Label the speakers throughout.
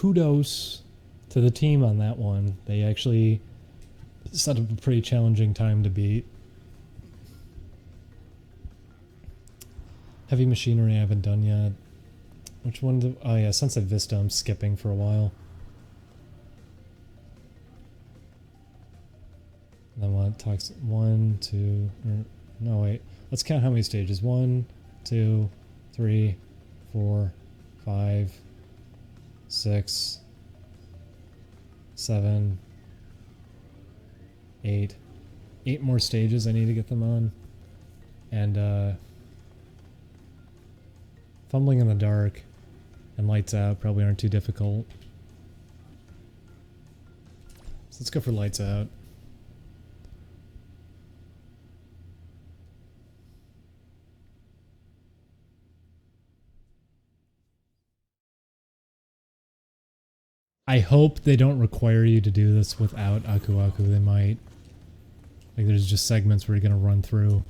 Speaker 1: kudos to the team on that one. They actually set up a pretty challenging time to beat. Heavy Machinery I haven't done yet. Which one do... Oh yeah, Sunset Vista I'm skipping for a while. Then what? Talks 1, 2... no, wait. Let's count how many stages. 1, 2, 3, 4, 5, 6, 7, 8. 8 more stages I need to get them on. And, Fumbling in the Dark and Lights Out probably aren't too difficult. So let's go for Lights Out. I hope they don't require you to do this without Aku Aku. They might. Like, there's just segments where you're gonna run through.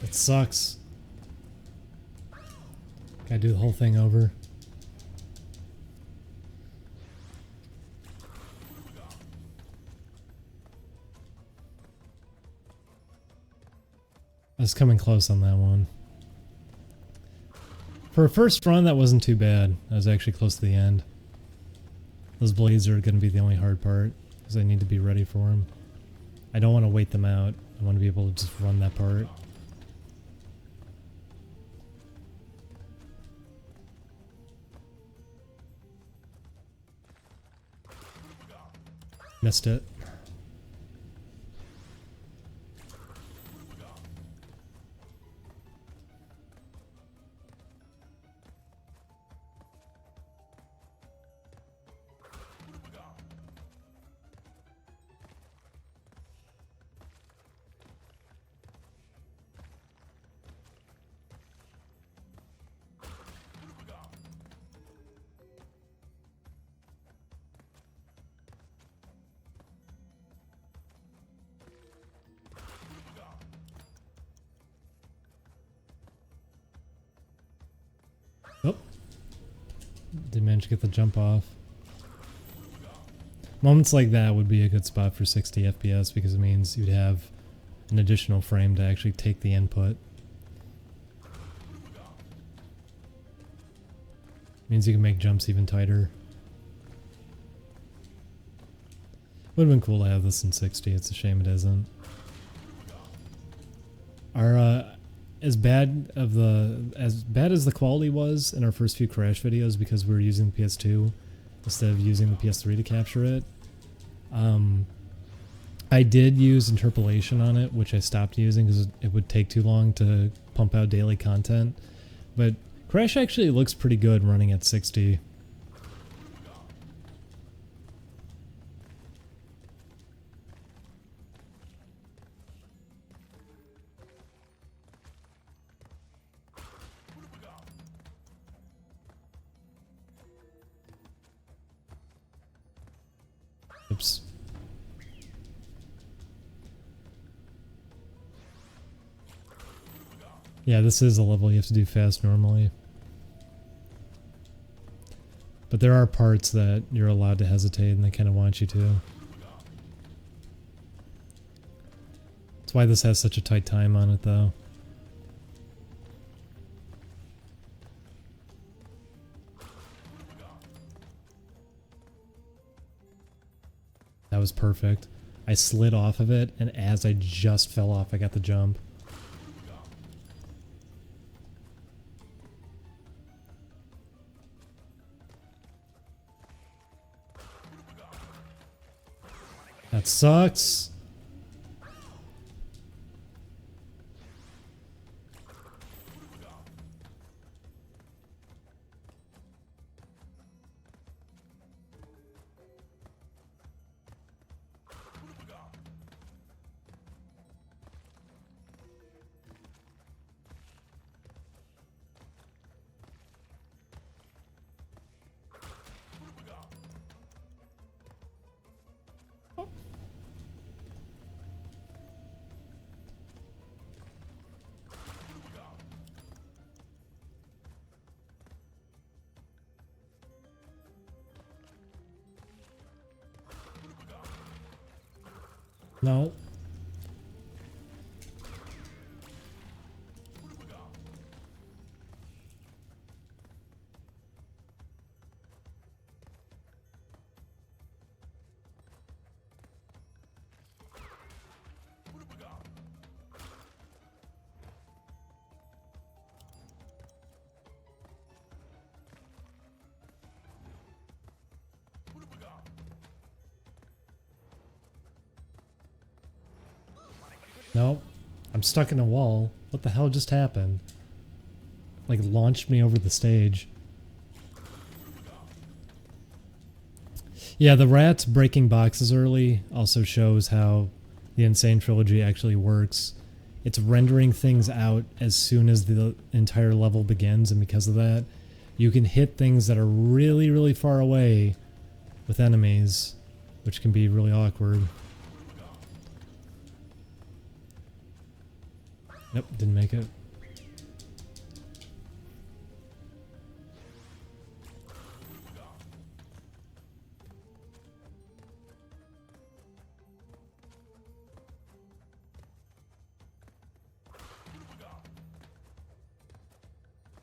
Speaker 1: It sucks. Gotta do the whole thing over. I was coming close on that one. For a first run, that wasn't too bad. I was actually close to the end. Those blades are going to be the only hard part, because I need to be ready for them. I don't want to wait them out. I want to be able to just run that part. Missed it. Oh. Didn't manage to get the jump off. Moments like that would be a good spot for 60 FPS because it means you'd have an additional frame to actually take the input. Means you can make jumps even tighter. Would have been cool to have this in 60, it's a shame it isn't. Our, as bad as the quality was in our first few Crash videos because we were using the PS2 instead of using the PS3 to capture it, I did use interpolation on it, which I stopped using because it would take too long to pump out daily content. But Crash actually looks pretty good running at 60. Oops. Yeah, this is a level you have to do fast normally. But there are parts that you're allowed to hesitate and they kind of want you to. That's why this has such a tight time on it though. That was perfect. I slid off of it, and as I just fell off, I got the jump. That sucks. No. Nope. I'm stuck in a wall. What the hell just happened? Like, launched me over the stage. Yeah, the rats breaking boxes early also shows how the Insane Trilogy actually works. It's rendering things out as soon as the entire level begins, and because of that, you can hit things that are really, really far away with enemies, which can be really awkward. Nope, didn't make it.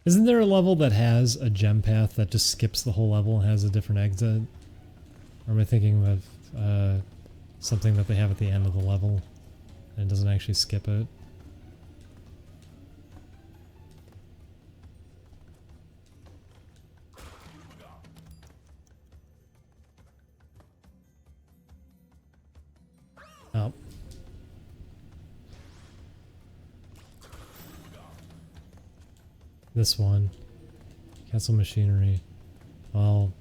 Speaker 1: Isn't there a level that has a gem path that just skips the whole level and has a different exit? Or am I thinking of something that they have at the end of the level and it doesn't actually skip it? Oh. This one. Cancel machinery. Well,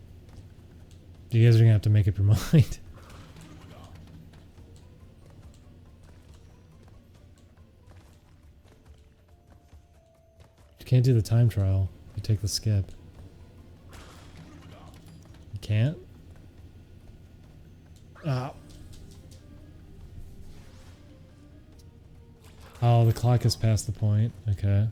Speaker 1: you guys are gonna have to make up your mind. You can't do the time trial. You take the skip. You can't? Ah. Oh, the clock has passed the point. Okay.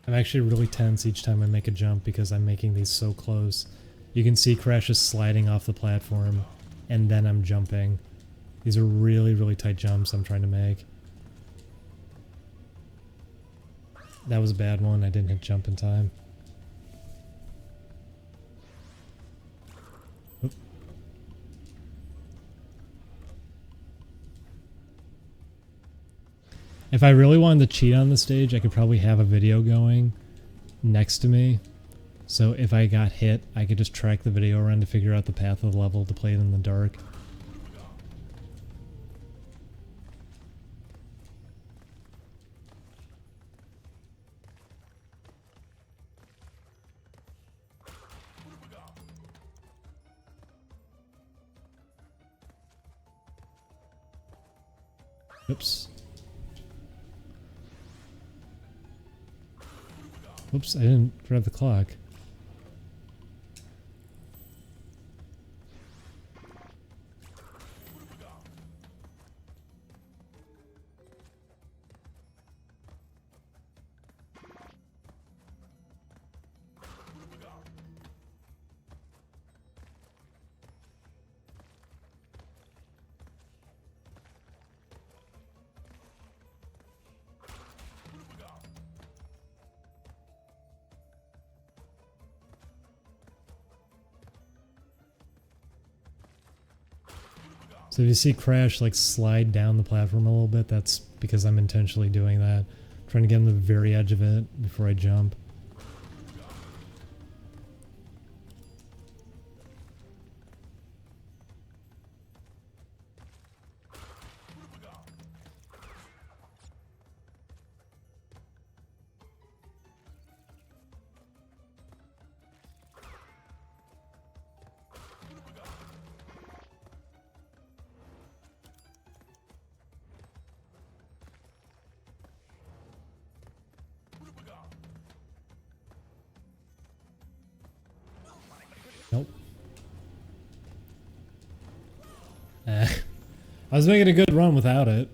Speaker 1: I'm actually really tense each time I make a jump because I'm making these so close. You can see Crash is sliding off the platform, and then I'm jumping. These are really, really tight jumps I'm trying to make. That was a bad one. I didn't hit jump in time. Oop. If I really wanted to cheat on the stage, I could probably have a video going next to me. So if I got hit, I could just track the video around to figure out the path of the level to play it in the dark. Oops. Whoops, I didn't grab the clock. So if you see Crash like slide down the platform a little bit, that's because I'm intentionally doing that. I'm trying to get on the very edge of it before I jump. Nope. I was making a good run without it.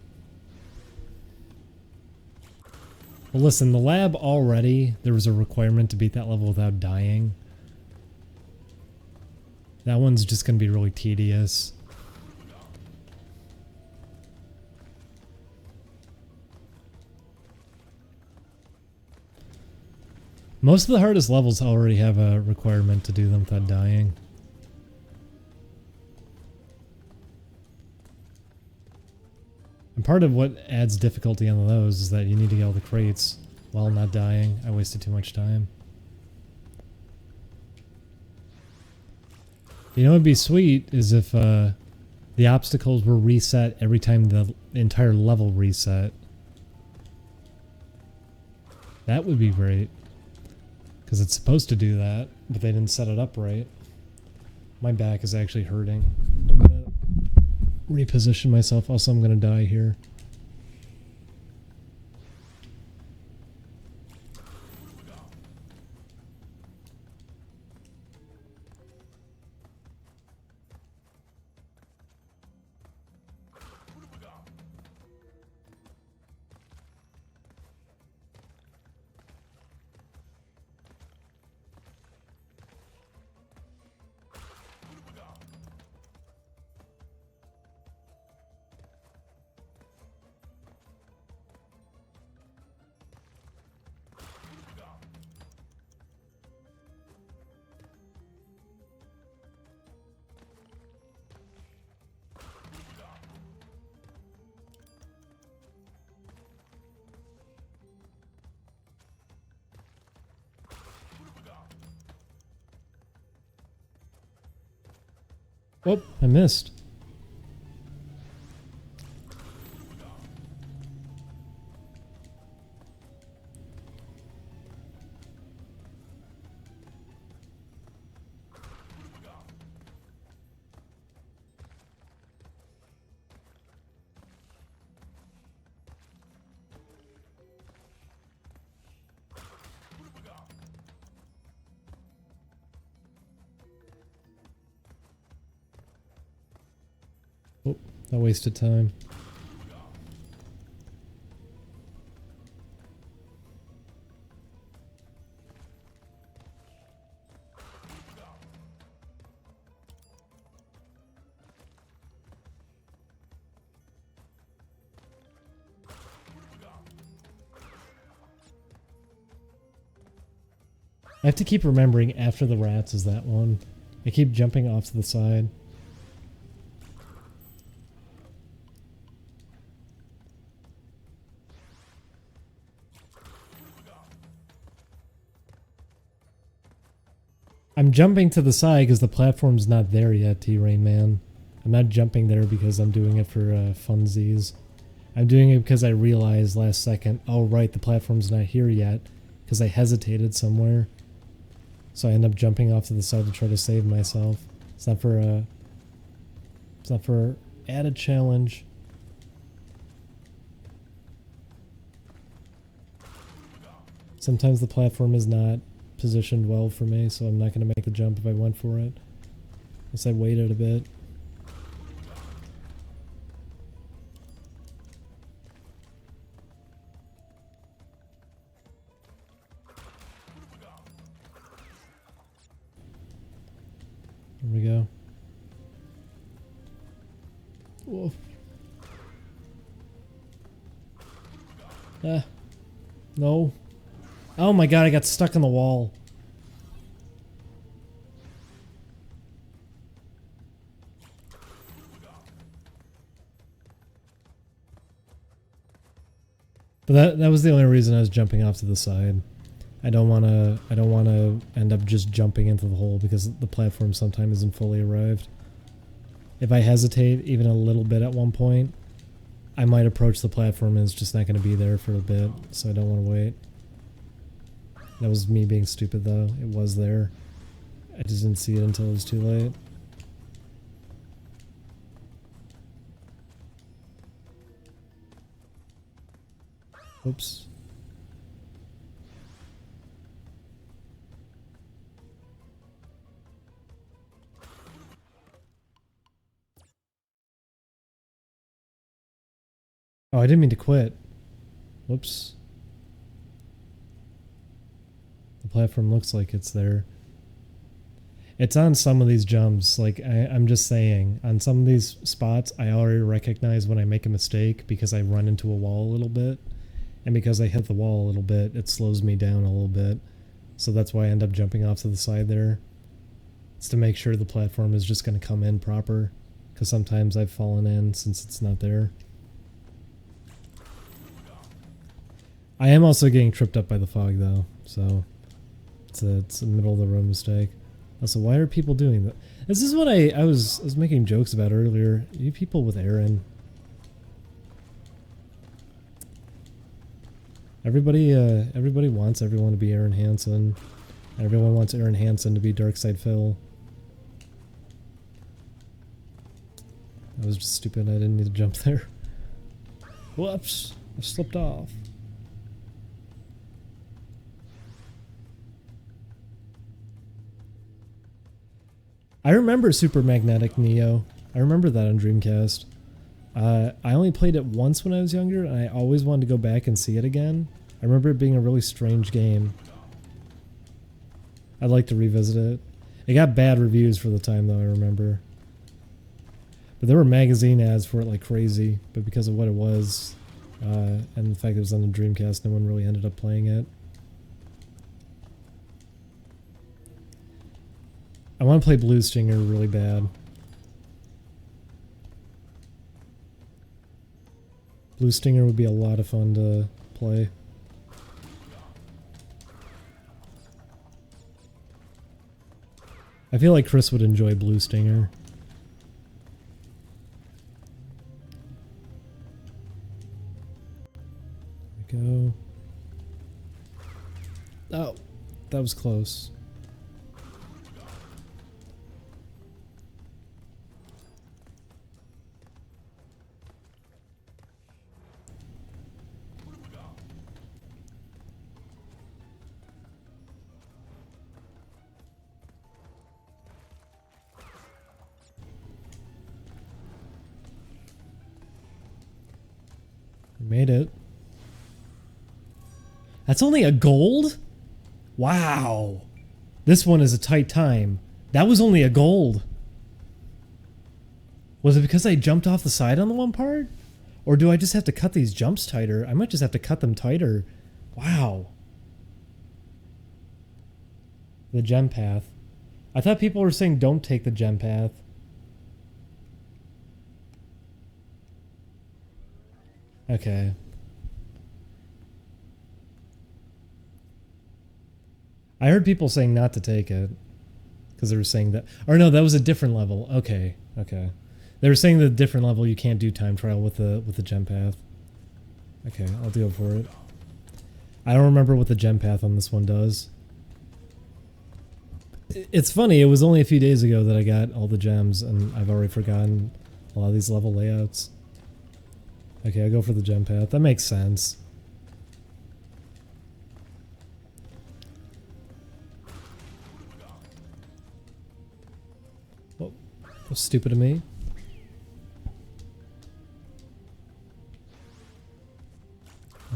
Speaker 1: Well, listen, the lab already, there was a requirement to beat that level without dying. That one's just going to be really tedious. Most of the hardest levels already have a requirement to do them without dying. And part of what adds difficulty on those is that you need to get all the crates while not dying. I wasted too much time. You know what would be sweet is if the obstacles were reset every time the entire level reset. That would be great. Because it's supposed to do that, but they didn't set it up right. My back is actually hurting. I'm gonna reposition myself. Also, I'm gonna die here. Oh, I missed. Oh, I wasted time. I have to keep remembering after the rats is that one. I keep jumping off to the side. I'm jumping to the side because the platform's not there yet, T-Rain Man. I'm not jumping there because I'm doing it for funsies. I'm doing it because I realized last second, oh right, the platform's not here yet, because I hesitated somewhere. So I end up jumping off to the side to try to save myself. It's not for added challenge. Sometimes the platform is not positioned well for me, so I'm not going to make the jump if I went for it. Unless I waited a bit. There we go. Whoa. Ah. No. Oh my god, I got stuck in the wall. But that was the only reason I was jumping off to the side. I don't wanna end up just jumping into the hole because the platform sometimes isn't fully arrived. If I hesitate even a little bit at one point, I might approach the platform and it's just not gonna be there for a bit, so I don't wanna wait. That was me being stupid though. It was there. I just didn't see it until it was too late. Oops. Oh, I didn't mean to quit. Whoops. The platform looks like it's there. It's on some of these jumps, like I'm just saying, on some of these spots I already recognize when I make a mistake because I run into a wall a little bit, and because I hit the wall a little bit, it slows me down a little bit. So that's why I end up jumping off to the side there. It's to make sure the platform is just going to come in proper, because sometimes I've fallen in since it's not there. I am also getting tripped up by the fog though, so it's a middle of the road mistake. Also, why are people doing that? This is what I was making jokes about earlier. You people with Aaron. Everybody wants everyone to be Aaron Hansen. Everyone wants Aaron Hansen to be Darkside Phil. I was just stupid. I didn't need to jump there. Whoops! I slipped off. I remember Super Magnetic Neo. I remember that on Dreamcast. I only played it once when I was younger, and I always wanted to go back and see it again. I remember it being a really strange game. I'd like to revisit it. It got bad reviews for the time, though, I remember. But there were magazine ads for it like crazy, but because of what it was, and the fact it was on the Dreamcast, no one really ended up playing it. I want to play Blue Stinger really bad. Blue Stinger would be a lot of fun to play. I feel like Chris would enjoy Blue Stinger. There we go. Oh, that was close. Made it. That's only a gold? Wow. This one is a tight time. That was only a gold. Was it because I jumped off the side on the one part? Or do I just have to cut these jumps tighter? I might just have to cut them tighter. Wow. The gem path. I thought people were saying don't take the gem path. Okay. I heard people saying not to take it. Because they were saying that... Or no, that was a different level. Okay, okay. They were saying that a different level you can't do time trial with the gem path. Okay, I'll go for it. I don't remember what the gem path on this one does. It's funny, it was only a few days ago that I got all the gems, and I've already forgotten a lot of these level layouts. Okay, I'll go for the gem path. That makes sense. What was stupid of me?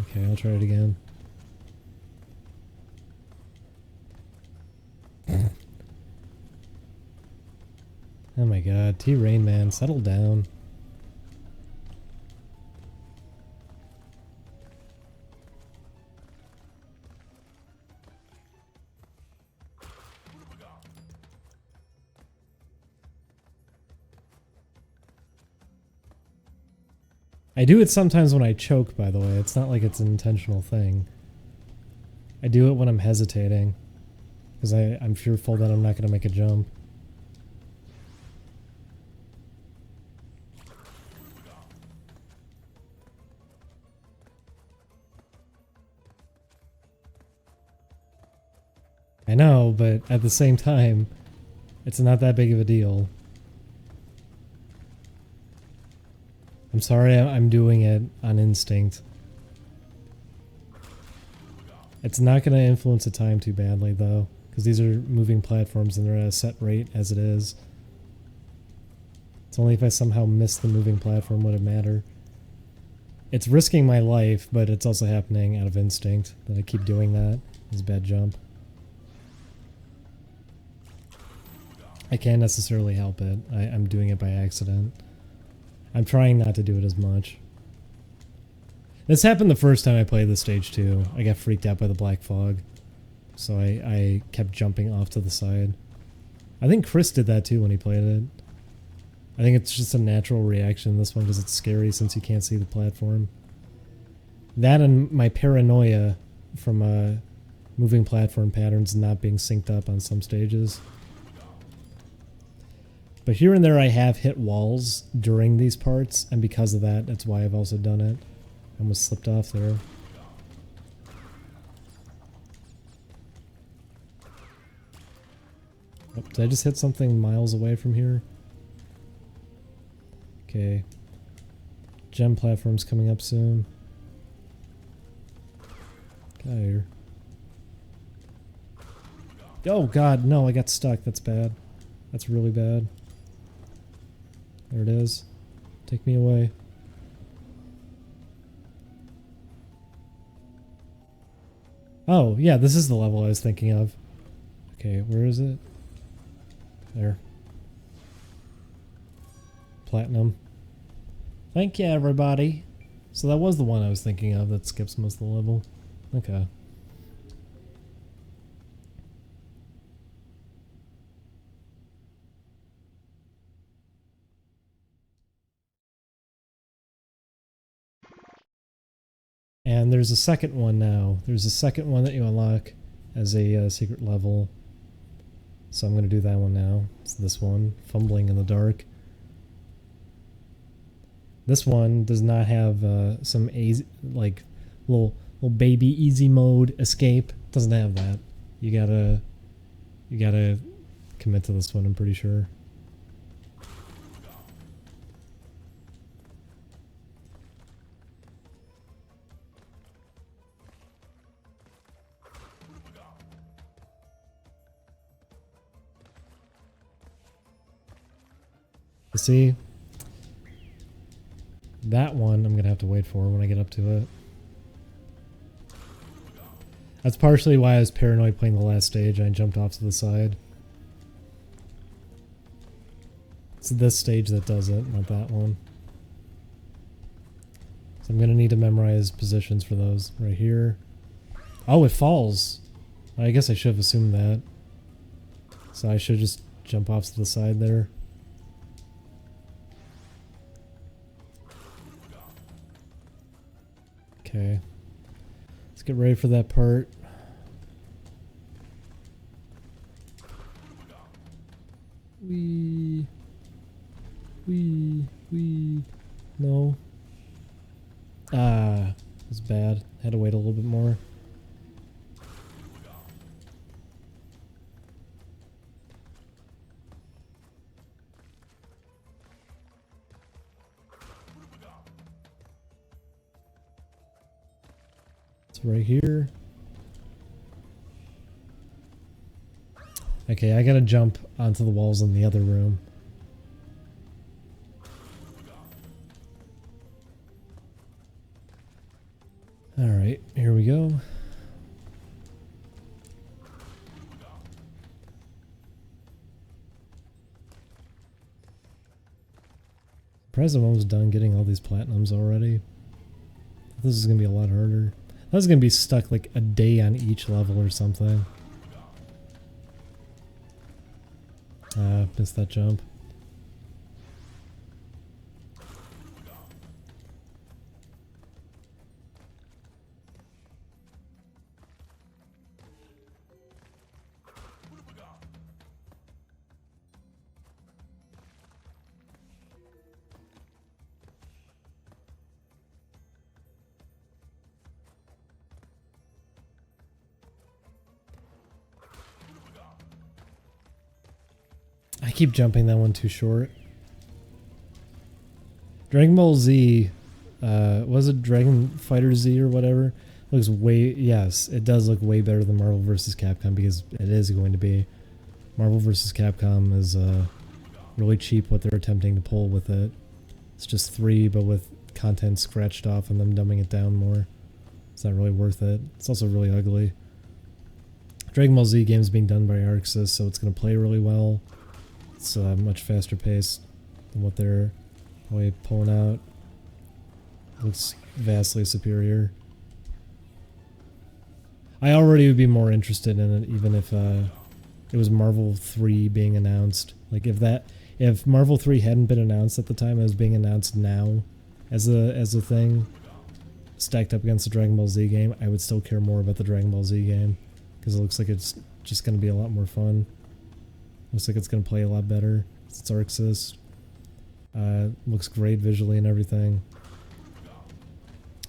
Speaker 1: Okay, I'll try it again. Oh my god, T-Rain man, settle down. I do it sometimes when I choke, by the way. It's not like it's an intentional thing. I do it when I'm hesitating. Because I'm fearful that I'm not going to make a jump. I know, but at the same time, it's not that big of a deal. I'm sorry I'm doing it on instinct. It's not going to influence the time too badly, though, because these are moving platforms and they're at a set rate as it is. It's only if I somehow miss the moving platform would it matter. It's risking my life, but it's also happening out of instinct that I keep doing that. It's a bad jump. I can't necessarily help it. I'm doing it by accident. I'm trying not to do it as much. This happened the first time I played this stage too. I got freaked out by the black fog. So I kept jumping off to the side. I think Chris did that too when he played it. I think it's just a natural reaction in this one because it's scary since you can't see the platform. That and my paranoia from moving platform patterns not being synced up on some stages. But here and there I have hit walls during these parts, and because of that, that's why I've also done it. I almost slipped off there. Oh, did I just hit something miles away from here? Okay. Gem platform's coming up soon. Get out of here. Oh god, no, I got stuck. That's bad. That's really bad. There it is. Take me away. Oh, yeah, this is the level I was thinking of. Okay, where is it? There. Platinum. Thank you, everybody. So that was the one I was thinking of that skips most of the level. Okay. And there's a second one now. There's a second one that you unlock as a secret level. So I'm going to do that one now. It's this one, Fumbling in the Dark. This one does not have some easy, like little baby easy mode escape. Doesn't have that. You gotta commit to this one, I'm pretty sure. You see? That one I'm gonna have to wait for when I get up to it. That's partially why I was paranoid playing the last stage. I jumped off to the side. It's this stage that does it, not that one. So I'm gonna need to memorize positions for those. Right here. Oh, it falls. I guess I should have assumed that. So I should just jump off to the side there. Okay. Let's get ready for that part. Wee. No. Ah, that's bad. Had to wait a little bit more. It's right here. Okay, I gotta jump onto the walls in the other room. Alright, here we go. Surprised I'm almost done getting all these platinums already. This is gonna be a lot harder. I was gonna be stuck like a day on each level or something. Missed that jump. I keep jumping that one too short. Dragon Ball Z, was it Dragon Fighter Z or whatever? Looks way, yes, it does look way better than Marvel vs. Capcom because it is going to be. Marvel vs. Capcom is really cheap what they're attempting to pull with it. It's just 3, but with content scratched off and them dumbing it down more. It's not really worth it. It's also really ugly. Dragon Ball Z game is being done by ArcSys, so it's going to play really well. It's much faster paced than what they're probably pulling out. Looks vastly superior. I already would be more interested in it even if it was Marvel 3 being announced. Like if Marvel 3 hadn't been announced at the time, it was being announced now as a thing stacked up against the Dragon Ball Z game, I would still care more about the Dragon Ball Z game because it looks like it's just going to be a lot more fun. Looks like it's going to play a lot better. It's ArcSys. Looks great visually and everything.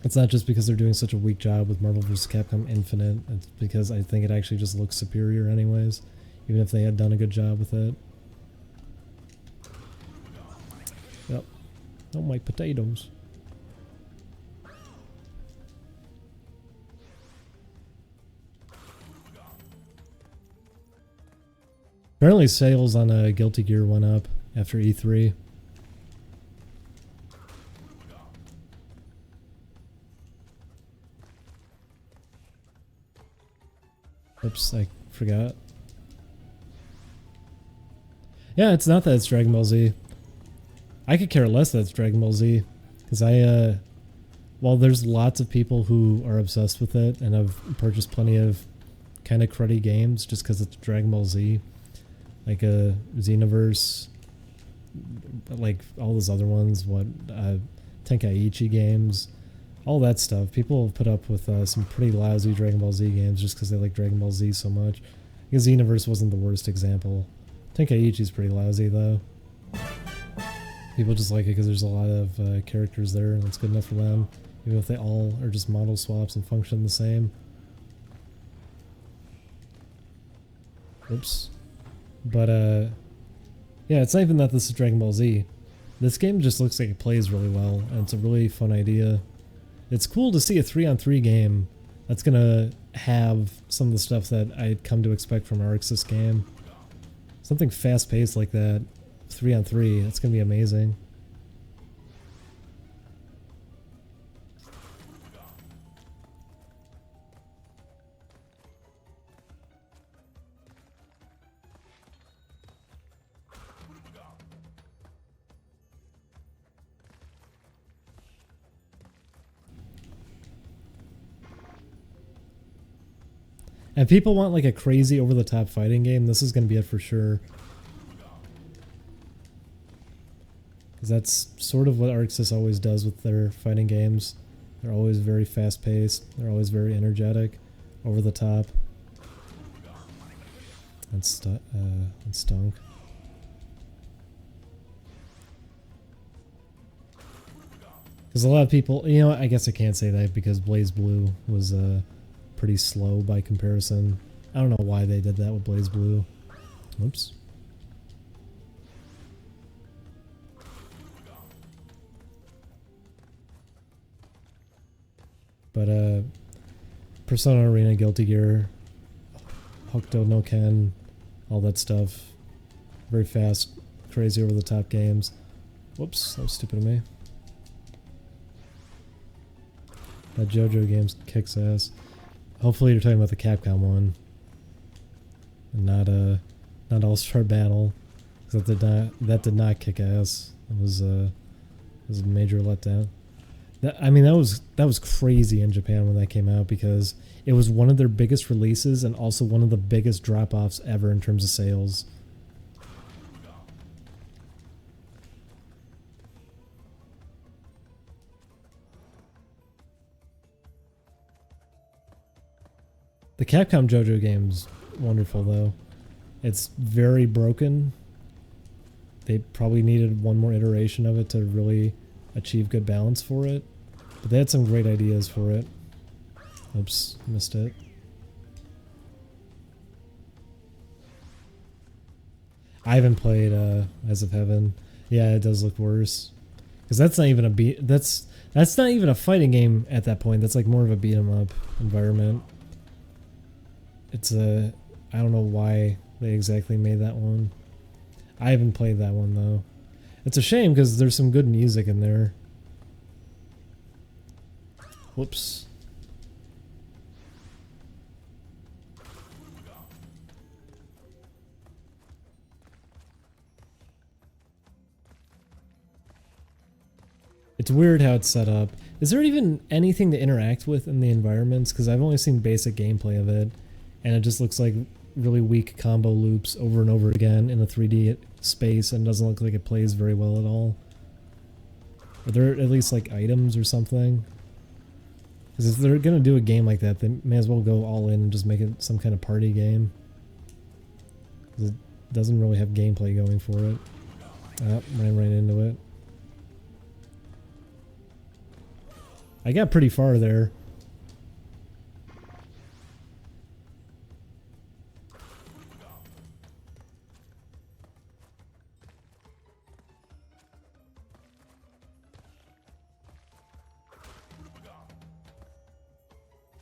Speaker 1: It's not just because they're doing such a weak job with Marvel vs. Capcom Infinite. It's because I think it actually just looks superior anyways, even if they had done a good job with it. Yep. Oh, my potatoes. Apparently sales on Guilty Gear went up after E3. Oops, I forgot. Yeah, it's not that it's Dragon Ball Z. I could care less that it's Dragon Ball Z. Because while there's lots of people who are obsessed with it and have purchased plenty of kind of cruddy games just because it's Dragon Ball Z. Like Xenoverse, like all those other ones, Tenkaichi games, all that stuff. People have put up with some pretty lousy Dragon Ball Z games just because they like Dragon Ball Z so much. Because Xenoverse wasn't the worst example. Tenkaichi's pretty lousy though. People just like it because there's a lot of characters there and it's good enough for them. Even if they all are just model swaps and function the same. Oops. But, yeah, it's not even that this is Dragon Ball Z. This game just looks like it plays really well, and it's a really fun idea. It's cool to see a 3-on-3 game that's gonna have some of the stuff that I'd come to expect from an ArcSys game. Something fast-paced like that, 3-on-3, that's gonna be amazing. If people want like a crazy over-the-top fighting game, this is going to be it for sure. Because that's sort of what ArcSys always does with their fighting games. They're always very fast-paced. They're always very energetic, over-the-top. That stunk. Because a lot of people, you know, I guess I can't say that because Blaze Blue was pretty slow by comparison. I don't know why they did that with Blaze Blue. Oops. But Persona Arena, Guilty Gear, Hokuto no Ken, all that stuff. Very fast, crazy over the top games. Whoops, that was stupid of me. That JoJo game kicks ass. Hopefully you're talking about the Capcom one. And not All-Star Battle. 'Cause that did not kick ass. It was a major letdown. I mean, that was crazy in Japan when that came out because it was one of their biggest releases and also one of the biggest drop-offs ever in terms of sales. The Capcom JoJo game's wonderful though. It's very broken. They probably needed one more iteration of it to really achieve good balance for it. But they had some great ideas for it. Oops, missed it. I haven't played Eyes of Heaven. Yeah, it does look worse. Because that's not even a that's not even a fighting game at that point. That's like more of a beat 'em up environment. It's a I don't know why they exactly made that one. I haven't played that one though. It's a shame because there's some good music in there. Whoops. It's weird how it's set up. Is there even anything to interact with in the environments? Because I've only seen basic gameplay of it, and it just looks like really weak combo loops over and over again in a 3D space, and doesn't look like it plays very well at all. Are there at least like items or something? Because if they're gonna do a game like that, they may as well go all in and just make it some kind of party game. 'Cause it doesn't really have gameplay going for it. Ran right into it. I got pretty far there.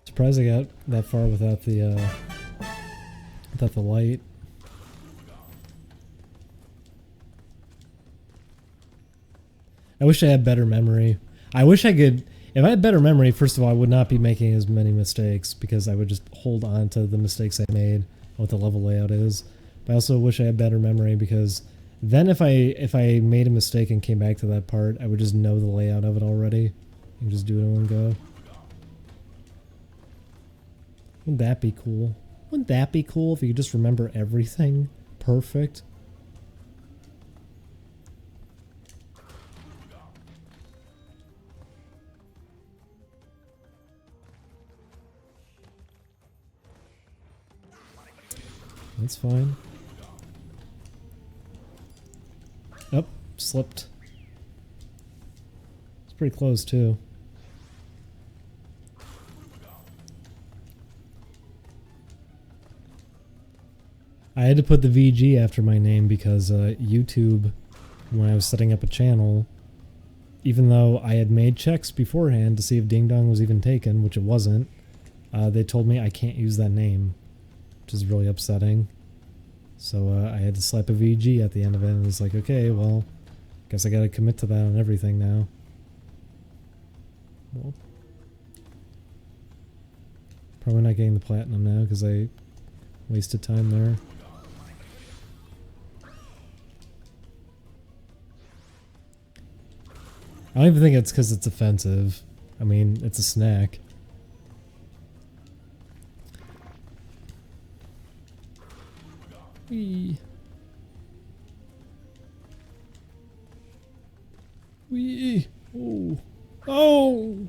Speaker 1: Surprised I got that far without the light. I wish I had better memory. I wish I could. If I had better memory, first of all, I would not be making as many mistakes because I would just hold on to the mistakes I made, what the level layout is. But I also wish I had better memory because then if I made a mistake and came back to that part, I would just know the layout of it already and just do it in one go. Wouldn't that be cool? Wouldn't that be cool if you could just remember everything perfect? That's fine. Oh, slipped. It's pretty close too. I had to put the VG after my name because YouTube, when I was setting up a channel, even though I had made checks beforehand to see if Ding Dong was even taken, which it wasn't, they told me I can't use that name, which is really upsetting. So I had to slap a VG at the end of it, and it's like, okay, well, guess I gotta commit to that on everything now. Well, probably not getting the platinum now because I wasted time there. I don't even think it's because it's offensive. I mean, it's a snack. Wee. Wee. Oh. Oh!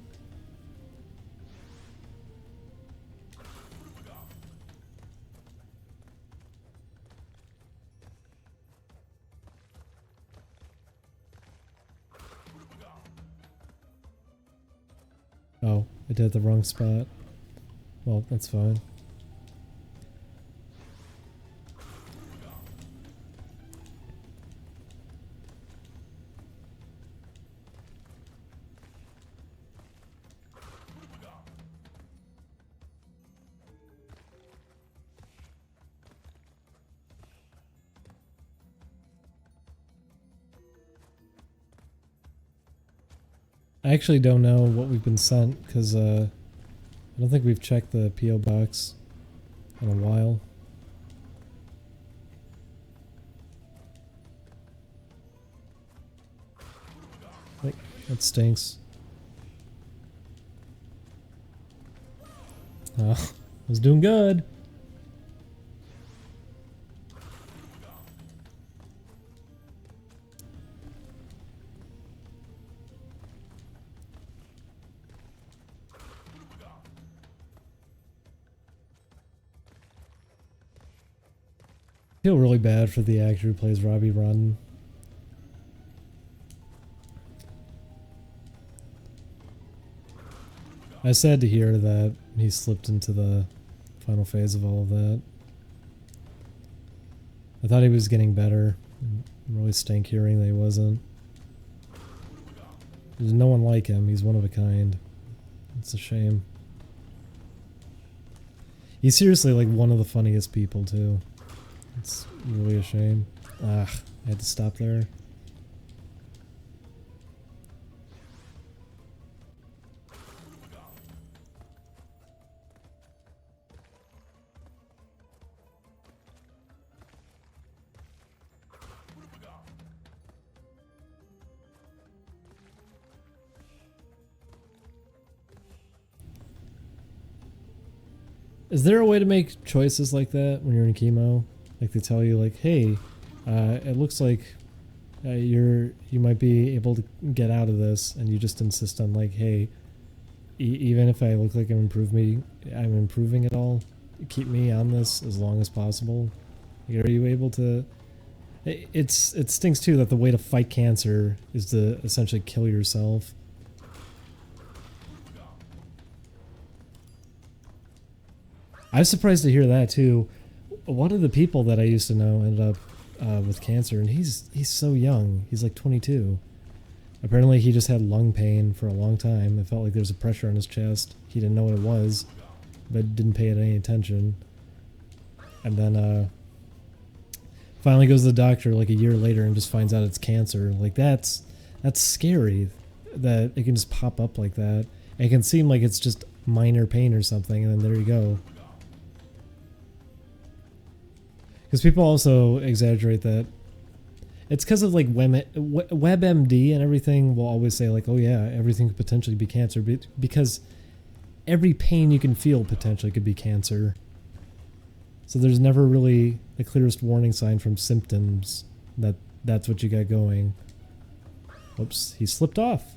Speaker 1: Oh, I did the wrong spot. Well, that's fine. I actually don't know what we've been sent, because I don't think we've checked the P.O. box in a while. Like, that stinks. I was doing good. I feel really bad for the actor who plays Robbie Run. I was sad to hear that he slipped into the final phase of all of that. I thought he was getting better. It really stank hearing that he wasn't. There's no one like him. He's one of a kind. It's a shame. He's seriously like one of the funniest people too. It's really a shame. I had to stop there. Is there a way to make choices like that when you're in chemo? Like they tell you like, hey, it looks like you might be able to get out of this, and you just insist on like, hey, even if I look like I'm improving it all, keep me on this as long as possible. Like, are you able to? It stinks too that the way to fight cancer is to essentially kill yourself. I was surprised to hear that too. One of the people that I used to know ended up with cancer, and he's so young. He's like 22. Apparently he just had lung pain for a long time. It felt like there was a pressure on his chest. He didn't know what it was, but didn't pay it any attention. And then finally goes to the doctor like a year later and just finds out it's cancer. Like that's scary that it can just pop up like that. It can seem like it's just minor pain or something, and then there you go. Because people also exaggerate that. It's because of like WebMD and everything will always say like, oh yeah, everything could potentially be cancer, because every pain you can feel potentially could be cancer. So there's never really the clearest warning sign from symptoms that that's what you got going. Whoops, he slipped off.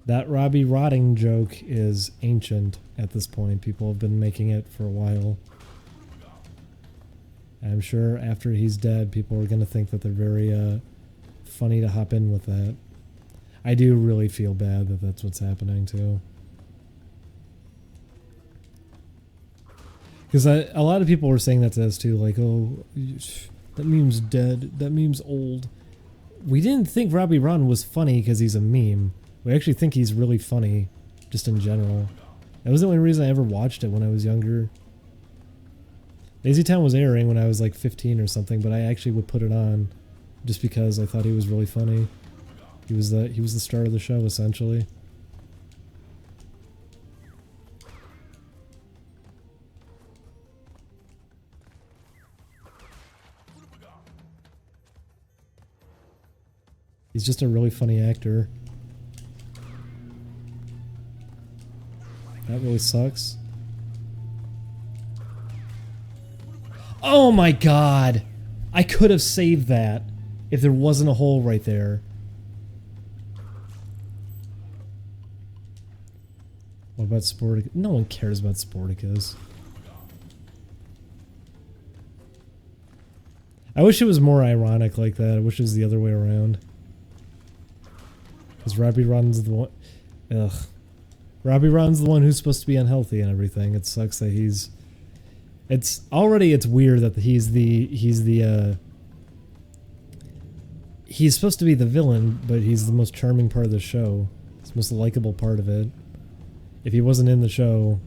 Speaker 1: That Robbie rotting joke is ancient at this point. People have been making it for a while. I'm sure after he's dead, people are going to think that they're very funny to hop in with that. I do really feel bad that that's what's happening too. Because a lot of people were saying that to us too, like, oh, that meme's dead, that meme's old. We didn't think Robbie Ron was funny because he's a meme. We actually think he's really funny, just in general. That was the only reason I ever watched it when I was younger. Lazy Town was airing when I was like 15 or something, but I actually would put it on just because I thought he was really funny. He was the star of the show, essentially. He's just a really funny actor. That really sucks. Oh my god! I could have saved that if there wasn't a hole right there. What about Sporticus? No one cares about Sporticus. I wish it was more ironic like that. I wish it was the other way around. Because Robbie Ron's the one... Ugh. Robbie Ron's the one who's supposed to be unhealthy and everything. It sucks that he's... It's weird that he's supposed to be the villain, but he's the most charming part of the show. It's the most likable part of it. If he wasn't in the show,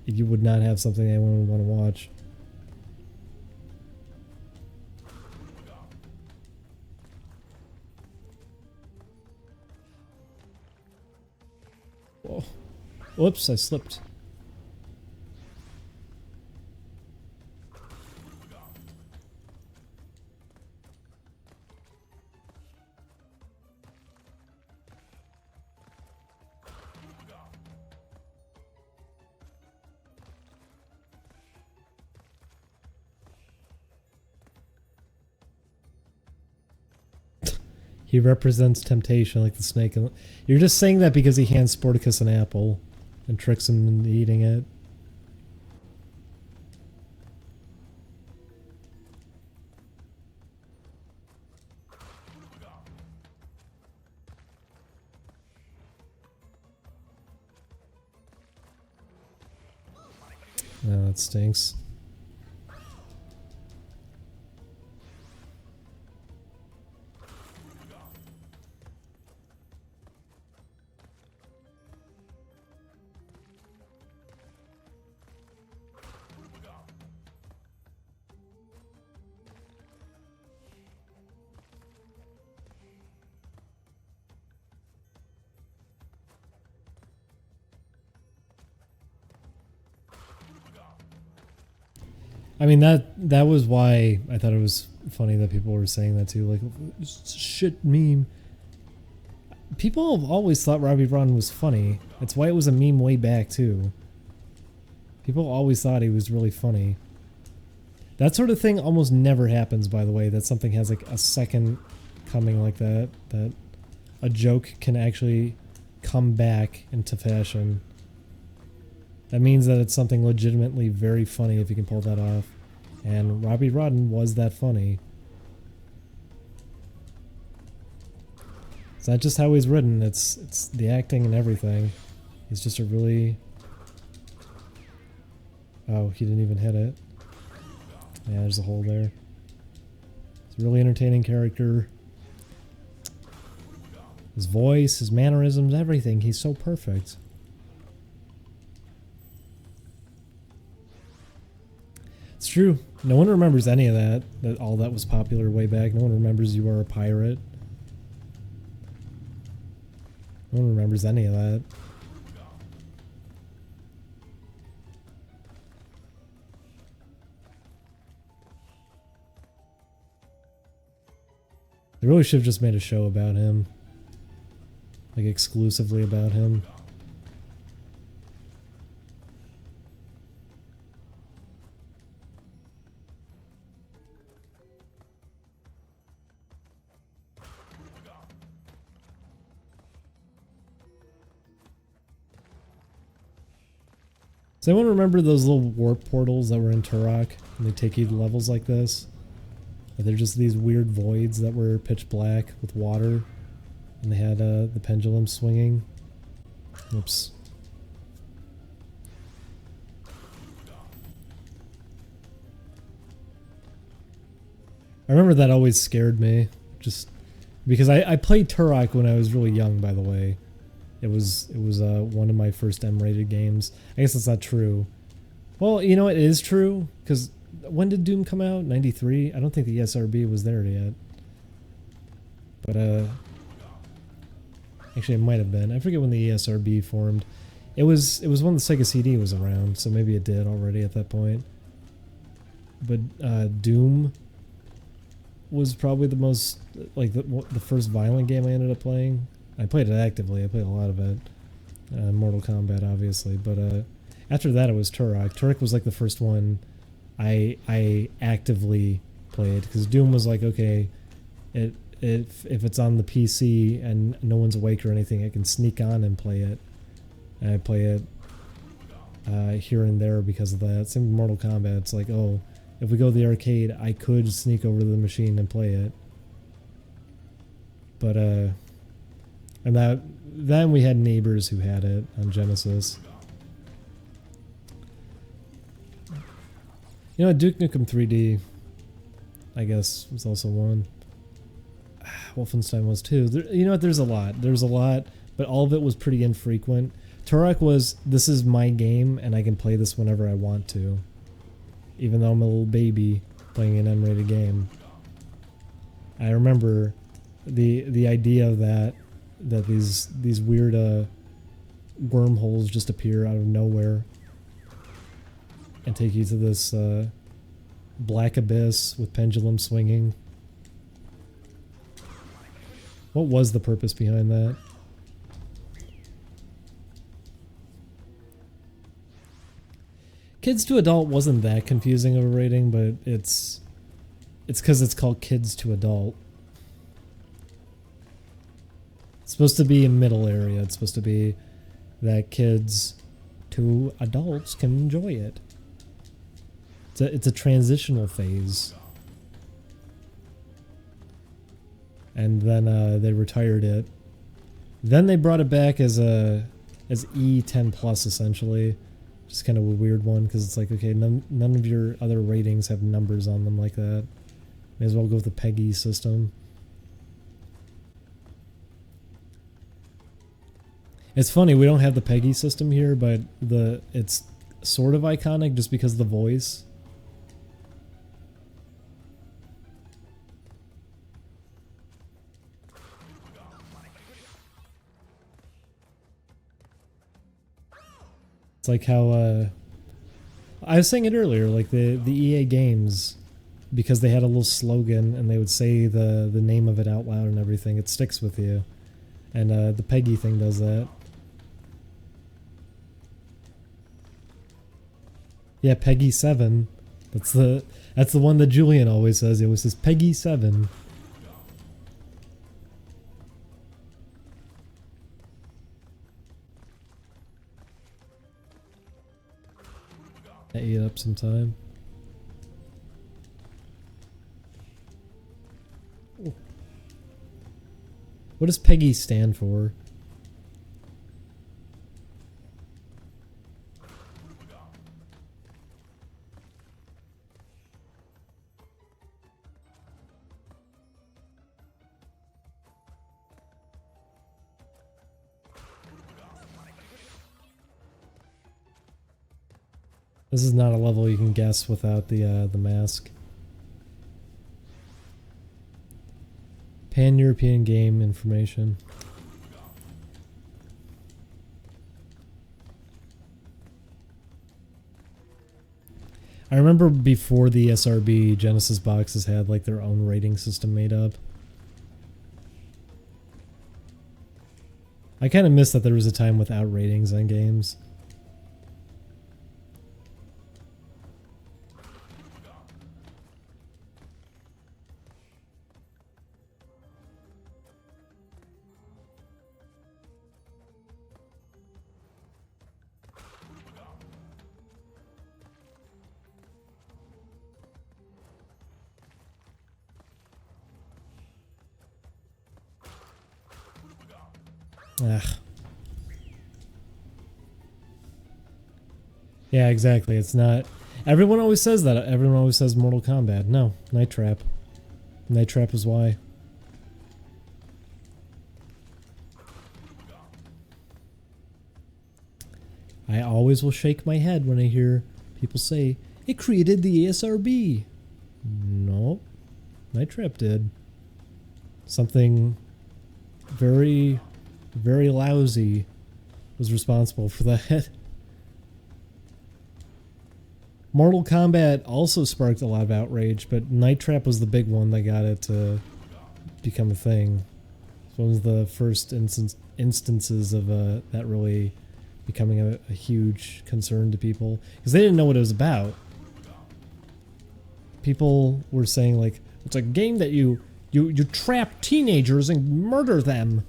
Speaker 1: you would not have something anyone would want to watch. Whoops, I slipped. He represents temptation like the snake. You're just saying that because he hands Sporticus an apple and tricks him into eating it. Oh, that stinks. I mean, that was why I thought it was funny that people were saying that too. Like, it's a shit meme. People have always thought Robbie Ron was funny. That's why it was a meme way back too. People always thought he was really funny. That sort of thing almost never happens, by the way, that something has like a second coming like that. That a joke can actually come back into fashion. That means that it's something legitimately very funny if you can pull that off. And Robbie Rodden was that funny. It's not just how he's written, it's the acting and everything. He's just a really... Oh, he didn't even hit it. Yeah, there's a hole there. He's a really entertaining character. His voice, his mannerisms, everything. He's so perfect. It's true. No one remembers any of that. That all that was popular way back. No one remembers You Are a Pirate. No one remembers any of that. They really should have just made a show about him. Like, exclusively about him. Does anyone remember those little warp portals that were in Turok? And they take you to levels like this? They're just these weird voids that were pitch black with water. And they had the pendulum swinging. Oops. I remember that always scared me. Just because I played Turok when I was really young, by the way. It was one of my first M-rated games. I guess that's not true. Well, you know, it is true, because when did Doom come out? 93? I don't think the ESRB was there yet. But, actually it might have been. I forget when the ESRB formed. It was when the Sega CD was around, so maybe it did already at that point. But, Doom was probably the most, like, the first violent game I ended up playing. I played it actively. I played a lot of it. Mortal Kombat, obviously. But after that, it was Turok. Turok was like the first one I actively played. Because Doom was like, okay, if it's on the PC and no one's awake or anything, I can sneak on and play it. And I play it here and there because of that. Same with Mortal Kombat. It's like, oh, if we go to the arcade, I could sneak over to the machine and play it. But, and then we had neighbors who had it on Genesis. You know, Duke Nukem 3D, I guess, was also one. Wolfenstein was too. You know what, there's a lot. There's a lot, but all of it was pretty infrequent. Turok was, this is my game, and I can play this whenever I want to. Even though I'm a little baby playing an M-rated game. I remember the idea of that these weird wormholes just appear out of nowhere and take you to this black abyss with pendulum swinging. What was the purpose behind that? Kids to adult wasn't that confusing of a rating, but it's because it's called kids to adult. It's supposed to be a middle area. It's supposed to be that kids to adults can enjoy it. It's a transitional phase. And then they retired it. Then they brought it back as E10 plus essentially. Just kind of a weird one because it's like, okay, none of your other ratings have numbers on them like that. May as well go with the PEGI system. It's funny, we don't have the PEGI system here, but it's sort of iconic just because of the voice. It's like how I was saying it earlier, like the EA games, because they had a little slogan and they would say the name of it out loud and everything, it sticks with you. And the PEGI thing does that. Yeah, PEGI 7. That's the one that Julian always says. He always says PEGI 7. I eat up some time. What does PEGI stand for? This is not a level you can guess without the mask. Pan-European game information. I remember before the SRB, Genesis boxes had like their own rating system made up. I kind of miss that there was a time without ratings on games. Ugh. Yeah, exactly. It's not... Everyone always says that. Everyone always says Mortal Kombat. No, Night Trap. Night Trap is why. I always will shake my head when I hear people say, it created the ESRB. Nope. Night Trap did. Something very... very lousy was responsible for that. Mortal Kombat also sparked a lot of outrage, but Night Trap was the big one that got it to become a thing. It was one of the first instances of that really becoming a huge concern to people, because they didn't know what it was about. People were saying like, it's a game that you trap teenagers and murder them.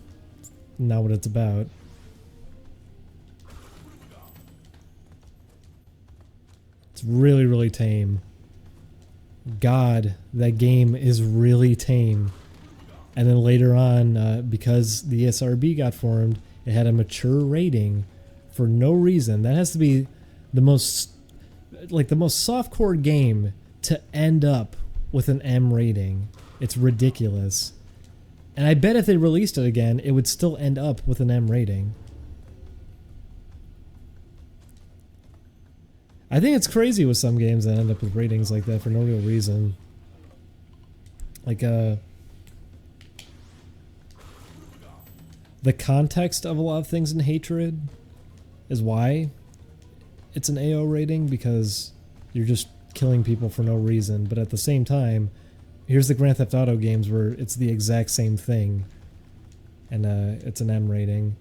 Speaker 1: Not what it's about. It's really, really tame. God, that game is really tame. And then later on, because the ESRB got formed, it had a mature rating for no reason. That has to be the most, like the most softcore game to end up with an M rating. It's ridiculous. And I bet if they released it again, it would still end up with an M rating. I think it's crazy with some games that end up with ratings like that for no real reason. Like, the context of a lot of things in Hatred is why it's an AO rating, because you're just killing people for no reason. But at the same time, here's the Grand Theft Auto games where it's the exact same thing, and it's an M rating.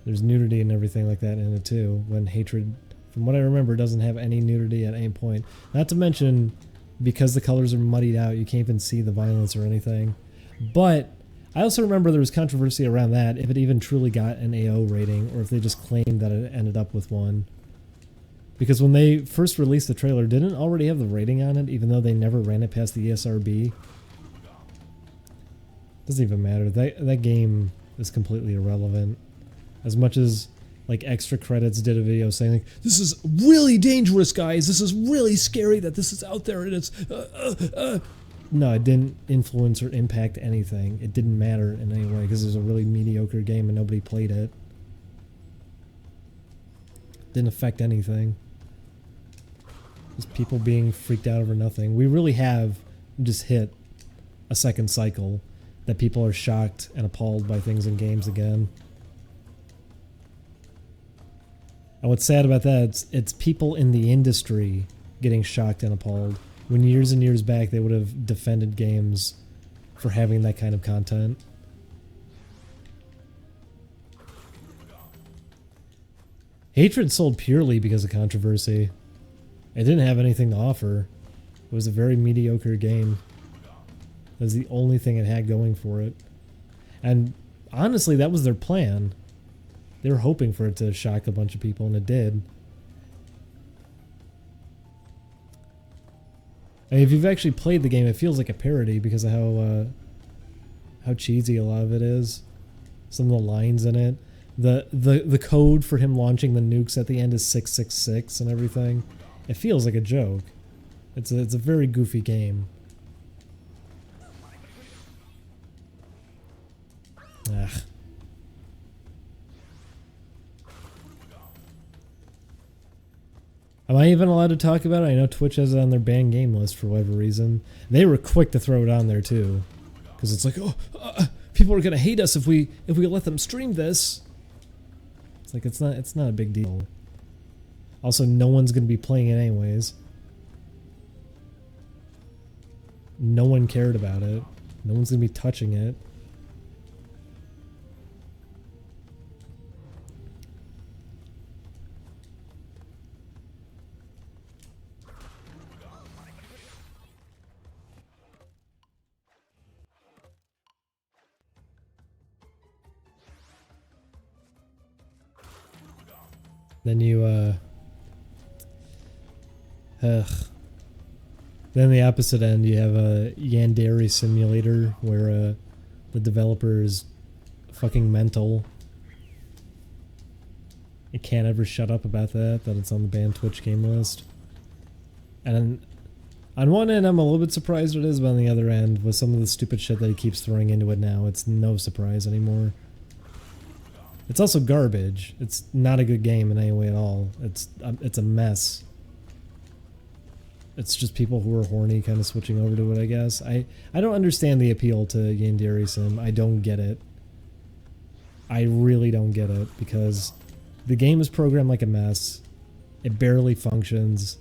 Speaker 1: There's nudity and everything like that in it too, when Hatred, from what I remember, doesn't have any nudity at any point. Not to mention, because the colors are muddied out, you can't even see the violence or anything. But I also remember there was controversy around that, if it even truly got an AO rating, or if they just claimed that it ended up with one. Because when they first released the trailer, didn't it already have the rating on it, even though they never ran it past the ESRB? Doesn't even matter. That game is completely irrelevant. As much as like Extra Credits did a video saying like, this is really dangerous, guys. This is really scary that this is out there, and it's No, it didn't influence or impact anything. It didn't matter in any way because it was a really mediocre game and nobody played it. Didn't affect anything. Just people being freaked out over nothing. We really have just hit a second cycle that people are shocked and appalled by things in games again. And what's sad about that, it's people in the industry getting shocked and appalled, when years and years back they would have defended games for having that kind of content. Hatred sold purely because of controversy. It didn't have anything to offer. It was a very mediocre game. That was the only thing it had going for it. And honestly, that was their plan. They were hoping for it to shock a bunch of people, and it did. I mean, if you've actually played the game, it feels like a parody because of how cheesy a lot of it is. Some of the lines in it. The code for him launching the nukes at the end is 666 and everything. It feels like a joke. It's a very goofy game. Ugh. Am I even allowed to talk about it? I know Twitch has it on their banned game list for whatever reason. They were quick to throw it on there too, because it's like, oh, people are gonna hate us if we let them stream this. It's like it's not a big deal. Also, no one's gonna be playing it anyways. No one cared about it. No one's gonna be touching it. Then you, Then the opposite end, you have a Yandere simulator where the developer is fucking mental. It can't ever shut up about that it's on the banned Twitch game list. And on one end, I'm a little bit surprised it is, but on the other end, with some of the stupid shit that he keeps throwing into it now, it's no surprise anymore. It's also garbage. It's not a good game in any way at all. It's a mess. It's just people who are horny kind of switching over to it, I guess. I don't understand the appeal to Yandere Sim. I don't get it. I really don't get it, because the game is programmed like a mess. It barely functions.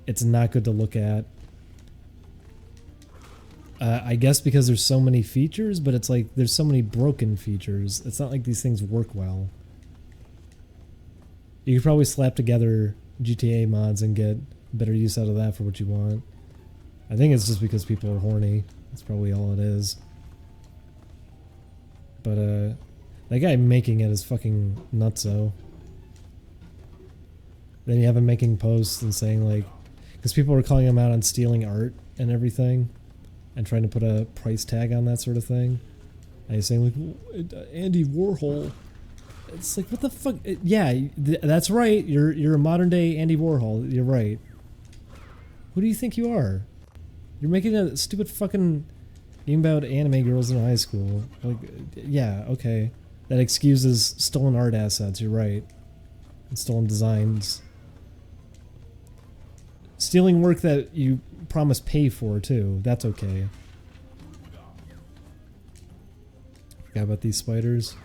Speaker 1: It's not good to look at. I guess because there's so many features, but it's like there's so many broken features. It's not like these things work well. You could probably slap together GTA mods and get better use out of that for what you want. I think it's just because people are horny. That's probably all it is. But that guy making it is fucking nutso. Then you have him making posts and saying like, because people were calling him out on stealing art and everything, and trying to put a price tag on that sort of thing. And he's saying like, Andy Warhol. It's like, what the fuck? Yeah, that's right. You're a modern day Andy Warhol. You're right. Who do you think you are? You're making a stupid fucking game about anime girls in high school. Like, yeah, okay. That excuses stolen art assets. You're right. And stolen designs. Stealing work that you promise pay for too. That's okay. Forgot about these spiders.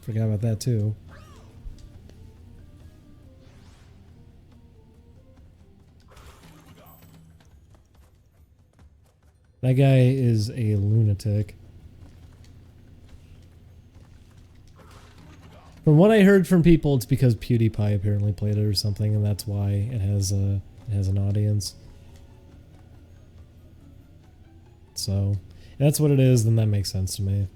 Speaker 1: Forgot about that too. That guy is a lunatic. From what I heard from people, it's because PewDiePie apparently played it or something, and that's why it has an audience. So, if that's what it is, then that makes sense to me.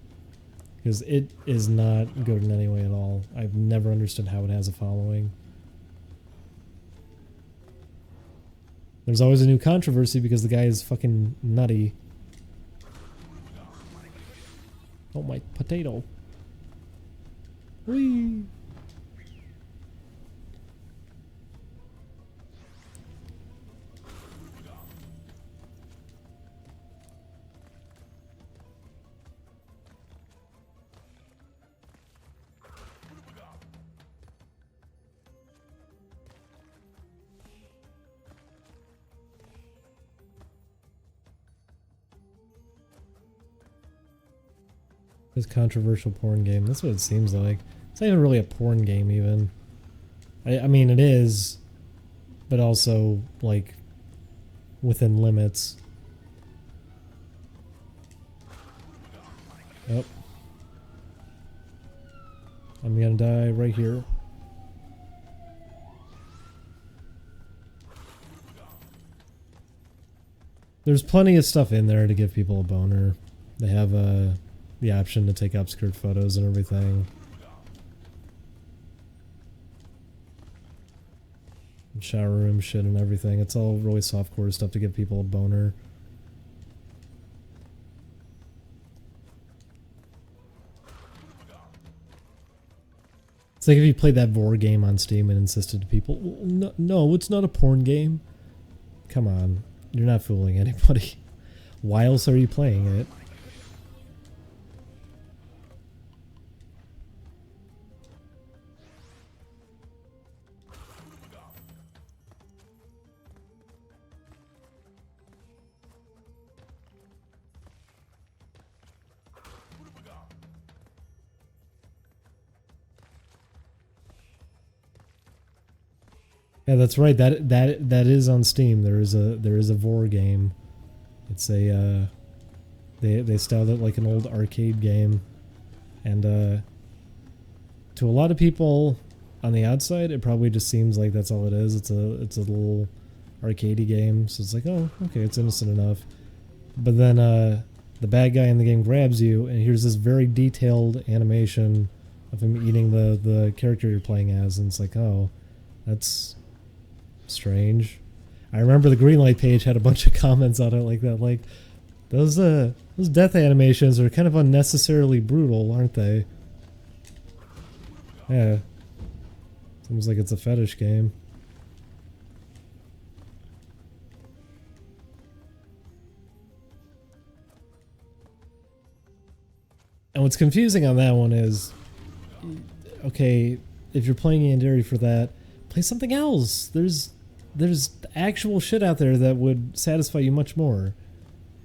Speaker 1: Because it is not good in any way at all. I've never understood how it has a following. There's always a new controversy because the guy is fucking nutty. Oh, my potato. Whee! This controversial porn game. That's what it seems like. It's not even really a porn game, even. I mean, it is, but also, like, within limits. Oh. I'm gonna die right here. There's plenty of stuff in there to give people a boner. They have the option to take upskirt photos and everything. And shower room shit and everything. It's all really softcore stuff to give people a boner. It's like if you played that Vor game on Steam and insisted to people, well, no, it's not a porn game. Come on, you're not fooling anybody. Why else are you playing it? Yeah, that's right. That is on Steam. There is a Vor game. It's a they styled it like an old arcade game, and to a lot of people on the outside, it probably just seems like that's all it is. It's a little arcadey game. So it's like, oh, okay, it's innocent enough. But then the bad guy in the game grabs you, and here's this very detailed animation of him eating the character you're playing as, and it's like, oh, that's strange. I remember the Greenlight page had a bunch of comments on it like that, like those death animations are kind of unnecessarily brutal, aren't they? Yeah. Seems like it's a fetish game. And what's confusing on that one is, okay, if you're playing Yandere for that, play something else. There's actual shit out there that would satisfy you much more.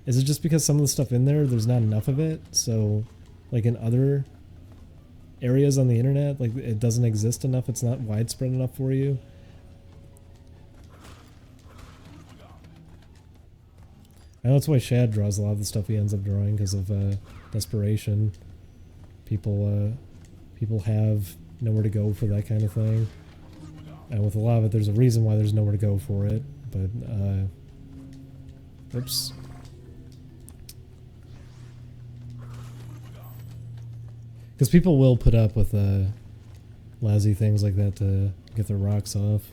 Speaker 1: Is it just because some of the stuff in there's not enough of it? So, like in other areas on the internet, like it doesn't exist enough, it's not widespread enough for you? I know that's why Shad draws a lot of the stuff he ends up drawing, because of desperation. People have nowhere to go for that kind of thing. And with a lot of it, there's a reason why there's nowhere to go for it, but, oops. Because people will put up with, lousy things like that to get their rocks off.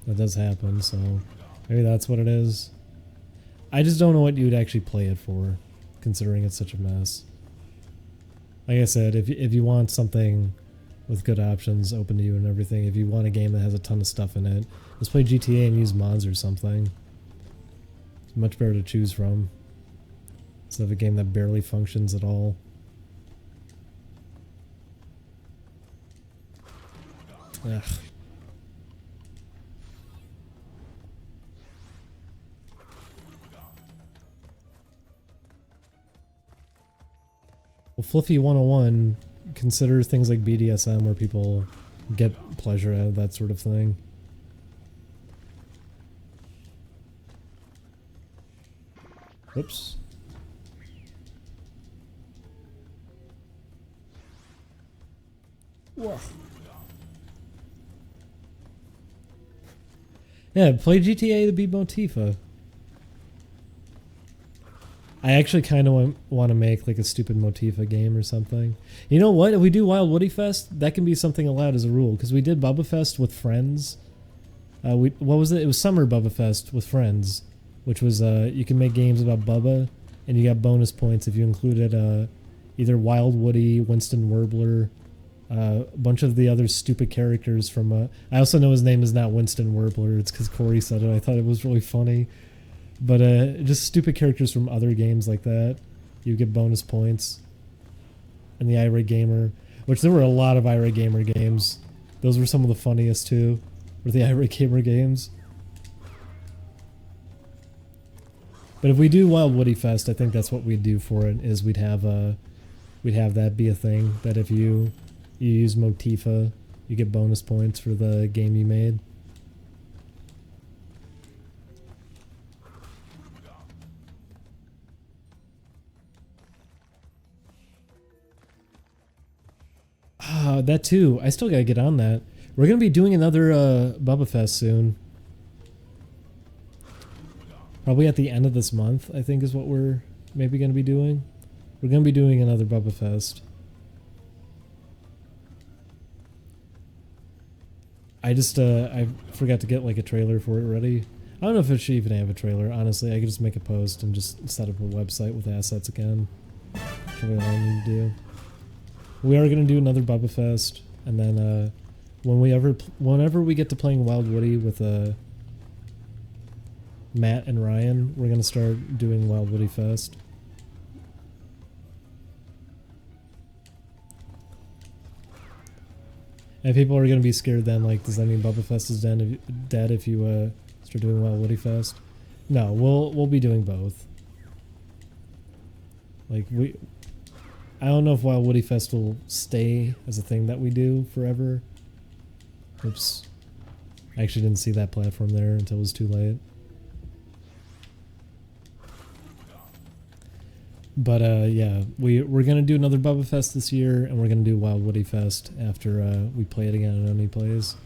Speaker 1: That does happen, so maybe that's what it is. I just don't know what you'd actually play it for, considering it's such a mess. Like I said, if you want something with good options open to you and everything, if you want a game that has a ton of stuff in it, just play GTA and use mods or something. It's much better to choose from, instead of a game that barely functions at all. Ugh. Well, Fluffy 101, consider things like BDSM where people get pleasure out of that sort of thing. Oops. Whoa. Yeah, play GTA to beat Motifa. I actually kind of want to make like a stupid Motifa game or something. You know what? If we do Wild Woody Fest, that can be something allowed as a rule. Because we did Bubba Fest with friends. What was it? It was Summer Bubba Fest with friends. Which was, you can make games about Bubba. And you got bonus points if you included either Wild Woody, Winston Warbler, a bunch of the other stupid characters from... I also know his name is not Winston Warbler. It's because Corey said it. I thought it was really funny. But just stupid characters from other games like that. You get bonus points. And the Irate Gamer. Which there were a lot of Irate Gamer games. Those were some of the funniest too. Were the Irate Gamer games. But if we do Wild Woody Fest, I think that's what we'd do for it. Is we'd have that be a thing. That if you use Motifa, you get bonus points for the game you made. That too. I still gotta get on that. We're gonna be doing another Bubba Fest soon. Probably at the end of this month, I think is what we're maybe gonna be doing. We're gonna be doing another Bubba Fest. I just I forgot to get like a trailer for it ready. I don't know if it should even have a trailer. Honestly, I could just make a post and just set up a website with assets again. That's really all I need to do. We are going to do another Bubba Fest, and then whenever we get to playing Wild Woody with Matt and Ryan, we're going to start doing Wild Woody Fest. And people are going to be scared then, like, does that mean Bubba Fest is dead if you start doing Wild Woody Fest? No, we'll be doing both. Like, I don't know if Wild Woody Fest will stay as a thing that we do forever. Oops. I actually didn't see that platform there until it was too late. But yeah, we're going to do another Bubba Fest this year, and we're going to do Wild Woody Fest after we play it again and Oni plays.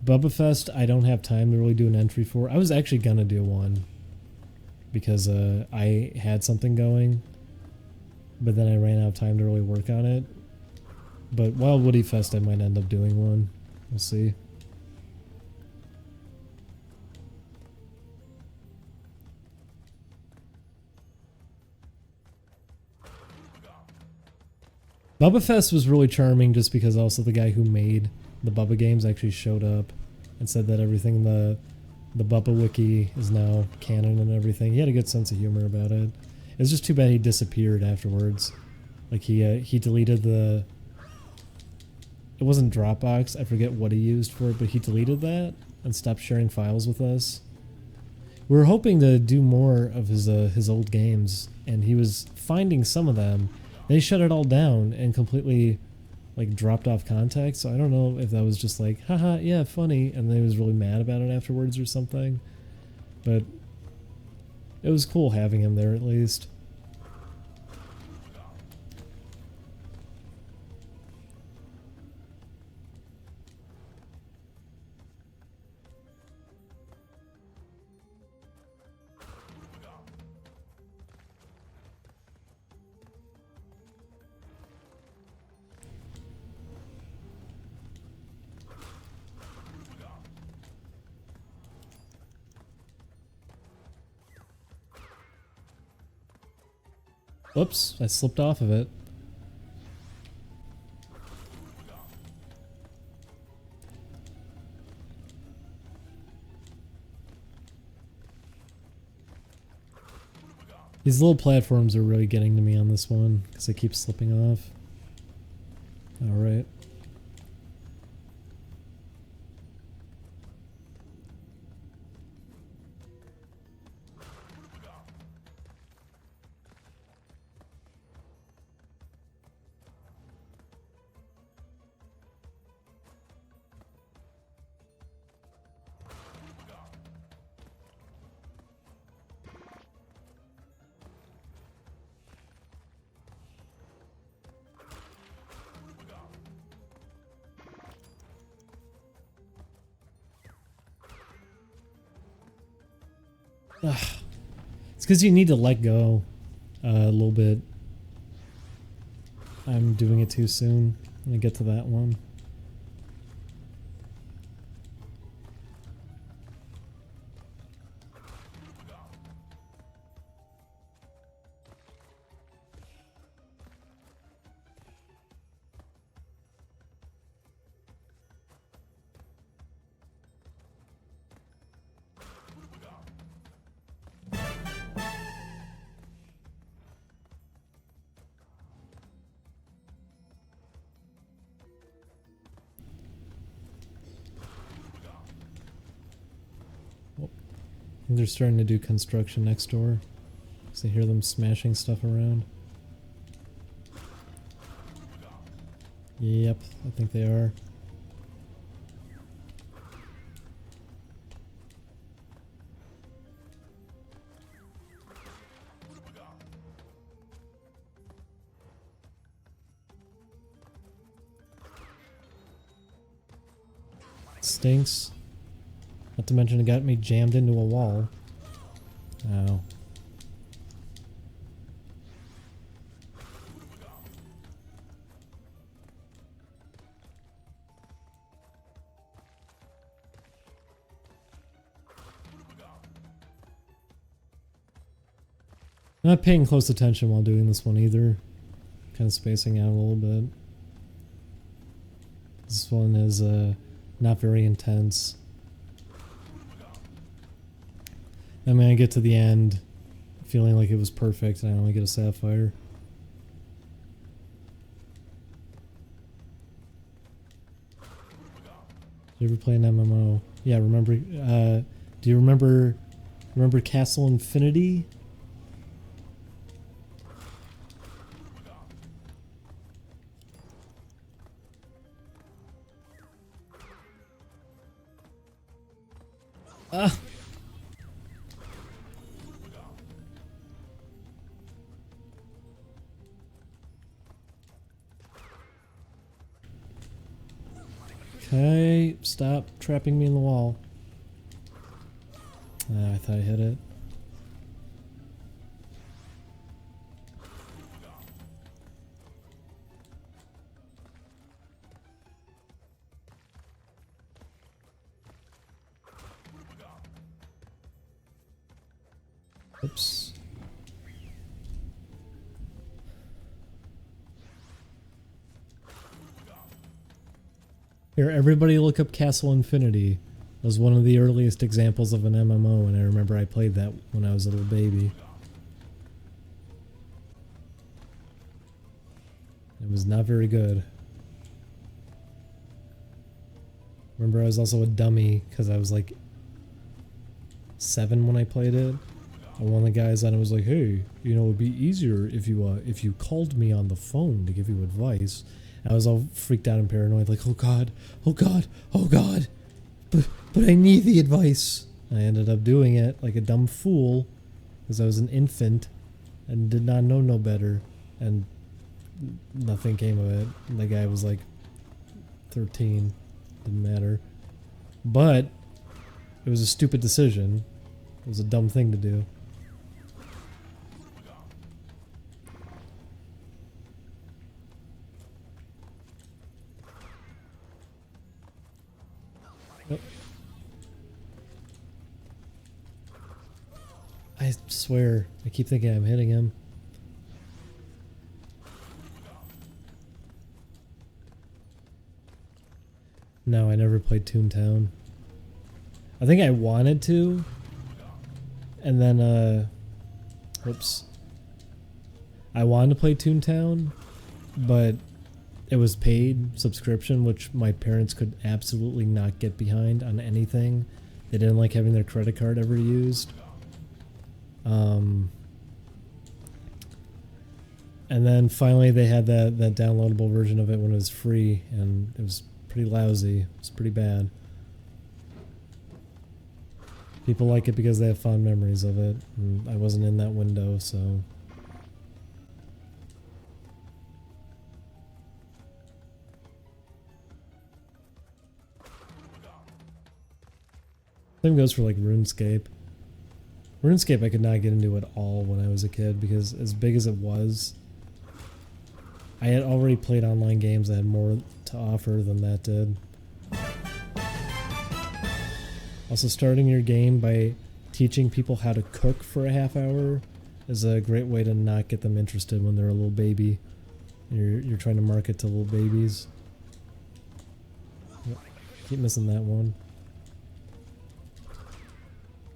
Speaker 1: Bubba Fest, I don't have time to really do an entry for. I was actually going to do one. Because I had something going, but then I ran out of time to really work on it. But Wild Woody Fest, I might end up doing one. We'll see. Bubba Fest was really charming just because also the guy who made the Bubba games actually showed up and said that everything the Bubba Wiki is now canon and everything. He had a good sense of humor about it. It's just too bad he disappeared afterwards. Like he deleted the... It wasn't Dropbox. I forget what he used for it, but he deleted that and stopped sharing files with us. We were hoping to do more of his old games, and he was finding some of them. Then he shut it all down and completely like dropped off contact, so I don't know if that was just like, haha, yeah, funny, and then he was really mad about it afterwards or something. But it was cool having him there at least. Oops, I slipped off of it. These little platforms are really getting to me on this one because I keep slipping off. Alright. Ugh. It's because you need to let go a little bit. I'm doing it too soon. Let me get to that one. They're starting to do construction next door. So I hear them smashing stuff around. Yep, I think they are. Stinks. Not to mention it got me jammed into a wall. Ow. Not paying close attention while doing this one either. Kind of spacing out a little bit. This one is not very intense. I mean, I get to the end feeling like it was perfect and I only get a sapphire. Did you ever play an MMO? Yeah, remember, do you remember Castle Infinity? Ah! Okay, stop trapping me in the wall. I thought I hit it. Oops. Here, everybody look up Castle Infinity. It was one of the earliest examples of an MMO, and I remember I played that when I was a little baby. It was not very good. Remember, I was also a dummy, because I was like 7 when I played it. And one of the guys on it was like, hey, you know, it would be easier if you called me on the phone to give you advice. I was all freaked out and paranoid, like, oh god, oh god, oh god, but I need the advice. I ended up doing it like a dumb fool, because I was an infant and did not know no better, and nothing came of it. And the guy was like 13, didn't matter. But it was a stupid decision. It was a dumb thing to do. I swear, I keep thinking I'm hitting him. No, I never played Toontown. I think I wanted to, and then, whoops. I wanted to play Toontown, but it was paid subscription, which my parents could absolutely not get behind on anything. They didn't like having their credit card ever used. And then finally they had that downloadable version of it when it was free, and it was pretty lousy. It was pretty bad. People like it because they have fond memories of it, and I wasn't in that window, so... Same goes for like RuneScape. RuneScape I could not get into at all when I was a kid because as big as it was, I had already played online games that had more to offer than that did. Also, starting your game by teaching people how to cook for a half hour is a great way to not get them interested when they're a little baby. You're trying to market to little babies. Yep. Keep missing that one.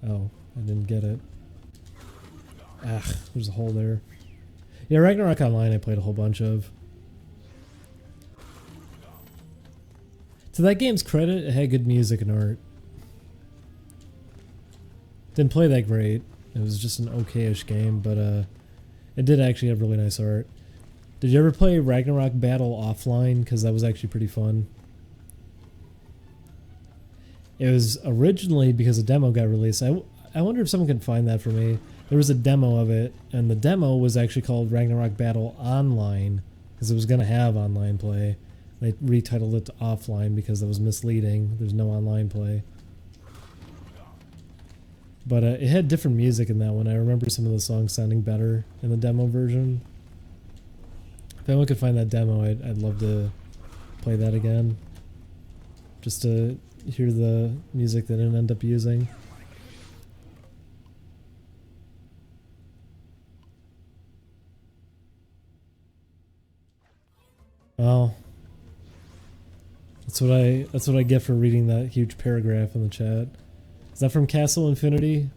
Speaker 1: Oh, I didn't get it. Ah, there's a hole there. Yeah, Ragnarok Online I played a whole bunch of. To that game's credit, it had good music and art. Didn't play that great. It was just an okay-ish game, but it did actually have really nice art. Did you ever play Ragnarok Battle offline? Because that was actually pretty fun. It was originally because a demo got released. I wonder if someone can find that for me. There was a demo of it, and the demo was actually called Ragnarok Battle Online, because it was going to have online play. They retitled it to offline because it was misleading. There's no online play. But it had different music in that one. I remember some of the songs sounding better in the demo version. If anyone could find that demo, I'd love to play that again. Just to hear the music they didn't end up using. Well, that's what I get for reading that huge paragraph in the chat. Is that from Castle Infinity?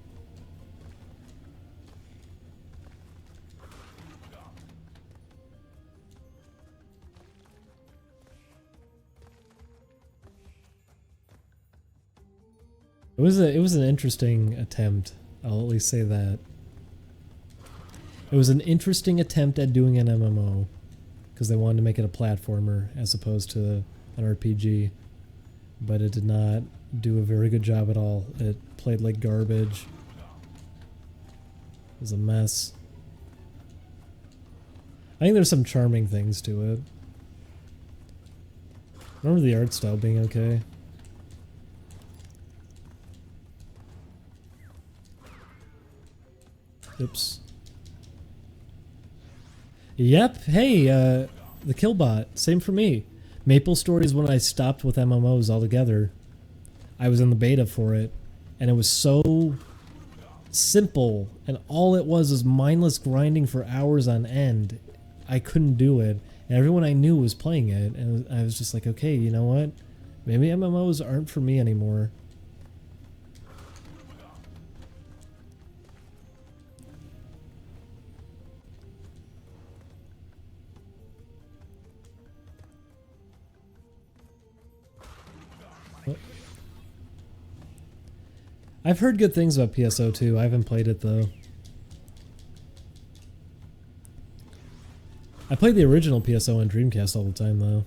Speaker 1: It was an interesting attempt. I'll at least say that. It was an interesting attempt at doing an MMO because they wanted to make it a platformer as opposed to an RPG, but it did not do a very good job at all. It played like garbage. It was a mess. I think there's some charming things to it. I remember the art style being okay. Oops. Yep, hey, the Killbot, same for me. Maple Story is when I stopped with MMOs altogether. I was in the beta for it, and it was so simple, and all it was mindless grinding for hours on end. I couldn't do it, and everyone I knew was playing it, and I was just like, okay, you know what? Maybe MMOs aren't for me anymore. I've heard good things about PSO2. I haven't played it though. I played the original PSO on Dreamcast all the time though.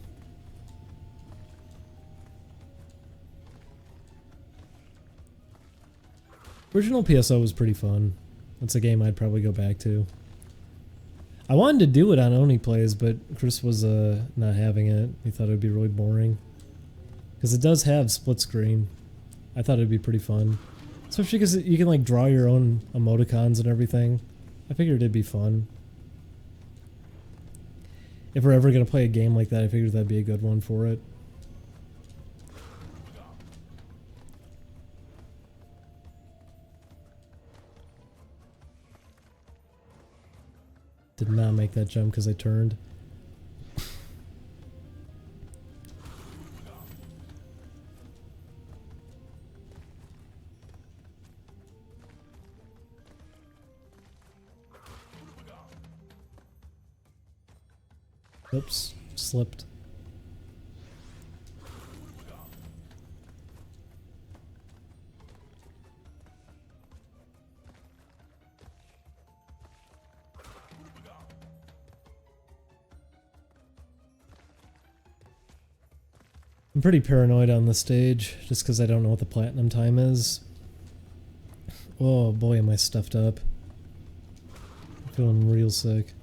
Speaker 1: Original PSO was pretty fun. That's a game I'd probably go back to. I wanted to do it on Oni Plays, but Chris was not having it. He thought it would be really boring. Because it does have split screen. I thought it'd be pretty fun. Especially because you can like draw your own emoticons and everything. I figured it'd be fun. If we're ever going to play a game like that, I figured that'd be a good one for it. Did not make that jump because I turned. Oops, slipped. I'm pretty paranoid on this stage, just because I don't know what the platinum time is. Oh boy, am I stuffed up. I'm feeling real sick.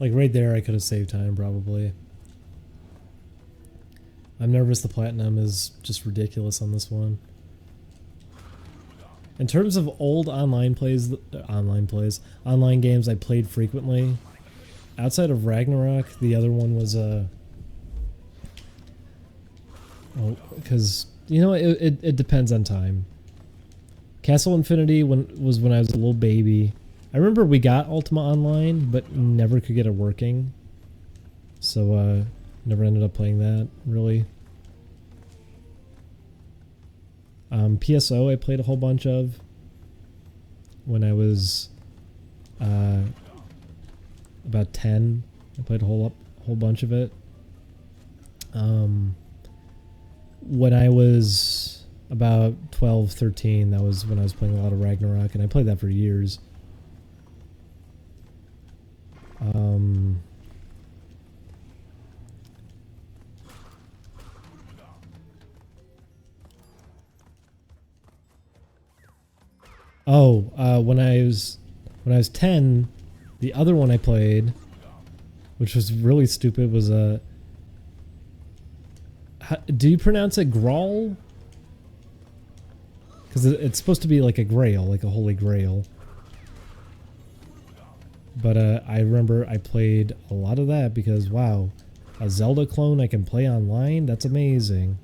Speaker 1: Like right there I could have saved time probably. I'm nervous the platinum is just ridiculous on this one. In terms of old online games I played frequently, outside of Ragnarok, the other one was well, because you know it depends on time. Castle Infinity was when I was a little baby. I remember we got Ultima Online, but never could get it working. So never ended up playing that really. PSO I played a whole bunch of when I was about 10. I played a whole bunch of it. When I was about 12, 13, that was when I was playing a lot of Ragnarok, and I played that for years. When I was 10, the other one I played, which was really stupid, was do you pronounce it Grawl? Because it's supposed to be like a grail, like a holy grail. But I remember I played a lot of that because, wow, a Zelda clone I can play online? That's amazing.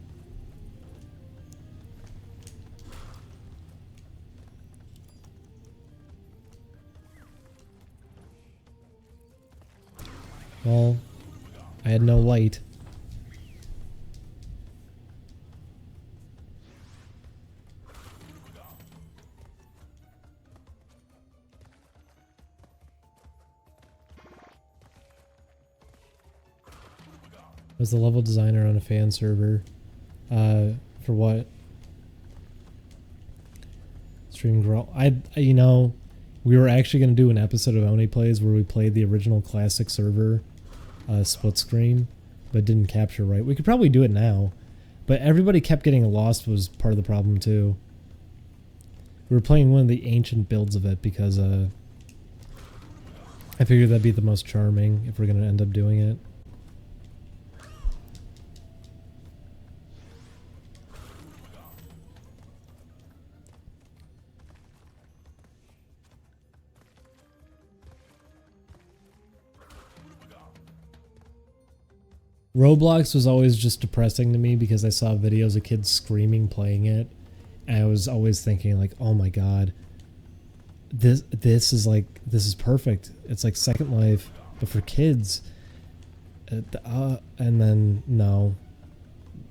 Speaker 1: Well, I had no light. I was the level designer on a fan server. For what? Stream Growl. You know, we were actually going to do an episode of Oni Plays where we played the original classic server split screen, but didn't capture right. We could probably do it now, but everybody kept getting lost was part of the problem too. We were playing one of the ancient builds of it because I figured that'd be the most charming if we're going to end up doing it. Roblox was always just depressing to me because I saw videos of kids screaming playing it, and I was always thinking like, oh my god, this is perfect. It's like Second Life, but for kids. And then no,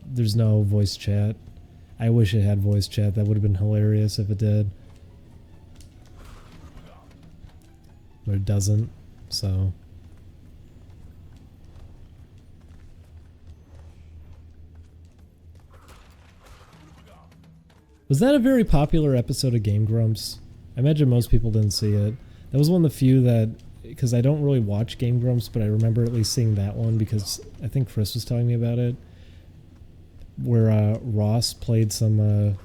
Speaker 1: there's no voice chat. I wish it had voice chat. That would have been hilarious if it did, but it doesn't. So. Was that a very popular episode of Game Grumps? I imagine most people didn't see it. That was one of the few that, because I don't really watch Game Grumps, but I remember at least seeing that one because I think Chris was telling me about it. Where Ross played some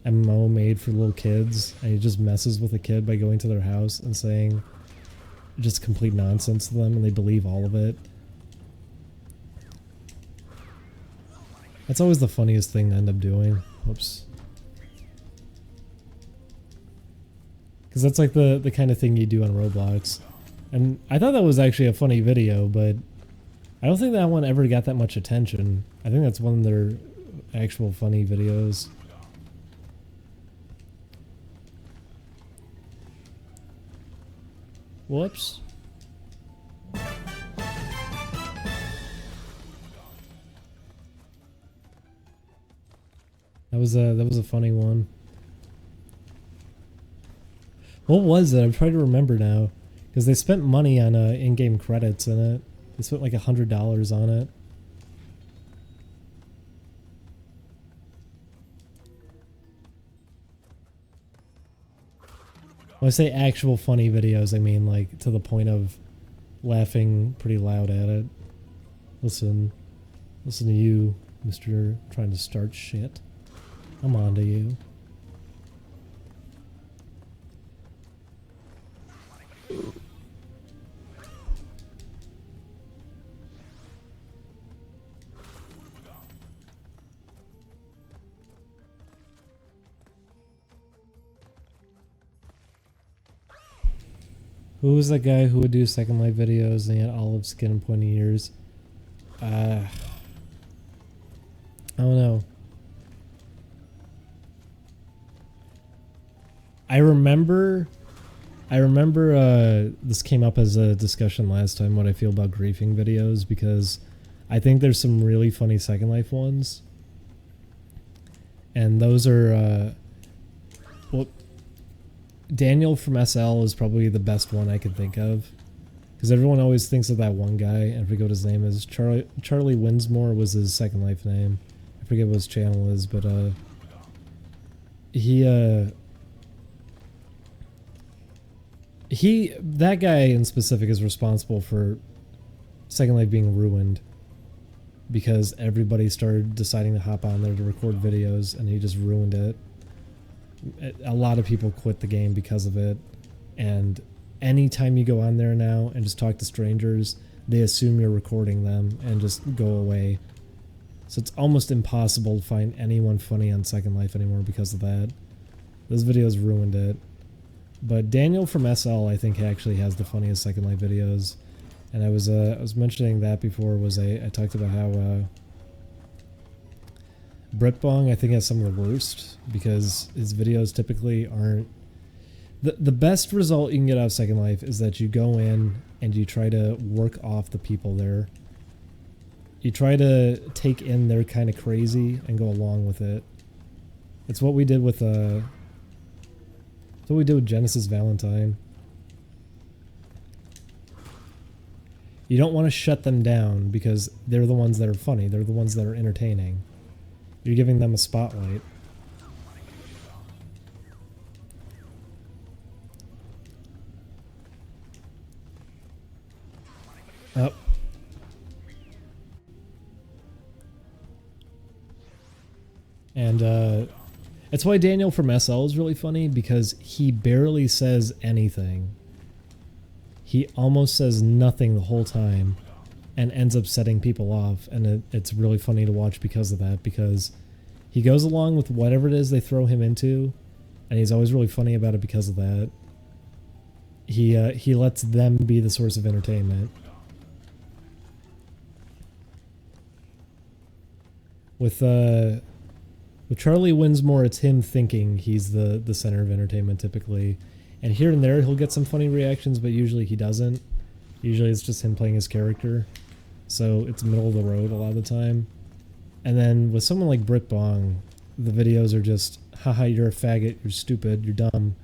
Speaker 1: MMO made for little kids, and he just messes with a kid by going to their house and saying just complete nonsense to them, and they believe all of it. That's always the funniest thing to end up doing. Whoops. Because that's like the kind of thing you do on Roblox. And I thought that was actually a funny video, but I don't think that one ever got that much attention. I think that's one of their actual funny videos. Whoops. That was a funny one. What was it? I'm trying to remember now, because they spent money on in-game credits in it. They spent like $100 on it. When I say actual funny videos, I mean like to the point of laughing pretty loud at it. Listen to you, Mr. Trying to start shit. I'm on to you. Who was that guy who would do Second Life videos and he had olive skin and pointy ears? I don't know. I remember this came up as a discussion last time, what I feel about griefing videos, because I think there's some really funny Second Life ones. And those are, well, Daniel from SL is probably the best one I can think of. Because everyone always thinks of that one guy, and I forget what his name is. Charlie Winsmore was his Second Life name. I forget what his channel is, but that guy in specific is responsible for Second Life being ruined. Because everybody started deciding to hop on there to record videos, and he just ruined it. A lot of people quit the game because of it, and anytime you go on there now and just talk to strangers, they assume you're recording them and just go away. So it's almost impossible to find anyone funny on Second Life anymore because of that. Those videos ruined it. But Daniel from SL, I think, actually has the funniest Second Life videos. And I was mentioning that before. I talked about how Britbong, I think, has some of the worst, because his videos typically aren't... The best result you can get out of Second Life is that you go in and you try to work off the people there. You try to take in their kind of crazy and go along with it. It's what we did with Genesis Valentine. You don't want to shut them down because they're the ones that are funny. They're the ones that are entertaining. You're giving them a spotlight. Up. And it's why Daniel from SL is really funny, because he barely says anything. He almost says nothing the whole time and ends up setting people off, and it's really funny to watch because of that, because he goes along with whatever it is they throw him into, and he's always really funny about it because of that. He lets them be the source of entertainment. With Charlie Winsmore, it's him thinking he's the center of entertainment typically. And here and there he'll get some funny reactions, but usually he doesn't. Usually it's just him playing his character. So it's middle of the road a lot of the time. And then with someone like Britbong, the videos are just, haha, you're a faggot, you're stupid, you're dumb.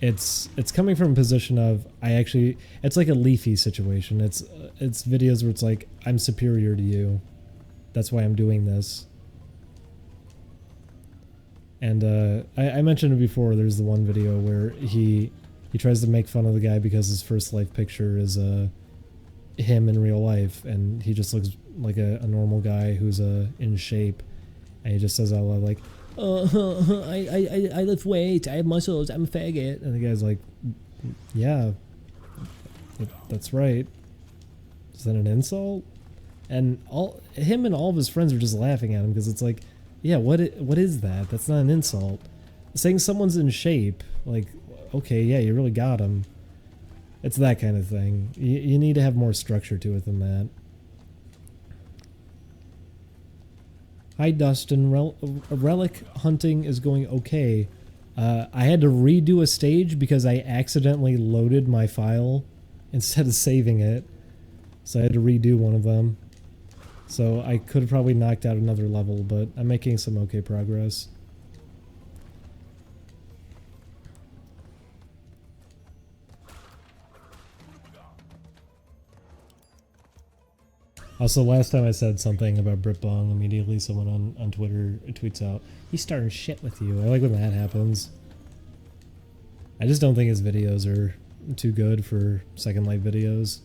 Speaker 1: It's coming from a position of, it's like a Leafy situation. It's videos where it's like, I'm superior to you. That's why I'm doing this. And I mentioned it before, there's the one video where he tries to make fun of the guy because his first life picture is him in real life, and he just looks like a normal guy who's in shape, and he just says out loud like, I lift weights, I have muscles, I'm a faggot. And the guy's like, yeah, that's right. Is that an insult? And him and all of his friends are just laughing at him because it's like, yeah, what is that? That's not an insult. Saying someone's in shape, like, okay, yeah, you really got him. It's that kind of thing. You need to have more structure to it than that. Hi, Dustin. Relic hunting is going okay. I had to redo a stage because I accidentally loaded my file instead of saving it. So I had to redo one of them. So I could have probably knocked out another level, but I'm making some okay progress. Also, last time I said something about Britbong, immediately someone on Twitter tweets out, he's starting shit with you. I like when that happens. I just don't think his videos are too good for Second Life videos.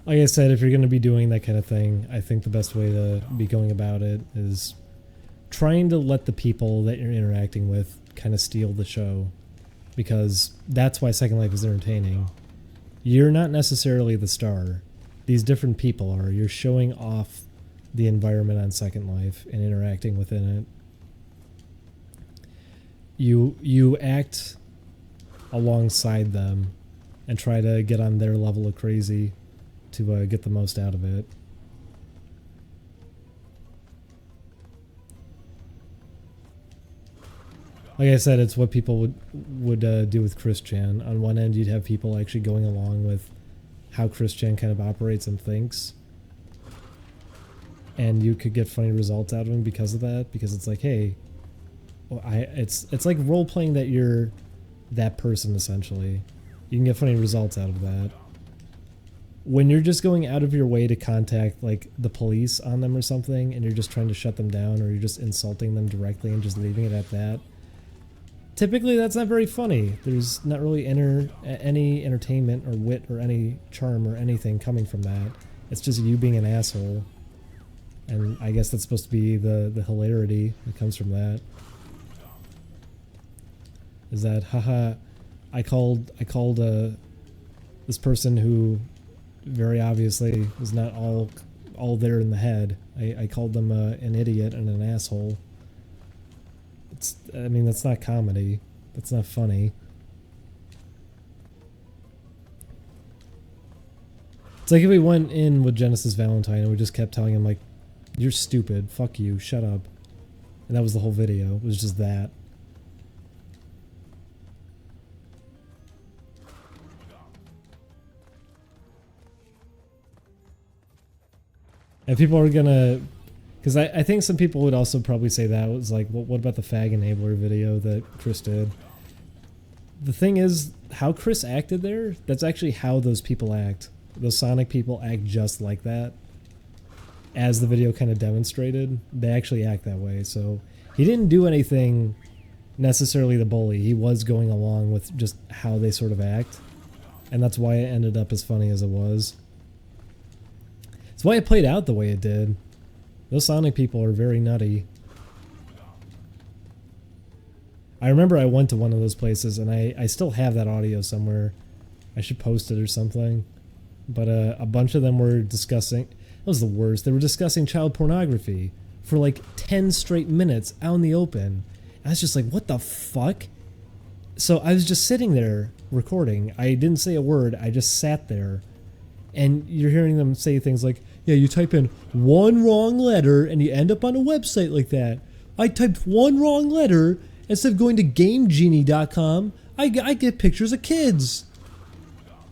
Speaker 1: Like I said, if you're going to be doing that kind of thing, I think the best way to be going about it is trying to let the people that you're interacting with kind of steal the show. Because that's why Second Life is entertaining. You're not necessarily the star. These different people are. You're showing off the environment on Second Life and interacting within it. You act alongside them and try to get on their level of crazy to get the most out of it. Like I said, it's what people would do with Chris Chan. On one end, you'd have people actually going along with how Chris Chan kind of operates and thinks. And you could get funny results out of him because of that. Because it's like, hey, well, it's like role playing that you're that person essentially. You can get funny results out of that. When you're just going out of your way to contact like the police on them or something, and you're just trying to shut them down, or you're just insulting them directly and just leaving it at that, typically that's not very funny. There's not really any entertainment or wit or any charm or anything coming from that. It's just you being an asshole. And I guess that's supposed to be the hilarity that comes from that. Is that, haha, I called this person who very obviously was not all there in the head. I called them an idiot and an asshole. I mean, that's not comedy. That's not funny. It's like if we went in with Genesis Valentine and we just kept telling him, like, you're stupid, fuck you, shut up. And that was the whole video. It was just that. And people are gonna... Because I think some people would also probably say that was like, well, what about the fag enabler video that Chris did? The thing is, how Chris acted there, that's actually how those people act. Those Sonic people act just like that. As the video kind of demonstrated, they actually act that way. So he didn't do anything necessarily to bully. He was going along with just how they sort of act. And that's why it ended up as funny as it was. It's why it played out the way it did. Those Sonic people are very nutty. I remember I went to one of those places, and I still have that audio somewhere. I should post it or something. But a bunch of them were discussing... That was the worst. They were discussing child pornography for like 10 straight minutes out in the open. And I was just like, what the fuck? So I was just sitting there recording. I didn't say a word. I just sat there. And you're hearing them say things like, yeah, you type in one wrong letter and you end up on a website like that. I typed one wrong letter. Instead of going to GameGenie.com, I get pictures of kids.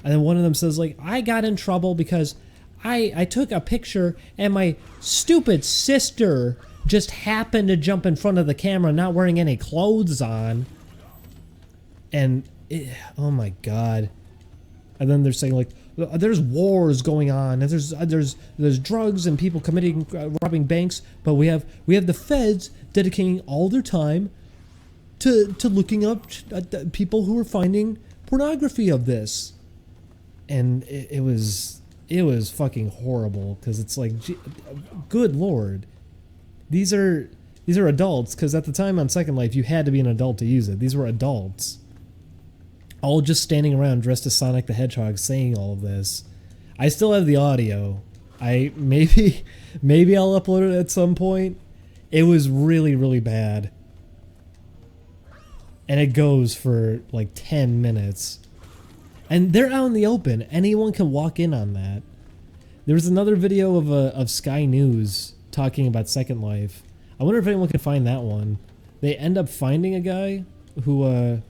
Speaker 1: And then one of them says, like, I got in trouble because I took a picture and my stupid sister just happened to jump in front of the camera not wearing any clothes on. And, oh my god. And then they're saying, like, there's wars going on, and there's drugs and people committing robbing banks, but we have the feds dedicating all their time to looking up people who are finding pornography of this. And it was fucking horrible, because it's like, good lord, these are adults, because at the time on Second Life you had to be an adult to use it. These were adults, all just standing around dressed as Sonic the Hedgehog saying all of this. I still have the audio. Maybe I'll upload it at some point. It was really, really bad. And it goes for like 10 minutes. And they're out in the open. Anyone can walk in on that. There was another video of Sky News talking about Second Life. I wonder if anyone can find that one. They end up finding a guy who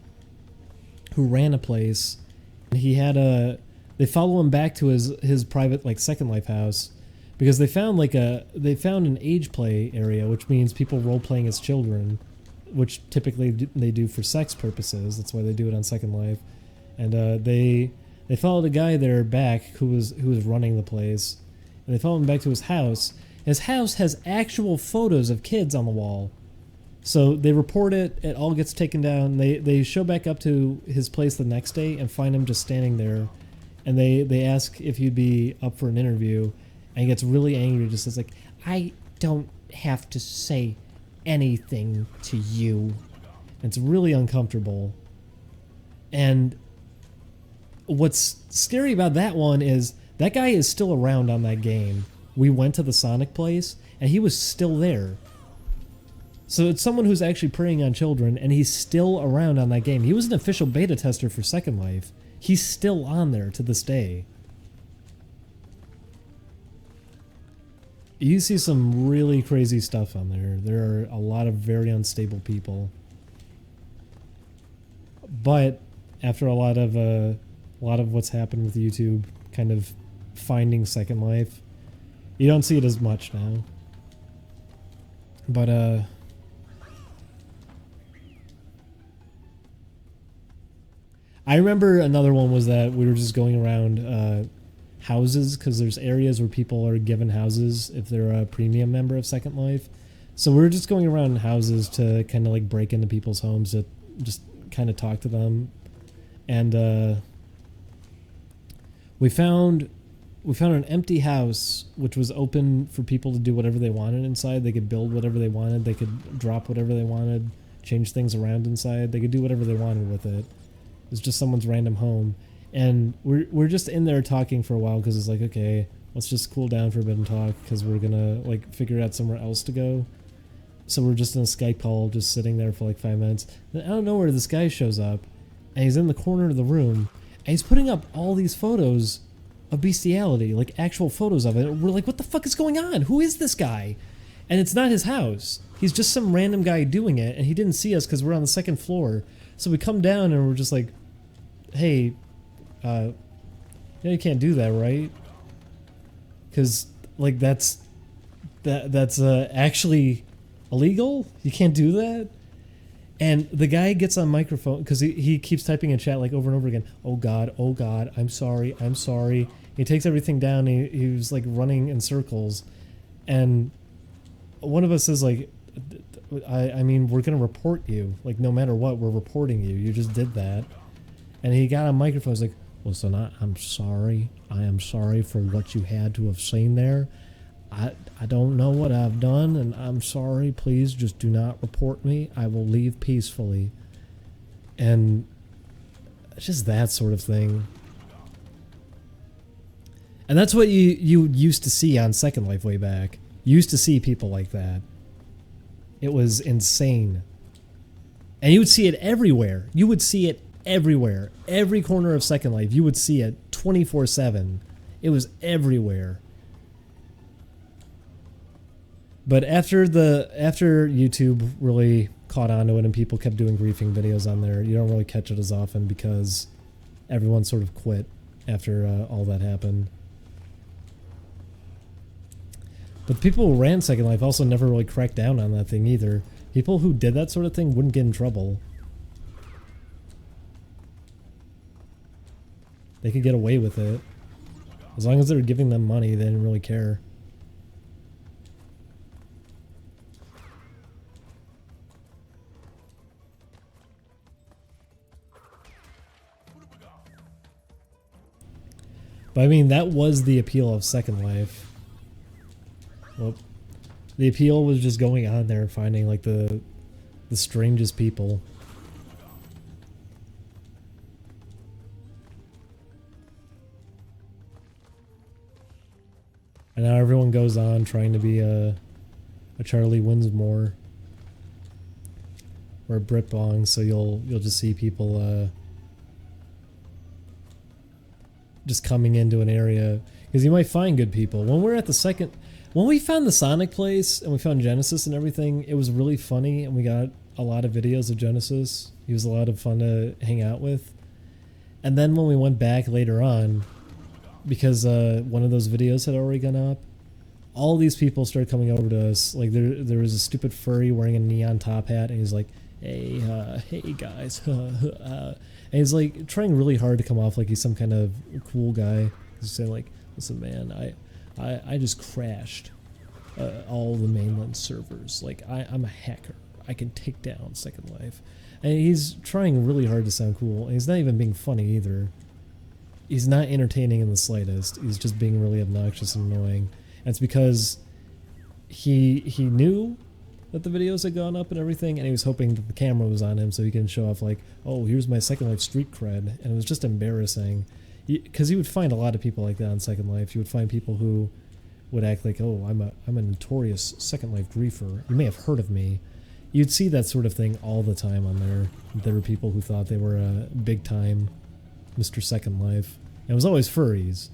Speaker 1: ran a place, and he had they follow him back to his private, like, Second Life house, because they found an age play area, which means people role playing as children, which typically they do for sex purposes. That's why they do it on Second Life. And they followed a guy there back who was running the place, and they followed him back to his house. His house has actual photos of kids on the wall. So they report it, it all gets taken down. They show back up to his place the next day and find him just standing there. And they ask if he'd be up for an interview. And he gets really angry, just says, like, I don't have to say anything to you. And it's really uncomfortable. And what's scary about that one is that guy is still around on that game. We went to the Sonic place, and he was still there. So it's someone who's actually preying on children, and he's still around on that game. He was an official beta tester for Second Life. He's still on there to this day. You see some really crazy stuff on there. There are a lot of very unstable people. But after a lot of what's happened with YouTube kind of finding Second Life, you don't see it as much now. But I remember another one was that we were just going around houses, because there's areas where people are given houses if they're a premium member of Second Life. So we were just going around houses to kind of like break into people's homes to just kind of talk to them. And we found an empty house which was open for people to do whatever they wanted inside. They could build whatever they wanted. They could drop whatever they wanted, change things around inside. They could do whatever they wanted with it. It was just someone's random home. And we're just in there talking for a while because it's like, okay, let's just cool down for a bit and talk because we're gonna like figure out somewhere else to go. So we're just in a Skype call, just sitting there for like 5 minutes. Then out of nowhere, this guy shows up, and he's in the corner of the room, and he's putting up all these photos of bestiality, like actual photos of it. And we're like, what the fuck is going on? Who is this guy? And it's not his house. He's just some random guy doing it, and he didn't see us because we're on the second floor. So we come down and we're just like, hey, you can't do that, right? Because like that's actually illegal. You can't do that. And the guy gets on microphone because he keeps typing in chat like over and over again. Oh God, I'm sorry, I'm sorry. He takes everything down. He was like running in circles, and one of us is like, I mean, we're gonna report you. Like no matter what, we're reporting you. You just did that. And he got on microphone. He's like, listen, I'm sorry. I am sorry for what you had to have seen there. I don't know what I've done, and I'm sorry. Please just do not report me. I will leave peacefully. And it's just that sort of thing. And that's what you used to see on Second Life way back. You used to see people like that. It was insane. And you would see it everywhere. You would see it everywhere. Every corner of Second Life, you would see it 24/7. It was everywhere. But after YouTube really caught on to it and people kept doing griefing videos on there, you don't really catch it as often because everyone sort of quit after all that happened. But the people who ran Second Life also never really cracked down on that thing either. People who did that sort of thing wouldn't get in trouble. They could get away with it. As long as they were giving them money, they didn't really care. But I mean, that was the appeal of Second Life. Well, the appeal was just going on there and finding like the strangest people. And now everyone goes on trying to be a Charlie Winsmore or a Brit Bong, so you'll just see people just coming into an area because you might find good people. When we found the Sonic place and we found Genesis and everything, it was really funny, and we got a lot of videos of Genesis. He was a lot of fun to hang out with. And then when we went back later on, because one of those videos had already gone up, all these people started coming over to us. Like there was a stupid furry wearing a neon top hat, and he's like, hey guys, and he's like trying really hard to come off like he's some kind of cool guy. He's saying like, listen man, I just crashed all the mainland servers. Like I'm a hacker. I can take down Second Life. And he's trying really hard to sound cool, and he's not even being funny either. He's not entertaining in the slightest. He's just being really obnoxious and annoying. And it's because he knew that the videos had gone up and everything, and he was hoping that the camera was on him so he can show off like, oh, here's my Second Life street cred, and it was just embarrassing. Because you would find a lot of people like that on Second Life. You would find people who would act like, oh, I'm a notorious Second Life griefer. You may have heard of me. You'd see that sort of thing all the time on there. There were people who thought they were a big time Mr. Second Life. And it was always furries.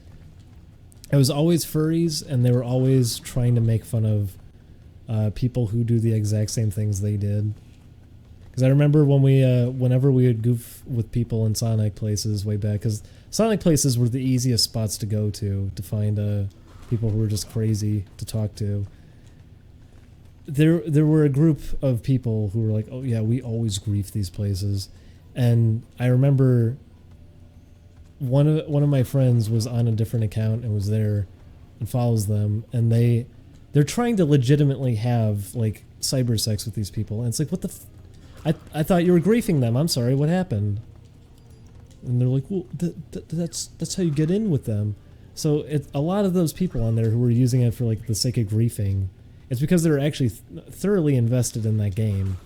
Speaker 1: It was always furries, and they were always trying to make fun of people who do the exact same things they did. Because I remember when whenever we would goof with people in Sonic places way back, because Sonic places were the easiest spots to go to find people who were just crazy to talk to. There were a group of people who were like, oh yeah, we always grief these places. And I remember one of my friends was on a different account and was there and follows them, and they're trying to legitimately have like cyber sex with these people, and it's like, what the I thought you were griefing them. I'm sorry, what happened? And they're like, well, that's how you get in with them. So a lot of those people on there who were using it for like the sake of griefing, it's because they're actually thoroughly invested in that game,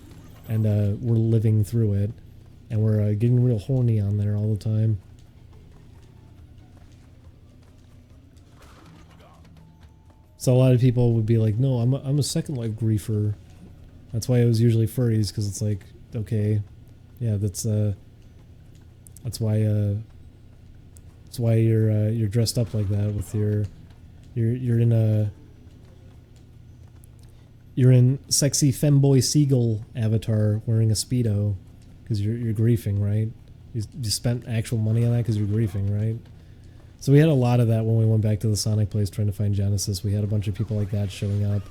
Speaker 1: and we're living through it, and we're getting real horny on there all the time. So a lot of people would be like, no, I'm a Second Life griefer. That's why it was usually furries, because it's like, okay, yeah, that's why you're dressed up like that with you're in sexy femboy seagull avatar wearing a Speedo, because you're griefing, right? You spent actual money on that because you're griefing, right? So we had a lot of that when we went back to the Sonic place trying to find Genesis. We had a bunch of people like that showing up,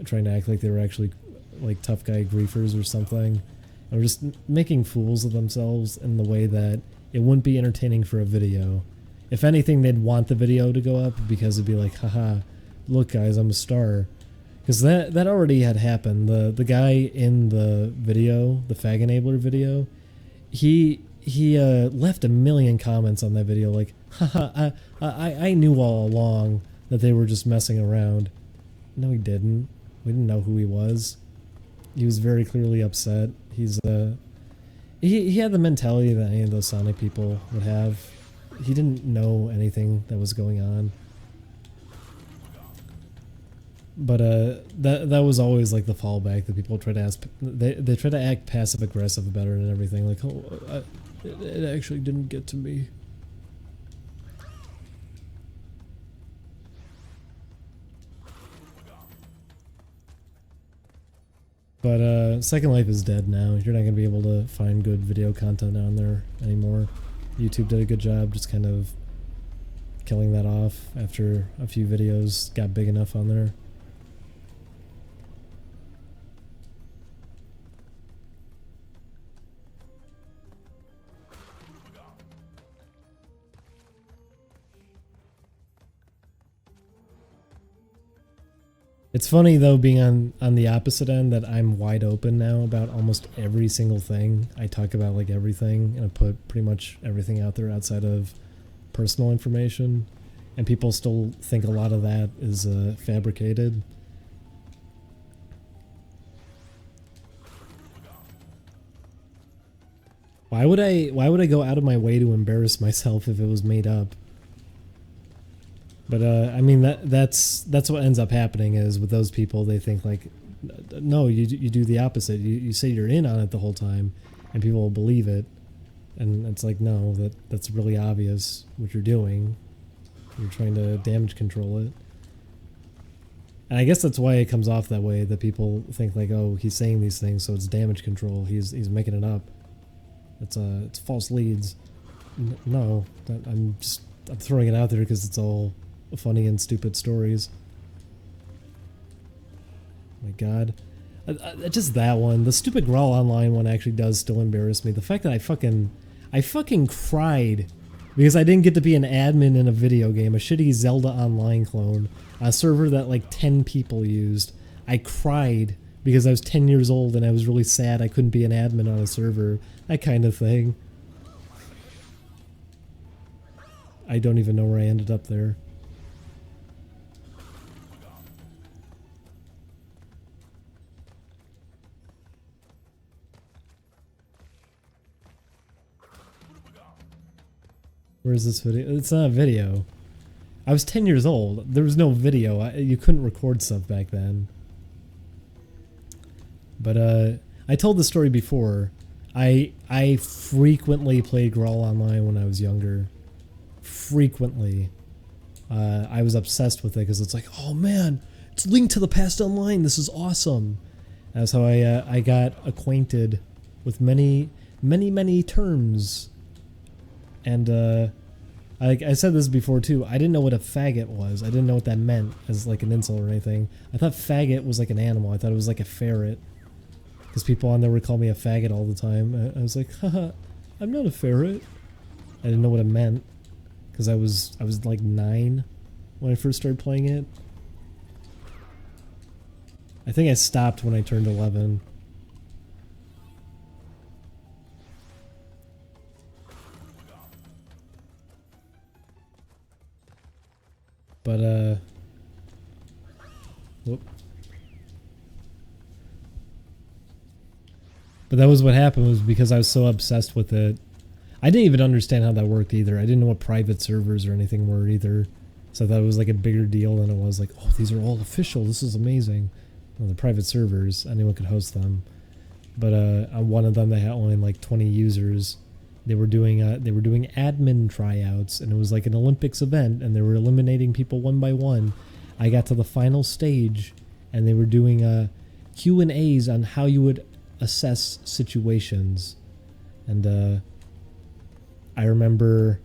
Speaker 1: trying to act like they were actually like tough guy griefers or something. And we're just making fools of themselves in the way that it wouldn't be entertaining for a video. If anything, they'd want the video to go up because it'd be like, haha, look guys, I'm a star. Because that already had happened. The guy in the video, the Fag Enabler video, he left a million comments on that video like, haha, I knew all along that they were just messing around. No, he didn't. We didn't know who he was. He was very clearly upset. He had the mentality that any of those Sonic people would have. He didn't know anything that was going on. But that was always like the fallback that people try to ask. They try to act passive aggressive about it and everything. Like, oh, it actually didn't get to me. But Second Life is dead now. You're not going to be able to find good video content on there anymore. YouTube did a good job just kind of killing that off after a few videos got big enough on there. It's funny though, being on the opposite end, that I'm wide open now about almost every single thing. I talk about like everything, and I put pretty much everything out there outside of personal information, and people still think a lot of that is fabricated. Why would I go out of my way to embarrass myself if it was made up? But I mean, that's what ends up happening is with those people, they think like, no, you do the opposite. You say you're in on it the whole time, and people will believe it. And it's like, no, that's really obvious what you're doing. You're trying to damage control it. And I guess that's why it comes off that way, that people think like, oh, he's saying these things, so it's damage control. He's making it up. It's false leads. No, I'm throwing it out there because it's all funny and stupid stories. My god. Just that one. The stupid Growl Online one actually does still embarrass me. The fact that I fucking cried because I didn't get to be an admin in a video game, a shitty Zelda Online clone, a server that like 10 people used. I cried because I was 10 years old and I was really sad I couldn't be an admin on a server. That kind of thing. I don't even know where I ended up there. Where's this video? It's not a video. I was 10 years old. There was no video. You couldn't record stuff back then. But I told the story before. I frequently played Grawl Online when I was younger. Frequently. I was obsessed with it because it's like, oh man, it's Link to the Past Online. This is awesome. That's how I got acquainted with many terms. And I said this before too. I didn't know what a faggot was. I didn't know what that meant as like an insult or anything. I thought faggot was like an animal. I thought it was like a ferret. Because people on there would call me a faggot all the time. I was like, haha, I'm not a ferret. I didn't know what it meant. Because I was like 9 when I first started playing it. I think I stopped when I turned 11. But, whoop. But that was what happened, was because I was so obsessed with it. I didn't even understand how that worked either. I didn't know what private servers or anything were either. So I thought it was like a bigger deal than it was. Like, oh, these are all official. This is amazing. Well, the private servers, anyone could host them. But on one of them, they had only like 20 users. They were doing admin tryouts, and it was like an Olympics event, and they were eliminating people one by one. I got to the final stage, and they were doing Q&As on how you would assess situations. And I remember,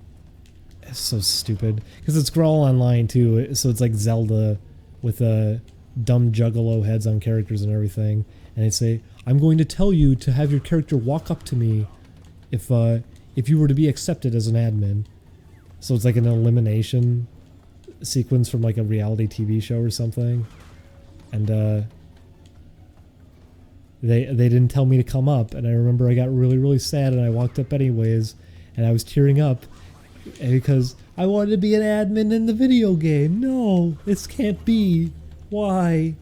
Speaker 1: it's so stupid because it's Grawl Online too, so it's like Zelda with dumb juggalo heads on characters and everything, and they say, I'm going to tell you to have your character walk up to me if you were to be accepted as an admin. So it's like an elimination sequence from like a reality TV show or something, and they didn't tell me to come up, and I remember I got really sad, and I walked up anyways, and I was tearing up because I wanted to be an admin in the video game. No, this can't be. Why?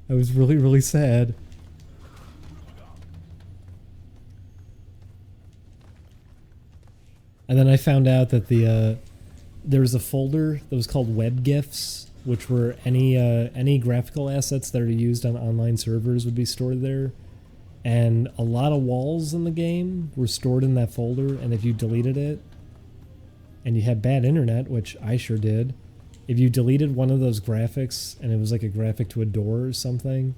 Speaker 1: I was really sad. And then I found out that there was a folder that was called web gifs, which were any graphical assets that are used on online servers would be stored there. And a lot of walls in the game were stored in that folder, and if you deleted it, and you had bad internet, which I sure did, if you deleted one of those graphics, and it was like a graphic to a door or something,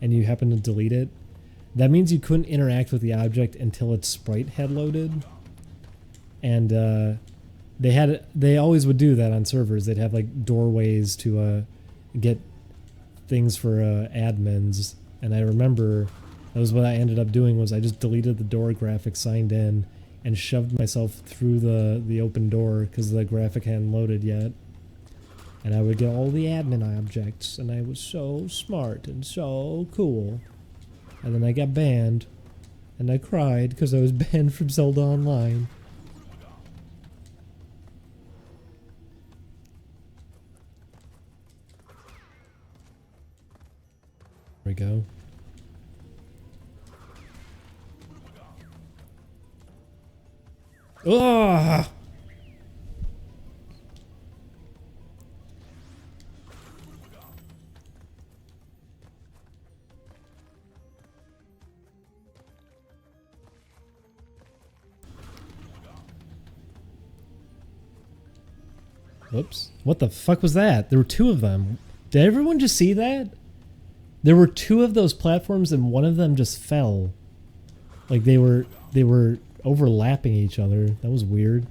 Speaker 1: and you happened to delete it, that means you couldn't interact with the object until its sprite had loaded. And they always would do that on servers. They'd have like doorways to get things for admins, and I remember that was what I ended up doing, was I just deleted the door graphic, signed in, and shoved myself through the open door because the graphic hadn't loaded yet. And I would get all the admin objects, and I was so smart and so cool. And then I got banned, and I cried because I was banned from Zelda Online. There we go. Ugh! Whoops. What the fuck was that? There were 2 of them. Did everyone just see that? There were 2 of those platforms and one of them just fell. Like they were overlapping each other. That was weird.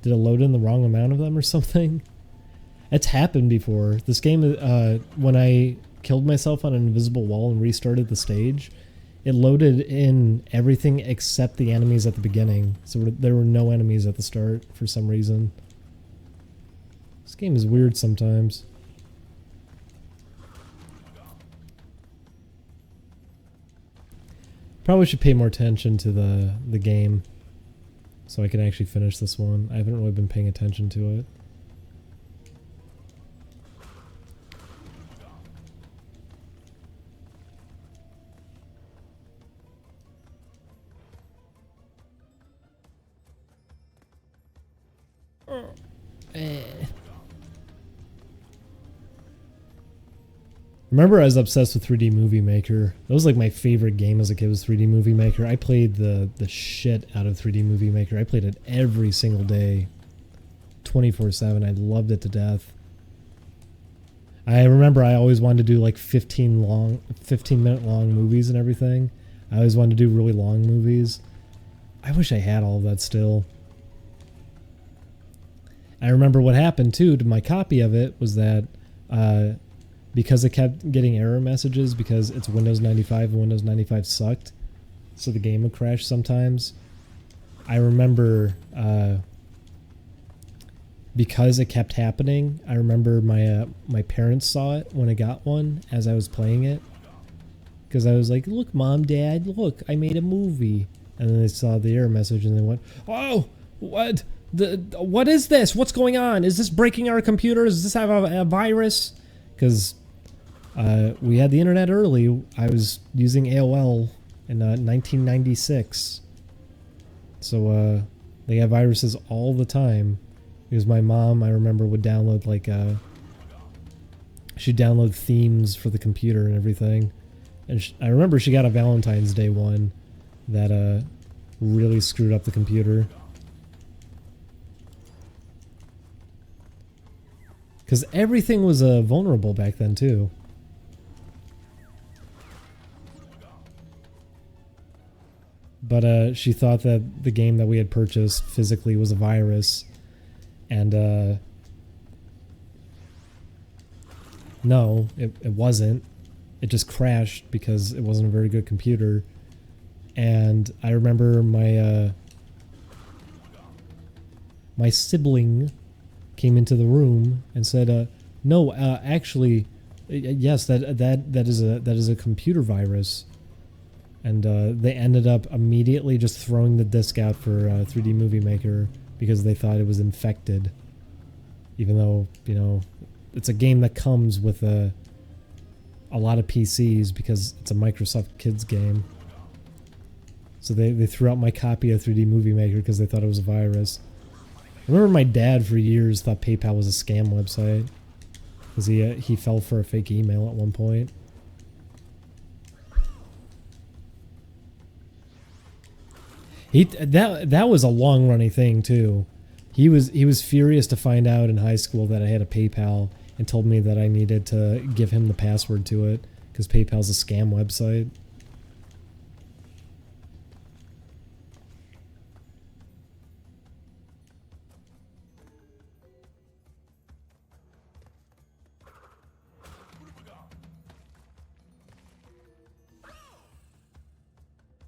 Speaker 1: Did it load in the wrong amount of them or something? It's happened before. This game, when I killed myself on an invisible wall and restarted the stage, it loaded in everything except the enemies at the beginning. So there were no enemies at the start for some reason. This game is weird sometimes. Probably should pay more attention to the game so I can actually finish this one. I haven't really been paying attention to it. Remember, I was obsessed with 3D Movie Maker. That was like my favorite game as a kid, was 3D Movie Maker. I played the shit out of 3D Movie Maker. I played it every single day, 24/7. I loved it to death. I remember I always wanted to do like 15-minute long movies and everything. I always wanted to do really long movies. I wish I had all of that still. I remember what happened too to my copy of it was that because it kept getting error messages because it's Windows 95 and Windows 95 sucked, so the game would crash sometimes. I remember because it kept happening, I remember my parents saw it when I got one as I was playing it. Because I was like, look, Mom, Dad, look, I made a movie. And then they saw the error message and they went, oh, what? What is this? What's going on? Is this breaking our computers? Does this have a virus? Because we had the internet early. I was using AOL in 1996. So they have viruses all the time. Because my mom, I remember, would download like she'd download themes for the computer and everything. And I remember she got a Valentine's Day one that really screwed up the computer. Because everything was vulnerable back then too. But she thought that the game that we had purchased physically was a virus. And no, it wasn't. It just crashed because it wasn't a very good computer. And I remember my sibling came into the room and said, "No, actually, yes, that is a computer virus." And they ended up immediately just throwing the disc out for 3D Movie Maker because they thought it was infected. Even though, you know, it's a game that comes with a lot of PCs because it's a Microsoft Kids game. So they threw out my copy of 3D Movie Maker because they thought it was a virus. I remember my dad for years thought PayPal was a scam website because he fell for a fake email at one point. That was a long running thing too. He was furious to find out in high school that I had a PayPal and told me that I needed to give him the password to it because PayPal's a scam website.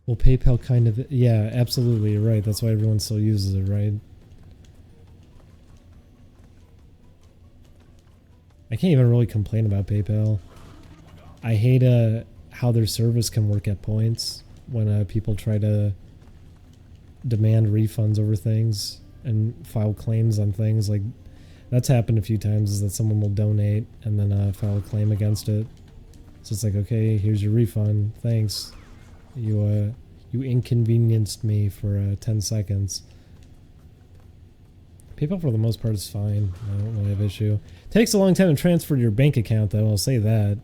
Speaker 1: Well, PayPal kind of... Yeah, absolutely, you're right. That's why everyone still uses it, right? I can't even really complain about PayPal. I hate how their service can work at points when people try to demand refunds over things and file claims on things. Like, that's happened a few times, is that someone will donate and then file a claim against it. So it's like, okay, here's your refund. Thanks. You inconvenienced me for 10 seconds. PayPal for the most part is fine. I don't really have issue. Takes a long time to transfer to your bank account though, I'll say that.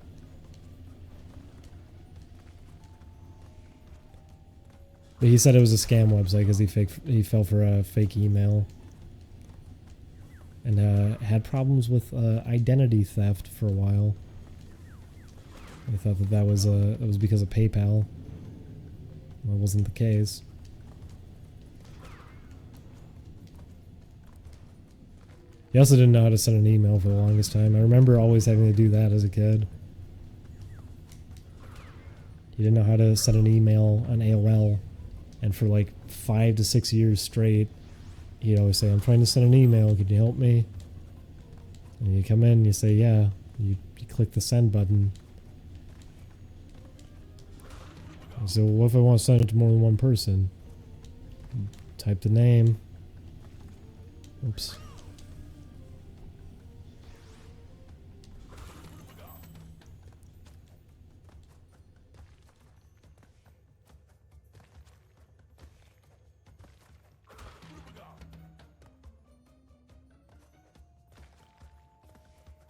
Speaker 1: But he said it was a scam website because he fell for a fake email. And had problems with identity theft for a while. I thought that was because of PayPal. Well, it wasn't the case. He also didn't know how to send an email for the longest time. I remember always having to do that as a kid. He didn't know how to send an email on AOL. And for like 5 to 6 years straight, he'd always say, I'm trying to send an email, can you help me? And you come in and you say, yeah. You click the send button. So what if I want to send it to more than one person? Type the name. Oops.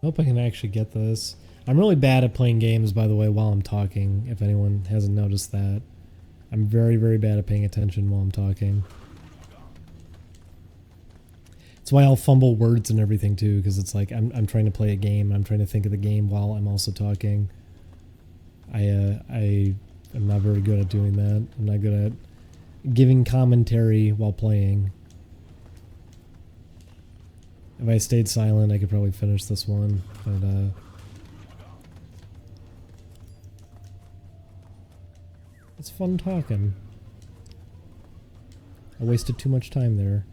Speaker 1: Hope I can actually get this. I'm really bad at playing games, by the way, while I'm talking, if anyone hasn't noticed that. I'm very, very bad at paying attention while I'm talking. That's why I'll fumble words and everything, too, because it's like I'm trying to play a game. I'm trying to think of the game while I'm also talking. I'm not very good at doing that. I'm not good at giving commentary while playing. If I stayed silent, I could probably finish this one, but it's fun talking. I wasted too much time there.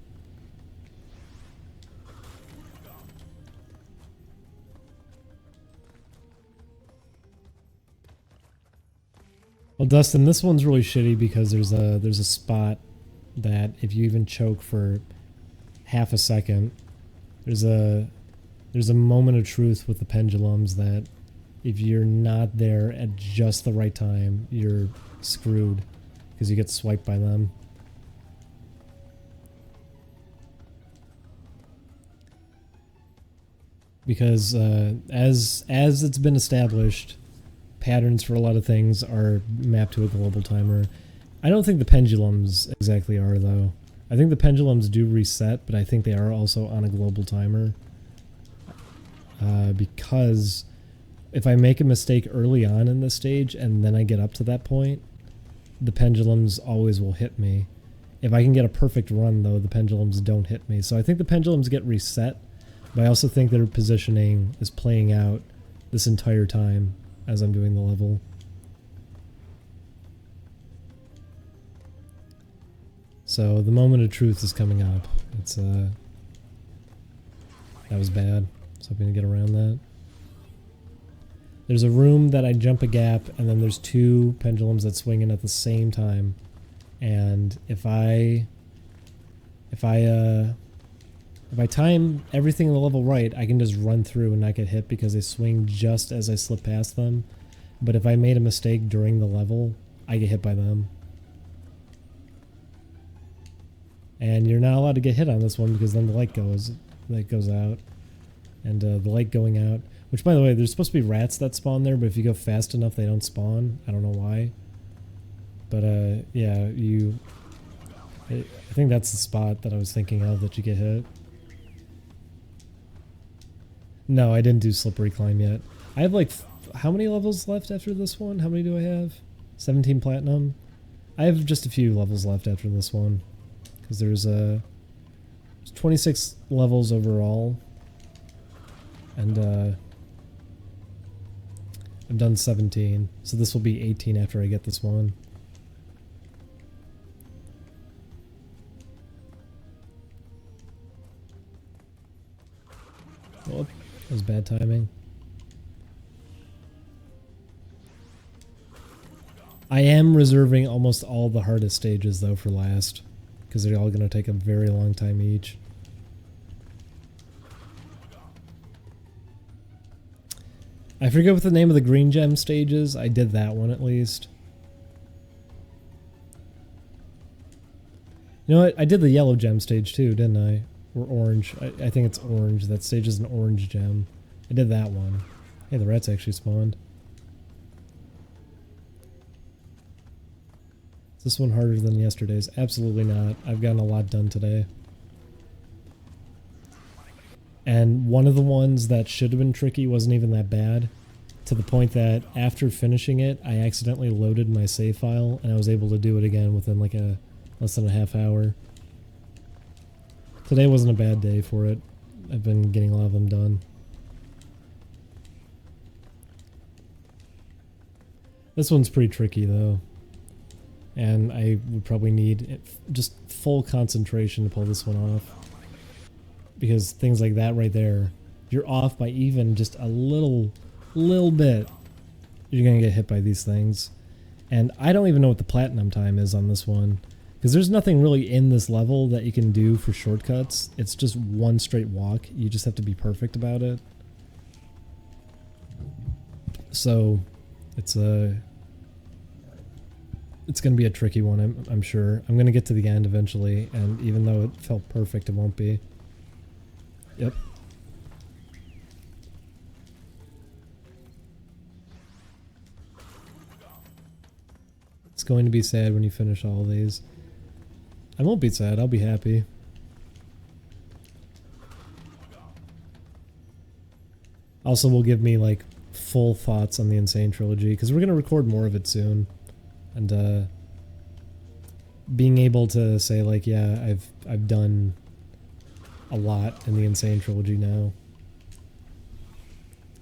Speaker 1: Well, Dustin, this one's really shitty because there's a spot that if you even choke for half a second, there's a moment of truth with the pendulums that if you're not there at just the right time, you're screwed because you get swiped by them. Because as it's been established, patterns for a lot of things are mapped to a global timer. I don't think the pendulums exactly are, though. I think the pendulums do reset, but I think they are also on a global timer. Because if I make a mistake early on in this stage and then I get up to that point, the pendulums always will hit me. If I can get a perfect run, though, the pendulums don't hit me. So I think the pendulums get reset, but I also think their positioning is playing out this entire time as I'm doing the level. So the moment of truth is coming up. It's that was bad. I was hoping to get around that. There's a room that I jump a gap, and then there's two pendulums that swing in at the same time. And if I time everything in the level right, I can just run through and not get hit because they swing just as I slip past them. But if I made a mistake during the level, I get hit by them. And you're not allowed to get hit on this one because then the light goes out. And the light going out, which, by the way, there's supposed to be rats that spawn there, but if you go fast enough, they don't spawn. I don't know why. But yeah, I think that's the spot that I was thinking of that you get hit. No, I didn't do slippery climb yet. I have like, how many levels left after this one? How many do I have? 17 platinum? I have just a few levels left after this one. Because there's 26 levels overall. And I've done 17. So this will be 18 after I get this one. Oh, that was bad timing. I am reserving almost all the hardest stages, though, for last. Because they're all going to take a very long time each. I forget what the name of the green gem stage is. I did that one, at least. You know what? I did the yellow gem stage, too, didn't I? Or orange. I think it's orange. That stage is an orange gem. I did that one. Hey, the rats actually spawned. Is this one harder than yesterday's? Absolutely not. I've gotten a lot done today. And one of the ones that should have been tricky wasn't even that bad. To the point that after finishing it, I accidentally loaded my save file and I was able to do it again within like less than a half hour. Today wasn't a bad day for it. I've been getting a lot of them done. This one's pretty tricky though. And I would probably need just full concentration to pull this one off. Because things like that right there, you're off by even just a little bit, you're gonna get hit by these things. And I don't even know what the platinum time is on this one. Because there's nothing really in this level that you can do for shortcuts. It's just one straight walk. You just have to be perfect about it. So, it's going to be a tricky one, I'm sure. I'm going to get to the end eventually, and even though it felt perfect, it won't be. Yep. It's going to be sad when you finish all of these. I won't be sad, I'll be happy. Also will give me like full thoughts on the Insane Trilogy, because we're going to record more of it soon. And being able to say like, yeah, I've done a lot in the Insane Trilogy now.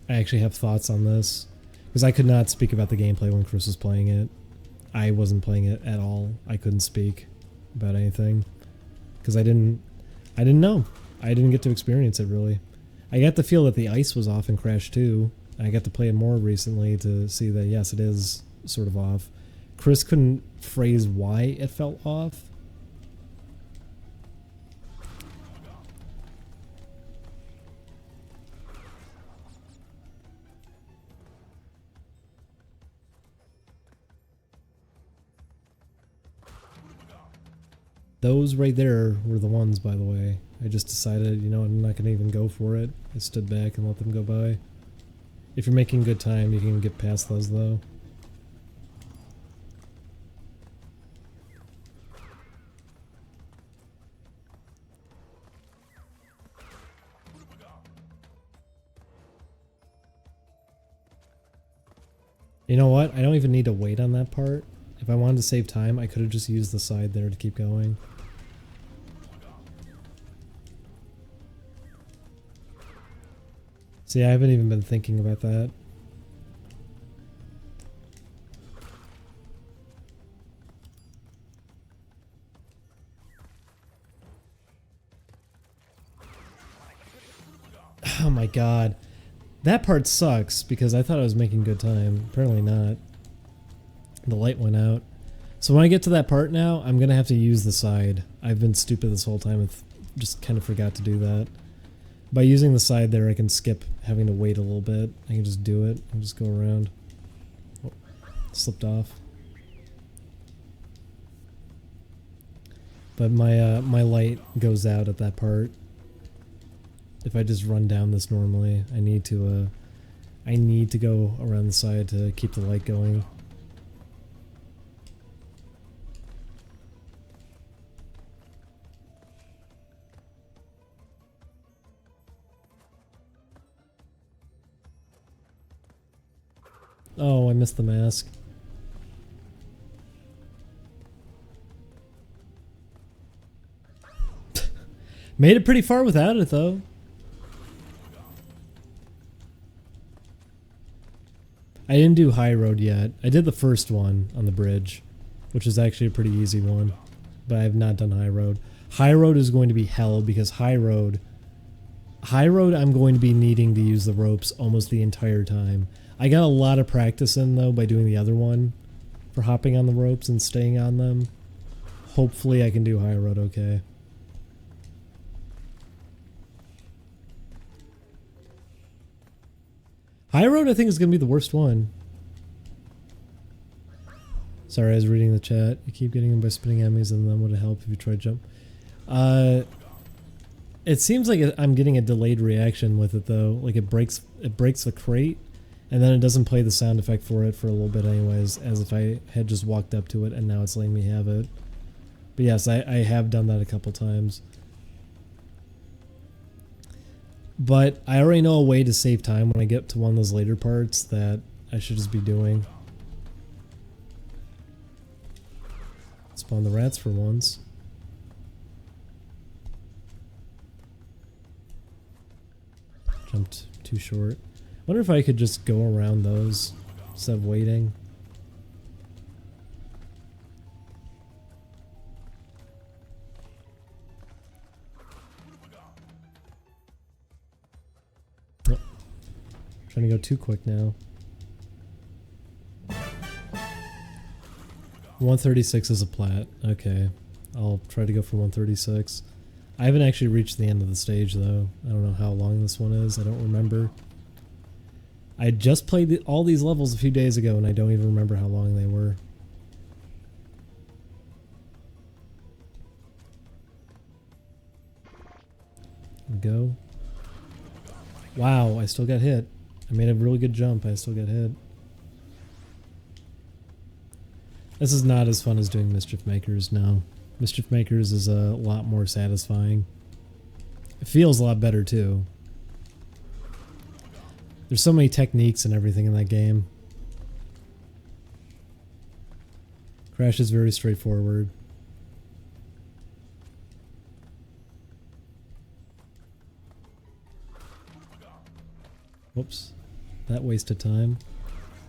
Speaker 1: I actually have thoughts on this, because I could not speak about the gameplay when Chris was playing it. I wasn't playing it at all. I couldn't speak about anything, because I didn't know. I didn't get to experience it really. I got to feel that the ice was off in Crash 2. I got to play it more recently to see that yes, it is sort of off. Chris couldn't phrase why it felt off. Those right there were the ones, by the way. I just decided, you know, I'm not going to even go for it. I stood back and let them go by. If you're making good time, you can get past those, though. You know what? I don't even need to wait on that part. If I wanted to save time, I could have just used the side there to keep going. See, I haven't even been thinking about that. Oh my god. That part sucks, because I thought I was making good time. Apparently not. The light went out. So when I get to that part now, I'm going to have to use the side. I've been stupid this whole time and just kind of forgot to do that. By using the side there, I can skip having to wait a little bit. I can just do it and just go around. Oh, slipped off. But my light goes out at that part. If I just run down this normally, I need to go around the side to keep the light going. Oh, I missed the mask. Made it pretty far without it, though. I didn't do High Road yet. I did the first one on the bridge, which is actually a pretty easy one, but I have not done High Road. High Road is going to be hell, because High Road I'm going to be needing to use the ropes almost the entire time. I got a lot of practice in, though, by doing the other one for hopping on the ropes and staying on them. Hopefully I can do High Road okay. High Road I think is going to be the worst one. Sorry, I was reading the chat. You keep getting them by spinning enemies, and then would it help if you try to jump? It seems like I'm getting a delayed reaction with it, though. Like it breaks the crate, and then it doesn't play the sound effect for it for a little bit anyways, as if I had just walked up to it and now it's letting me have it. But yes, I have done that a couple times. But I already know a way to save time when I get to one of those later parts that I should just be doing. Spawn the rats for once. Jumped too short. Wonder if I could just go around those instead of waiting. Oh, trying to go too quick now. 136 is a plat. Okay. I'll try to go for 136. I haven't actually reached the end of the stage, though. I don't know how long this one is. I don't remember. I just played all these levels a few days ago, and I don't even remember how long they were. There we go. Wow, I still got hit. I made a really good jump. I still got hit. This is not as fun as doing Mischief Makers, no. Mischief Makers is a lot more satisfying. It feels a lot better too. There's so many techniques and everything in that game. Crash is very straightforward. Whoops. That wasted time.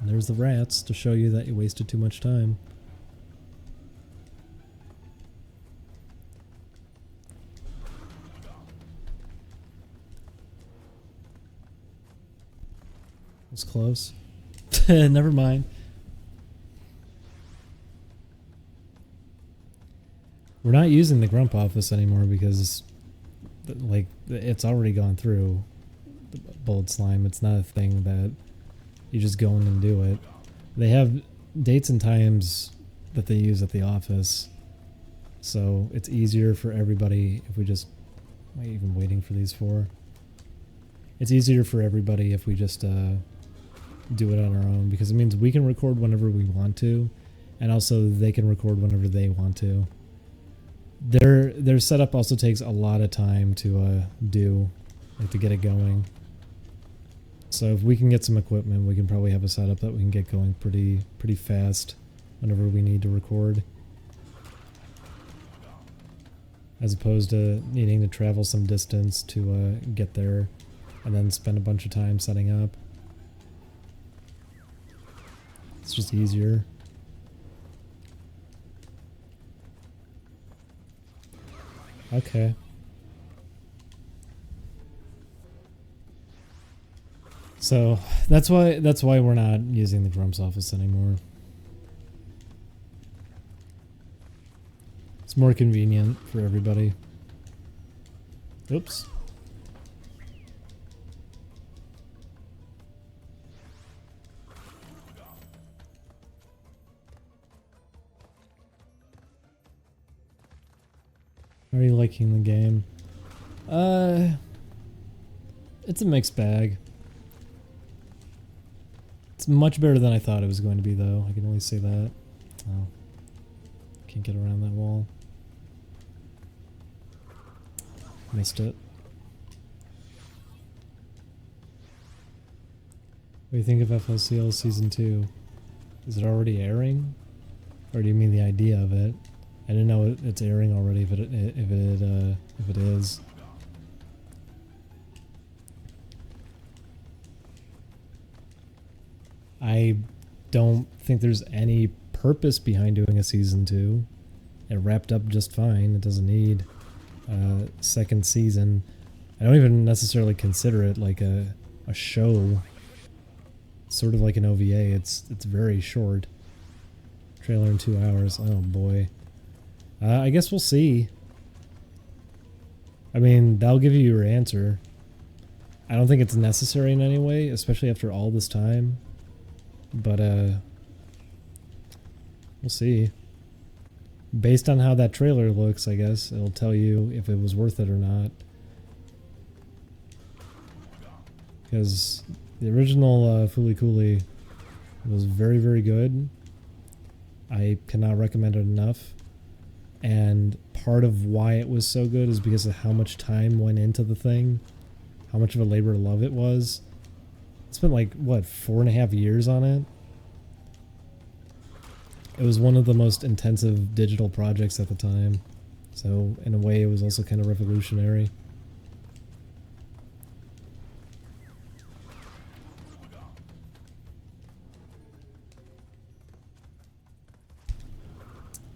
Speaker 1: And there's the rats to show you that you wasted too much time. It's close. Never mind. We're not using the Grump office anymore because, like, it's already gone through the bullet slime. It's not a thing that you just go in and do it. They have dates and times that they use at the office, so it's easier for everybody if we just... Am I even waiting for these four? It's easier for everybody if we just do it on our own, because it means we can record whenever we want to, and also they can record whenever they want to. Their setup also takes a lot of time to do, like, to get it going. So if we can get some equipment, we can probably have a setup that we can get going pretty fast whenever we need to record, as opposed to needing to travel some distance to get there and then spend a bunch of time setting up. It's just easier. Okay. So that's why we're not using the Grumps office anymore. It's more convenient for everybody. Oops. Are you liking the game? It's a mixed bag. It's much better than I thought it was going to be, though. I can only say that. Oh. Can't get around that wall. Missed it. What do you think of FLCL Season 2? Is it already airing? Or do you mean the idea of it? I didn't know it's airing already if it is. I don't think there's any purpose behind doing a season 2. It wrapped up just fine. It doesn't need a second season. I don't even necessarily consider it like a show. It's sort of like an OVA. It's very short. Trailer in 2 hours. Oh boy. I guess we'll see. I mean, that'll give you your answer. I don't think it's necessary in any way, especially after all this time. But, we'll see. Based on how that trailer looks, I guess, it'll tell you if it was worth it or not. Because the original Fooly Cooly was very, very good. I cannot recommend it enough. And part of why it was so good is because of how much time went into the thing. How much of a labor of love it was. I spent like, what, 4.5 years on it? It was one of the most intensive digital projects at the time. So, in a way, it was also kind of revolutionary.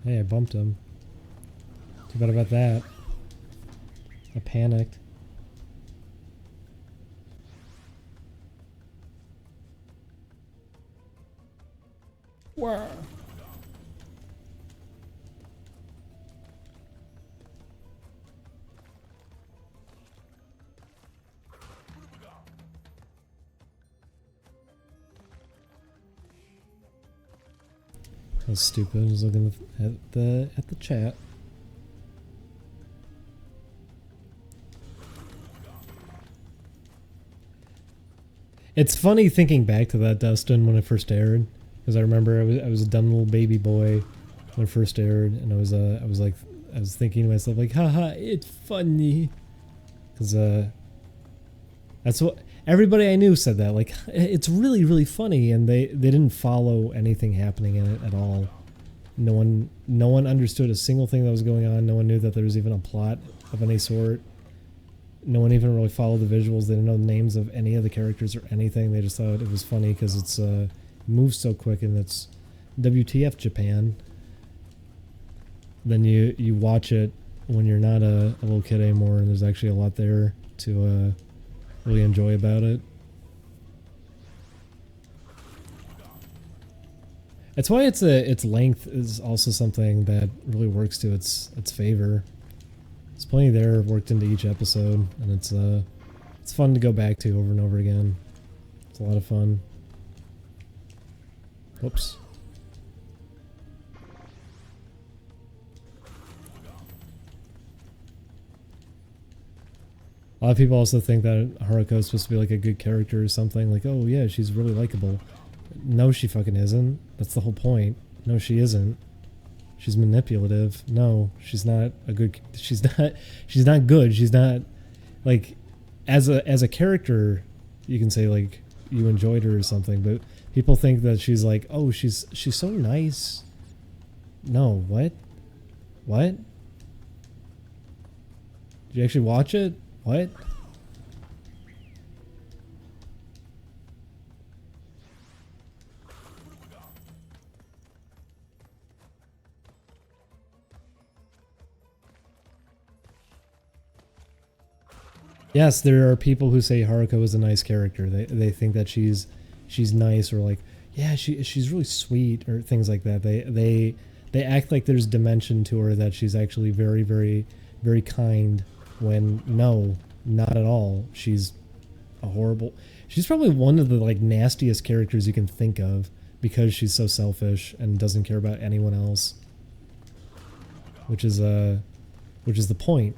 Speaker 1: Hey, I bumped him. Too bad about that. I panicked. Wow. That was stupid. I was looking at the chat. It's funny thinking back to that, Dustin, when it first aired. Because I remember I was a dumb little baby boy when it first aired, and I was thinking to myself like, haha, it's funny. Because that's what everybody I knew said, that like it's really really funny, and they didn't follow anything happening in it at all. No one understood a single thing that was going on. No one knew that there was even a plot of any sort. No one even really followed the visuals. They didn't know the names of any of the characters or anything. They just thought it was funny because it's moves so quick, and it's WTF Japan. Then you watch it when you're not a little kid anymore, and there's actually a lot there to really enjoy about it. That's why its length is also something that really works to its favor. There's plenty there worked into each episode, and it's fun to go back to over and over again. It's a lot of fun. Whoops. A lot of people also think that Haruko is supposed to be like a good character or something. Like, oh yeah, she's really likable. No, she fucking isn't. That's the whole point. No, she isn't. She's manipulative. No, she's not a good. She's not good. She's not like as a character. You can say like you enjoyed her or something, but people think that she's like, oh, she's so nice. No, what? What? Did you actually watch it? What? Yes, there are people who say Haruko is a nice character. They think that she's nice, or like, yeah, she's really sweet, or things like that. They act like there's dimension to her, that she's actually very very very kind, when no, not at all. She's a horrible. She's probably one of the like nastiest characters you can think of, because she's so selfish and doesn't care about anyone else. Which is the point.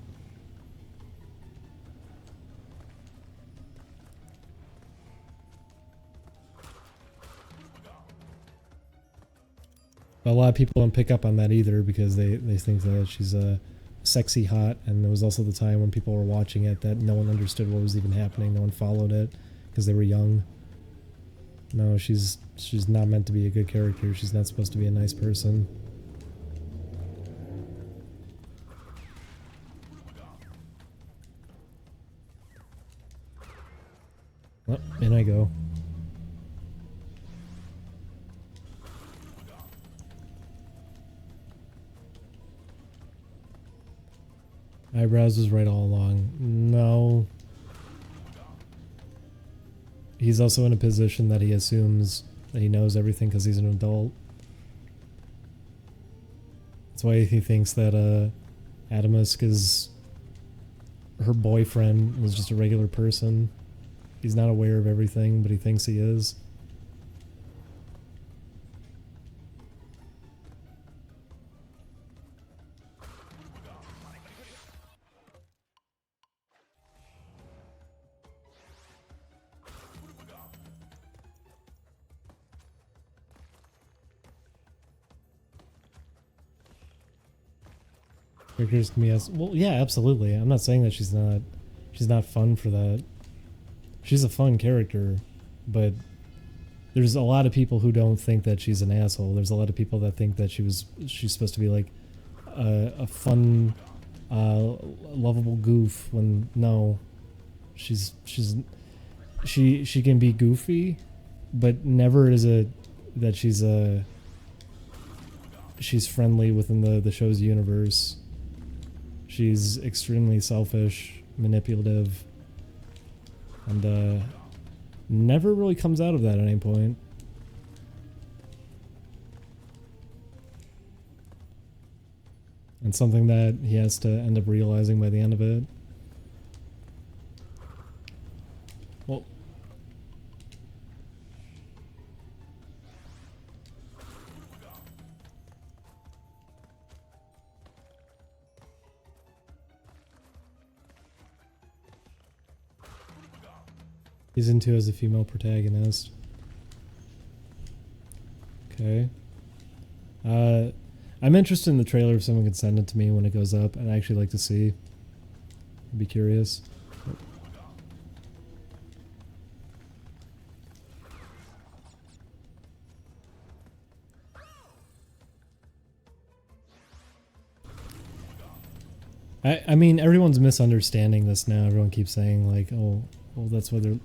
Speaker 1: But a lot of people don't pick up on that either, because they think that she's sexy hot, and there was also the time when people were watching it that no one understood what was even happening. No one followed it because they were young. No, she's not meant to be a good character. She's not supposed to be a nice person. Well, in I go. Eyebrows was right all along. No. He's also in a position that he assumes that he knows everything because he's an adult. That's why he thinks that Adamus, because her boyfriend was just a regular person. He's not aware of everything, but he thinks he is. Characters can be as well, yeah, absolutely. I'm not saying that she's not fun for that. She's a fun character, but there's a lot of people who don't think that she's an asshole. There's a lot of people that think that she's supposed to be like a fun, lovable goof, when no, she can be goofy, but never is it that she's friendly within the show's universe. She's extremely selfish, manipulative, and never really comes out of that at any point. And something that he has to end up realizing by the end of it. Well, he's into as a female protagonist. Okay. I'm interested in the trailer if someone can send it to me when it goes up. I'd actually like to see. I'd be curious. I mean, everyone's misunderstanding this now. Everyone keeps saying, like, oh, well, that's what they're...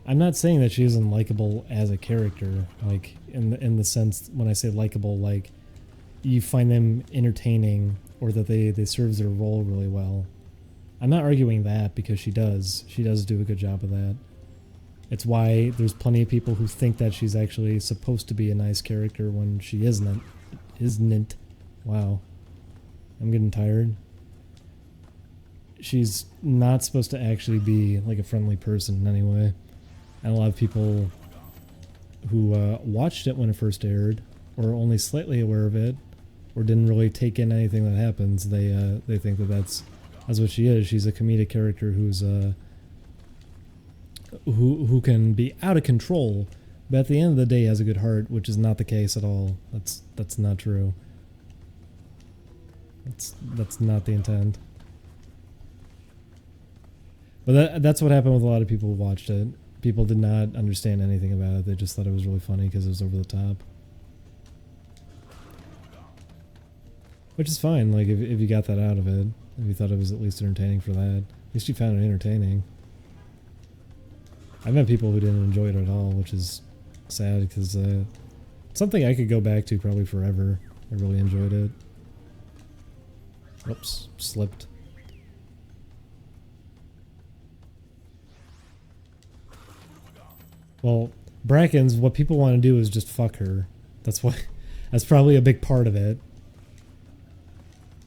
Speaker 1: I'm not saying that she isn't likable as a character. Like, in the sense, when I say likable, like, you find them entertaining or that they serve their role really well. I'm not arguing that because she does. She does do a good job of that. It's why there's plenty of people who think that she's actually supposed to be a nice character when she isn't. Isn't. Wow. I'm getting tired. She's not supposed to actually be like a friendly person in any way. And a lot of people who watched it when it first aired, or only slightly aware of it, or didn't really take in anything that happens, they think that that's what she is. She's a comedic character who's who can be out of control, but at the end of the day has a good heart, which is not the case at all. That's not true. That's not the intent. But that's what happened with a lot of people who watched it. People did not understand anything about it. They just thought it was really funny because it was over the top. Which is fine, like, if you got that out of it. If you thought it was at least entertaining for that. At least you found it entertaining. I've met people who didn't enjoy it at all, which is sad because it's something I could go back to probably forever. I really enjoyed it. Oops, slipped. Well, Brackens, what people want to do is just fuck her. That's probably a big part of it.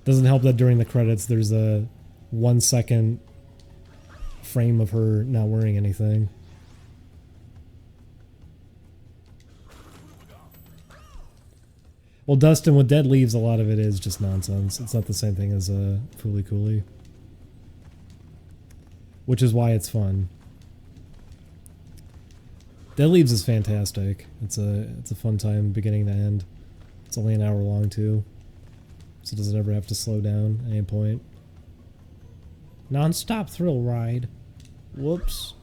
Speaker 1: Doesn't help that during the credits there's a 1 second frame of her not wearing anything. Well, Dustin, with Dead Leaves, a lot of it is just nonsense. It's not the same thing as Fooly Cooly. Which is why it's fun. Dead Leaves is fantastic. It's a fun time beginning to end. It's only an hour long too, so it doesn't ever have to slow down at any point. Non-stop thrill ride. Whoops.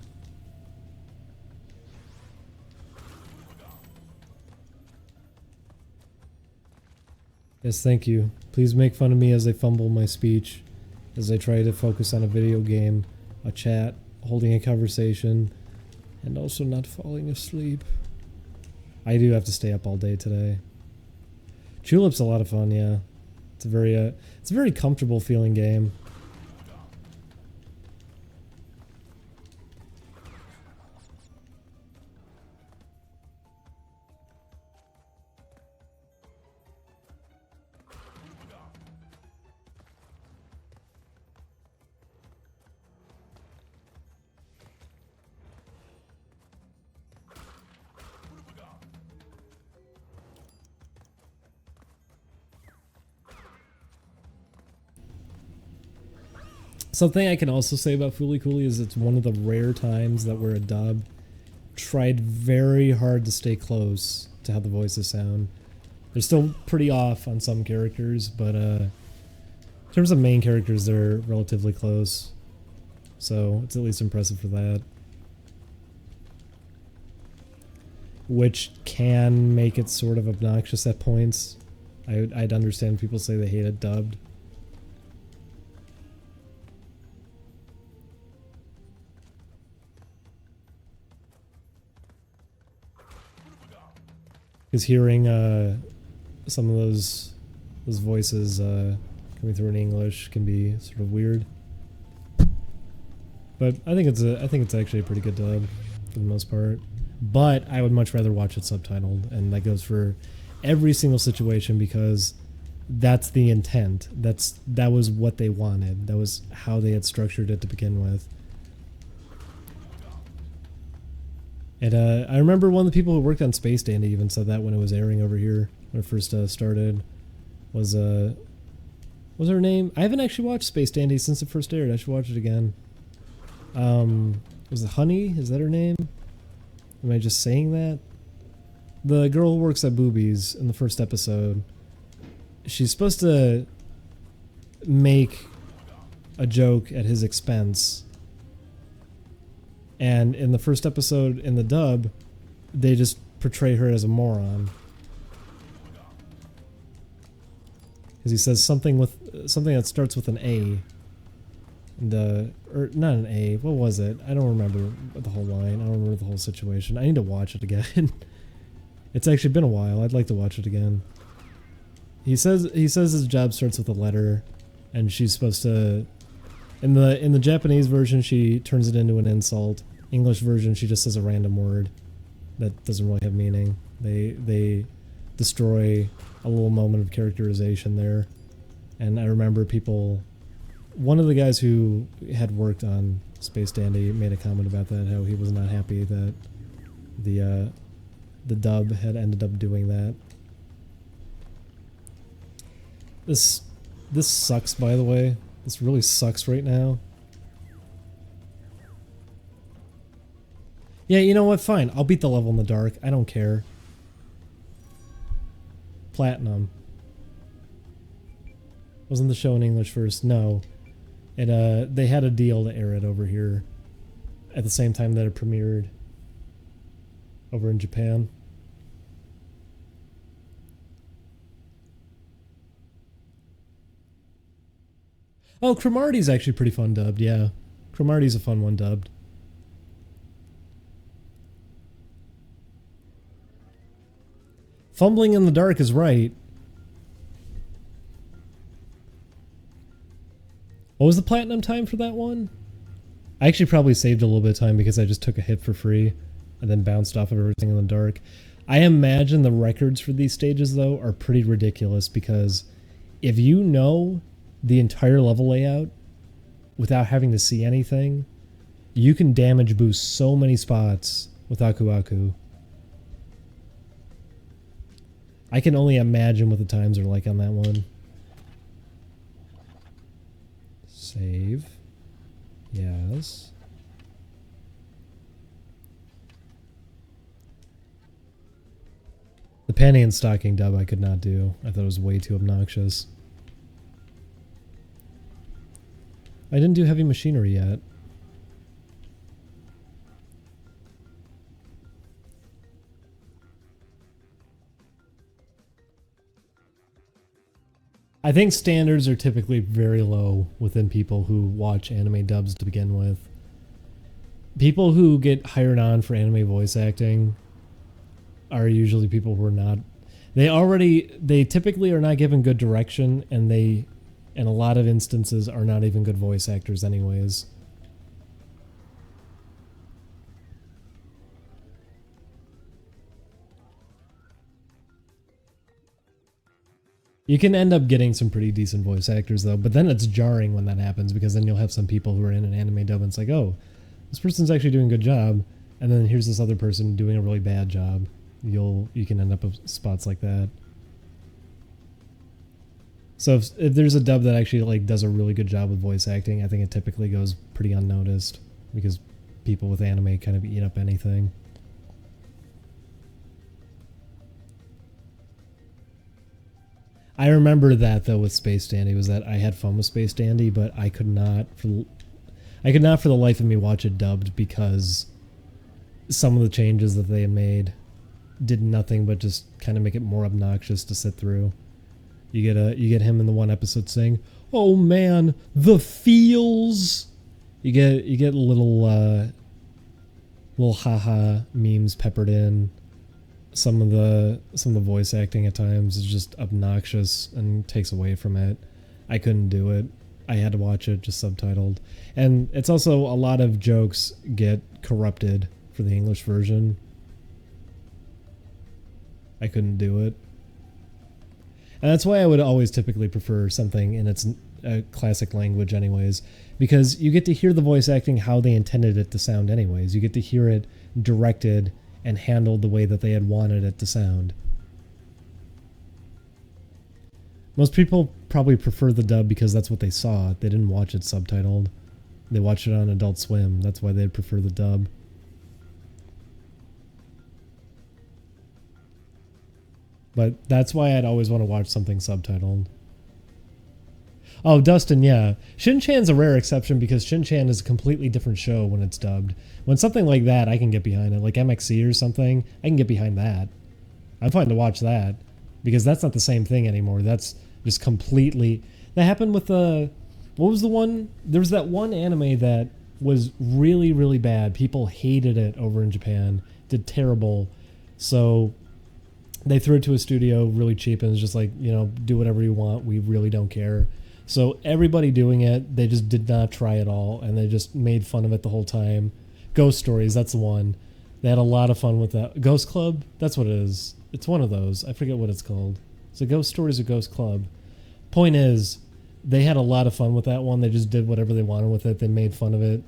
Speaker 1: Yes, thank you. Please make fun of me as I fumble my speech, as I try to focus on a video game, a chat, holding a conversation, and also not falling asleep. I do have to stay up all day today. Tulip's a lot of fun, yeah. It's a very comfortable feeling game. Something I can also say about Fooly Cooly is it's one of the rare times that where a dub tried very hard to stay close to how the voices sound. They're still pretty off on some characters, but in terms of main characters, they're relatively close. So it's at least impressive for that. Which can make it sort of obnoxious at points. I'd understand people say they hate it dubbed. Because hearing some of those voices coming through in English can be sort of weird. But I think it's actually a pretty good dub for the most part. But I would much rather watch it subtitled, and that goes for every single situation because that's the intent. That was what they wanted. That was how they had structured it to begin with. And I remember one of the people who worked on Space Dandy even said that when it was airing over here, when it first started. Was her name? I haven't actually watched Space Dandy since it first aired. I should watch it again. Was it Honey? Is that her name? Am I just saying that? the girl who works at Boobies in the first episode, she's supposed to make a joke at his expense. And in the first episode in the dub, they just portray her as a moron. Because he says something that starts with an A. And or not an A, what was it? I don't remember the whole line. I don't remember the whole situation. I need to watch it again. It's actually been a while. I'd like to watch it again. He says his job starts with a letter, and she's supposed to, in the Japanese version she turns it into an insult. English version she just says a random word that doesn't really have meaning. They destroy a little moment of characterization there. And I remember people, one of the guys who had worked on Space Dandy made a comment about that, how he was not happy that the dub had ended up doing that. This sucks, by the way. This really sucks right now. Yeah, you know what? Fine. I'll beat the level in the dark. I don't care. Platinum. Wasn't the show in English first? No. They had a deal to air it over here at the same time that it premiered over in Japan. Oh, Cromarty's actually pretty fun dubbed, yeah. Cromarty's a fun one dubbed. Fumbling in the dark is right. What was the platinum time for that one? I actually probably saved a little bit of time because I just took a hit for free and then bounced off of everything in the dark. I imagine the records for these stages, though, are pretty ridiculous because if you know the entire level layout without having to see anything, you can damage boost so many spots with Aku Aku. I can only imagine what the times are like on that one. Save. Yes. The panty and stocking dub I could not do. I thought it was way too obnoxious. I didn't do heavy machinery yet. I think standards are typically very low within people who watch anime dubs to begin with. People who get hired on for anime voice acting are usually people who are not... They typically are not given good direction, and they, in a lot of instances, are not even good voice actors anyways. You can end up getting some pretty decent voice actors, though, but then it's jarring when that happens, because then you'll have some people who are in an anime dub and it's like, oh, this person's actually doing a good job, and then here's this other person doing a really bad job. You can end up with spots like that. So if there's a dub that actually like does a really good job with voice acting, I think it typically goes pretty unnoticed, because people with anime kind of eat up anything. I remember that though with Space Dandy, was that I had fun with Space Dandy, but I could not for the life of me watch it dubbed, because some of the changes that they had made did nothing but just kind of make it more obnoxious to sit through. You get him in the one episode saying, "Oh man, the feels." You get little haha memes peppered in. Some of the voice acting at times is just obnoxious and takes away from it. I couldn't do it. I had to watch it just subtitled. And it's also a lot of jokes get corrupted for the English version. I couldn't do it. And that's why I would always typically prefer something in its classic language anyways, because you get to hear the voice acting how they intended it to sound anyways. You get to hear it directed and handled the way that they had wanted it to sound. Most people probably prefer the dub because that's what they saw. They didn't watch it subtitled. They watched it on Adult Swim. That's why they'd prefer the dub. But that's why I'd always want to watch something subtitled. Oh, Dustin, yeah. Shin-Chan's a rare exception because Shin-Chan is a completely different show when it's dubbed. When something like that, I can get behind it. Like MXC or something, I can get behind that. I'm fine to watch that. Because that's not the same thing anymore. That's just completely... That happened with the... What was the one? There was that one anime that was really, really bad. People hated it over in Japan. Did terrible. So they threw it to a studio really cheap and was just like, you know, do whatever you want. We really don't care. So everybody doing it, they just did not try at all. And they just made fun of it the whole time. Ghost Stories, that's the one. They had a lot of fun with that. Ghost Club? That's what it is. It's one of those. I forget what it's called. It's a Ghost Stories or Ghost Club. Point is, they had a lot of fun with that one. They just did whatever they wanted with it. They made fun of it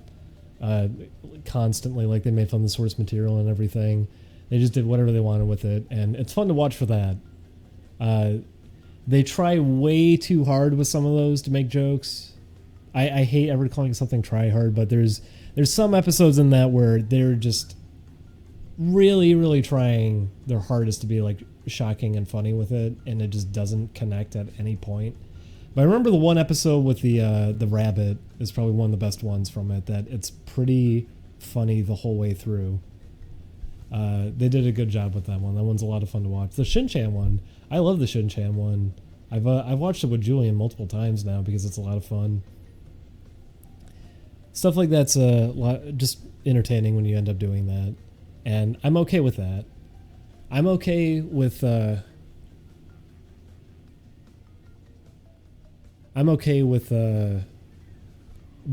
Speaker 1: constantly. Like, they made fun of the source material and everything. They just did whatever they wanted with it. And it's fun to watch for that. They try way too hard with some of those to make jokes. I hate ever calling something try hard, but there's some episodes in that where they're just really, really trying their hardest to be like shocking and funny with it, and it just doesn't connect at any point. But I remember the one episode with the rabbit is probably one of the best ones from it, that it's pretty funny the whole way through. They did a good job with that one. That one's a lot of fun to watch. The Shin-Chan one, I love the Shin-Chan one. I've watched it with Julian multiple times now because it's a lot of fun. Stuff like that's a lot, just entertaining when you end up doing that, and I'm okay with that. I'm okay with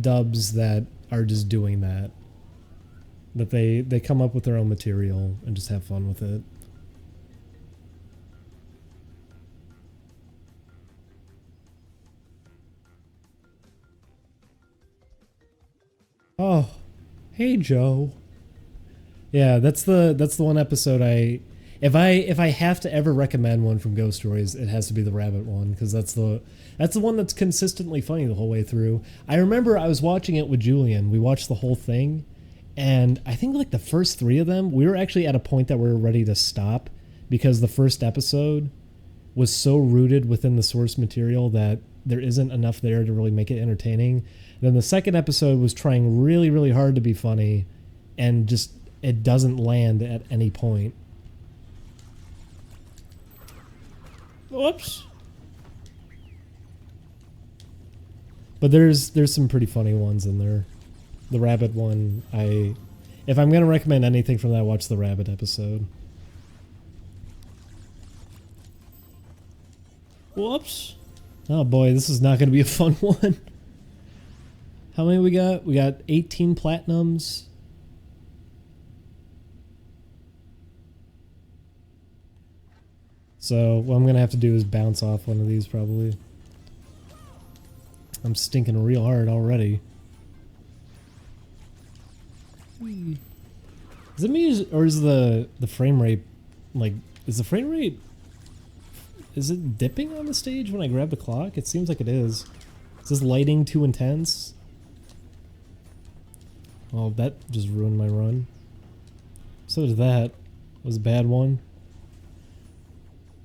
Speaker 1: dubs that are just doing that. That they come up with their own material and just have fun with it. Oh, hey Joe. Yeah, that's the one episode if I have to ever recommend one from Ghost Stories, it has to be the rabbit one, because that's the one that's consistently funny the whole way through. I remember I was watching it with Julian. We watched the whole thing, and I think like the first 3 of them, we were actually at a point that we were ready to stop because the first episode was so rooted within the source material that there isn't enough there to really make it entertaining. Then the second episode was trying really, really hard to be funny, and just it doesn't land at any point. Whoops. But there's some pretty funny ones in there. The rabbit one, if I'm gonna recommend anything from that, watch the rabbit episode. Whoops. Oh boy, this is not gonna be a fun one. How many we got? We got 18 platinums. So what I'm going to have to do is bounce off one of these probably. I'm stinking real hard already. Is it me or is the frame rate, like, is the frame rate, is it dipping on the stage when I grab the clock? It seems like it is. Is this lighting too intense? Well, that just ruined my run. So did that. It was a bad one.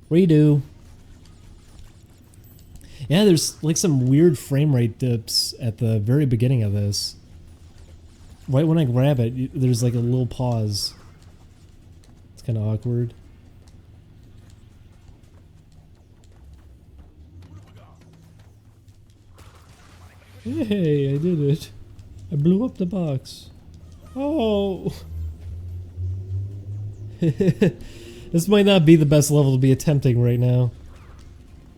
Speaker 1: Redo. Yeah, there's like some weird frame rate dips at the very beginning of this. Right when I grab it, there's like a little pause. It's kind of awkward. Hey, I did it. I blew up the box. Oh! This might not be the best level to be attempting right now.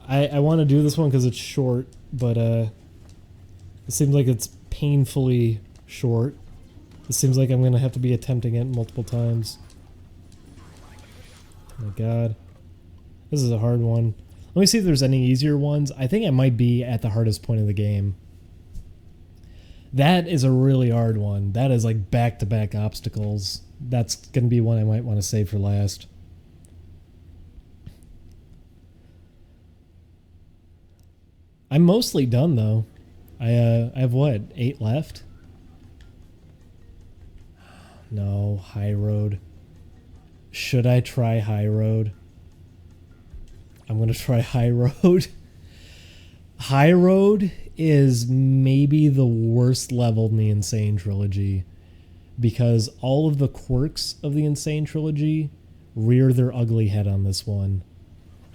Speaker 1: I want to do this one because it's short, but it seems like it's painfully short. It seems like I'm going to have to be attempting it multiple times. Oh my god. This is a hard one. Let me see if there's any easier ones. I think I might be at the hardest point of the game. That is a really hard one. That is like back-to-back obstacles. That's going to be one I might want to save for last. I'm mostly done though. I have what, 8 left? No, high road. Should I try high road? I'm gonna try High Road. High Road is maybe the worst level in the Insane Trilogy because all of the quirks of the Insane Trilogy rear their ugly head on this one.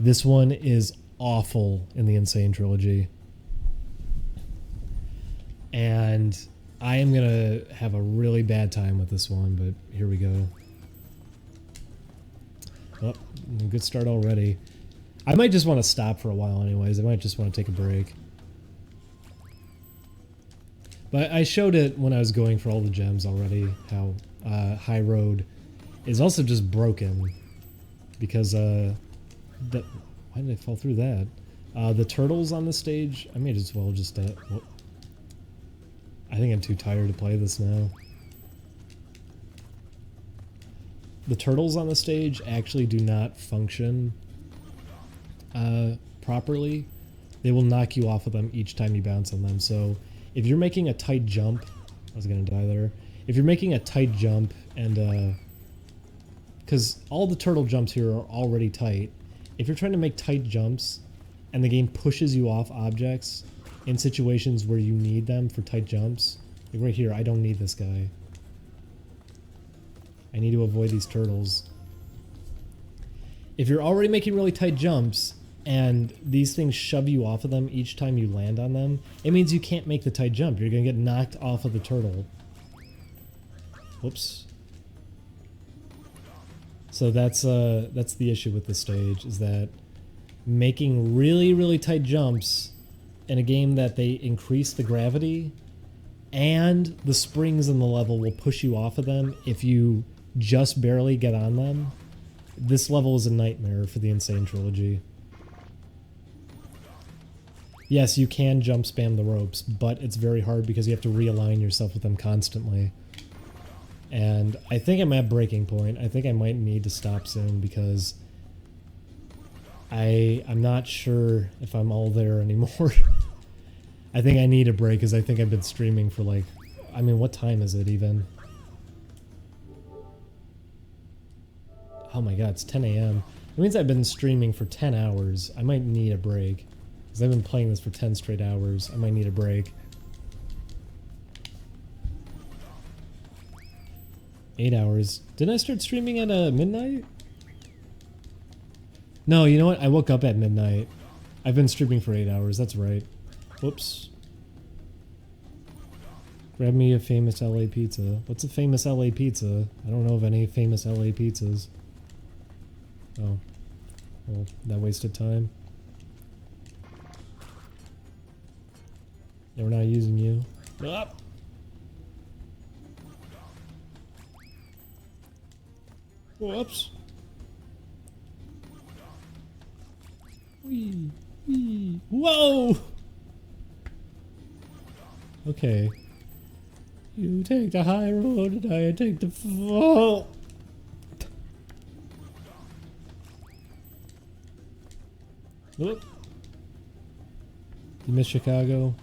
Speaker 1: This one is awful in the Insane Trilogy. And I am going to have a really bad time with this one, but here we go. Oh, good start already. I might just want to stop for a while anyways. I might just want to take a break. But I showed it when I was going for all the gems already, how High Road is also just broken. Because, why did I fall through that? The turtles on the stage, I may as well just, well, I think I'm too tired to play this now. The turtles on the stage actually do not function properly. They will knock you off of them each time you bounce on them. So if you're making a tight jump, I was gonna die there. If you're making a tight jump and because all the turtle jumps here are already tight. If you're trying to make tight jumps and the game pushes you off objects in situations where you need them for tight jumps, like right here, I don't need this guy. I need to avoid these turtles. If you're already making really tight jumps and these things shove you off of them each time you land on them, it means you can't make the tight jump. You're gonna get knocked off of the turtle. Whoops. So that's the issue with this stage, is that making really, really tight jumps in a game that they increase the gravity and the springs in the level will push you off of them if you just barely get on them. This level is a nightmare for the Insane Trilogy. Yes, you can jump spam the ropes, but it's very hard because you have to realign yourself with them constantly. And I think I'm at breaking point. I think I might need to stop soon because I'm not sure if I'm all there anymore. I think I need a break because I think I've been streaming for like, I mean, what time is it even? Oh my god, it's 10 a.m. It means I've been streaming for 10 hours. I might need a break because I've been playing this for 10 straight hours. I might need a break. 8 hours. Didn't I start streaming at midnight? No, you know what? I woke up at midnight. I've been streaming for 8 hours. That's right. Whoops. Grab me a famous LA pizza. What's a famous LA pizza? I don't know of any famous LA pizzas. Oh. Well, that wasted time. Yeah, we're not using you. Ah! Whoops. Wee. Wee. Whoa! Okay. You take the high road and I take the fall. Whoop. You miss Chicago?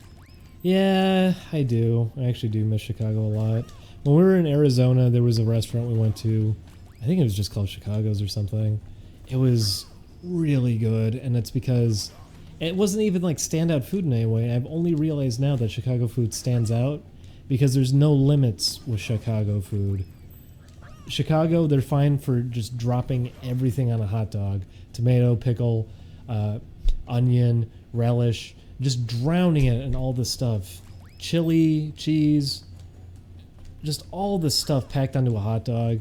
Speaker 1: Yeah, I do. I actually do miss Chicago a lot. When we were in Arizona, there was a restaurant we went to. I think it was just called Chicago's or something. It was really good, and it's because it wasn't even like standout food in any way. I've only realized now that Chicago food stands out because there's no limits with Chicago food. Chicago, they're fine for just dropping everything on a hot dog. Tomato, pickle, onion, relish, just drowning it in all this stuff. Chili, cheese, just all this stuff packed onto a hot dog.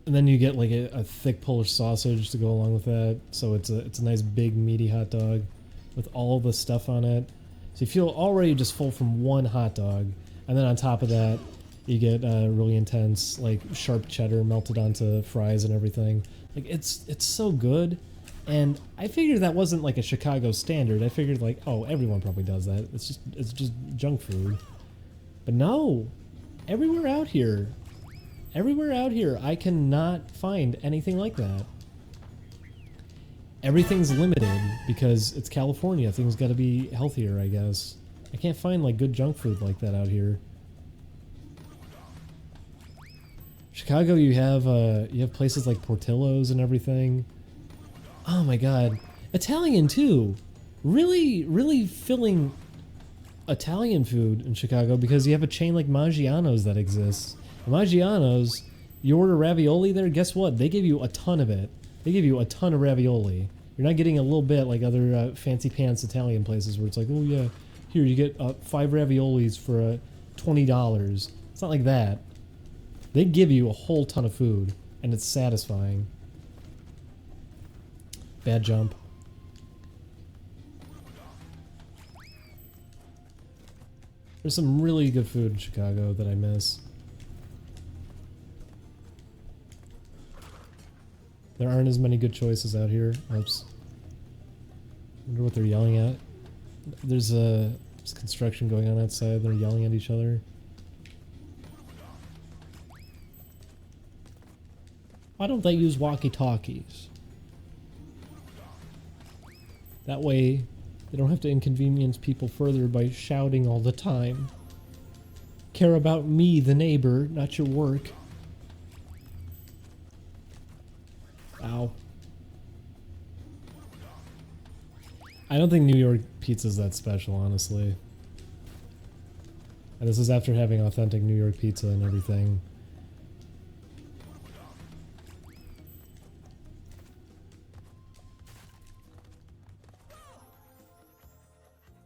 Speaker 1: And then you get like a thick Polish sausage to go along with that. So it's a nice big meaty hot dog with all the stuff on it. So you feel already just full from one hot dog. And then on top of that, you get really intense like sharp cheddar melted onto fries and everything. Like it's so good. And I figured that wasn't like a Chicago standard. I figured like, oh, everyone probably does that. It's just junk food. But no, everywhere out here, I cannot find anything like that. Everything's limited because it's California. Things got to be healthier, I guess. I can't find like good junk food like that out here. Chicago, you have places like Portillo's and everything. Oh my god. Italian too. Really, really filling Italian food in Chicago because you have a chain like Maggiano's that exists. Maggiano's, you order ravioli there, guess what? They give you a ton of it. They give you a ton of ravioli. You're not getting a little bit like other fancy pants Italian places where it's like, oh yeah, here you get 5 raviolis for $20. It's not like that. They give you a whole ton of food, and it's satisfying. Bad jump. There's some really good food in Chicago that I miss. There aren't as many good choices out here. Oops. Wonder what they're yelling at. There's construction going on outside. They're yelling at each other. Why don't they use walkie-talkies? That way, they don't have to inconvenience people further by shouting all the time. Care about me, the neighbor, not your work. Ow. I don't think New York pizza's that special, honestly. And this is after having authentic New York pizza and everything.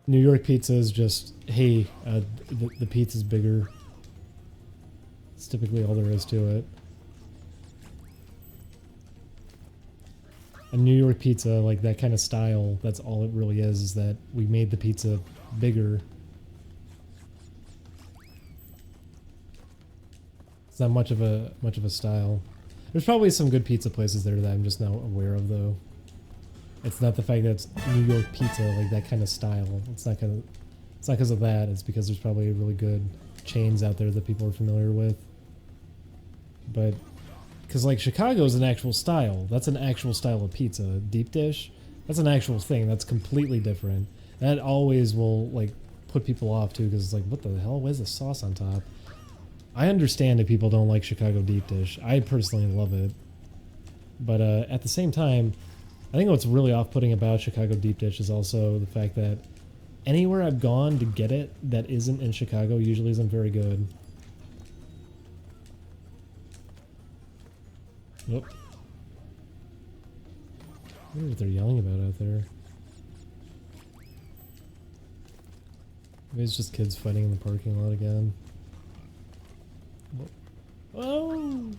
Speaker 1: New York pizza is just, hey, the pizza's bigger. It's typically all there is to it. A New York pizza, like that kind of style, that's all it really is that we made the pizza bigger. It's not much of a style. There's probably some good pizza places there that I'm just not aware of, though. It's not the fact that it's New York pizza, like that kind of style. It's not because of that. It's because there's probably really good chains out there that people are familiar with. But because like Chicago is an actual style. That's an actual style of pizza. Deep dish, that's an actual thing. That's completely different. That always will like put people off too, because it's like, what the hell? Where's the sauce on top? I understand if people don't like Chicago deep dish. I personally love it. But at the same time, I think what's really off-putting about Chicago deep dish is also the fact that anywhere I've gone to get it that isn't in Chicago usually isn't very good. Nope. I wonder what they're yelling about out there. Maybe it's just kids fighting in the parking lot again. Oh!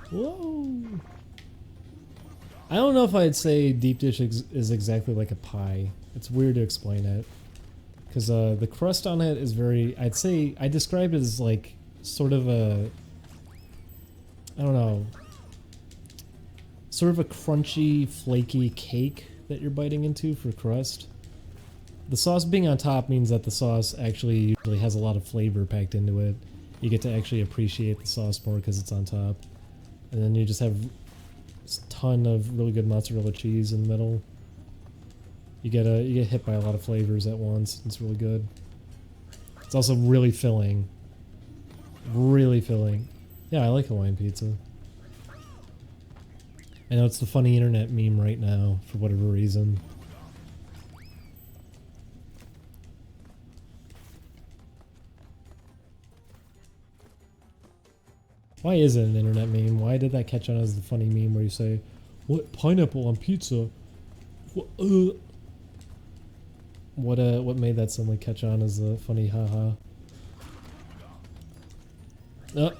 Speaker 1: Whoa! I don't know if I'd say deep dish is exactly like a pie. It's weird to explain it. Because the crust on it is very... I'd say... I describe it as like sort of a... I don't know. Sort of a crunchy, flaky cake that you're biting into for crust. The sauce being on top means that the sauce actually usually has a lot of flavor packed into it. You get to actually appreciate the sauce more because it's on top. And then you just have a ton of really good mozzarella cheese in the middle. You get hit by a lot of flavors at once. It's really good. It's also really filling. Really filling. Yeah, I like Hawaiian pizza. I know it's the funny internet meme right now for whatever reason. Why is it an internet meme? Why did that catch on as the funny meme where you say, "What, pineapple on pizza?" What made that suddenly catch on as a funny haha? Oh.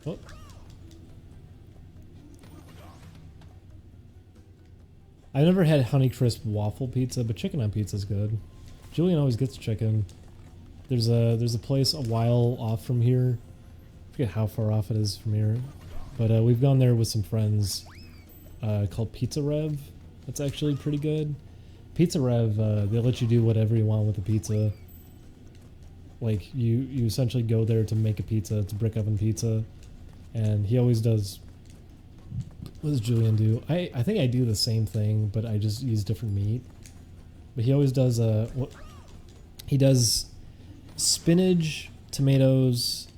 Speaker 1: Oh. I've never had Honeycrisp waffle pizza, but chicken on pizza is good. Julian always gets chicken. There's a place a while off from here. I forget how far off it is from here, but we've gone there with some friends. Called Pizza Rev. That's actually pretty good. Pizza Rev, they let you do whatever you want with the pizza. Like you essentially go there to make a pizza. It's a brick oven pizza, and he always does. What does Julian do? I think I do the same thing, but I just use different meat. But he always does he does spinach, tomatoes,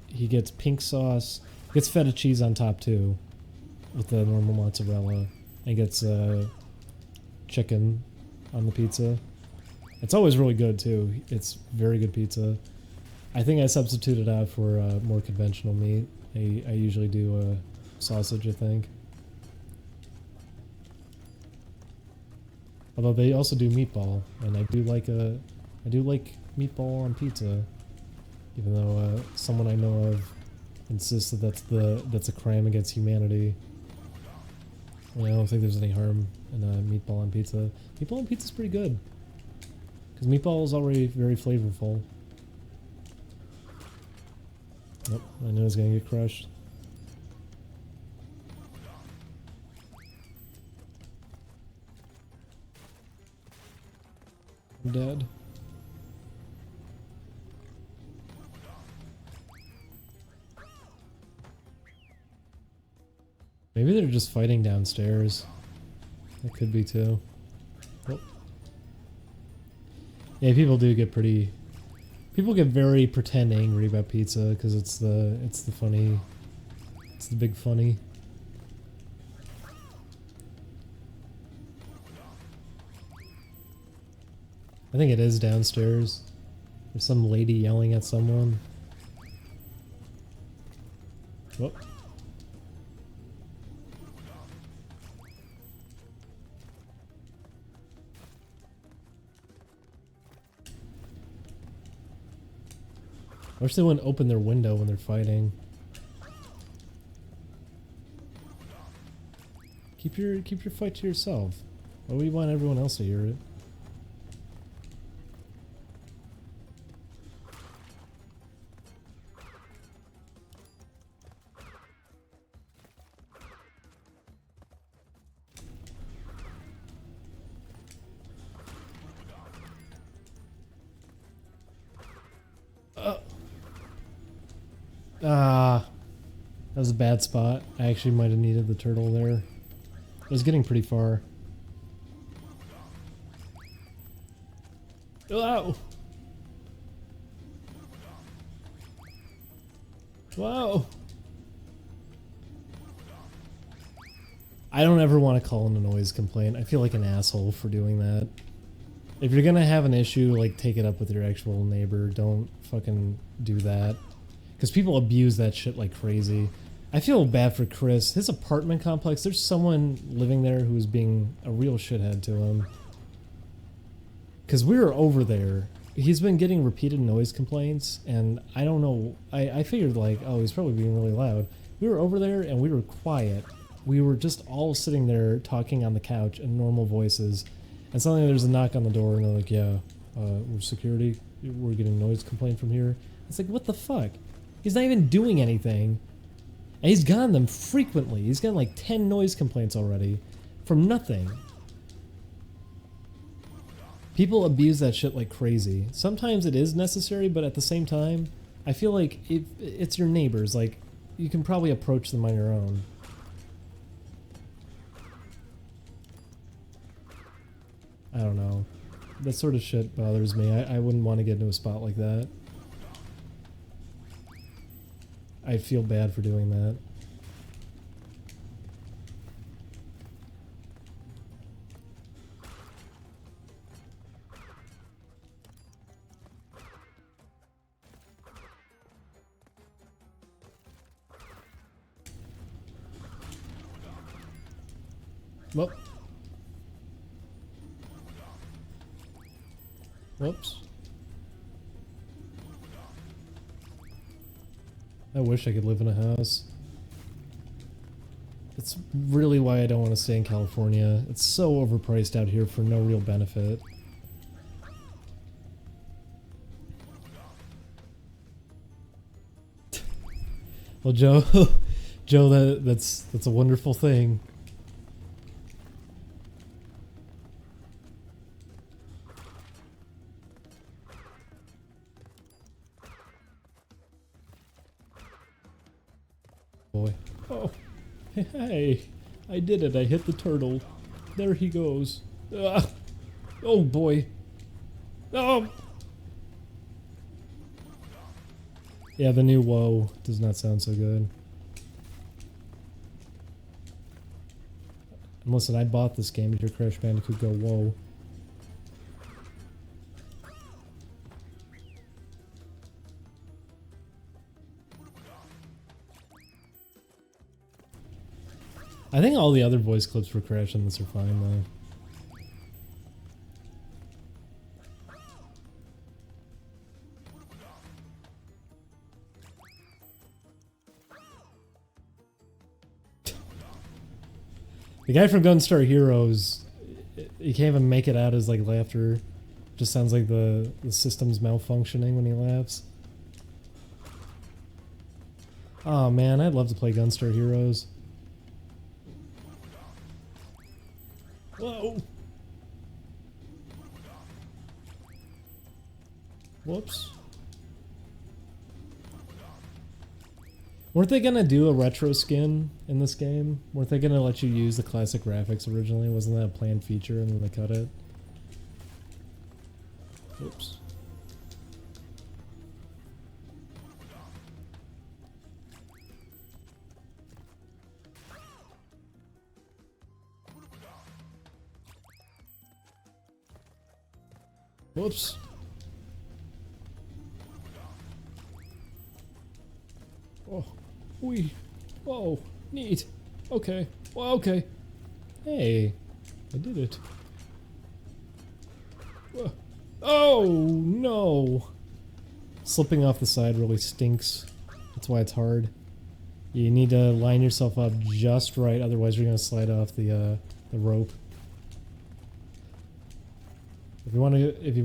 Speaker 1: he gets pink sauce, gets feta cheese on top too, with the normal mozzarella, and gets chicken on the pizza. It's always really good too. It's very good pizza. I think I substituted out for more conventional meat. I usually do sausage, I think. Although they also do meatball, and I do like meatball on pizza. Even though someone I know of insists that that's a crime against humanity. I don't think there's any harm in meatball on pizza. Meatball on pizza's pretty good. Because meatball is already very flavorful. Yep, I know it's gonna get crushed. I'm dead. Maybe they're just fighting downstairs. That could be too. Oh. Yeah, people do get pretty... People get very pretend angry about pizza because it's the funny... It's the big funny. I think it is downstairs. There's some lady yelling at someone. Whoop. I wish they wouldn't open their window when they're fighting. Keep your fight to yourself. Why would you want everyone else to hear it? That was a bad spot. I actually might have needed the turtle there. I was getting pretty far. Wow! Wow! I don't ever want to call in a noise complaint. I feel like an asshole for doing that. If you're gonna have an issue, like, take it up with your actual neighbor. Don't fucking do that. Because people abuse that shit like crazy. I feel bad for Chris. His apartment complex, there's someone living there who's being a real shithead to him. Because we were over there. He's been getting repeated noise complaints, and I don't know. I figured, like, oh, he's probably being really loud. We were over there, and we were quiet. We were just all sitting there talking on the couch in normal voices. And suddenly there's a knock on the door, and they're like, yeah, we're security. We're getting a noise complaint from here. It's like, what the fuck? He's not even doing anything. And he's gotten them frequently. He's gotten like 10 noise complaints already from nothing. People abuse that shit like crazy. Sometimes it is necessary, but at the same time, I feel like it's your neighbors. Like, you can probably approach them on your own. I don't know. That sort of shit bothers me. I wouldn't want to get into a spot like that. I feel bad for doing that. Well. Whoops. I wish I could live in a house. It's really why I don't want to stay in California. It's so overpriced out here for no real benefit. Well, Joe, Joe, that's a wonderful thing. Boy. Oh, hey, I did it. I hit the turtle. There he goes. Ah. Oh boy. Oh! Yeah, the new whoa does not sound so good. And listen, I bought this game to hear Crash Bandicoot go whoa. I think all the other voice clips for Crash in this are fine though. The guy from Gunstar Heroes, he can't even make it out as like laughter. Just sounds like the system's malfunctioning when he laughs. Oh man, I'd love to play Gunstar Heroes. Whoa! Whoops. Weren't they gonna do a retro skin in this game? Weren't they gonna let you use the classic graphics originally? Wasn't that a planned feature and then they cut it? Oops. Whoops. Oh. Wee. Whoa. Neat. Okay. Well, okay. Hey. I did it. Whoa. Oh, no. Slipping off the side really stinks. That's why it's hard. You need to line yourself up just right, otherwise you're going to slide off the rope. If you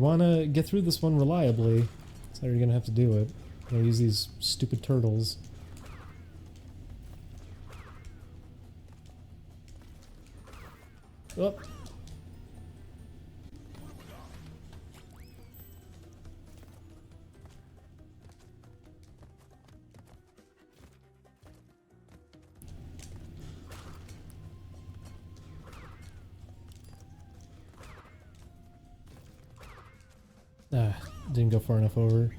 Speaker 1: want to get through this one reliably, that's how you're going to have to do it. You're going to use these stupid turtles. Oh. Ah, didn't go far enough over.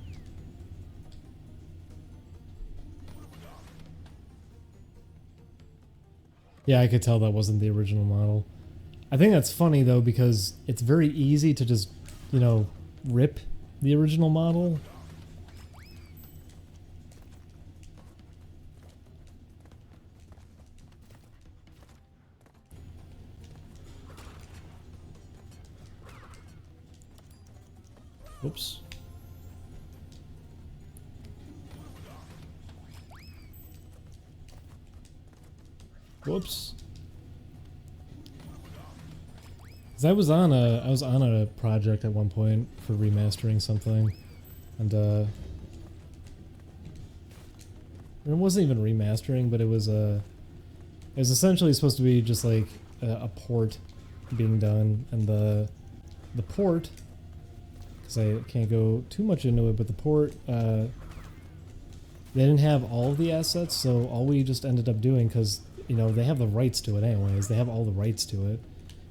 Speaker 1: Yeah, I could tell that wasn't the original model. I think that's funny though, because it's very easy to just, you know, rip the original model. Whoops. Whoops. 'Cause I was on a project at one point for remastering something, and it wasn't even remastering, but it was essentially supposed to be just like a port being done, and the port, because I can't go too much into it, but the port, they didn't have all of the assets, so all we just ended up doing, because, you know, they have the rights to it anyways, they have all the rights to it.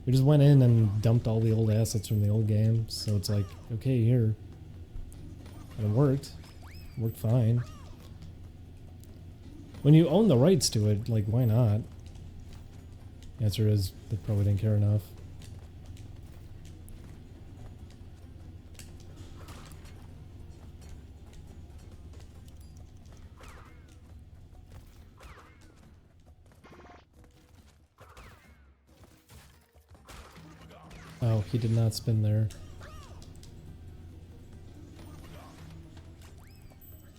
Speaker 1: We just went in and dumped all the old assets from the old game, so it's like, okay, here. And it worked. It worked fine. When you own the rights to it, like, why not? The answer is, they probably didn't care enough. Oh, he did not spin there.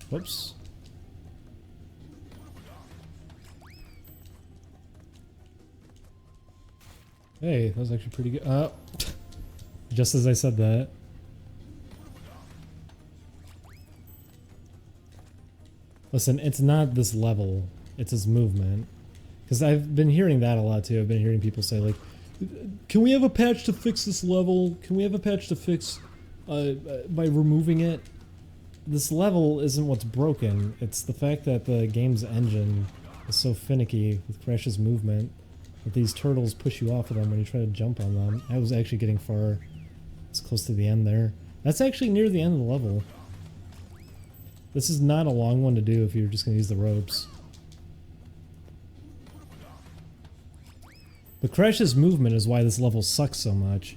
Speaker 1: Whoops. Hey, that was actually pretty good. Just as I said that. Listen, it's not this level, it's his movement. Because I've been hearing that a lot too. I've been hearing people say like, can we have a patch to fix this level? Can we have a patch to fix by removing it? This level isn't what's broken. It's the fact that the game's engine is so finicky with Crash's movement that these turtles push you off of them when you try to jump on them. I was actually getting far close to the end there. That's actually near the end of the level. This is not a long one to do if you're just going to use the ropes. But Crash's movement is why this level sucks so much.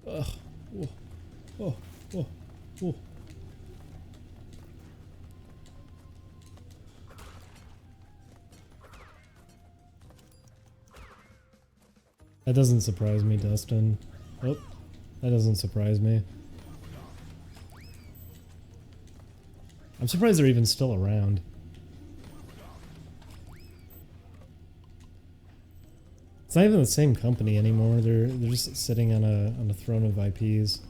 Speaker 1: Ugh. Whoa. Whoa. Whoa. Whoa. That doesn't surprise me, Dustin. Oh, that doesn't surprise me. I'm surprised they're even still around. It's not even the same company anymore. They're just sitting on a throne of IPs.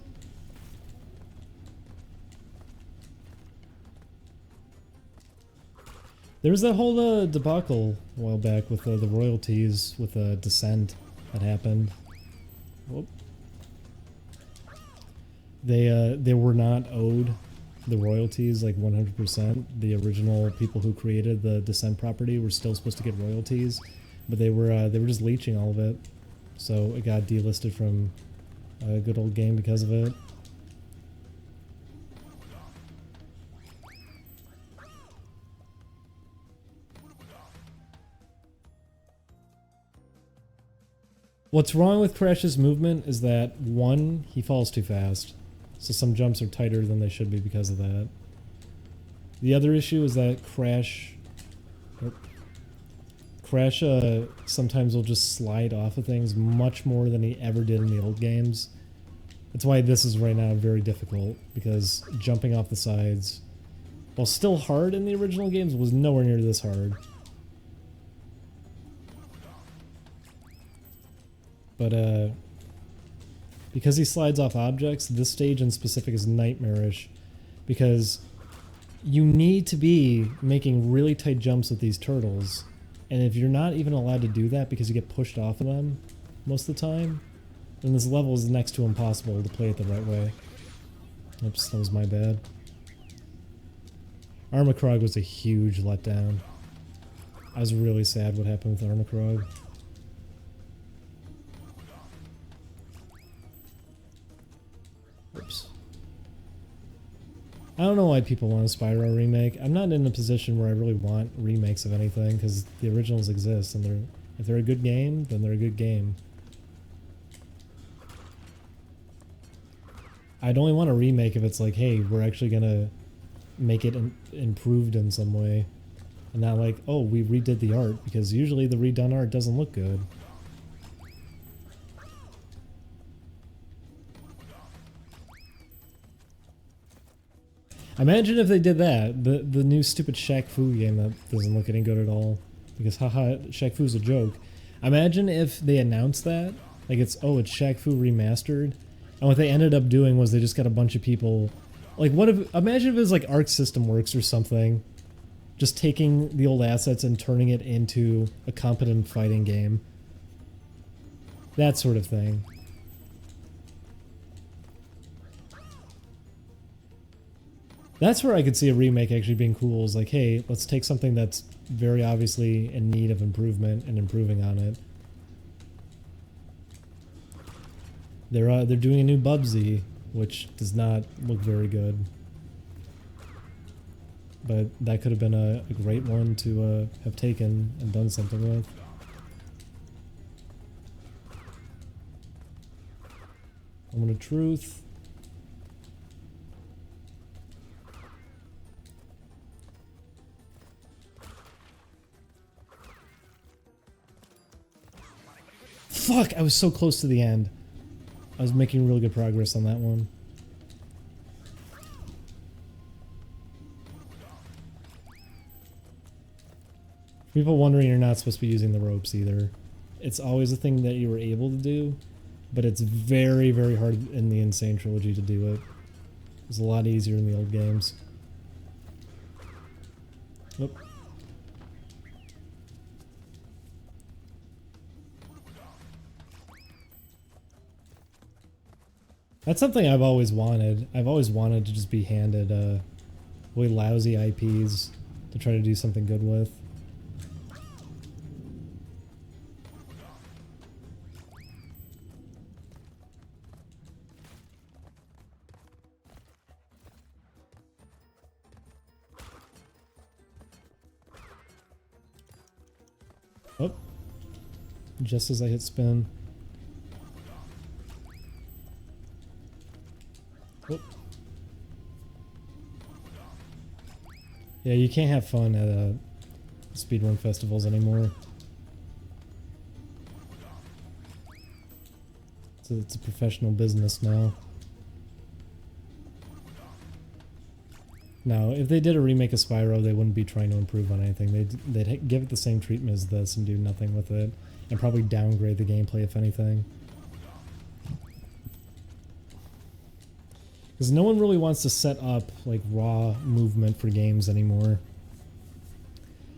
Speaker 1: There was that whole debacle a while back with the royalties with Descent that happened. Whoop. They were not owed the royalties like 100%. The original people who created the Descent property were still supposed to get royalties, but they were just leeching all of it. So it got delisted from a good old game because of it. What's wrong with Crash's movement is that, one, he falls too fast. So some jumps are tighter than they should be because of that. The other issue is that Crash sometimes will just slide off of things much more than he ever did in the old games. That's why this is right now very difficult, because jumping off the sides, while still hard in the original games, was nowhere near this hard. But, because he slides off objects, this stage in specific is nightmarish, because you need to be making really tight jumps with these turtles, and if you're not even allowed to do that because you get pushed off of them most of the time, then this level is next to impossible to play it the right way. Oops, that was my bad. Armacrog was a huge letdown. I was really sad what happened with Armacrog. Oops. I don't know why people want a Spyro remake. I'm not in a position where I really want remakes of anything, because the originals exist, and if they're a good game, then they're a good game. I'd only want a remake if it's like, hey, we're actually gonna make it improved in some way, and not like, oh, we redid the art, because usually the redone art doesn't look good. Imagine if they did that, the new stupid Shaq Fu game that doesn't look any good at all, because haha, Shaq Fu's a joke. Imagine if they announced that, like it's Shaq Fu remastered, and what they ended up doing was they just got a bunch of people, like imagine if it was like Arc System Works or something, just taking the old assets and turning it into a competent fighting game. That sort of thing. That's where I could see a remake actually being cool, is like, hey, let's take something that's very obviously in need of improvement and improving on it. They're doing a new Bubsy, which does not look very good. But that could have been a great one to have taken and done something with. Moment of truth. Fuck! I was so close to the end. I was making really good progress on that one. People wondering, you're not supposed to be using the ropes either. It's always a thing that you were able to do, but it's very, very hard in the Sane Trilogy to do it. It was a lot easier in the old games. Oop. That's something I've always wanted. I've always wanted to just be handed really lousy IPs to try to do something good with. just as I hit spin. Whoop. Yeah, you can't have fun at speedrun festivals anymore. It's a professional business now. Now, if they did a remake of Spyro, they wouldn't be trying to improve on anything. They'd give it the same treatment as this and do nothing with it, and probably downgrade the gameplay if anything. Because no one really wants to set up like raw movement for games anymore.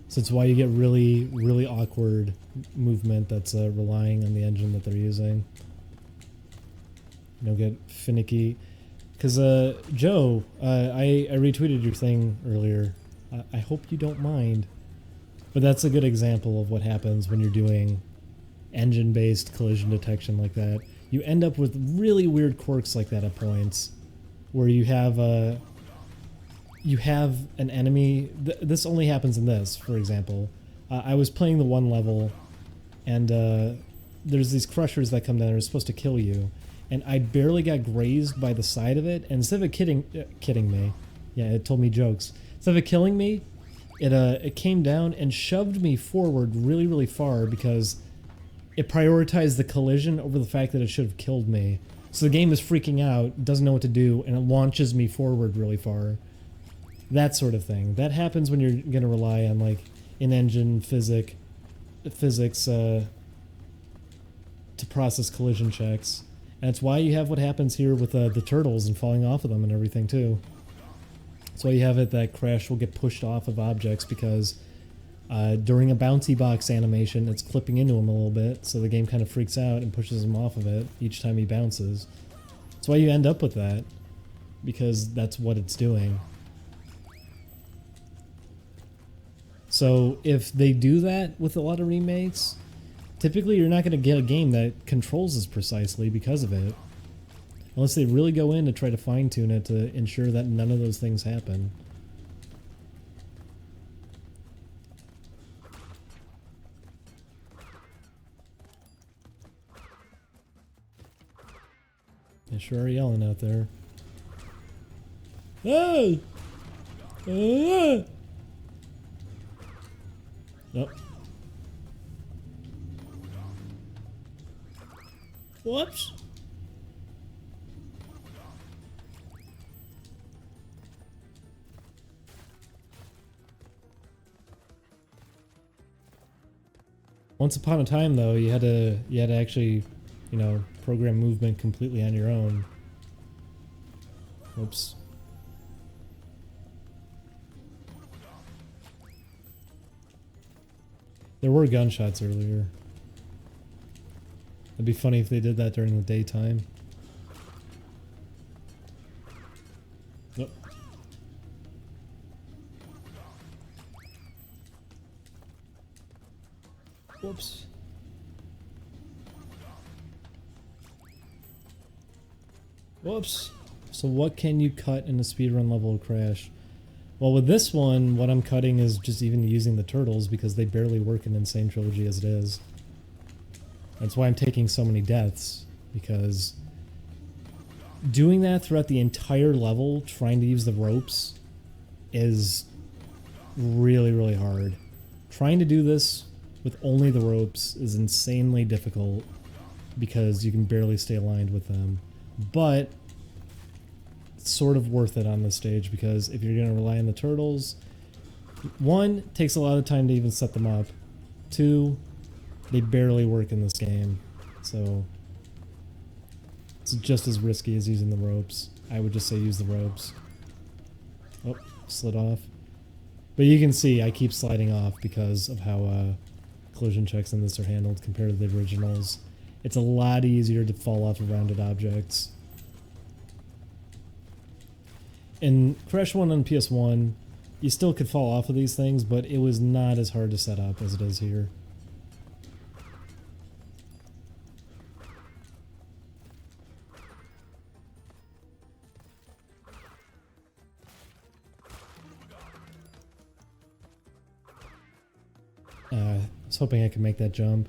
Speaker 1: So it's why you get really, really awkward movement that's relying on the engine that they're using. You know, get finicky. Because, Joe, I retweeted your thing earlier. I hope you don't mind. But that's a good example of what happens when you're doing engine-based collision detection like that. You end up with really weird quirks like that at points. Where you have an enemy. This only happens in this, for example. I was playing the one level, and there's these crushers that come down and are supposed to kill you. And I barely got grazed by the side of it, and instead of kidding me, yeah, it told me jokes. Instead of killing me, it came down and shoved me forward really, really far because it prioritized the collision over the fact that it should have killed me. So the game is freaking out, doesn't know what to do, and it launches me forward really far. That sort of thing. That happens when you're going to rely on like in-engine physics to process collision checks. And it's why you have what happens here with the turtles and falling off of them and everything too. That's why you have it that Crash will get pushed off of objects because during a bouncy box animation, it's clipping into him a little bit, so the game kind of freaks out and pushes him off of it each time he bounces. That's why you end up with that, because that's what it's doing. So if they do that with a lot of remakes, typically you're not going to get a game that controls as precisely because of it. Unless they really go in to try to fine-tune it to ensure that none of those things happen. They sure are yelling out there. Oh! Oh! Oh. Whoops! Once upon a time, though, you had to actually, you know, program movement completely on your own. Whoops. There were gunshots earlier. It'd be funny if they did that during the daytime. Nope. Whoops. Whoops. So what can you cut in a speedrun level of Crash? Well, with this one, what I'm cutting is just even using the turtles because they barely work in Sane Trilogy as it is. That's why I'm taking so many deaths, because doing that throughout the entire level, trying to use the ropes, is really, really hard. Trying to do this with only the ropes is insanely difficult because you can barely stay aligned with them. But it's sort of worth it on this stage because if you're going to rely on the turtles, one, it takes a lot of time to even set them up. Two, they barely work in this game, so it's just as risky as using the ropes. I would just say use the ropes. Oh, slid off. But you can see I keep sliding off because of how collision checks in this are handled compared to the originals. It's a lot easier to fall off of rounded objects. In Crash 1 on PS1, you still could fall off of these things, but it was not as hard to set up as it is here. I was hoping I could make that jump.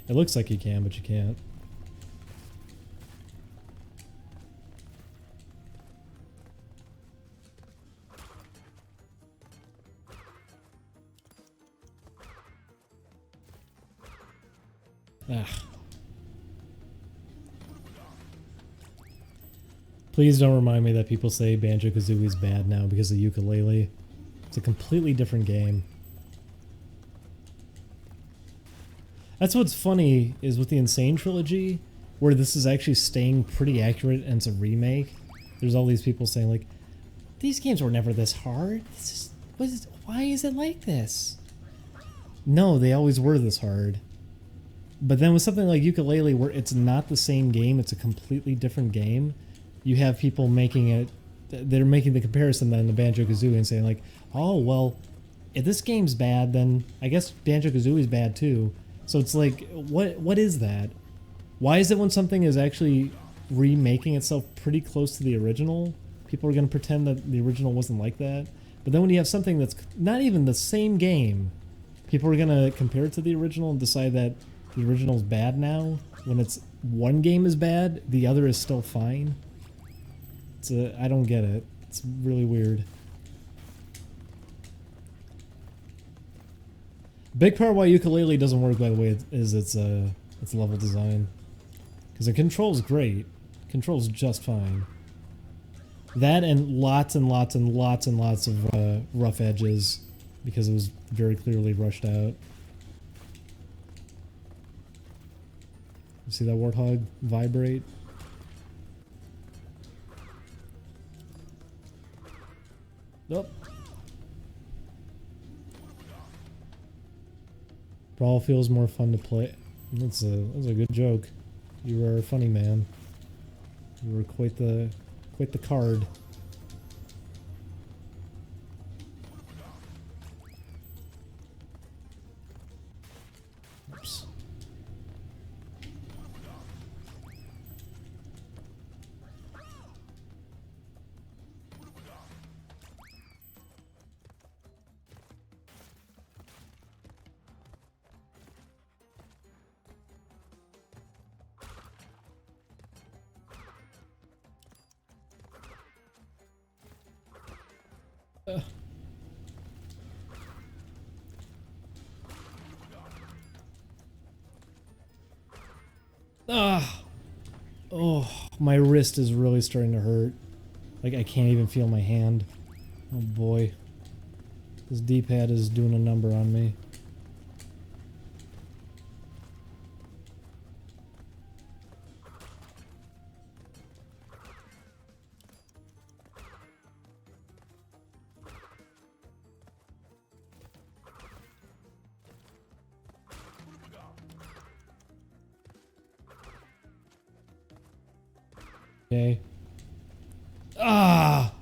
Speaker 1: It looks like you can, but you can't. Ah. Please don't remind me that people say Banjo-Kazooie is bad now because of ukulele. It's a completely different game. That's what's funny is with the Sane Trilogy, where this is actually staying pretty accurate and it's a remake. There's all these people saying like, these games were never this hard. Why is it like this? No, they always were this hard. But then with something like Ukulele, where it's not the same game, it's a completely different game, you have people making it, they're making the comparison then to Banjo-Kazooie and saying like, oh, well, if this game's bad, then I guess Banjo-Kazooie is bad too. So it's like, what is that? Why is it when something is actually remaking itself pretty close to the original, people are going to pretend that the original wasn't like that? But then when you have something that's not even the same game, people are going to compare it to the original and decide that the original is bad now, when it's one game is bad, the other is still fine. I don't get it. It's really weird. Big part why Ukulele doesn't work, by the way, is its level design. Because the control's great. Control's just fine. That and lots and lots and lots and lots of rough edges, because it was very clearly rushed out. You see that warthog vibrate? Nope. Brawl feels more fun to play. That's a good joke. You are a funny man. You were quite the card. Oops. Oh, my wrist is really starting to hurt. Like, I can't even feel my hand. Oh boy. This D-pad is doing a number on me. Okay. Ah!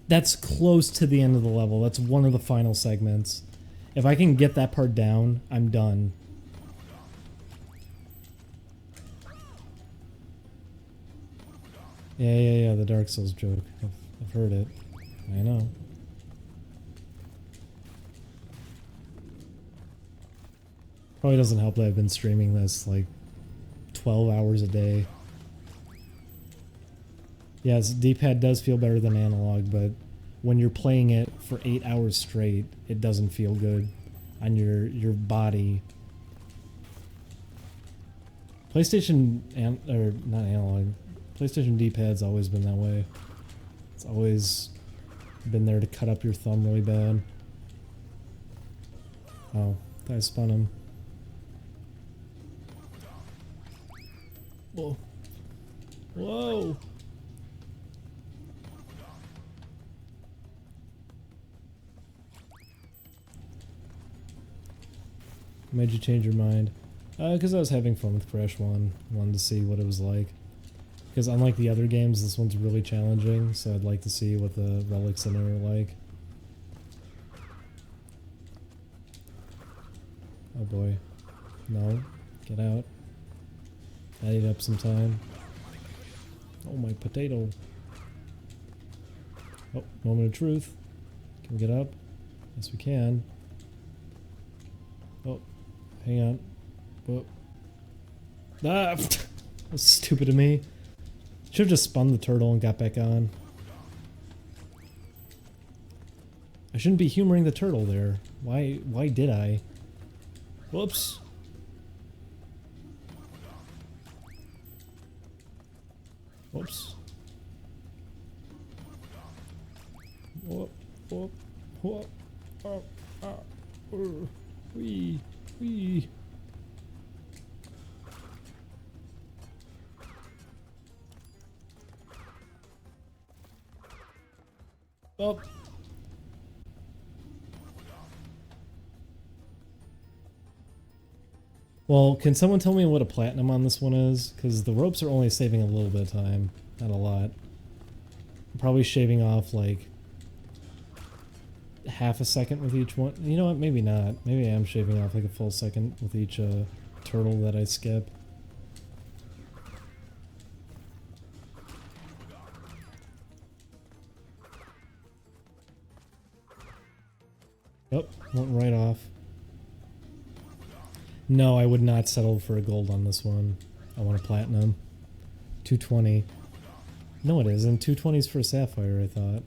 Speaker 1: That's close to the end of the level. That's one of the final segments. If I can get that part down, I'm done. Yeah, the Dark Souls joke. I've heard it. I know. Probably doesn't help that I've been streaming this like 12 hours a day. Yes, D-pad does feel better than analog, but when you're playing it for 8 hours straight, it doesn't feel good on your body. PlayStation or not analog. PlayStation D-pad's always been that way. It's always been there to cut up your thumb really bad. Oh, I spun him. Whoa. Whoa. Made you change your mind? Because I was having fun with Crash 1. Wanted to see what it was like. Because unlike the other games, this one's really challenging, so I'd like to see what the relics in it are like. Oh boy. No. Get out. I ate up some time. Oh, my potato. Oh, moment of truth. Can we get up? Yes, we can. Oh, hang on. Whoa. Ah, that's stupid of me. Should have just spun the turtle and got back on. I shouldn't be humoring the turtle there. Why did I? Whoops. Whoops. Whoop, whoop, whoop. Wee, wee. Oh. Well, can someone tell me what a platinum on this one is? Because the ropes are only saving a little bit of time, not a lot. I'm probably shaving off like half a second with each one. You know what? Maybe not. Maybe I am shaving off like a full second with each turtle that I skip. Oh, went right off. No, I would not settle for a gold on this one. I want a platinum. 220. No, it isn't. 220 is for a sapphire, I thought.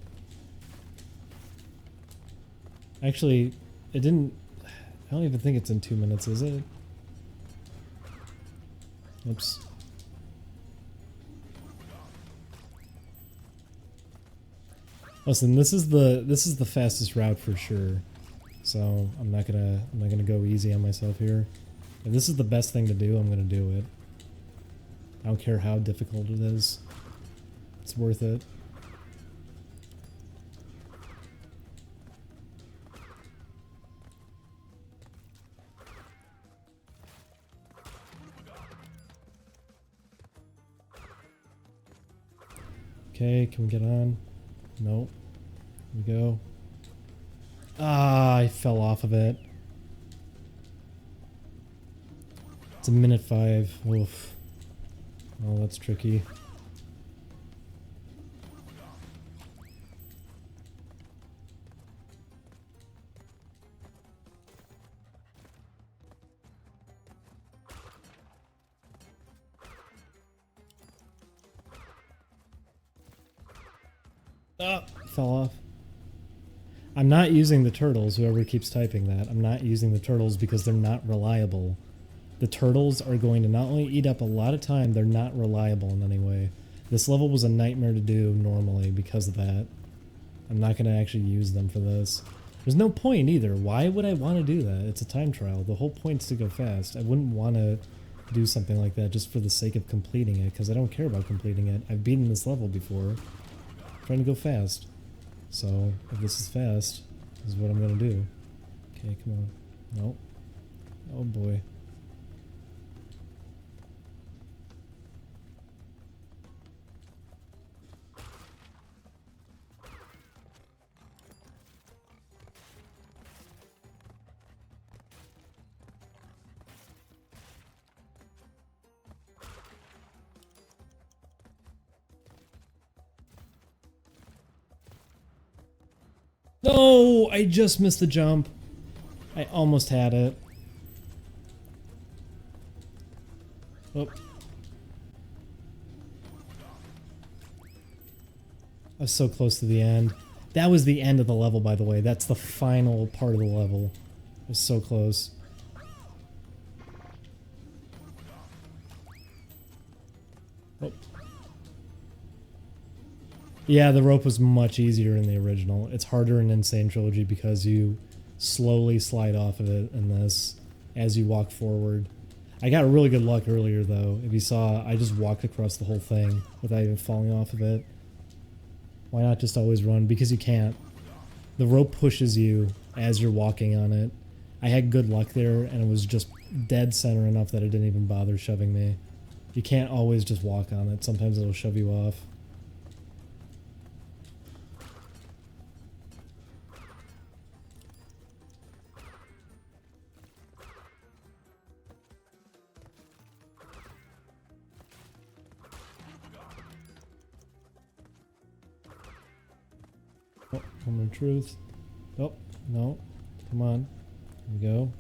Speaker 1: Actually, it didn't... I don't even think it's in 2 minutes, is it? Oops. Listen, this is the fastest route for sure. So I'm not gonna go easy on myself here. If this is the best thing to do, I'm gonna do it. I don't care how difficult it is. It's worth it. Okay, can we get on? Nope. Here we go. Ah, I fell off of it. It's a minute 5. Oof. Oh, that's tricky. Ah, fell off. I'm not using the turtles, whoever keeps typing that. I'm not using the turtles because they're not reliable. The turtles are going to not only eat up a lot of time, they're not reliable in any way. This level was a nightmare to do normally because of that. I'm not going to actually use them for this. There's no point either. Why would I want to do that? It's a time trial. The whole point's to go fast. I wouldn't want to do something like that just for the sake of completing it, because I don't care about completing it. I've beaten this level before. I'm trying to go fast. So, if this is fast, this is what I'm gonna do. Okay, come on. Nope. Oh boy. No! I just missed the jump. I almost had it. Oh. I was so close to the end. That was the end of the level, by the way. That's the final part of the level. I was so close. Oh. Yeah, the rope was much easier in the original. It's harder in Sane Trilogy because you slowly slide off of it in this as you walk forward. I got really good luck earlier though. If you saw, I just walked across the whole thing without even falling off of it. Why not just always run? Because you can't. The rope pushes you as you're walking on it. I had good luck there and it was just dead center enough that it didn't even bother shoving me. You can't always just walk on it. Sometimes it'll shove you off. Oh, moment of truth. Oh, no. Come on. Here we go.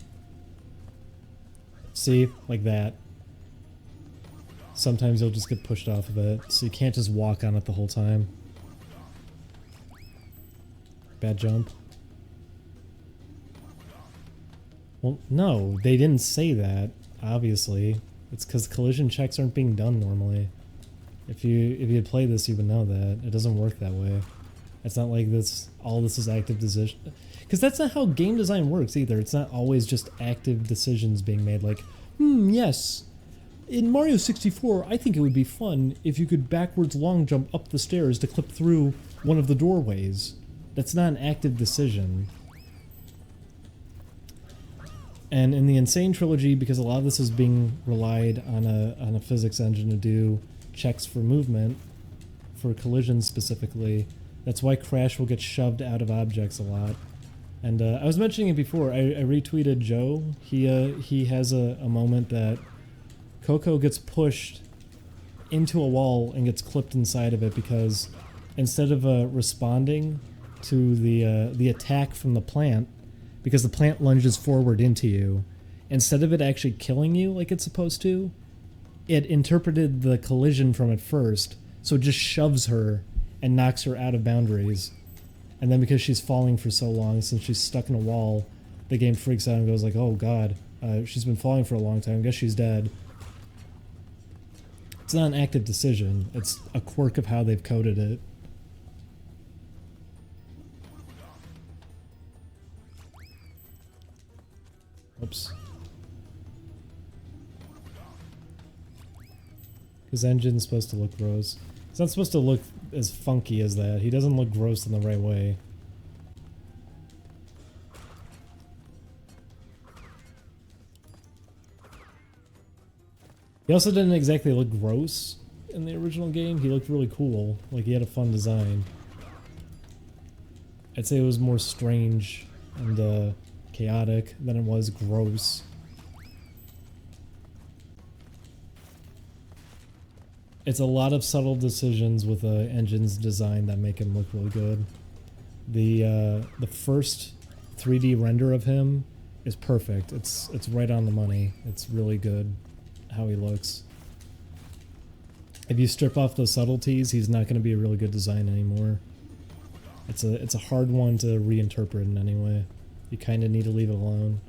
Speaker 1: See? Like that. sometimes you'll just get pushed off of it, so you can't just walk on it the whole time. Bad jump. Well, no, they didn't say that, obviously. It's because collision checks aren't being done normally. If you had played this, you would know that. It doesn't work that way. It's not like all this is active decision. Because that's not how game design works either. It's not always just active decisions being made like, yes. In Mario 64, I think it would be fun if you could backwards long jump up the stairs to clip through one of the doorways. That's not an active decision. And in the Insane Trilogy, because a lot of this is being relied on a physics engine to do checks for movement, for collisions specifically, that's why Crash will get shoved out of objects a lot. And I was mentioning it before, I retweeted Joe. He has a moment that Coco gets pushed into a wall and gets clipped inside of it because instead of responding to the attack from the plant, because the plant lunges forward into you, instead of it actually killing you like it's supposed to, it interpreted the collision from it first, so it just shoves her and knocks her out of boundaries. And then because she's falling for so long, since she's stuck in a wall, the game freaks out and goes like, oh god, she's been falling for a long time, I guess she's dead. It's not an active decision, it's a quirk of how they've coded it. Oops. His engine's supposed to look gross. It's not supposed to look as funky as that. He doesn't look gross in the right way. He also didn't exactly look gross in the original game. He looked really cool. Like he had a fun design. I'd say it was more strange and chaotic than it was gross. It's a lot of subtle decisions with the engine's design that make him look really good. The first 3D render of him is perfect. It's right on the money. It's really good how he looks. If you strip off those subtleties, he's not going to be a really good design anymore. It's a hard one to reinterpret in any way. You kind of need to leave it alone.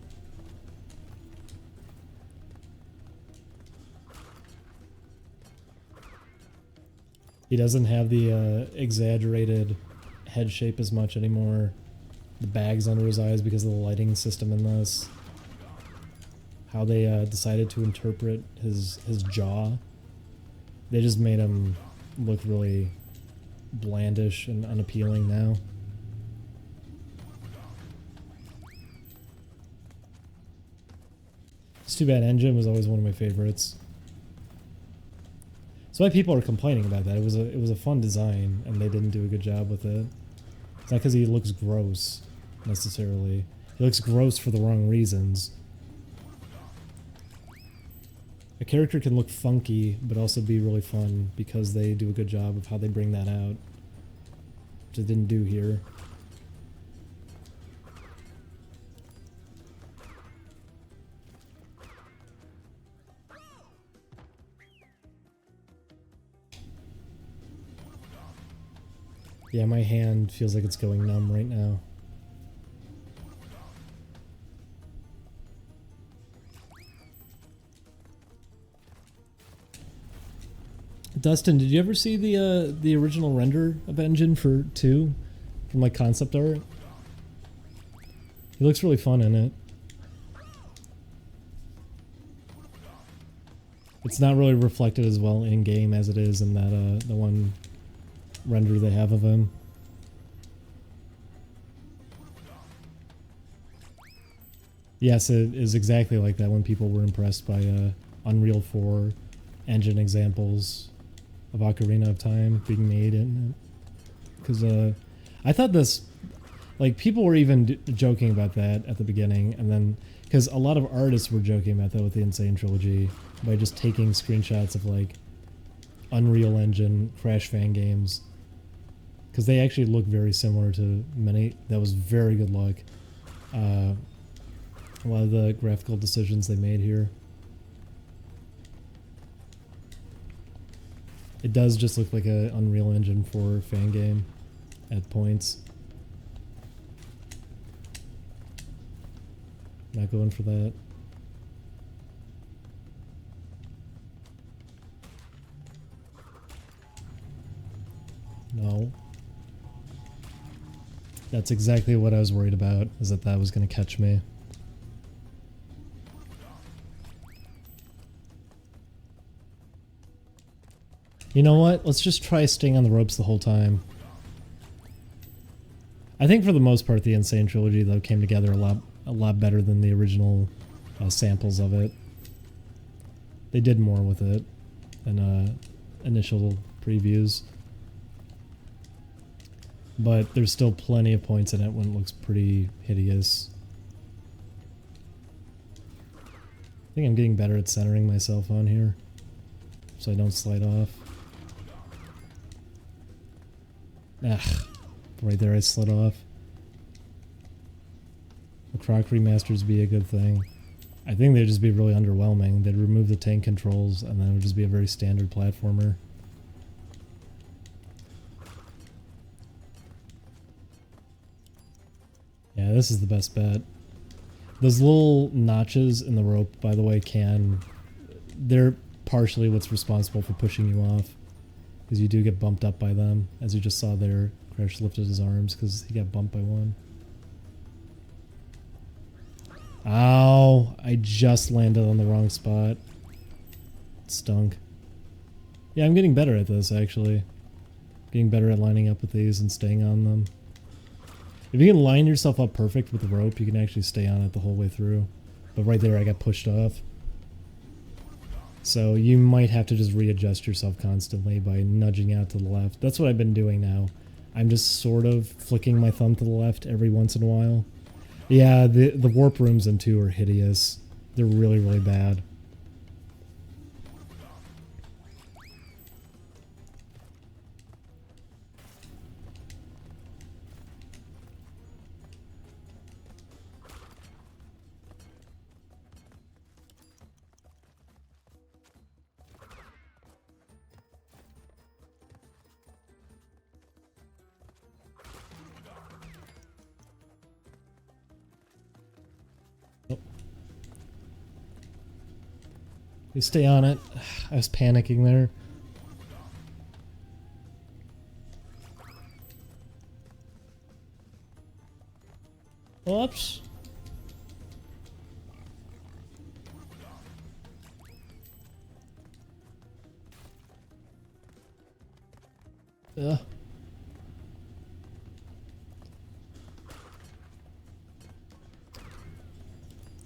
Speaker 1: He doesn't have the exaggerated head shape as much anymore. The bags under his eyes because of the lighting system in this. How they decided to interpret his jaw. They just made him look really blandish and unappealing now. It's too bad Engine was always one of my favorites. That's why people are complaining about that. It was a fun design, and they didn't do a good job with it. It's not because he looks gross, necessarily. He looks gross for the wrong reasons. A character can look funky, but also be really fun because they do a good job of how they bring that out. Which they didn't do here. Yeah, my hand feels like it's going numb right now. Dustin, did you ever see the original render of Engine for 2 from like concept art? He looks really fun in it. It's not really reflected as well in game as it is in that the one render they have of him. Yes, it is exactly like that when people were impressed by Unreal 4 engine examples of Ocarina of Time being made in it. Because I thought this, like, people were even joking about that at the beginning, and then, because a lot of artists were joking about that with the Insane Trilogy by just taking screenshots of, like, Unreal Engine Crash fan games. Because they actually look very similar to many. That was very good luck. A lot of the graphical decisions they made here. It does just look like a Unreal Engine 4 fan game at points. Not going for that. No. That's exactly what I was worried about, is that that was going to catch me. You know what? Let's just try staying on the ropes the whole time. I think for the most part the Sane Trilogy though came together a lot better than the original samples of it. They did more with it than initial previews. But there's still plenty of points in it when it looks pretty hideous. I think I'm getting better at centering myself on here, so I don't slide off. Ah, right there I slid off. The Croc remasters be a good thing. I think they'd just be really underwhelming. They'd remove the tank controls and then it would just be a very standard platformer. Yeah, this is the best bet. Those little notches in the rope, by the way, they're partially what's responsible for pushing you off. Because you do get bumped up by them. As you just saw there, Crash lifted his arms because he got bumped by one. Ow! I just landed on the wrong spot. It stunk. Yeah, I'm getting better at this, actually. Getting better at lining up with these and staying on them. If you can line yourself up perfect with the rope, you can actually stay on it the whole way through. But right there, I got pushed off. So you might have to just readjust yourself constantly by nudging out to the left. That's what I've been doing now. I'm just sort of flicking my thumb to the left every once in a while. Yeah, the warp rooms in 2 are hideous. They're really, really bad. You stay on it. I was panicking there. Oops. Ugh.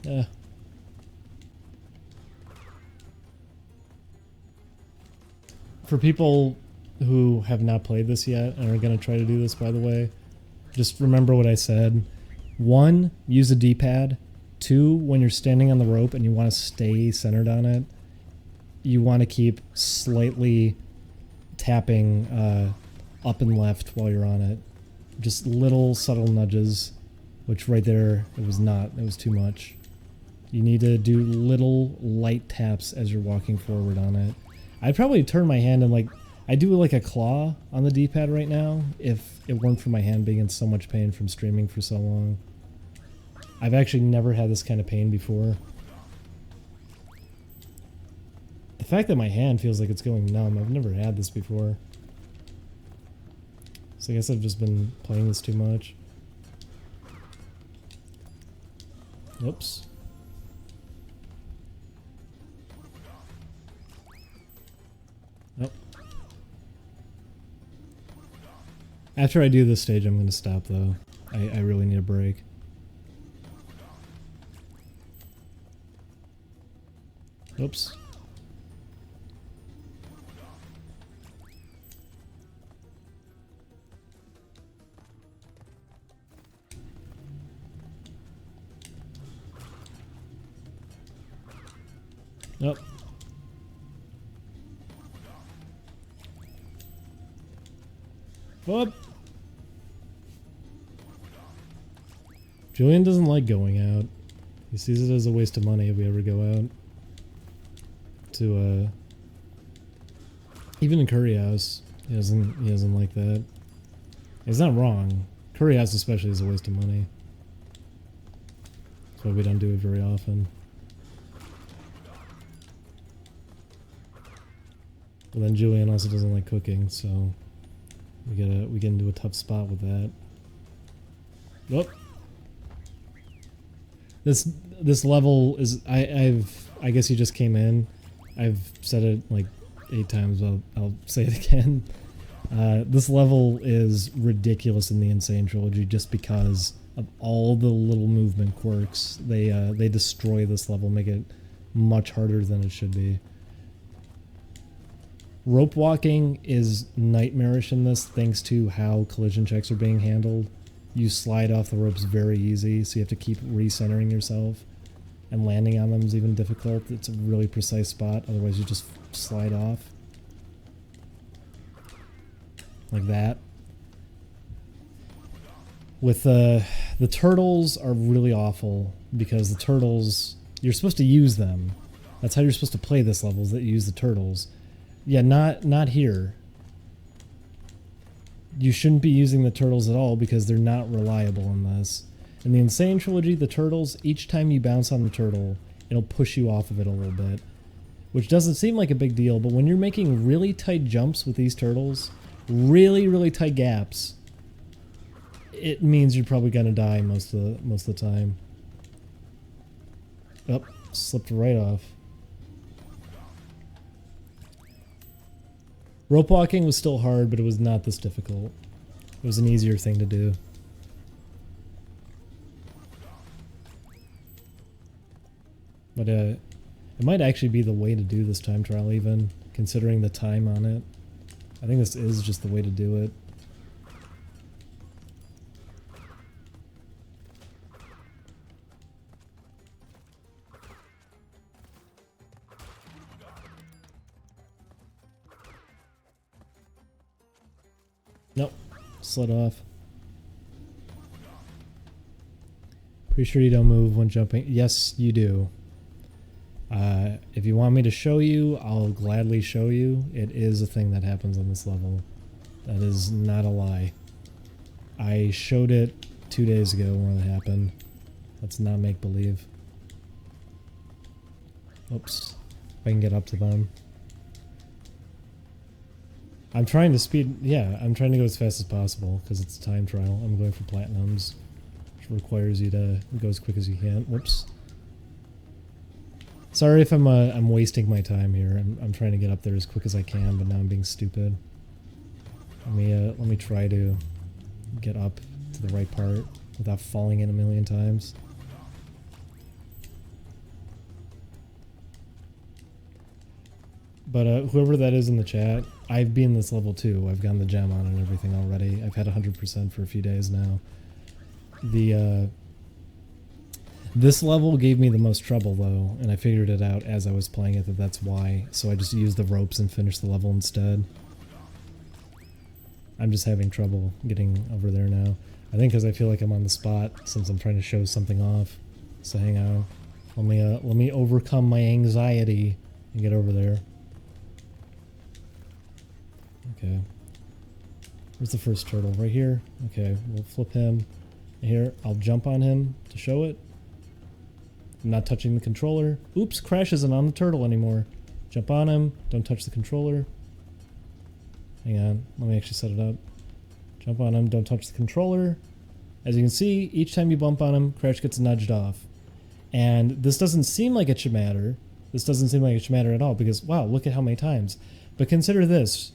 Speaker 1: Yeah. For people who have not played this yet and are going to try to do this, by the way, just remember what I said. 1, use a D-pad. 2, when you're standing on the rope and you want to stay centered on it, you want to keep slightly tapping up and left while you're on it. Just little subtle nudges, which right there, it was too much. You need to do little light taps as you're walking forward on it. I'd probably turn my hand and I do like a claw on the D-pad right now if it weren't for my hand being in so much pain from streaming for so long. I've actually never had this kind of pain before. The fact that my hand feels like it's going numb, I've never had this before. So I guess I've just been playing this too much. Oops. Nope. After I do this stage, I'm going to stop, though. I really need a break. Oops. Nope. Whoop. Julian doesn't like going out. He sees it as a waste of money if we ever go out. Even in Curry House, he doesn't like that. He's not wrong. Curry House especially is a waste of money. That's why we don't do it very often. But then Julian also doesn't like cooking, so we get into a tough spot with that. Oh. This level is I guess you just came in. I've said it like 8 times, I'll say it again. This level is ridiculous in the Insane Trilogy just because of all the little movement quirks. They destroy this level, make it much harder than it should be. Rope walking is nightmarish in this thanks to how collision checks are being handled. You slide off the ropes very easy, so you have to keep recentering yourself. And landing on them is even difficult. It's a really precise spot, otherwise you just slide off. Like that. With the turtles are really awful, because the turtles, you're supposed to use them. That's how you're supposed to play this level, is that you use the turtles. Yeah, not here. You shouldn't be using the turtles at all because they're not reliable in this. In the Insane Trilogy, the turtles, each time you bounce on the turtle, it'll push you off of it a little bit. Which doesn't seem like a big deal, but when you're making really tight jumps with these turtles, really tight gaps, it means you're probably gonna die most of the time. Oh, slipped right off. Rope walking was still hard, but it was not this difficult. It was an easier thing to do. But it might actually be the way to do this time trial even, considering the time on it. I think this is just the way to do it. Nope, slid off. Pretty sure you don't move when jumping. Yes, you do. If you want me to show you, I'll gladly show you. It is a thing that happens on this level. That is not a lie. I showed it 2 days ago when it happened. Let's not make believe. Oops. If I can get up to them. I'm trying to I'm trying to go as fast as possible because it's a time trial. I'm going for platinums, which requires you to go as quick as you can. Whoops. Sorry if I'm wasting my time here. I'm trying to get up there as quick as I can, but now I'm being stupid. Let me try to get up to the right part without falling in a million times. But whoever that is in the chat, I've been this level too. I've gotten the gem on and everything already. I've had 100% for a few days now. This level gave me the most trouble though, and I figured it out as I was playing it that that's why. So I just used the ropes and finished the level instead. I'm just having trouble getting over there now. I think because I feel like I'm on the spot since I'm trying to show something off. So hang on. Let me overcome my anxiety and get over there. Okay. Where's the first turtle? Right here? Okay, we'll flip him. Here, I'll jump on him to show it. I'm not touching the controller. Oops, Crash isn't on the turtle anymore. Jump on him, don't touch the controller. Hang on, let me actually set it up. Jump on him, don't touch the controller. As you can see, each time you bump on him, Crash gets nudged off. And this doesn't seem like it should matter. This doesn't seem like it should matter at all because, wow, look at how many times. But consider this.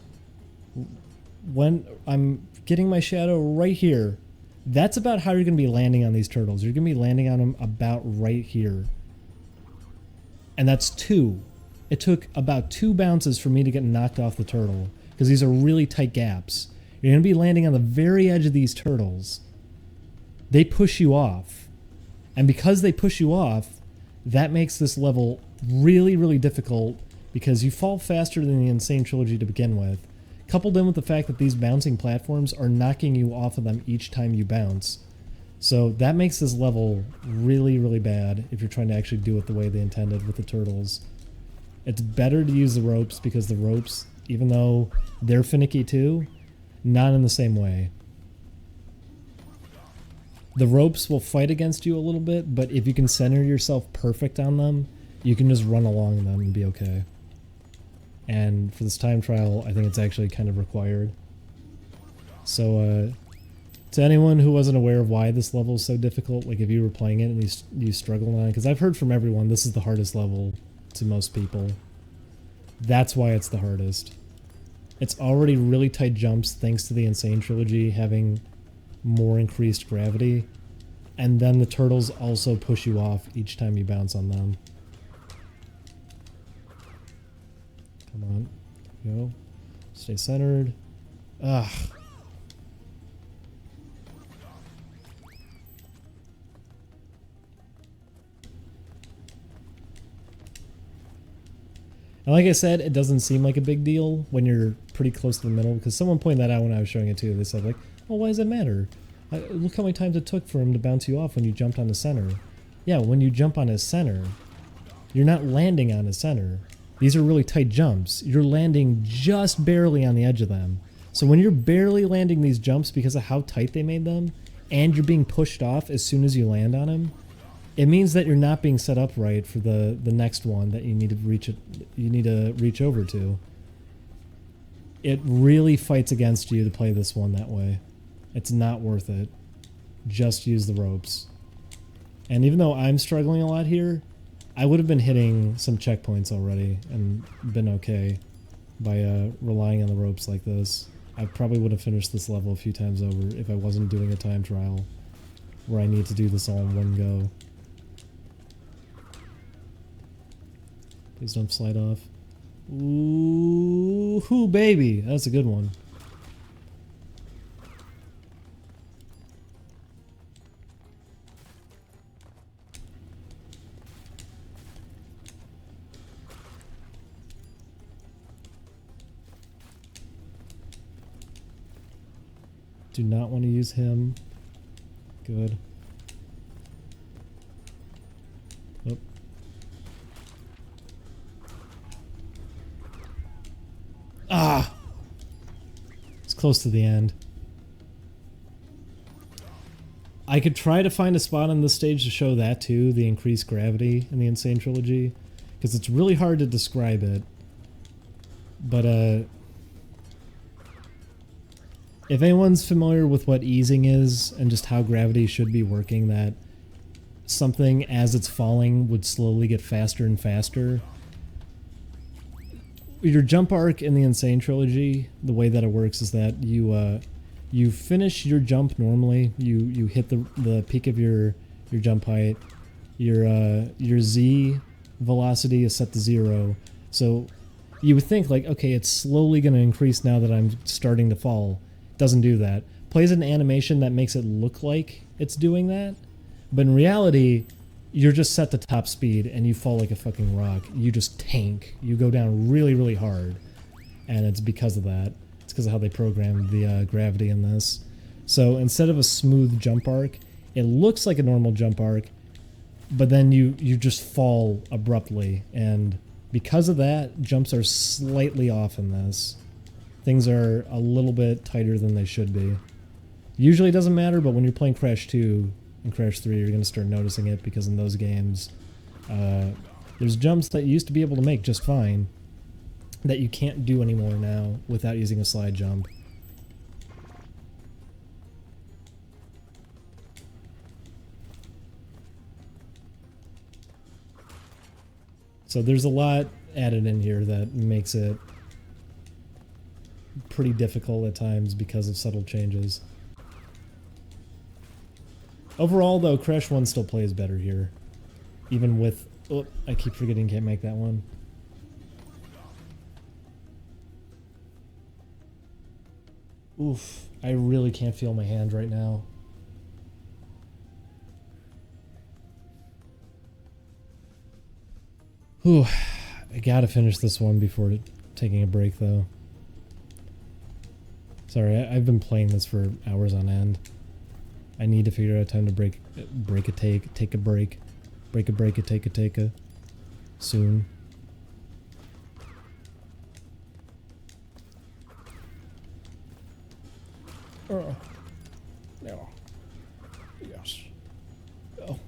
Speaker 1: When I'm getting my shadow right here, that's about how you're going to be landing on these turtles. You're going to be landing on them about right here. And that's 2. It took about 2 bounces for me to get knocked off the turtle because these are really tight gaps. You're going to be landing on the very edge of these turtles. They push you off. And because they push you off, that makes this level really difficult because you fall faster than the Insane Trilogy to begin with. Coupled in with the fact that these bouncing platforms are knocking you off of them each time you bounce. So that makes this level really bad if you're trying to actually do it the way they intended with the turtles. It's better to use the ropes because the ropes, even though they're finicky too, not in the same way. The ropes will fight against you a little bit, but if you can center yourself perfect on them, you can just run along them and be okay. And for this time trial, I think it's actually kind of required. So, to anyone who wasn't aware of why this level is so difficult, like if you were playing it and you struggled on it, because I've heard from everyone this is the hardest level to most people. That's why it's the hardest. It's already really tight jumps thanks to the Insane Trilogy having more increased gravity, and then the turtles also push you off each time you bounce on them. Come on, go. Stay centered. Ugh. And like I said, it doesn't seem like a big deal when you're pretty close to the middle, because someone pointed that out when I was showing it too. They said like, oh, why does it matter? Look how many times it took for him to bounce you off when you jumped on the center. Yeah, when you jump on his center, you're not landing on his center. These are really tight jumps. You're landing just barely on the edge of them. So when you're barely landing these jumps because of how tight they made them, and you're being pushed off as soon as you land on him, it means that you're not being set up right for the next one that you need to reach over to. It really fights against you to play this one that way. It's not worth it. Just use the ropes. And even though I'm struggling a lot here, I would have been hitting some checkpoints already and been okay by relying on the ropes like this. I probably would have finished this level a few times over if I wasn't doing a time trial where I need to do this all in one go. Please don't slide off. Ooh, baby! That's a good one. Do not want to use him. Good. Oh. Ah! It's close to the end. I could try to find a spot on this stage to show that too, the increased gravity in the Insane Trilogy, because it's really hard to describe it. But, if anyone's familiar with what easing is and just how gravity should be working, that something as it's falling would slowly get faster and faster. Your jump arc in the Insane Trilogy, the way that it works is that you finish your jump normally. You hit the peak of your jump height. Your Z velocity is set to 0. So you would think like, okay, it's slowly going to increase now that I'm starting to fall. Doesn't do that. Plays an animation that makes it look like it's doing that, but in reality, you're just set to top speed and you fall like a fucking rock. You just tank. You go down really, really hard, and it's because of that. It's because of how they programmed the gravity in this. So instead of a smooth jump arc, it looks like a normal jump arc, but then you just fall abruptly, and because of that, jumps are slightly off in this. Things are a little bit tighter than they should be. Usually it doesn't matter, but when you're playing Crash 2 and Crash 3, you're going to start noticing it, because in those games, there's jumps that you used to be able to make just fine that you can't do anymore now without using a slide jump. So there's a lot added in here that makes it pretty difficult at times because of subtle changes. Overall, though, Crash 1 still plays better here. Even with... Oh, I keep forgetting can't make that one. Oof. I really can't feel my hand right now. Whew. I gotta finish this one before taking a break, though. Sorry, I've been playing this for hours on end. I need to figure out time to take a break, soon. No. Yes. Oh.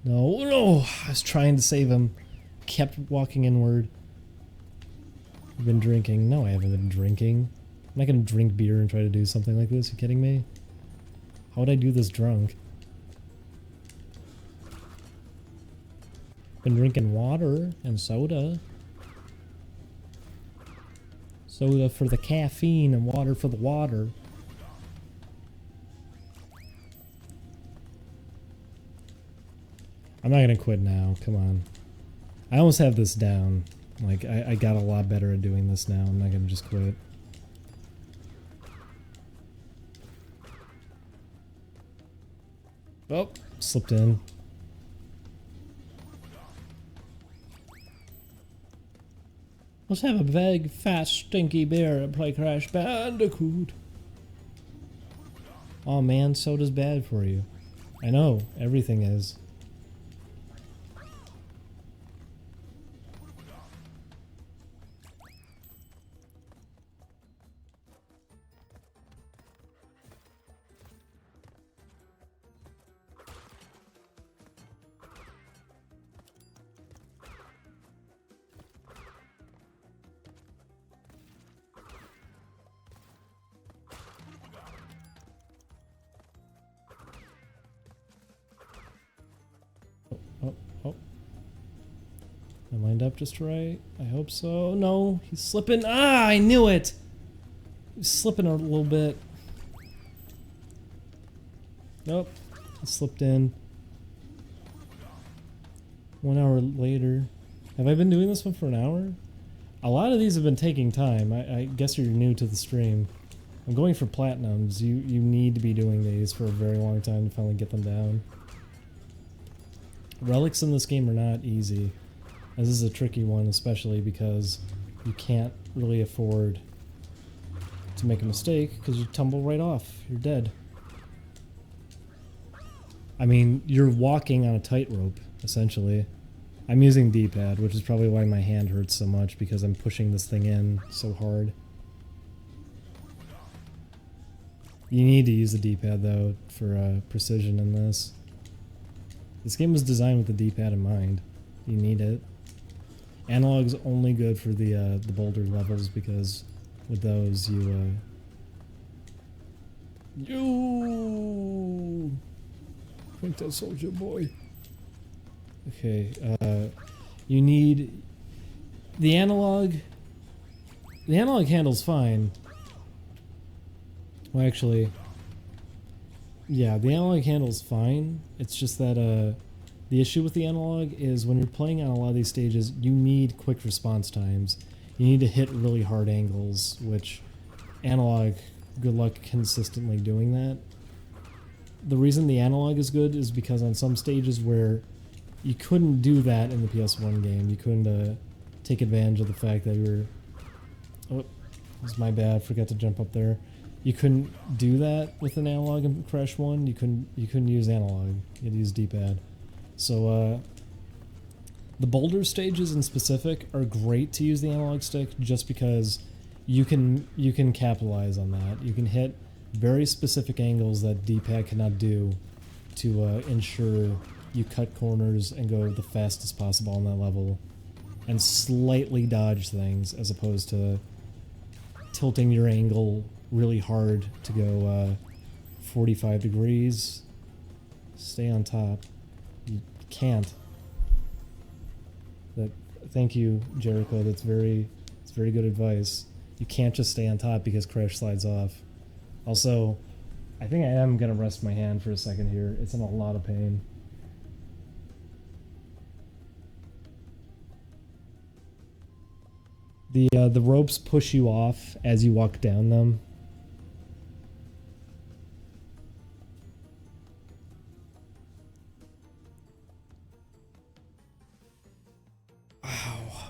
Speaker 1: No, no! I was trying to save him. Kept walking inward. I've been drinking. No, I haven't been drinking. I'm not gonna drink beer and try to do something like this. You kidding me? How would I do this drunk? Been drinking water and soda. Soda for the caffeine and water for the water. I'm not gonna quit now, come on. I almost have this down. Like, I got a lot better at doing this now. I'm not gonna just quit. Oh, slipped in. Let's have a big, fat, stinky beer and play Crash Bandicoot. Oh man, soda's bad for you. I know, everything is. Oh. I lined up just right. I hope so. No, he's slipping. Ah, I knew it! He's slipping a little bit. Nope. He slipped in. 1 hour later. Have I been doing this one for an hour? A lot of these have been taking time. I guess you're new to the stream. I'm going for platinums. You need to be doing these for a very long time to finally get them down. Relics in this game are not easy. This is a tricky one, especially because you can't really afford to make a mistake because you tumble right off. You're dead. I mean, you're walking on a tightrope, essentially. I'm using D-pad, which is probably why my hand hurts so much, because I'm pushing this thing in so hard. You need to use the D-pad, though, for precision in this. This game was designed with the D-pad in mind. You need it. Analog's only good for the boulder levels, because with those you think that soldier boy. Okay, you need the analog. The analog handles fine. Well, actually, yeah, the analog handles fine. It's just that the issue with the analog is when you're playing on a lot of these stages, you need quick response times. You need to hit really hard angles, which analog, good luck consistently doing that. The reason the analog is good is because on some stages where you couldn't do that in the PS1 game, you couldn't take advantage of the fact that you were... Oh, this is my bad, forgot to jump up there. You couldn't do that with an analog in Crash 1, you couldn't use analog, you had to use D-pad. So, the boulder stages in specific are great to use the analog stick just because you can capitalize on that. You can hit very specific angles that D-pad cannot do to ensure you cut corners and go the fastest possible on that level and slightly dodge things as opposed to tilting your angle really hard to go 45 degrees. Stay on top. You can't. Thank you, Jericho. It's very good advice. You can't just stay on top because Crash slides off. Also, I think I am gonna rest my hand for a second here. It's in a lot of pain. The ropes push you off as you walk down them.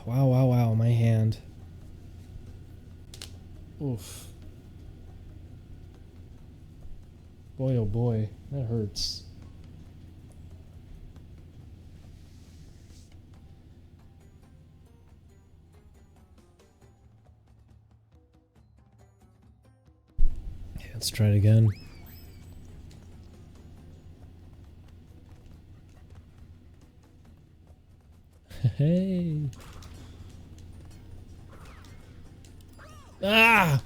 Speaker 1: Wow, my hand. Oof. Boy, oh boy, that hurts. Okay, let's try it again. Hey. Ah!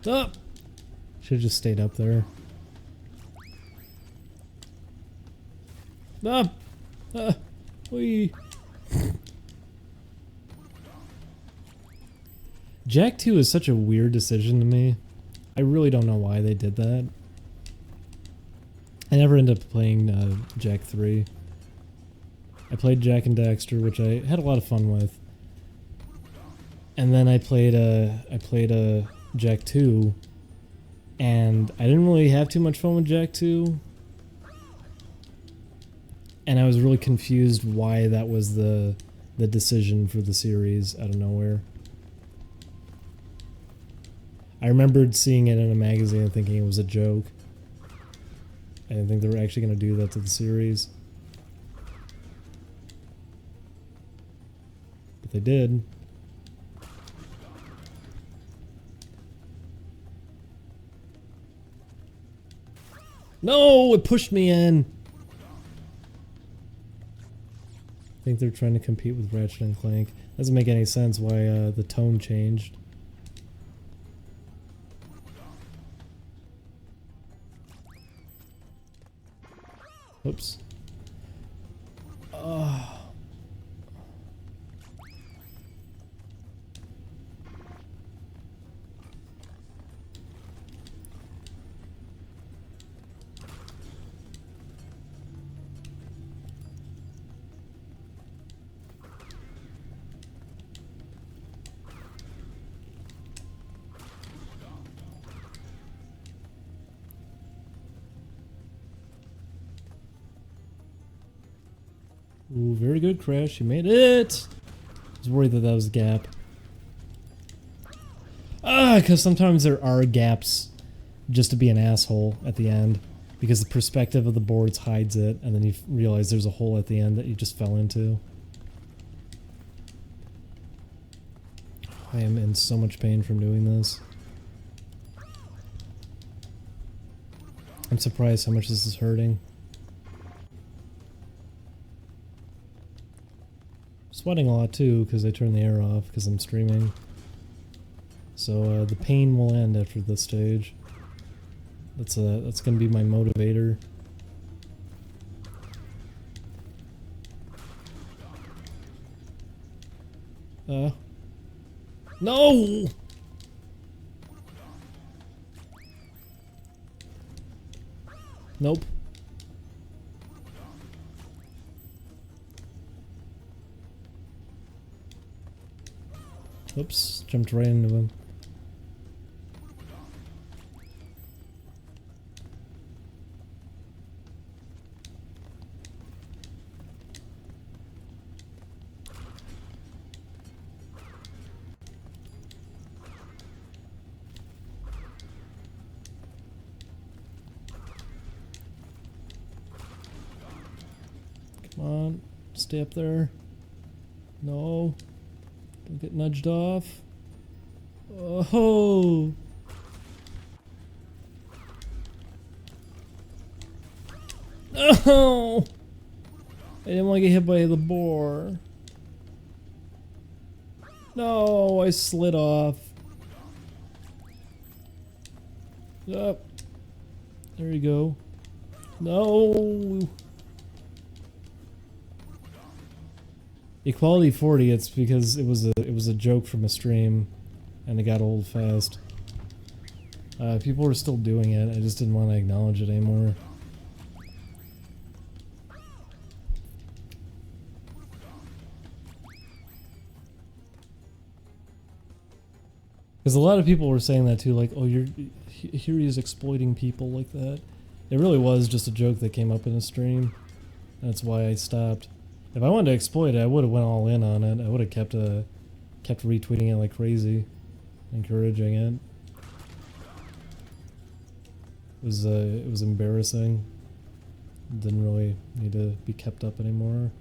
Speaker 1: Up! Should've just stayed up there. Up! Whee! Jack 2 is such a weird decision to me. I really don't know why they did that. I never ended up playing Jack 3. I played Jack and Daxter, which I had a lot of fun with. And then I played Jack 2, and I didn't really have too much fun with Jack 2. And I was really confused why that was the decision for the series out of nowhere. I remembered seeing it in a magazine and thinking it was a joke. I didn't think they were actually going to do that to the series. But they did. No, it pushed me in. I think they're trying to compete with Ratchet and Clank. Doesn't make any sense why the tone changed. Oops. Oh. Ooh, very good, Crash. You made it! I was worried that that was a gap. Ah, because sometimes there are gaps just to be an asshole at the end. Because the perspective of the boards hides it, and then you realize there's a hole at the end that you just fell into. I am in so much pain from doing this. I'm surprised how much this is hurting. Sweating a lot too because I turned the air off because I'm streaming. So the pain will end after this stage. That's gonna be my motivator. No! Nope. Oops, jumped right into him. Come on, stay up there. No. Don't get nudged off. Oh! Oh! I didn't want to get hit by the boar. No, I slid off. Up. There you go. No! Equality 40, it's because it was a joke from a stream and it got old fast. People were still doing it, I just didn't want to acknowledge it anymore. Because a lot of people were saying that too, like, oh, here he is exploiting people like that. It really was just a joke that came up in a stream. That's why I stopped. If I wanted to exploit it, I would have went all in on it. I would have kept retweeting it like crazy, encouraging it. It was embarrassing. Didn't really need to be kept up anymore.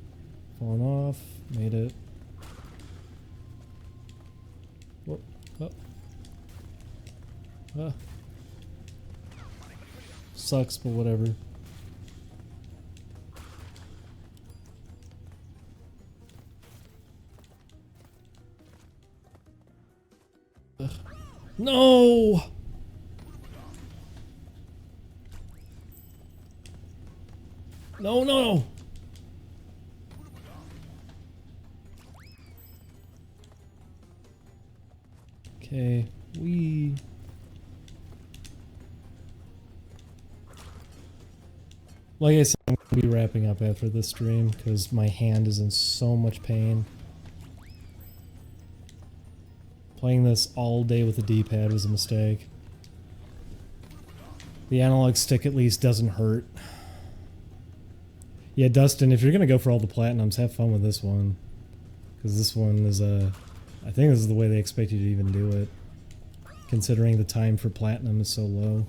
Speaker 1: Falling off, made it. Whoop, oh. Ah. Sucks, but whatever. Ugh. No! No, no! Okay, we... Like I said, I'm going to be wrapping up after this stream because my hand is in so much pain. Playing this all day with the D-pad was a mistake. The analog stick at least doesn't hurt. Yeah, Dustin, if you're going to go for all the platinums, have fun with this one. Because this one is I think this is the way they expect you to even do it. Considering the time for platinum is so low.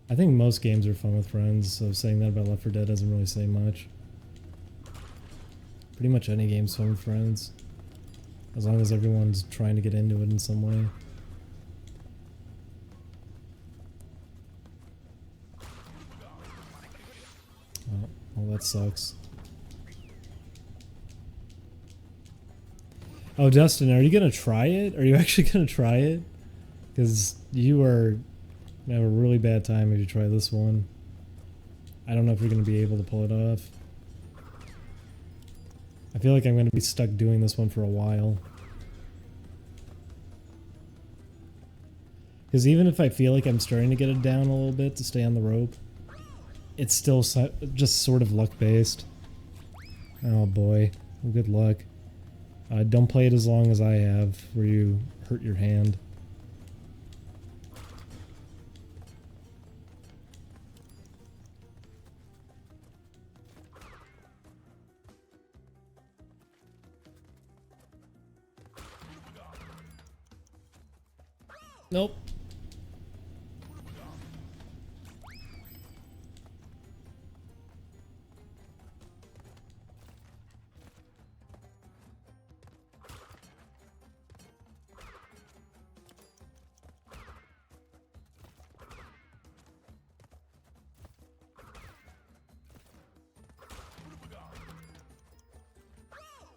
Speaker 1: I think most games are fun with friends, so saying that about Left 4 Dead doesn't really say much. Pretty much any game's fun with friends. As long as everyone's trying to get into it in some way. Oh, well, that sucks. Oh, Dustin, are you gonna try it? Are you actually gonna try it? Because you are gonna have a really bad time if you try this one. I don't know if you're gonna be able to pull it off. I feel like I'm gonna be stuck doing this one for a while. Because even if I feel like I'm starting to get it down a little bit to stay on the rope, it's still just sort of luck-based. Oh boy, well, good luck. Don't play it as long as I have, where you hurt your hand. Nope.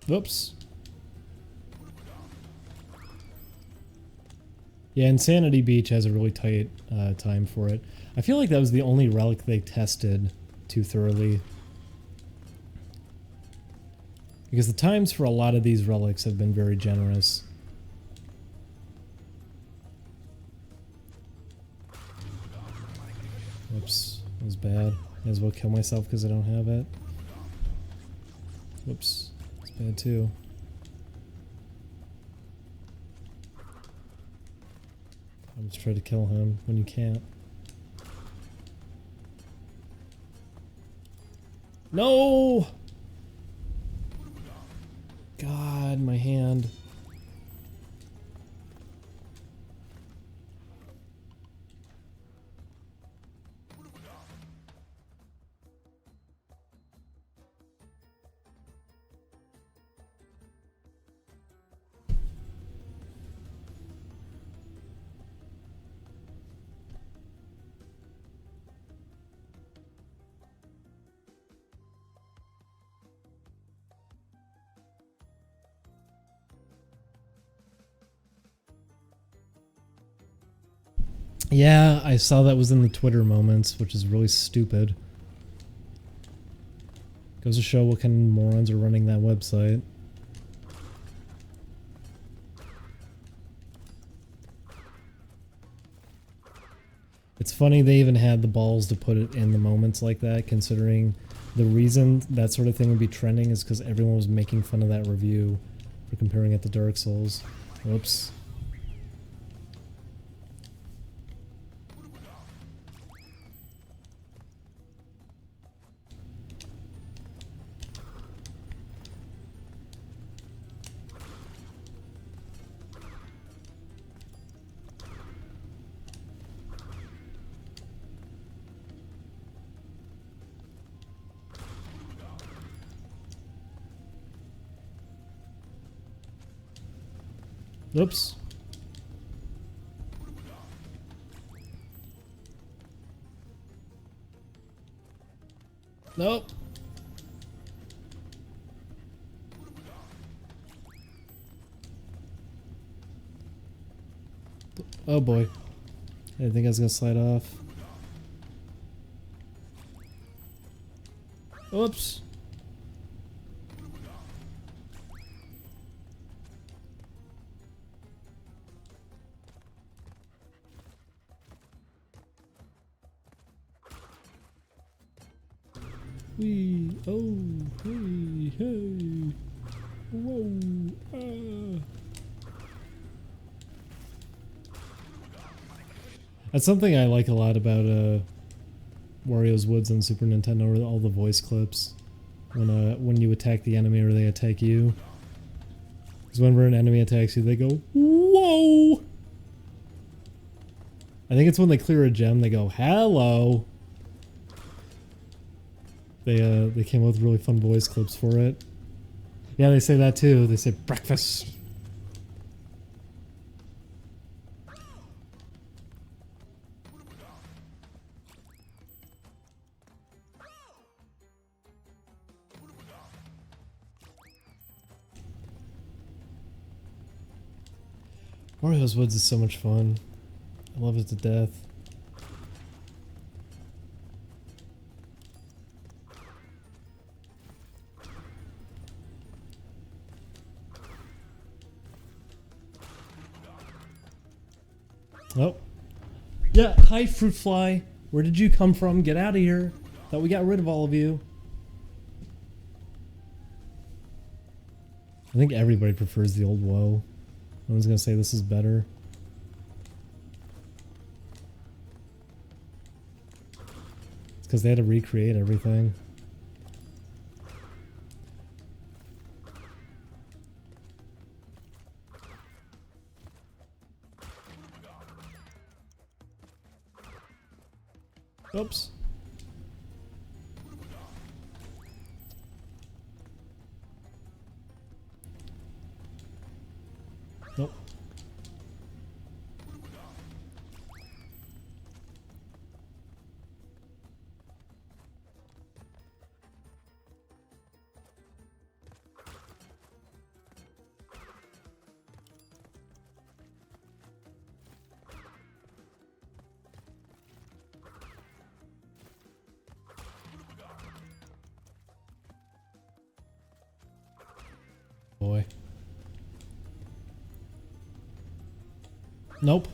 Speaker 1: Whoops. Yeah, Insanity Beach has a really tight time for it. I feel like that was the only relic they tested too thoroughly. Because the times for a lot of these relics have been very generous. Whoops, that was bad. May as well kill myself because I don't have it. Whoops, that's bad too. I'm just trying to kill him when you can't. No! God, my hand. Yeah, I saw that was in the Twitter moments, which is really stupid. Goes to show what kind of morons are running that website. It's funny they even had the balls to put it in the moments like that, considering the reason that sort of thing would be trending is because everyone was making fun of that review for comparing it to Dark Souls. Whoops. Oops. Nope. Oh boy. I think I was gonna slide off. Oops. Wee. Oh. Hey. Hey. Whoa. Ah. That's something I like a lot about Wario's Woods on Super Nintendo, or all the voice clips when you attack the enemy or they attack you. Because whenever an enemy attacks you, they go, "Whoa!" I think it's when they clear a gem, they go, "Hello." They came up with really fun voice clips for it. Yeah, they say that too. They say breakfast. Wario's Woods is so much fun. I love it to death. Oh. Yeah, hi fruit fly. Where did you come from? Get out of here. Thought we got rid of all of you. I think everybody prefers the old WoW. No one's gonna say this is better. It's because they had to recreate everything. Oops. Nope. Boy. Nope.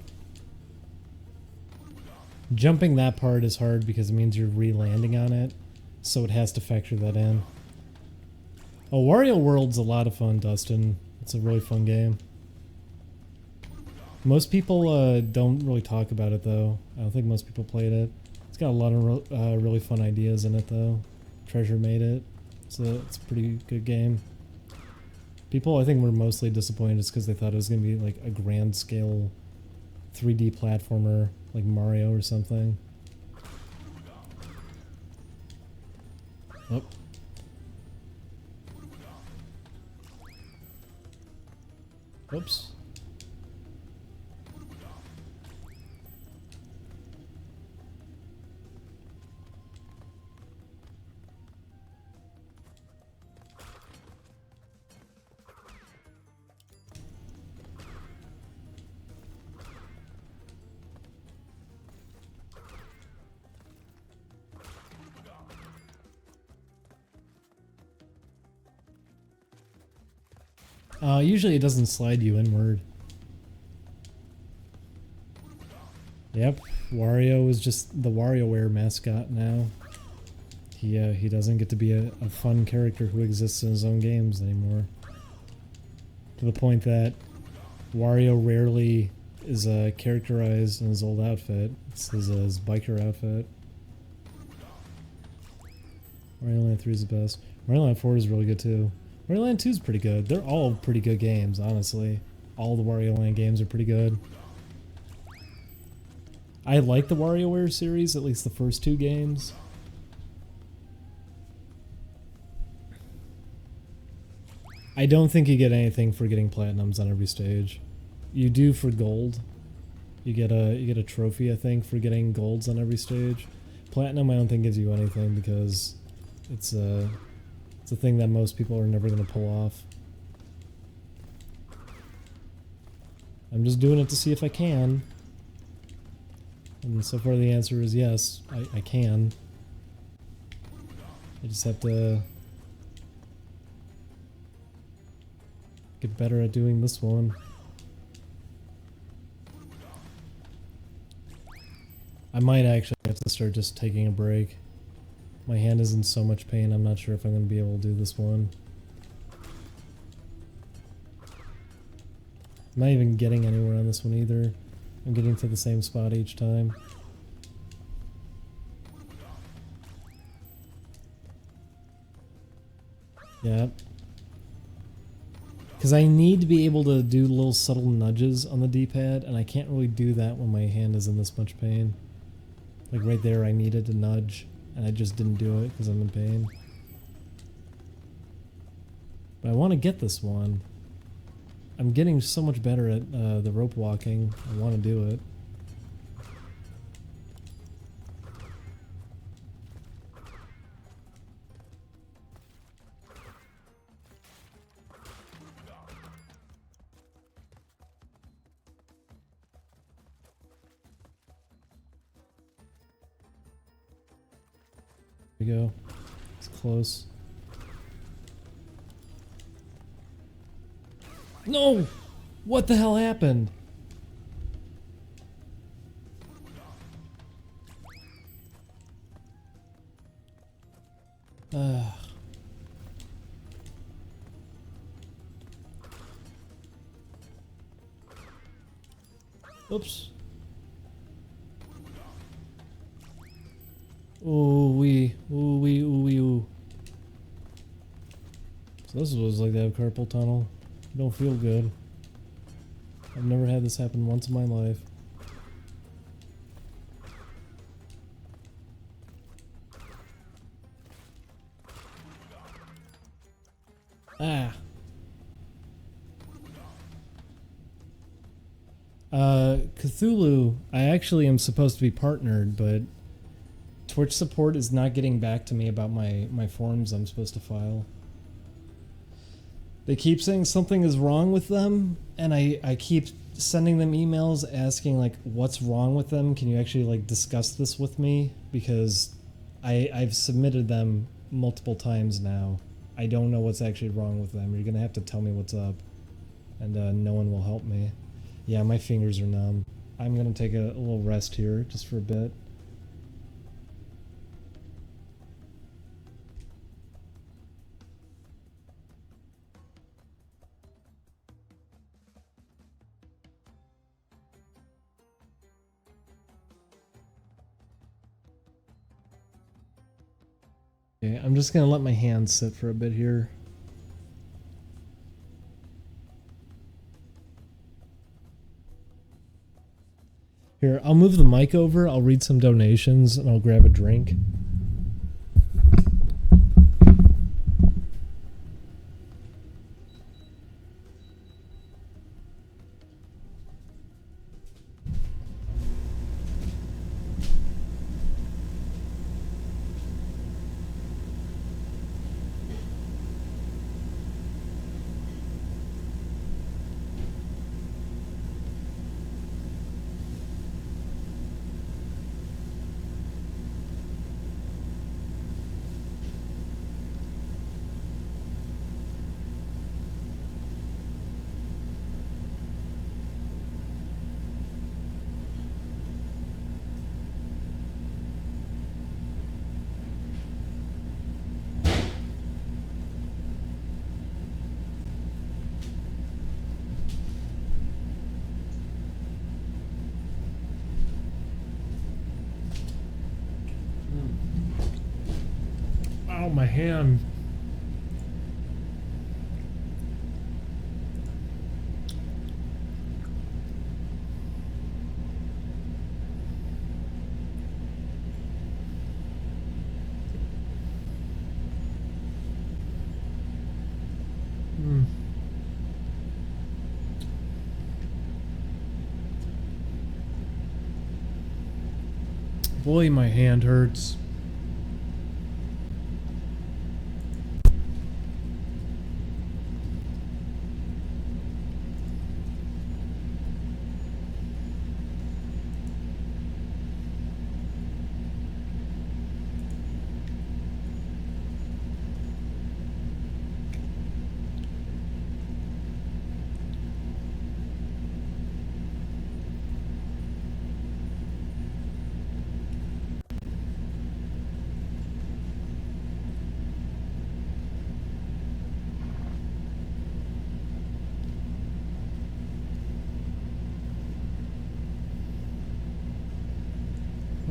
Speaker 1: Jumping that part is hard because it means you're re-landing on it, so it has to factor that in. Oh, Wario World's a lot of fun, Dustin. It's a really fun game. Most people don't really talk about it, though. I don't think most people played it. It's got a lot of really fun ideas in it, though. Treasure made it. It's a pretty good game. People, I think, were mostly disappointed just because they thought it was going to be like a grand scale 3D platformer like Mario or something. Oh. Oops. Usually it doesn't slide you inward. Yep, Wario is just the WarioWare mascot now. He doesn't get to be a fun character who exists in his own games anymore. To the point that Wario rarely is characterized in his old outfit. It's his biker outfit. Mario Land 3 is the best. Mario Land 4 is really good too. Mario Land 2 is pretty good. They're all pretty good games, honestly. All the Wario Land games are pretty good. I like the WarioWare series, at least the first two games. I don't think you get anything for getting platinums on every stage. You do for gold. You get a trophy, I think, for getting golds on every stage. Platinum, I don't think gives you anything because it's a thing that most people are never gonna pull off. I'm just doing it to see if I can. And so far the answer is yes, I can. I just have to get better at doing this one. I might actually have to start just taking a break. My hand is in so much pain, I'm not sure if I'm going to be able to do this one. I'm not even getting anywhere on this one either. I'm getting to the same spot each time. Yeah. Because I need to be able to do little subtle nudges on the D-pad, and I can't really do that when my hand is in this much pain. Like right there I needed to nudge, and I just didn't do it because I'm in pain. But I want to get this one. I'm getting so much better at the rope walking. I want to do it. Here we go. It's close. No! What the hell happened? Oops. Ooh wee, ooh wee, ooh wee, ooh. So this was like that carpal tunnel. I don't feel good. I've never had this happen once in my life. Ah. Cthulhu, I actually am supposed to be partnered, but Twitch support is not getting back to me about my forms I'm supposed to file. They keep saying something is wrong with them, and I keep sending them emails asking like what's wrong with them. Can you actually like discuss this with me? Because I've submitted them multiple times now. I don't know what's actually wrong with them. You're gonna have to tell me what's up, and no one will help me. Yeah, my fingers are numb. I'm gonna take a little rest here just for a bit. Okay, I'm just gonna let my hands sit for a bit here. Here, I'll move the mic over, I'll read some donations, and I'll grab a drink. Ow, my hand. Boy, my hand hurts.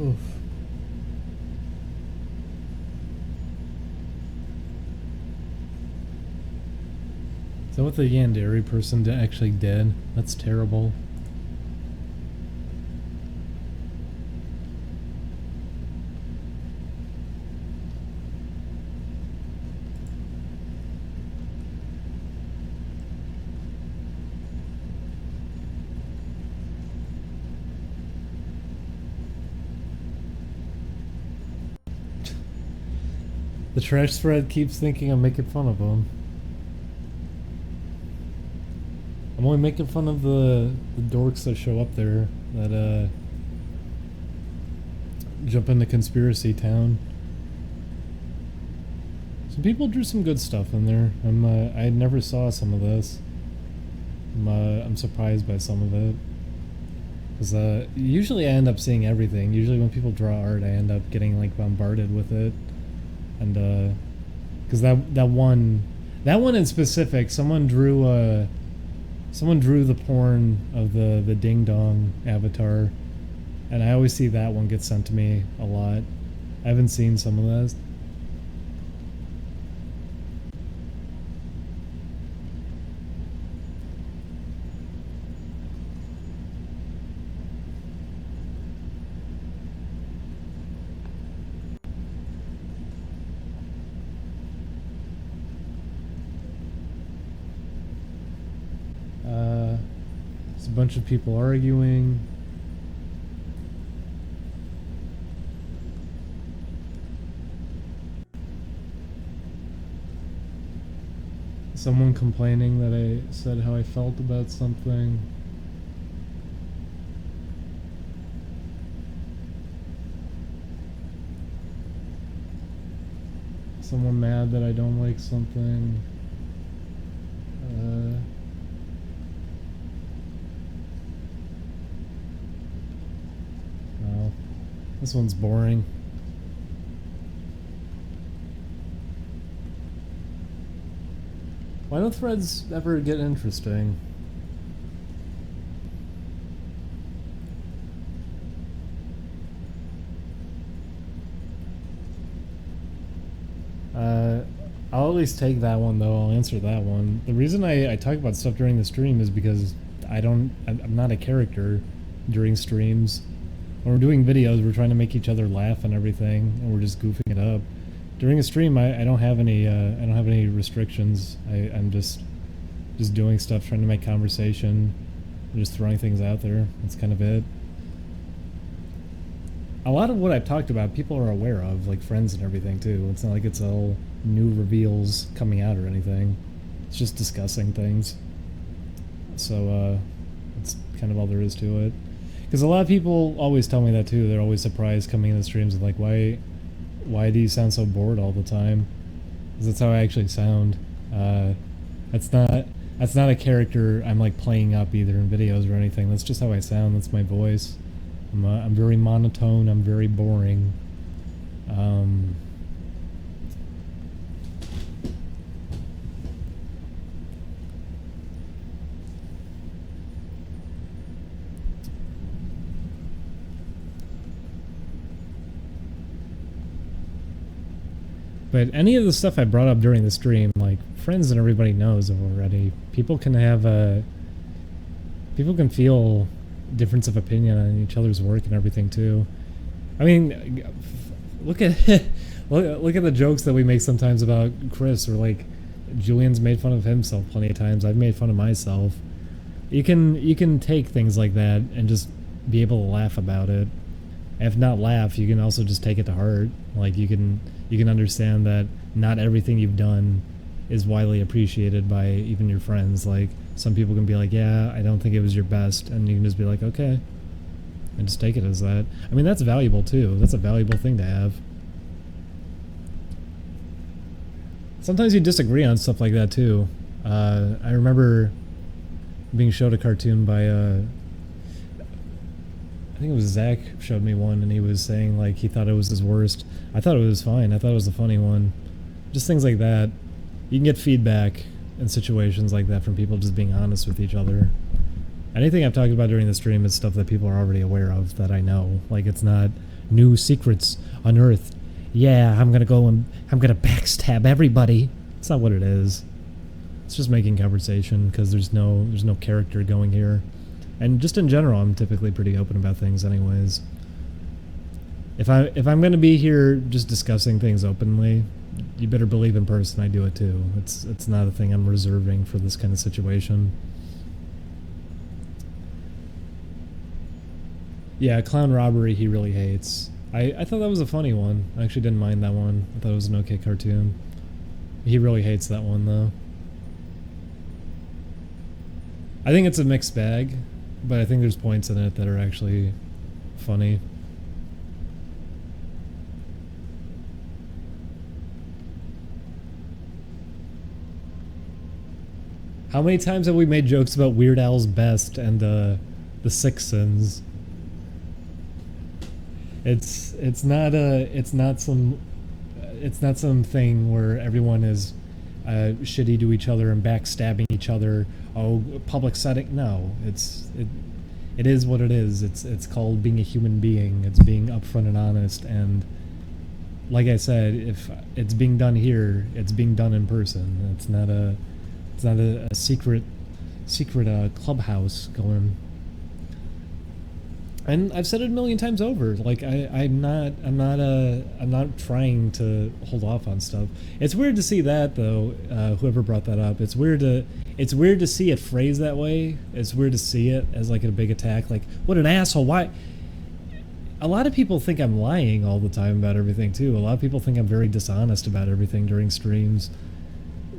Speaker 1: Oof. Is that what the Yandere person actually did? That's terrible. The trash thread keeps thinking I'm making fun of him. I'm only making fun of the dorks that show up there that jump into conspiracy town. Some people drew some good stuff in there. I never saw some of this. I'm surprised by some of it. Because usually I end up seeing everything. Usually when people draw art, I end up getting like bombarded with it. And because that one in specific, someone drew the porn of the Ding Dong avatar, and I always see that one get sent to me a lot. I haven't seen some of those. There's a bunch of people arguing. Someone complaining that I said how I felt about something. Someone mad that I don't like something. No. This one's boring. Why don't threads ever get interesting? I'll at least take that one though. I'll answer that one. The reason I talk about stuff during the stream is because I'm not a character during streams. When we're doing videos, we're trying to make each other laugh and everything, and we're just goofing it up. During a stream, I don't have any restrictions. I'm just doing stuff, trying to make conversation, just throwing things out there. That's kind of it. A lot of what I've talked about, people are aware of, like friends and everything too. It's not like it's all new reveals coming out or anything. It's just discussing things. So that's kind of all there is to it. Because a lot of people always tell me that too. They're always surprised coming in the streams and like, why do you sound so bored all the time? Because that's how I actually sound. That's not a character I'm like playing up either in videos or anything. That's just how I sound. That's my voice. I'm very monotone. I'm very boring. But any of the stuff I brought up during the stream, like friends and everybody knows already. People can feel difference of opinion on each other's work and everything too. I mean, look at look at the jokes that we make sometimes about Chris, or like Julian's made fun of himself plenty of times. I've made fun of myself. You can take things like that and just be able to laugh about it. If not laugh, you can also just take it to heart. Like you can understand that not everything you've done is widely appreciated by even your friends. Like some people can be like, yeah, I don't think it was your best, and you can just be like, okay, and just take it as that. I mean, that's valuable too. That's a valuable thing to have. Sometimes you disagree on stuff like that too. I remember being showed a cartoon by I think it was Zach showed me one, and he was saying like he thought it was his worst. I thought it was fine. I thought it was a funny one. Just things like that. You can get feedback in situations like that from people just being honest with each other. Anything I've talked about during the stream is stuff that people are already aware of that I know. Like it's not new secrets unearthed. Yeah, I'm gonna go and I'm gonna backstab everybody. It's not what it is. It's just making conversation because there's no character going here. And just in general, I'm typically pretty open about things anyways. If I'm gonna be here just discussing things openly, you better believe in person I do it too. It's not a thing I'm reserving for this kind of situation. Yeah, clown robbery he really hates. I thought that was a funny one. I actually didn't mind that one. I thought it was an okay cartoon. He really hates that one though. I think it's a mixed bag, but I think there's points in it that are actually funny. How many times have we made jokes about Weird Al's Best and the Six Sins? It's not some thing where everyone is shitty to each other and backstabbing each other. Oh, public setting. No, it is what it is. It's called being a human being. It's being upfront and honest. And like I said, if it's being done here, it's being done in person. It's not a secret clubhouse going. And I've said it a million times over. Like I'm not trying to hold off on stuff. It's weird to see that though. Whoever brought that up, it's weird to see it phrased that way. It's weird to see it as like a big attack. Like, what an asshole! Why? A lot of people think I'm lying all the time about everything too. A lot of people think I'm very dishonest about everything during streams.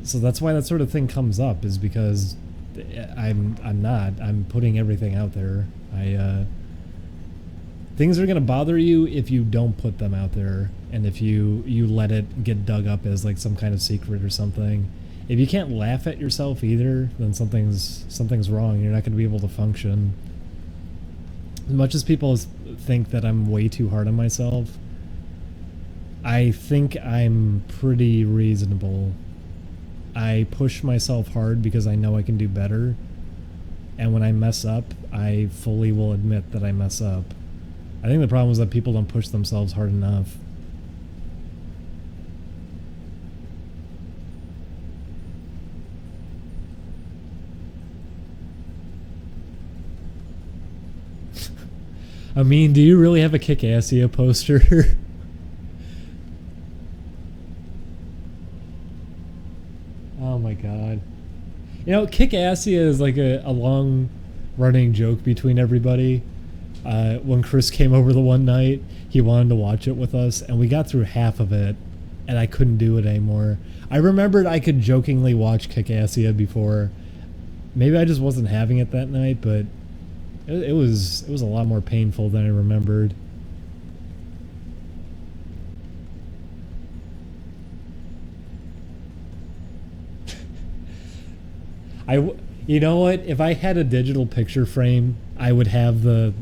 Speaker 1: So that's why that sort of thing comes up, is because I'm not. I'm putting everything out there. Things are gonna bother you if you don't put them out there, and if you let it get dug up as like some kind of secret or something. If you can't laugh at yourself either, then something's wrong. You're not gonna be able to function. As much as people think that I'm way too hard on myself, I think I'm pretty reasonable. I push myself hard because I know I can do better, and when I mess up, I fully will admit that I mess up. I think the problem is that people don't push themselves hard enough. I mean, do you really have a Kick-Assia poster? Oh my god. You know, Kick-Assia is like a long running joke between everybody. When Chris came over the one night, he wanted to watch it with us, and we got through half of it, and I couldn't do it anymore. I remembered I could jokingly watch Kick-Assia before. Maybe I just wasn't having it that night, but it was a lot more painful than I remembered. You know what? If I had a digital picture frame, I would have the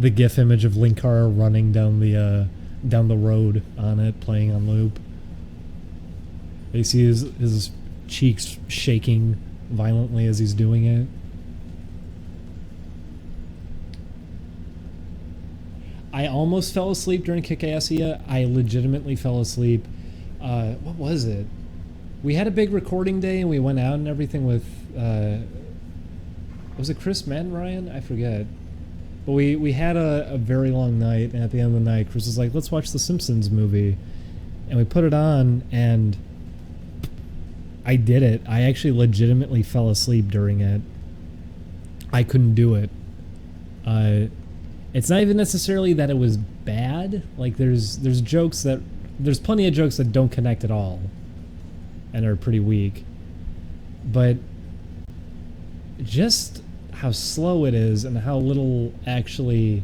Speaker 1: GIF image of Linkar running down the road on it, playing on loop. You see his cheeks shaking violently as he's doing it. I almost fell asleep during Kick-Assia. I legitimately fell asleep. What was it? We had a big recording day and we went out and everything with was it Chris, Matt, and Ryan? I forget. But we had a very long night, and at the end of the night, Chris was like, let's watch the Simpsons movie. And we put it on, and I did it. I actually legitimately fell asleep during it. I couldn't do it. It's not even necessarily that it was bad. Like there's jokes that there's plenty of jokes that don't connect at all and are pretty weak. But just how slow it is and how little actually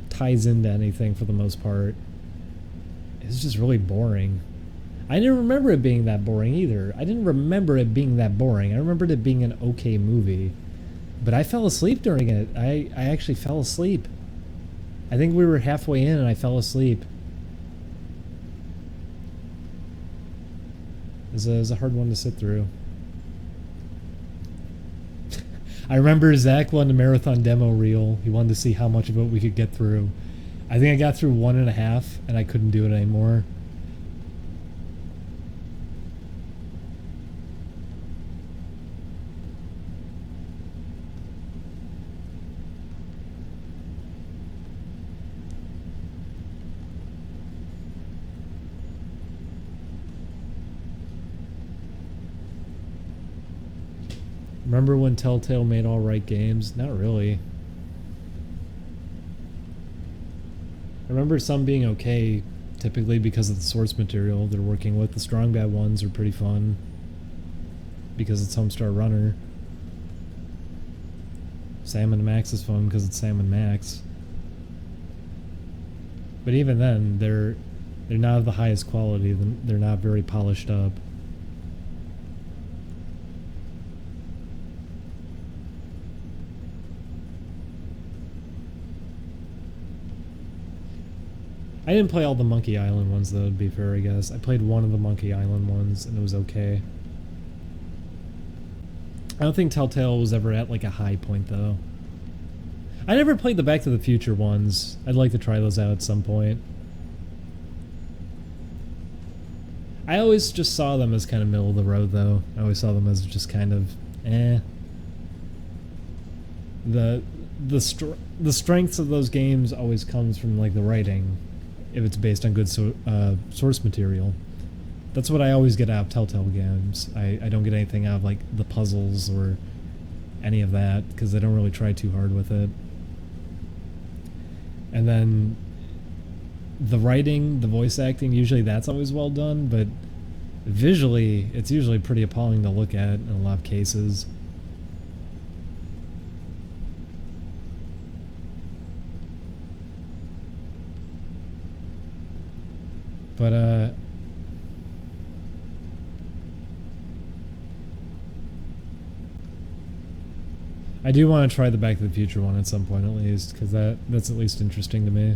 Speaker 1: ties into anything for the most part is just really boring. I didn't remember it being that boring either. I didn't remember it being that boring. I remembered it being an okay movie. But I fell asleep during it. I actually fell asleep. I think we were halfway in and I fell asleep. It was a hard one to sit through. I remember Zach wanted a marathon demo reel. He wanted to see how much of it we could get through. I think I got through 1.5 and I couldn't do it anymore. Remember when Telltale made alright games? Not really. I remember some being okay, typically because of the source material they're working with. The Strong Bad ones are pretty fun because it's Homestar Runner. Sam and Max is fun because it's Sam and Max. But even then, they're not of the highest quality. They're not very polished up. I didn't play all the Monkey Island ones though, to be fair, I guess. I played one of the Monkey Island ones and it was okay. I don't think Telltale was ever at like a high point though. I never played the Back to the Future ones. I'd like to try those out at some point. I always just saw them as kind of middle of the road though. I always saw them as just kind of eh. The strengths of those games always comes from like the writing. If it's based on good source material. That's what I always get out of Telltale games. I don't get anything out of like the puzzles or any of that because they don't really try too hard with it. And then the writing, the voice acting, usually that's always well done, but visually it's usually pretty appalling to look at in a lot of cases. But, I do want to try the Back to the Future one at some point at least, because that's at least interesting to me.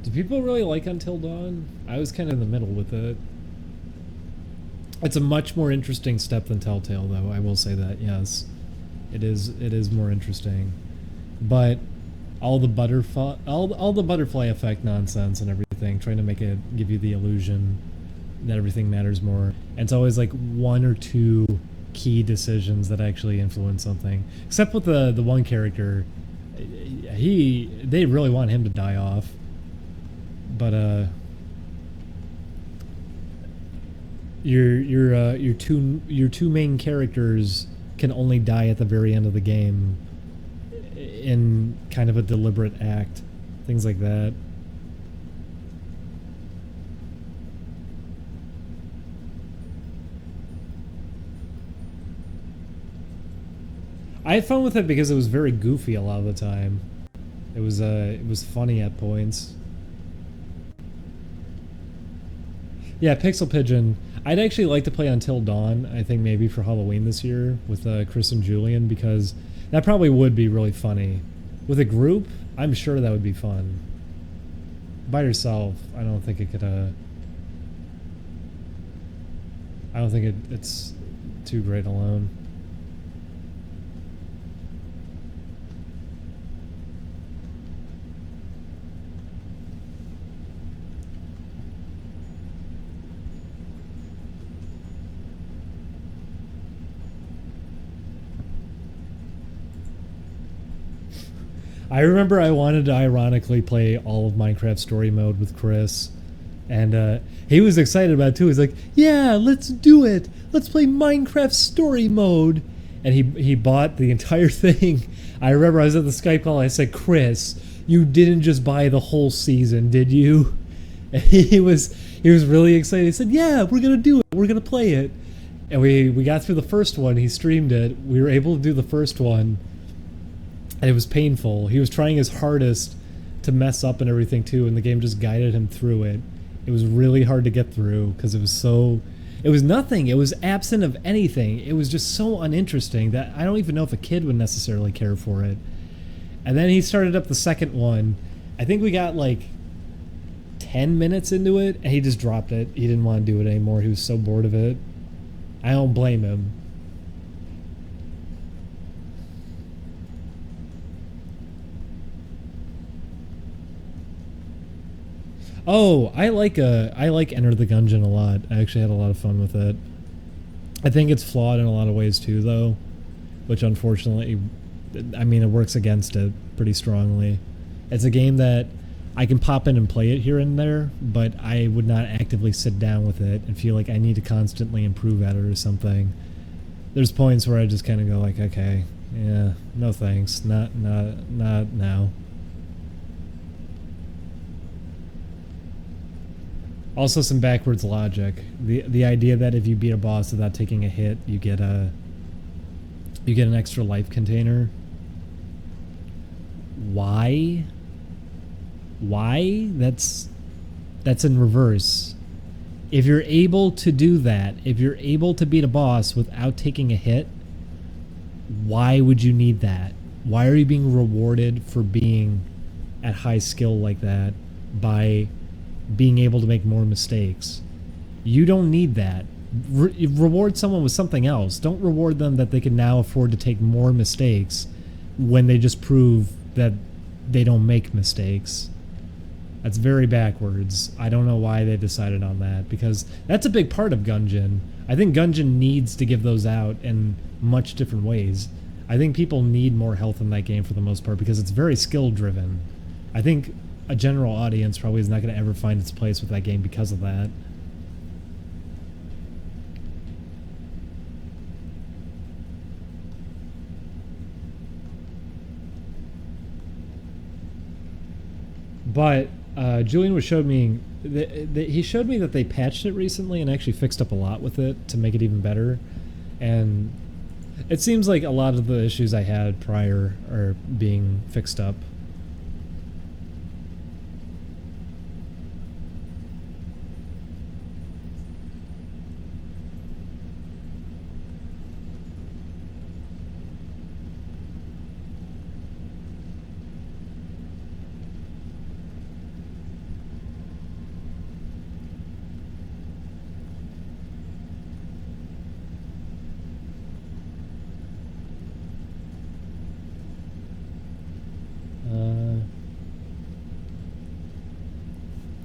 Speaker 1: Do people really like Until Dawn? I was kind of in the middle with it. It's a much more interesting step than Telltale, though. I will say that, yes. It is more interesting. But all the butterfly effect nonsense and everything, trying to make it give you the illusion that everything matters more. And it's always like one or two key decisions that actually influence something. Except with the one character, they really want him to die off. But your two main characters can only die at the very end of the game in kind of a deliberate act, things like that. I had fun with it because it was very goofy a lot of the time. It was funny at points. Yeah, Pixel Pigeon. I'd actually like to play Until Dawn, I think maybe for Halloween this year with Chris and Julian, because that probably would be really funny. With a group, I'm sure that would be fun. By yourself, I don't think it could, I don't think it's too great alone. I remember I wanted to ironically play all of Minecraft story mode with Chris, and he was excited about it too. He's like, "Yeah, let's do it. Let's play Minecraft story mode." And he bought the entire thing. I remember I was at the Skype call. I said, "Chris, you didn't just buy the whole season, did you?" And he was really excited. He said, "Yeah, we're gonna do it. We're gonna play it." And we got through the first one. He streamed it. We were able to do the first one. And it was painful. He was trying his hardest to mess up and everything too, and the game just guided him through it. It was really hard to get through because it was nothing. It was absent of anything. It was just so uninteresting that I don't even know if a kid would necessarily care for it. And then he started up the second one. I think we got like 10 minutes into it, and he just dropped it. He didn't want to do it anymore. He was so bored of it. I don't blame him. Oh, I like Enter the Gungeon a lot. I actually had a lot of fun with it. I think it's flawed in a lot of ways too, though, which unfortunately, I mean, it works against it pretty strongly. It's a game that I can pop in and play it here and there, but I would not actively sit down with it and feel like I need to constantly improve at it or something. There's points where I just kind of go like, okay, yeah, no thanks, not now. Also, some backwards logic. The idea that if you beat a boss without taking a hit, you get an extra life container. Why? That's in reverse. If you're able to do that, if you're able to beat a boss without taking a hit, why would you need that? Why are you being rewarded for being at high skill like that by being able to make more mistakes? You don't need that. Reward someone with something else. Don't reward them that they can now afford to take more mistakes when they just prove that they don't make mistakes. That's very backwards. I don't know why they decided on that, because that's a big part of Gungeon. I think Gungeon needs to give those out in much different ways. I think people need more health in that game for the most part because it's very skill driven. I think a general audience probably is not going to ever find its place with that game because of that. But Julian showed me he showed me that they patched it recently and actually fixed up a lot with it to make it even better. And it seems like a lot of the issues I had prior are being fixed up.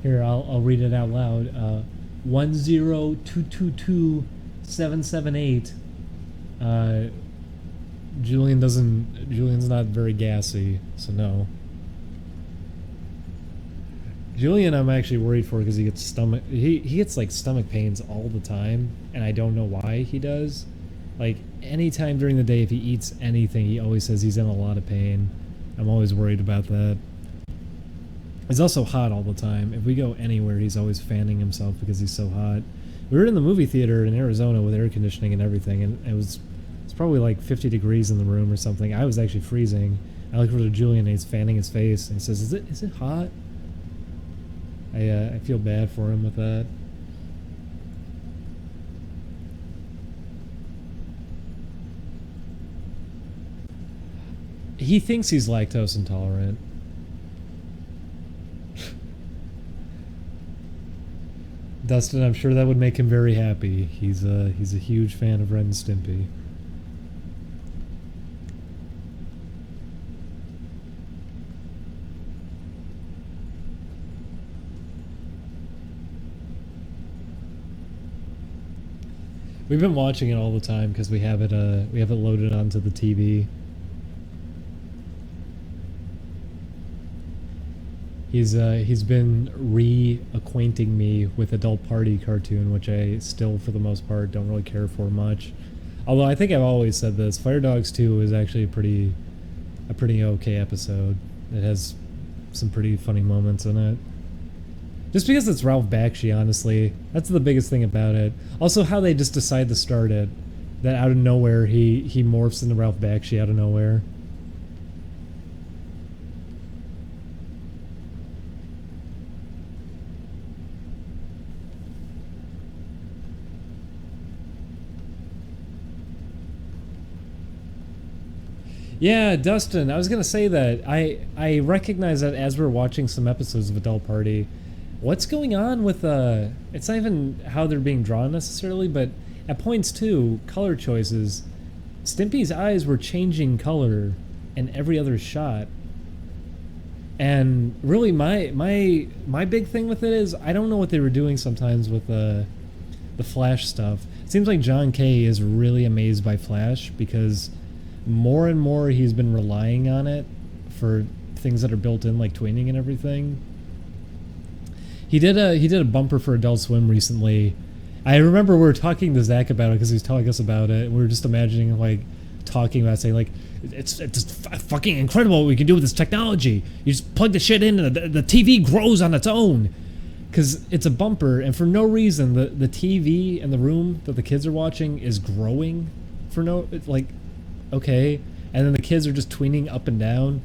Speaker 1: Here, I'll read it out loud. 10222-778. Julian's not very gassy, so no. Julian, I'm actually worried for because he gets he gets like stomach pains all the time, and I don't know why he does. Like anytime during the day, if he eats anything, he always says he's in a lot of pain. I'm always worried about that. He's also hot all the time. If we go anywhere, he's always fanning himself because he's so hot. We were in the movie theater in Arizona with air conditioning and everything, and it's probably like 50 degrees in the room or something. I was actually freezing. I look over to Julian and he's fanning his face and he says, "Is it hot?" I feel bad for him with that. He thinks he's lactose intolerant. Dustin, I'm sure that would make him very happy. He's a huge fan of Ren and Stimpy. We've been watching it all the time because we have it loaded onto the TV. He's been reacquainting me with Adult Party cartoon, which I still, for the most part, don't really care for much. Although I think I've always said this, Fire Dogs 2 is actually a pretty okay episode. It has some pretty funny moments in it. Just because it's Ralph Bakshi, honestly, that's the biggest thing about it. Also, how they just decide to start it, that out of nowhere he morphs into Ralph Bakshi out of nowhere. Yeah, Dustin, I was gonna say that I recognize that as we're watching some episodes of Adult Party. What's going on with it's not even how they're being drawn necessarily, but at points too, color choices. Stimpy's eyes were changing color in every other shot. And really my big thing with it is I don't know what they were doing sometimes with the Flash stuff. It seems like John K is really amazed by Flash because more and more he's been relying on it for things that are built in, like tweening and everything. He did a bumper for Adult Swim recently. I remember we were talking to Zach about it because he was telling us about it. We were just imagining like talking about saying like it's fucking incredible what we can do with this technology. You just plug the shit in and the TV grows on its own. Because it's a bumper, and for no reason the TV in the room that the kids are watching is growing for no, like, okay, and then the kids are just tweening up and down.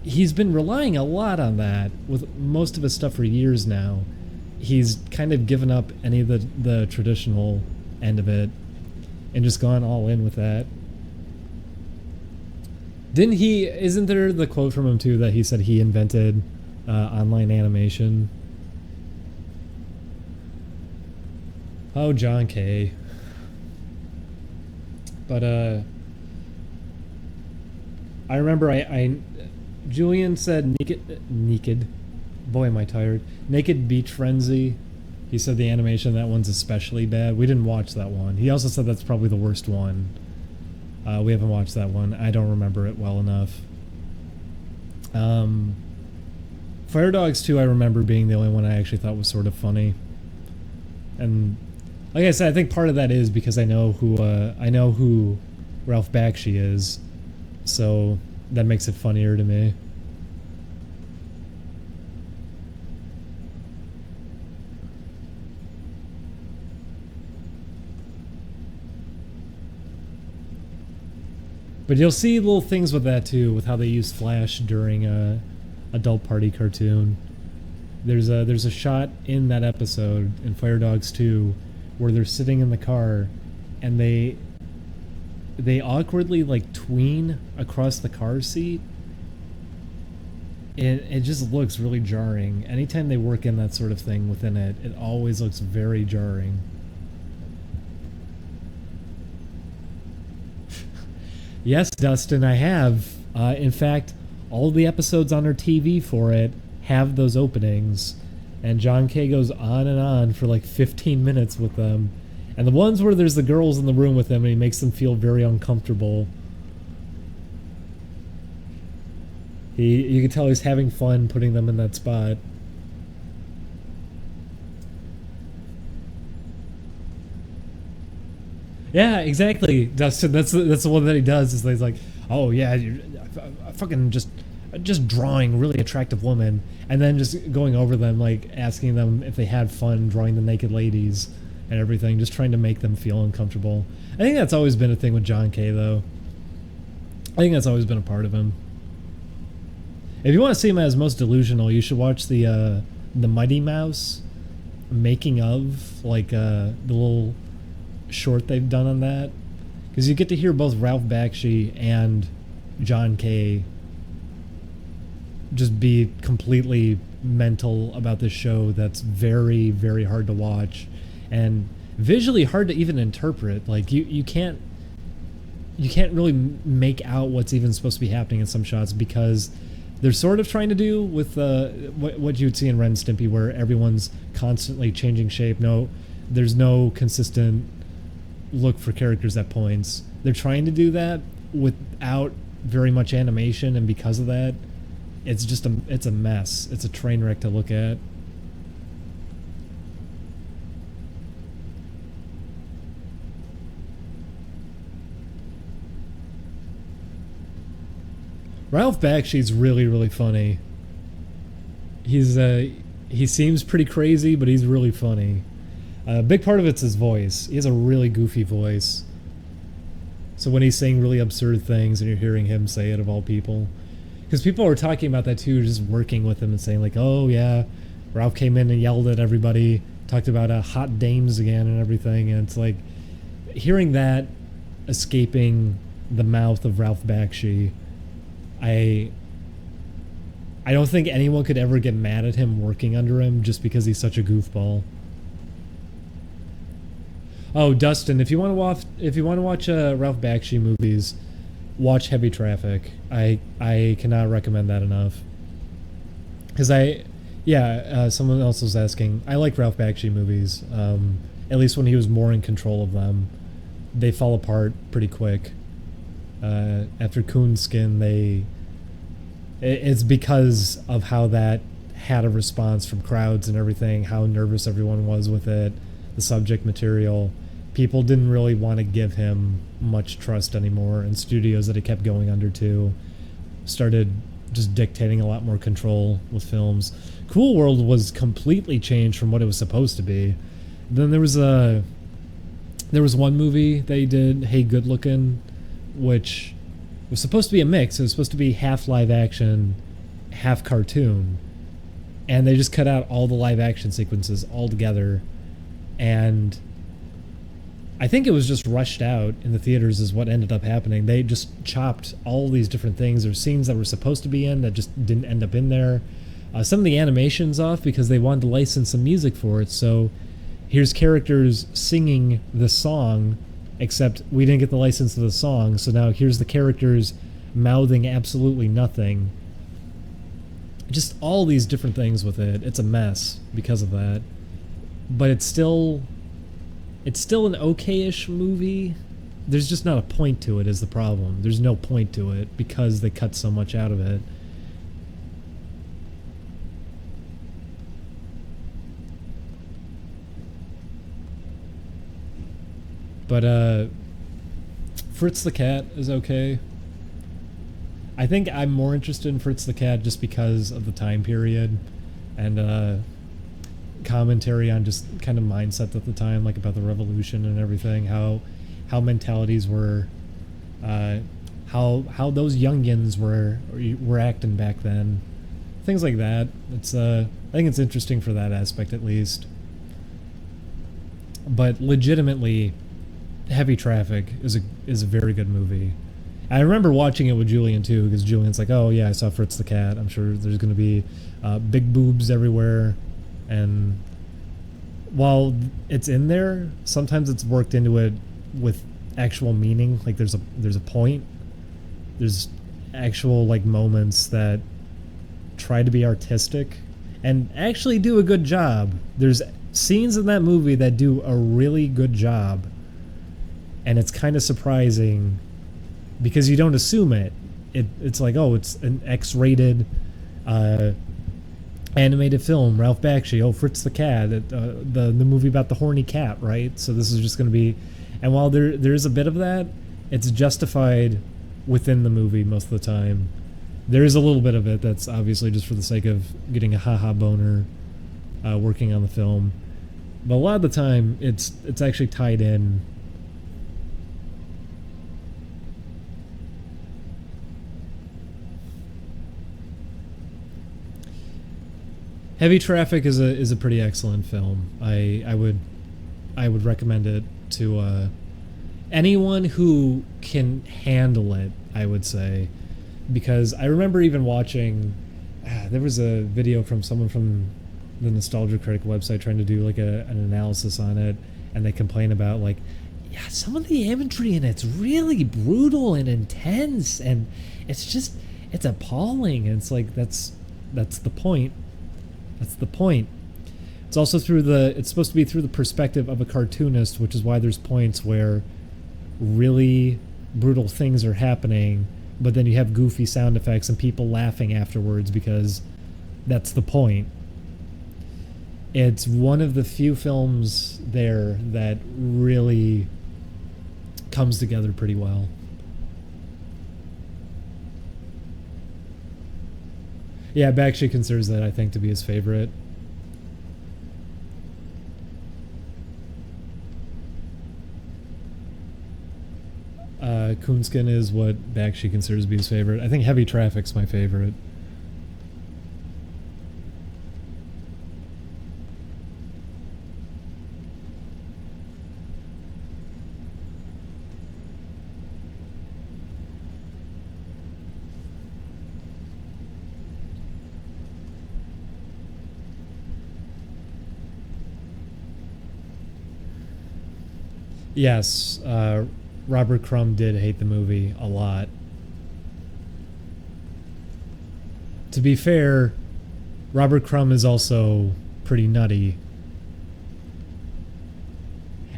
Speaker 1: He's been relying a lot on that with most of his stuff for years now. He's kind of given up any of the traditional end of it and just gone all in with that. Didn't he, isn't there the quote from him too that he said he invented online animation? Oh, John K. But I remember Julian said naked. Boy, am I tired. Naked Beach Frenzy. He said the animation, that one's especially bad. We didn't watch that one. He also said that's probably the worst one. We haven't watched that one. I don't remember it well enough. Fire Dogs 2 I remember being the only one I actually thought was sort of funny. And like I said, I think part of that is because I know who Ralph Bakshi is. So that makes it funnier to me. But you'll see little things with that too, with how they use Flash during a Adult Party cartoon. There's a shot in that episode in Fire Dogs 2 where they're sitting in the car and they awkwardly like tween across the car seat. It just looks really jarring. Anytime they work in that sort of thing within it, it always looks very jarring. Yes, Dustin, I have. In fact, all the episodes on our TV for it have those openings, and John K goes on and on for like 15 minutes with them. And the ones where there's the girls in the room with him and he makes them feel very uncomfortable. You can tell he's having fun putting them in that spot. Yeah, exactly, Dustin. That's the one that he does. Is he's like, oh yeah, I fucking just drawing really attractive women, and then just going over them, like asking them if they had fun drawing the naked ladies and everything, just trying to make them feel uncomfortable. I think that's always been a thing with John K, though. I think that's always been a part of him. If you want to see him as most delusional, you should watch the Mighty Mouse making of, like the little short they've done on that, because you get to hear both Ralph Bakshi and John K just be completely mental about this show that's very, very hard to watch and visually hard to even interpret. Like you can't really make out what's even supposed to be happening in some shots, because they're sort of trying to do with what you would see in Ren and Stimpy, where everyone's constantly changing shape. There's no consistent look for characters at points. They're trying to do that without very much animation, and because of that, It's just it's a mess. It's a train wreck to look at. Ralph Bakshi's really, really funny. He seems pretty crazy, but he's really funny. A big part of it's his voice. He has a really goofy voice. So when he's saying really absurd things and you're hearing him say it of all people. Because people are talking about that too, just working with him and saying like, oh yeah, Ralph came in and yelled at everybody, talked about hot dames again and everything. And it's like, hearing that escaping the mouth of Ralph Bakshi, I don't think anyone could ever get mad at him working under him just because he's such a goofball. Oh, Dustin, if you want to watch Ralph Bakshi movies, watch Heavy Traffic. I cannot recommend that enough. Because someone else was asking. I like Ralph Bakshi movies. At least when he was more in control of them. They fall apart pretty quick. After Coonskin, it's because of how that had a response from crowds and everything, how nervous everyone was with it, the subject material. People didn't really want to give him much trust anymore, and studios that he kept going under to started just dictating a lot more control with films. Cool World was completely changed from what it was supposed to be. Then there was one movie they did, Hey Good Lookin', which was supposed to be a mix. It was supposed to be half live action, half cartoon. And they just cut out all the live action sequences altogether. And I think it was just rushed out in the theaters is what ended up happening. They just chopped all these different things. There's scenes that were supposed to be in that just didn't end up in there. Some of the animation's off because they wanted to license some music for it. So here's characters singing the song, except we didn't get the license to the song. So now here's the characters mouthing absolutely nothing. Just all these different things with it. It's a mess because of that. But it's still an okay-ish movie. There's just not a point to it is the problem. There's no point to it because they cut so much out of it. But Fritz the Cat is okay. I think I'm more interested in Fritz the Cat just because of the time period and commentary on just kind of mindset at the time, like about the revolution and everything, how mentalities were, how those youngins were acting back then, things like that. It's I think it's interesting for that aspect at least. But legitimately, Heavy Traffic is a very good movie. I remember watching it with Julian too, because Julian's like, "Oh yeah, I saw Fritz the Cat. I'm sure there's going to be big boobs everywhere." And while it's in there, sometimes it's worked into it with actual meaning. Like there's a point. There's actual like moments that try to be artistic and actually do a good job. There's scenes in that movie that do a really good job. And it's kind of surprising because you don't assume it. It's like, oh, it's an X-rated animated film, Ralph Bakshi, oh, Fritz the Cat, the movie about the horny cat, right? So this is just going to be... And while there is a bit of that, it's justified within the movie most of the time. There is a little bit of it that's obviously just for the sake of getting a haha boner working on the film. But a lot of the time, it's actually tied in. Heavy Traffic is a pretty excellent film. I would recommend it to anyone who can handle it, I would say, because I remember even watching there was a video from someone from the Nostalgia Critic website trying to do like an analysis on it, and they complain about like, yeah, some of the imagery in it's really brutal and intense, and it's appalling. And it's like that's the point. That's the point. It's also it's supposed to be through the perspective of a cartoonist, which is why there's points where really brutal things are happening, but then you have goofy sound effects and people laughing afterwards because that's the point. It's one of the few films there that really comes together pretty well. Yeah, Bakshi considers that, I think, to be his favorite. Coonskin is what Bakshi considers to be his favorite. I think Heavy Traffic's my favorite. Yes, Robert Crumb did hate the movie a lot. To be fair, Robert Crumb is also pretty nutty.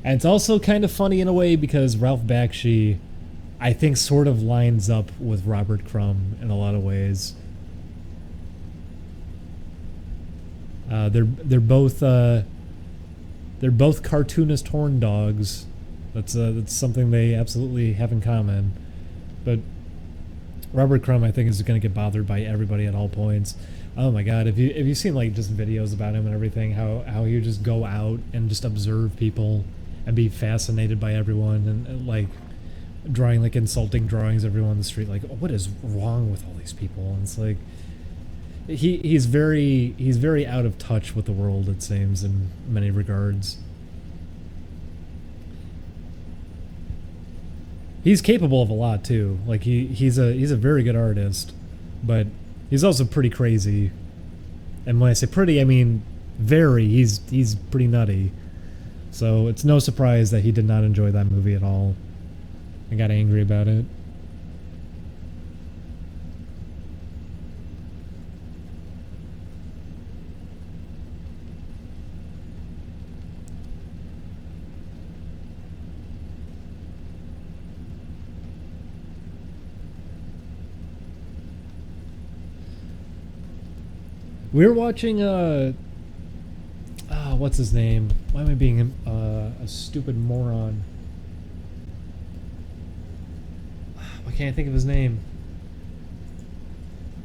Speaker 1: And it's also kind of funny in a way because Ralph Bakshi, I think, sort of lines up with Robert Crumb in a lot of ways. They're both cartoonist horn dogs. That's something they absolutely have in common. But Robert Crumb, I think, is going to get bothered by everybody at all points. Oh my God! If you've seen like just videos about him and everything, how he would just go out and just observe people and be fascinated by everyone and like drawing like insulting drawings of everyone on the street. Like, what is wrong with all these people? And it's like he's very out of touch with the world, it seems, in many regards. He's capable of a lot too. Like he's a very good artist, but he's also pretty crazy. And when I say pretty, I mean very. He's pretty nutty. So it's no surprise that he did not enjoy that movie at all and got angry about it. We were watching what's his name? Why am I being a stupid moron? Why can't I think of his name?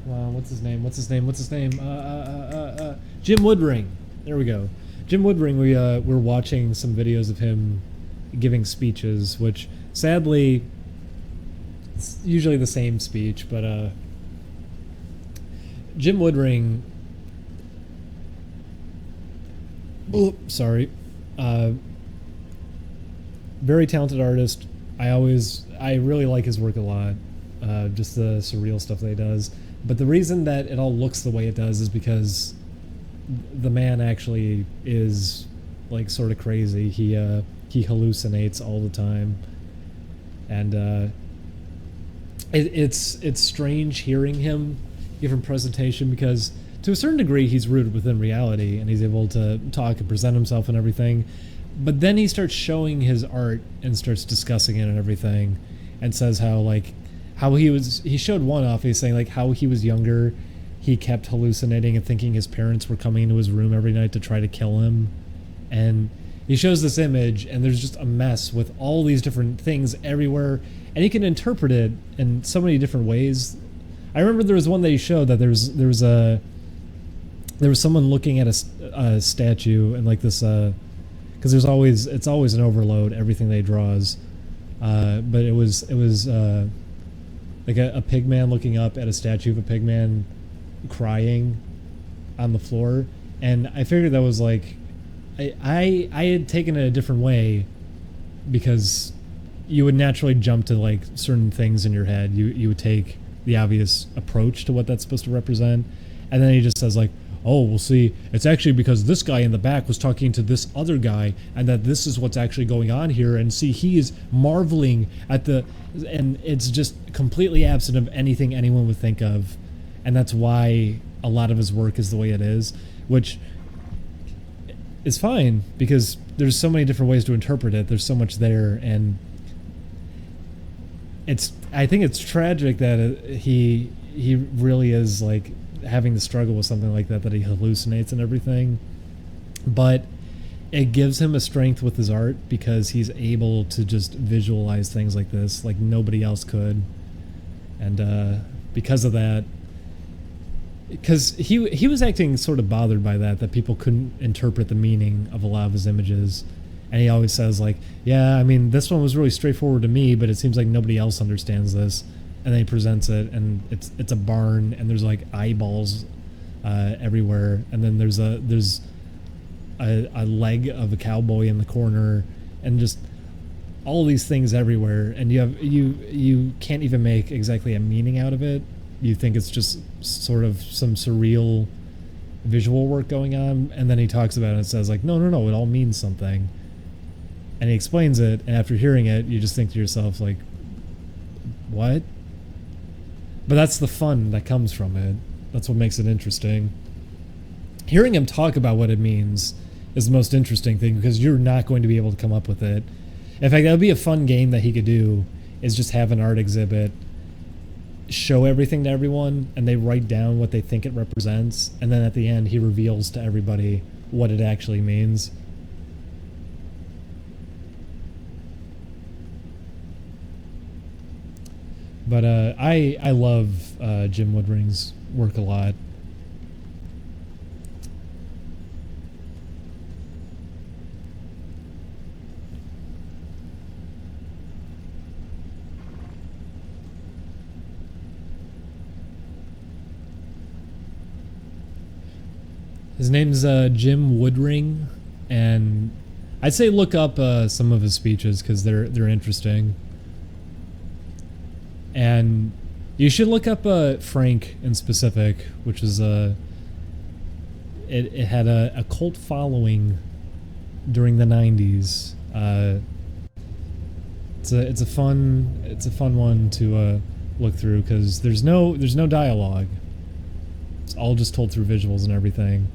Speaker 1: Come on, what's his name? Jim Woodring. There we go. Jim Woodring. We're watching some videos of him giving speeches, which sadly it's usually the same speech, but Jim Woodring. Sorry. Very talented artist. I really like his work a lot. Just the surreal stuff that he does. But the reason that it all looks the way it does is because the man actually is like sort of crazy. He hallucinates all the time, and it's strange hearing him give a presentation because, to a certain degree, he's rooted within reality and he's able to talk and present himself and everything. But then he starts showing his art and starts discussing it and everything, and says how he showed one off. He's saying like how he was younger, he kept hallucinating and thinking his parents were coming into his room every night to try to kill him. And he shows this image and there's just a mess with all these different things everywhere, and he can interpret it in so many different ways. I remember there was one that he showed that there was someone looking at a statue and like this because it's always an overload, everything they draws, but it was like a pig man looking up at a statue of a pig man crying on the floor, and I figured that was like I had taken it a different way because you would naturally jump to like certain things in your head. You would take the obvious approach to what that's supposed to represent, and then he just says like, oh, well, see, it's actually because this guy in the back was talking to this other guy, and that this is what's actually going on here, and see, he is marveling at and it's just completely absent of anything anyone would think of, and that's why a lot of his work is the way it is, which is fine, because there's so many different ways to interpret it, there's so much there, and I think it's tragic that he really is like having to struggle with something like that he hallucinates and everything, but it gives him a strength with his art because he's able to just visualize things like this like nobody else could, and because of that, because he was acting sort of bothered by that people couldn't interpret the meaning of a lot of his images. And he always says like, yeah, I mean, this one was really straightforward to me, but it seems like nobody else understands this. And then he presents it, and it's a barn, and there's like eyeballs everywhere, and then there's a leg of a cowboy in the corner, and just all these things everywhere, and you can't even make exactly a meaning out of it. You think it's just sort of some surreal visual work going on, and then he talks about it and says like, no, it all means something. And he explains it, and after hearing it, you just think to yourself, like, what? But that's the fun that comes from it. That's what makes it interesting. Hearing him talk about what it means is the most interesting thing, because you're not going to be able to come up with it. In fact, that would be a fun game that he could do, is just have an art exhibit, show everything to everyone, and they write down what they think it represents, and then at the end, he reveals to everybody what it actually means. But I love Jim Woodring's work a lot. His name's Jim Woodring, and I'd say look up some of his speeches because they're interesting. And you should look up Frank in specific, which is it had a cult following during the 90s. It's a fun one to look through because there's no dialogue. It's all just told through visuals and everything.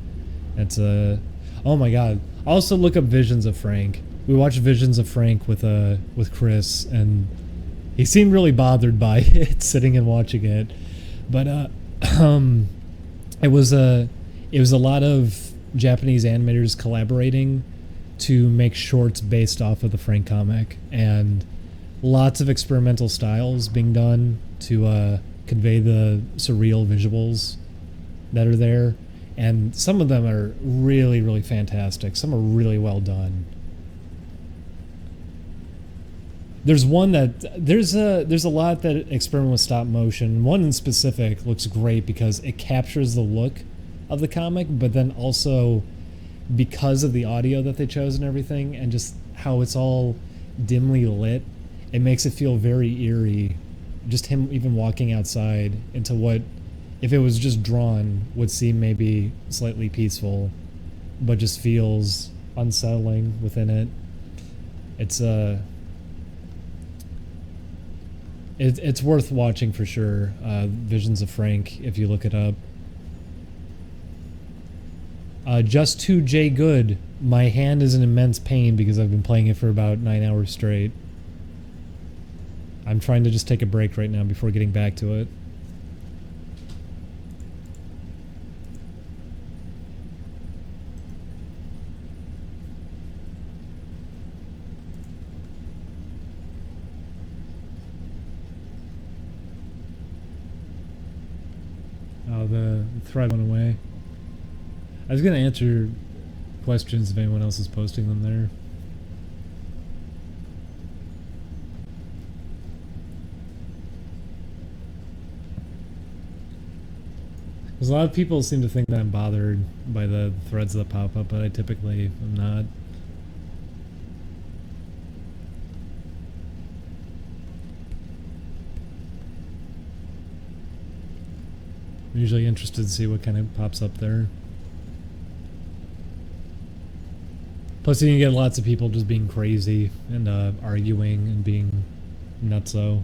Speaker 1: It's oh my god. Also look up Visions of Frank. We watched Visions of Frank with Chris, and he seemed really bothered by it, sitting and watching it. But it was a lot of Japanese animators collaborating to make shorts based off of the Frank comic, and lots of experimental styles being done to convey the surreal visuals that are there. And some of them are really, really fantastic. Some are really well done. There's one that there's a lot that experiment with stop motion. One in specific looks great because it captures the look of the comic, but then also because of the audio that they chose and everything, and just how it's all dimly lit, it makes it feel very eerie. Just him even walking outside into what, if it was just drawn, would seem maybe slightly peaceful, but just feels unsettling within it. It's worth watching for sure. Visions of Frank, if you look it up. Just to J Good, my hand is in immense pain because I've been playing it for about 9 hours straight. I'm trying to just take a break right now before getting back to it. Oh, the thread went away. I was going to answer questions if anyone else is posting them there. Because a lot of people seem to think that I'm bothered by the threads that pop up, but I typically am not. I'm usually interested to see what kind of pops up there. Plus you can get lots of people just being crazy and arguing and being nutso.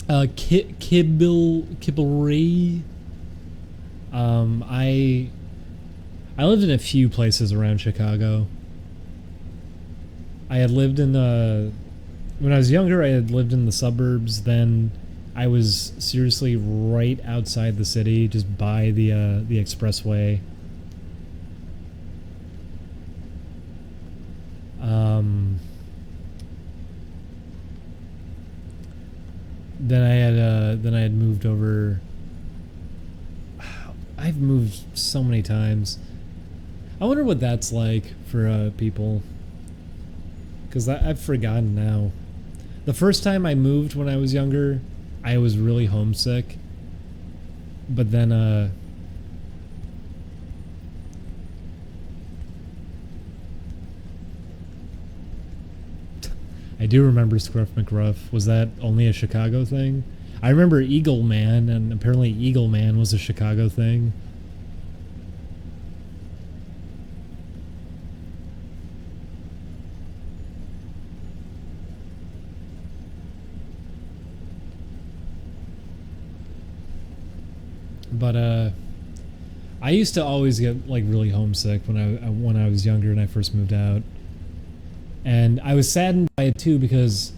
Speaker 1: Kibblery. I lived in a few places around Chicago. I had lived in when I was younger, I had lived in the suburbs. Then I was seriously right outside the city, just by the expressway. Then I had moved over. I've moved so many times. I wonder what that's like for people. Because I've forgotten now. The first time I moved when I was younger, I was really homesick. But then, I do remember Scruff McGruff. Was that only a Chicago thing? I remember Eagle Man, and apparently Eagle Man was a Chicago thing. But I used to always get like really homesick when I was younger and I first moved out. And I was saddened by it too, because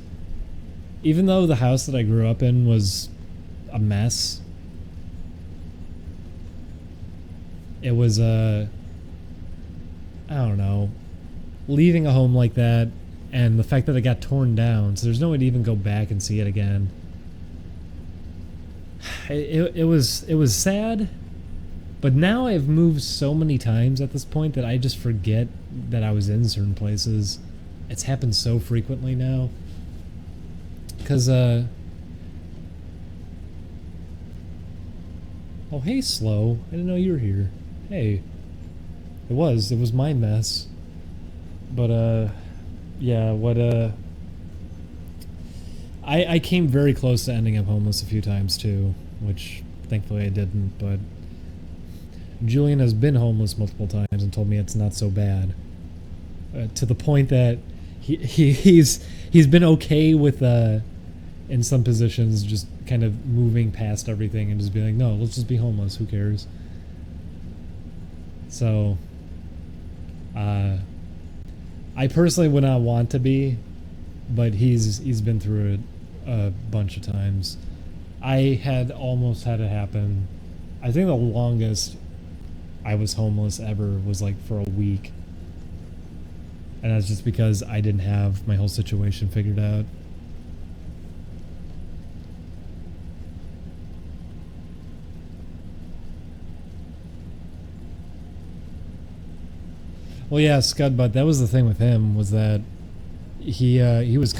Speaker 1: even though the house that I grew up in was a mess, it was I don't know, leaving a home like that and the fact that it got torn down, so there's no way to even go back and see it again. It was sad, but now I've moved so many times at this point that I just forget that I was in certain places. It's happened so frequently now. Because, oh, hey, Slow. I didn't know you were here. Hey. It was my mess. But, yeah, I came very close to ending up homeless a few times, too. Which, thankfully, I didn't, but Julian has been homeless multiple times and told me it's not so bad. To the point that he's been okay with, in some positions, just kind of moving past everything and just being like, no, let's just be homeless, who cares? So, I personally would not want to be, but he's been through it a bunch of times. I had almost had it happen. I think the longest I was homeless ever was like for a week. And that's just because I didn't have my whole situation figured out. Well, yeah, Scudbutt. That was the thing with him, was that he was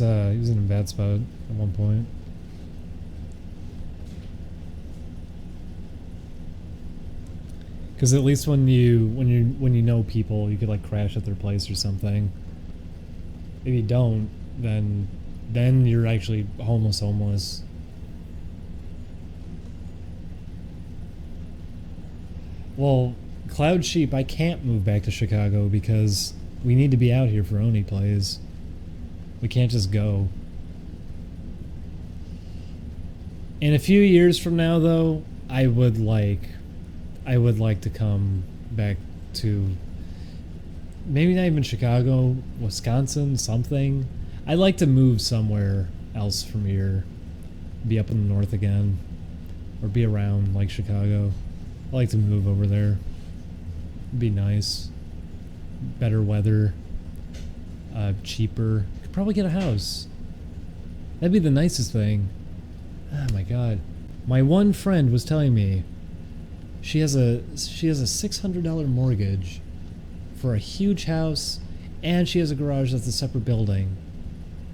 Speaker 1: in a bad spot at one point. Because at least when you know people, you could like crash at their place or something. If you don't, then you're actually homeless. Well, Cloud Sheep, I can't move back to Chicago because we need to be out here for Oni plays. We can't just go. In a few years from now, though, I would like to come back to maybe not even Chicago, Wisconsin, something. I'd like to move somewhere else from here, be up in the north again, or be around like Chicago. I'd like to move over there. It'd be nice. Better weather, cheaper. Could probably get a house. That'd be the nicest thing. Oh my god. My one friend was telling me she has a $600 mortgage for a huge house, and she has a garage that's a separate building.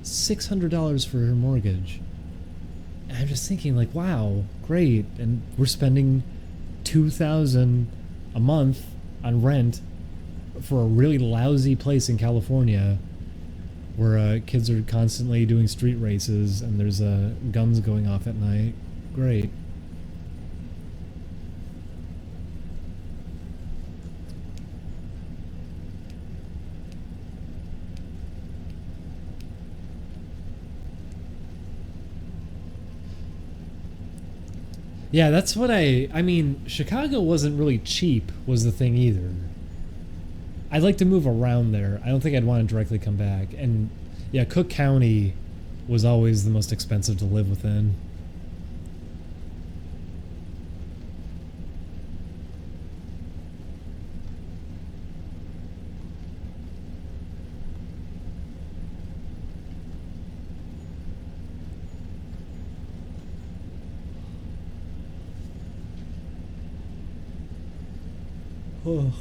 Speaker 1: $600 for her mortgage. And I'm just thinking, like, wow, great. And we're spending $2,000 a month on rent for a really lousy place in California, where kids are constantly doing street races and there's guns going off at night. Great. Yeah, that's what I mean, Chicago wasn't really cheap was the thing either. I'd like to move around there. I don't think I'd want to directly come back. And yeah, Cook County was always the most expensive to live within. Oh.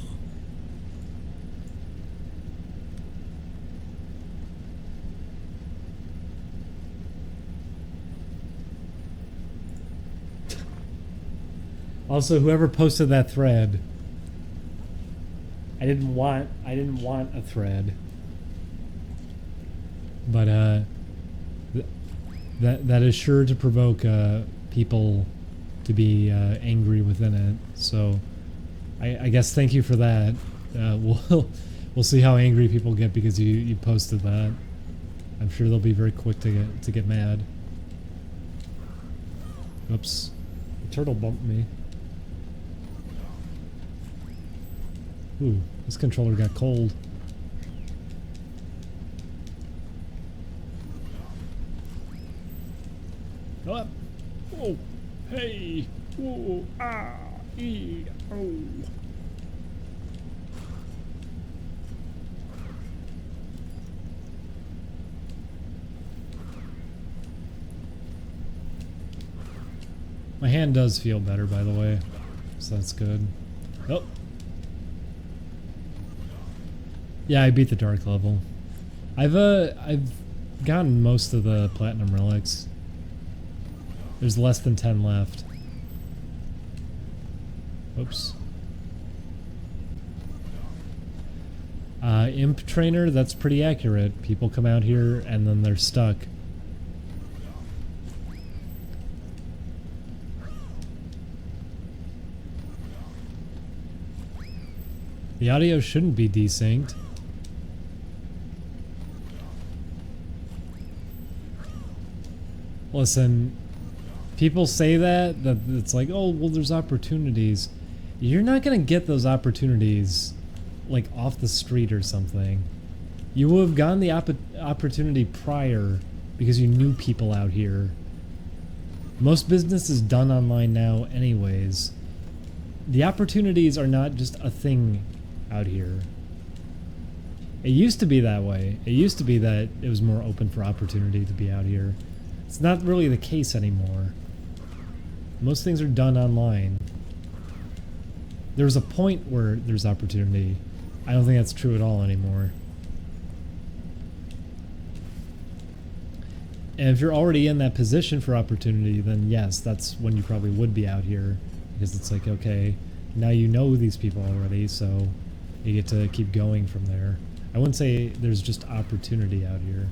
Speaker 1: Also, whoever posted that thread, I didn't want a thread, but that is sure to provoke people to be angry within it. So, I guess thank you for that. We'll see how angry people get because you posted that. I'm sure they'll be very quick to get mad. Oops, the turtle bumped me. Ooh, this controller got cold. Up. Oh, hey. Whoa. Ah. E. Oh. My hand does feel better, by the way, so that's good. Oh. Yeah, I beat the dark level. I've gotten most of the platinum relics. There's less than 10 left. Oops. Imp trainer, that's pretty accurate. People come out here and then they're stuck. The audio shouldn't be desynced. Listen, people say that it's like, oh, well, there's opportunities. You're not gonna get those opportunities like off the street or something. You would have gotten the opportunity prior because you knew people out here. Most business is done online now anyways. The opportunities are not just a thing out here. It used to be that way. It used to be that it was more open for opportunity to be out here. It's not really the case anymore. Most things are done online. There's a point where there's opportunity. I don't think that's true at all anymore. And if you're already in that position for opportunity, then yes, that's when you probably would be out here. Because it's like, okay, now you know these people already, so you get to keep going from there. I wouldn't say there's just opportunity out here.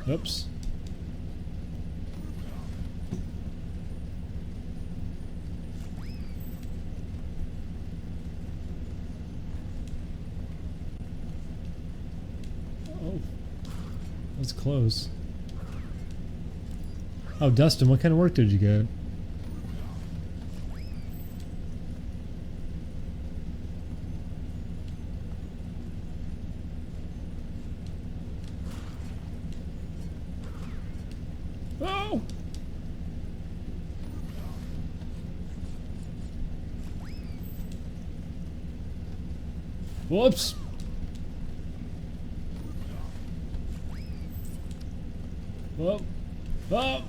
Speaker 1: Oops. Oh, that's close. Oh, Dustin, what kind of work did you get? Oh! Whoops! Whoop! Oh!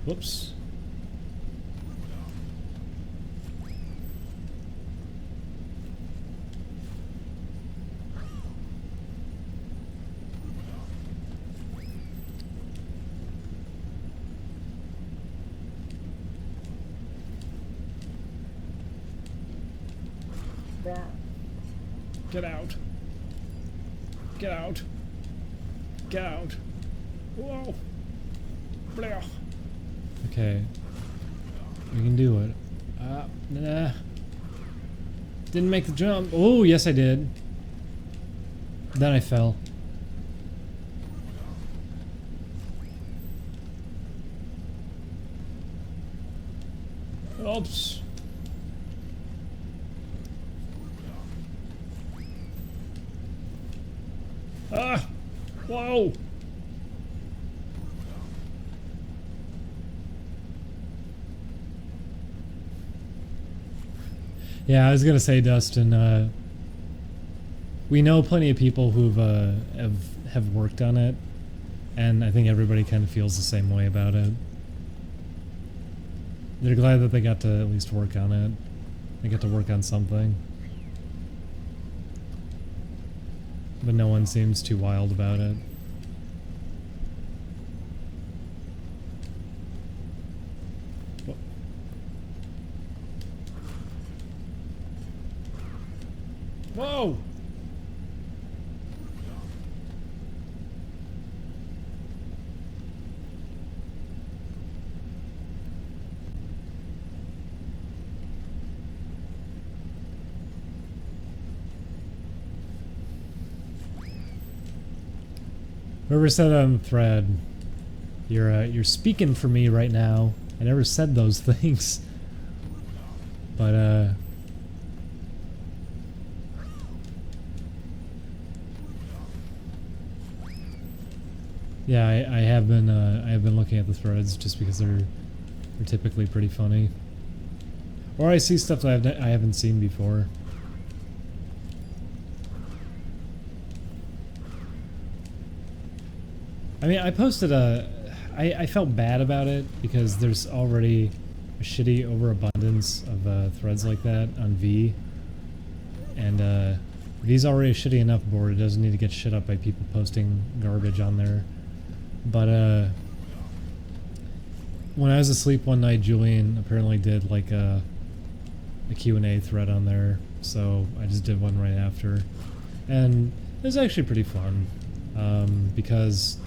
Speaker 1: Whoops. Get out. Get out. Get out. Whoa. Okay. We can do it. Nah. Didn't make the jump. Oh, yes I did. Then I fell. Oops. Ah! Whoa! Yeah, I was gonna say, Dustin, we know plenty of people who've have worked on it, and I think everybody kind of feels the same way about it. They're glad that they got to at least work on it. They got to work on something. But no one seems too wild about it. Whoa! Whoever said on the thread, you're speaking for me right now. I never said those things. But yeah, I have been looking at the threads just because they're typically pretty funny. Or I see stuff that I haven't seen before. I mean, I posted I felt bad about it because there's already a shitty overabundance of threads like that on V. And V's already a shitty enough board. It doesn't need to get shit up by people posting garbage on there. But when I was asleep one night, Julian apparently did like a Q&A thread on there. So I just did one right after. And it was actually pretty fun. Because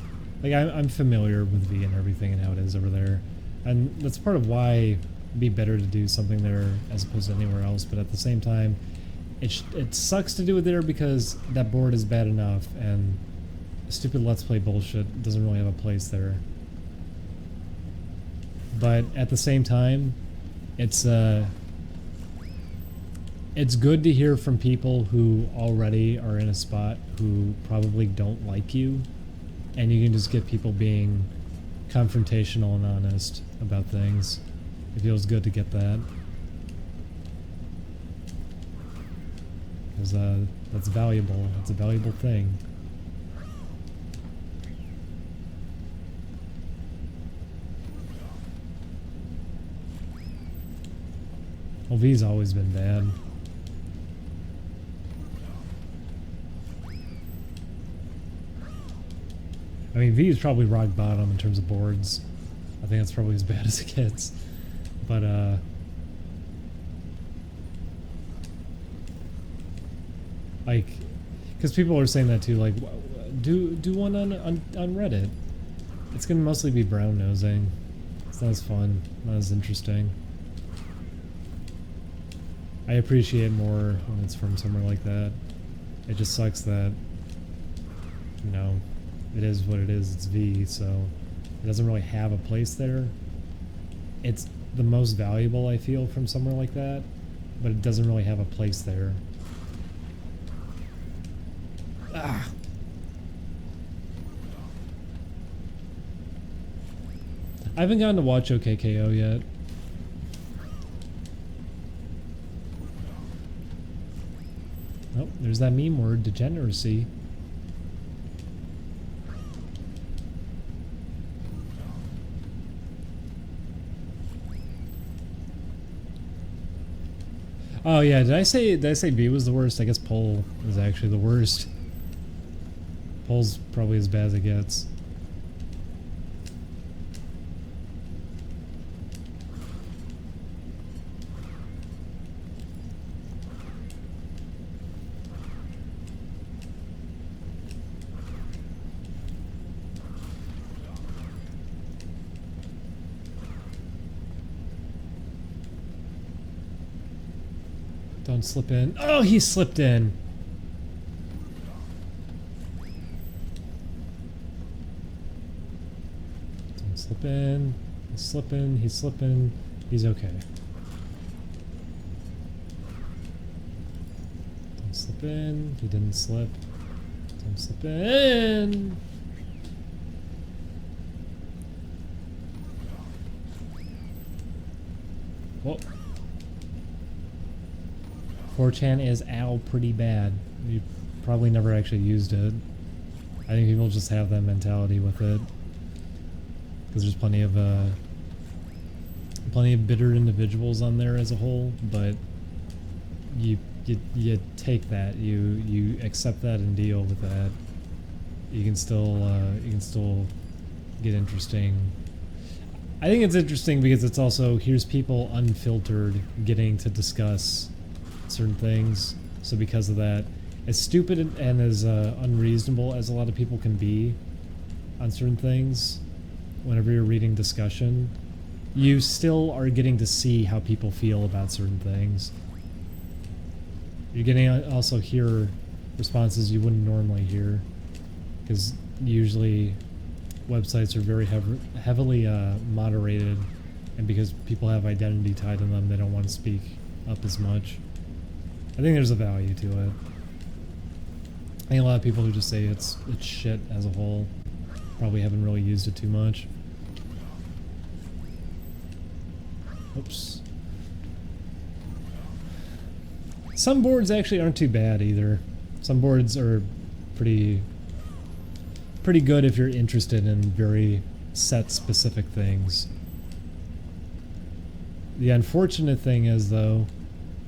Speaker 1: like I'm familiar with V and everything and how it is over there, and that's part of why it'd be better to do something there as opposed to anywhere else. But at the same time, it sucks to do it there because that board is bad enough, and stupid Let's Play bullshit doesn't really have a place there. But at the same time, it's good to hear from people who already are in a spot who probably don't like you. And you can just get people being confrontational and honest about things. It feels good to get that. Because that's valuable. It's a valuable thing. Well, V's always been bad. I mean, V is probably rock bottom in terms of boards. I think that's probably as bad as it gets. But, like, because people are saying that too, like, do one on Reddit. It's gonna mostly be brown nosing. It's not as fun, not as interesting. I appreciate more when it's from somewhere like that. It just sucks that, you know, it is what it is. It's V, so it doesn't really have a place there. It's the most valuable, I feel, from somewhere like that, but it doesn't really have a place there. Ah. I haven't gotten to watch OKKO yet. Oh, there's that meme word, degeneracy. Oh yeah, did I say B was the worst? I guess Pole is actually the worst. Pole's probably as bad as it gets. Don't slip in. Oh, he slipped in. Don't slip in. He's slipping. He's slipping. He's okay. Don't slip in. He didn't slip. Don't slip in. Whoa. 4chan is ow pretty bad. You probably never actually used it. I think people just have that mentality with it. Because there's plenty of bitter individuals on there as a whole, but you take that, you accept that and deal with that. You can still get interesting. I think it's interesting because it's also, here's people unfiltered getting to discuss certain things. So because of that, as stupid and as unreasonable as a lot of people can be on certain things, whenever you're reading discussion, you still are getting to see how people feel about certain things. You're getting also hear responses you wouldn't normally hear, because usually websites are very heavily moderated, and because people have identity tied to them, they don't want to speak up as much. I think there's a value to it. I think a lot of people who just say it's shit as a whole probably haven't really used it too much. Oops. Some boards actually aren't too bad either. Some boards are pretty good if you're interested in very set specific things. The unfortunate thing is though,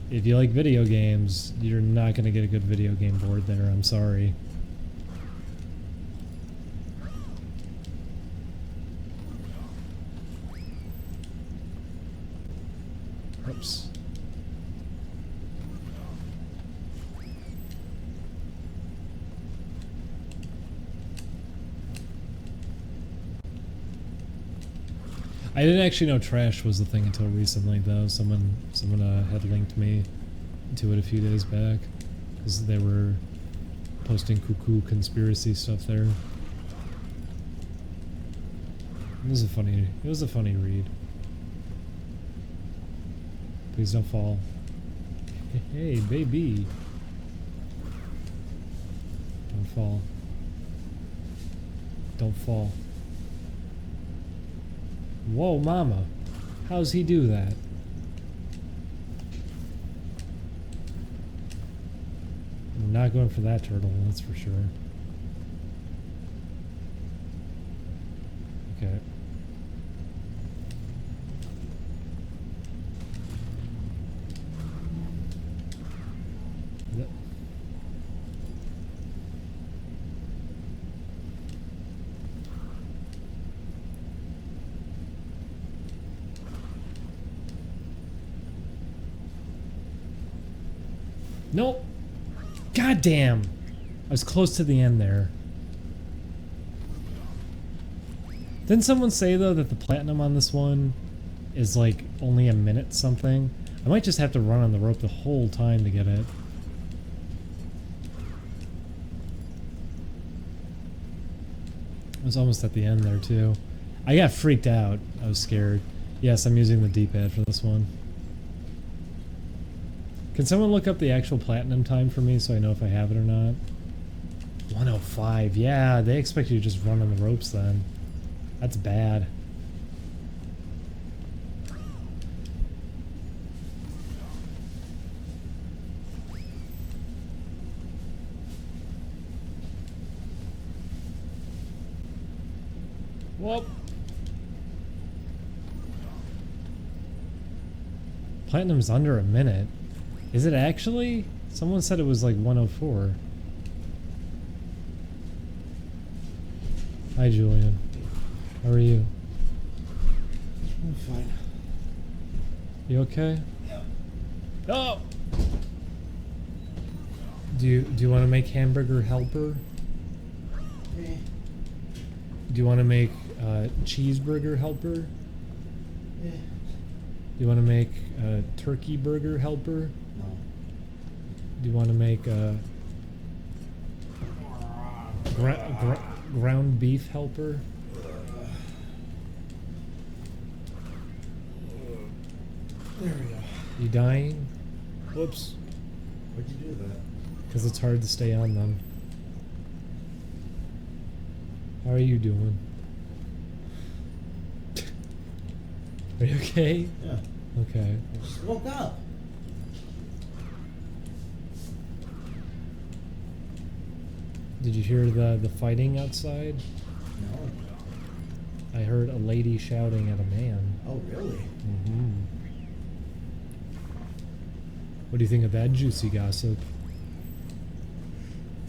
Speaker 1: if you like video games, you're not going to get a good video game board there, I'm sorry. Oops. I didn't actually know trash was the thing until recently, though. Someone had linked me to it a few days back, because they were posting cuckoo conspiracy stuff there. It was a funny read. Please don't fall. Hey, baby. Don't fall. Don't fall. Whoa, mama. How's he do that? I'm not going for that turtle, that's for sure. Okay. Nope. God damn. I was close to the end there. Didn't someone say though that the platinum on this one is like only a minute something? I might just have to run on the rope the whole time to get it. I was almost at the end there too. I got freaked out. I was scared. Yes, I'm using the D-pad for this one. Can someone look up the actual platinum time for me so I know if I have it or not? 105. Yeah, they expect you to just run on the ropes then. That's bad. Whoop. Platinum's under a minute. Is it actually? Someone said it was like 104. Hi, Julian. How are you?
Speaker 2: I'm fine.
Speaker 1: You okay?
Speaker 2: Yeah.
Speaker 1: Oh! Do you want to make hamburger helper?
Speaker 2: Okay.
Speaker 1: Do you want to make cheeseburger helper?
Speaker 2: Yeah.
Speaker 1: Do you want to make turkey burger helper?
Speaker 2: No.
Speaker 1: Do you want to make a ground beef helper?
Speaker 2: There we go.
Speaker 1: You dying? Whoops.
Speaker 2: Why'd you do that?
Speaker 1: Because it's hard to stay on them. How are you doing? Are you okay?
Speaker 2: Yeah.
Speaker 1: Okay.
Speaker 2: I just woke up.
Speaker 1: Did you hear the fighting outside?
Speaker 2: No.
Speaker 1: I heard a lady shouting at a man.
Speaker 2: Oh, really?
Speaker 1: Mm-hmm. What do you think of that juicy gossip?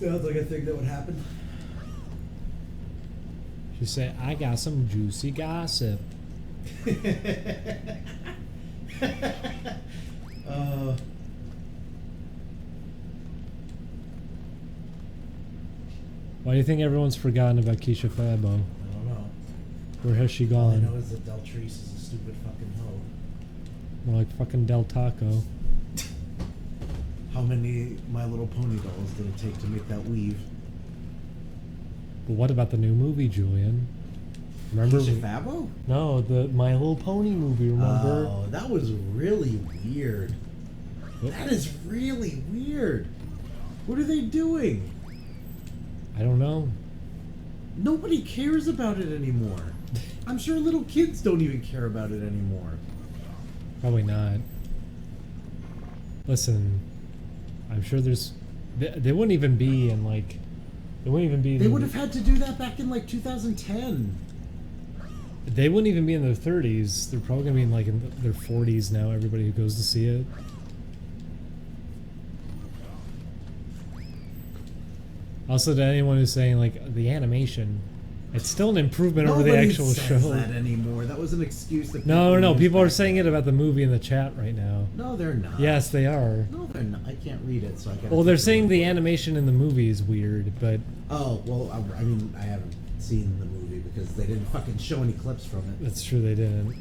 Speaker 2: Sounds like a thing that would happen.
Speaker 1: She said, I got some juicy gossip. Why do you think everyone's forgotten about Keisha Fabo?
Speaker 2: I don't know.
Speaker 1: Where has she
Speaker 2: All I
Speaker 1: gone?
Speaker 2: know is that Deltrice is a stupid fucking hoe.
Speaker 1: More like fucking Del Taco.
Speaker 2: How many My Little Pony dolls did it take to make that weave?
Speaker 1: But what about the new movie, Julian? Remember?
Speaker 2: Keisha Fabo?
Speaker 1: No, the My Little Pony movie, remember?
Speaker 2: Oh, that was really weird.
Speaker 1: Oh.
Speaker 2: That is really weird. What are they doing?
Speaker 1: I don't know.
Speaker 2: Nobody cares about it anymore. I'm sure little kids don't even care about it anymore.
Speaker 1: Probably not. Listen, I'm sure there's... They wouldn't even be in, like... They wouldn't even be...
Speaker 2: They would have had to do that back in, like, 2010.
Speaker 1: They wouldn't even be in their 30s. They're probably going to be in, like, in their 40s now, everybody who goes to see it. Also, to anyone who's saying, like, the animation, it's still an improvement over the actual show.
Speaker 2: Nobody says that anymore. That was an excuse that
Speaker 1: No.
Speaker 2: used
Speaker 1: People are
Speaker 2: back
Speaker 1: saying
Speaker 2: then.
Speaker 1: it about the movie in the chat right now.
Speaker 2: No, they're not.
Speaker 1: Yes, they are.
Speaker 2: No, they're not. I can't read it, so I can't.
Speaker 1: Well, they're saying the animation in the movie is weird, but...
Speaker 2: Oh, well, I mean, I haven't seen the movie because they didn't fucking show any clips from it.
Speaker 1: That's true, they didn't.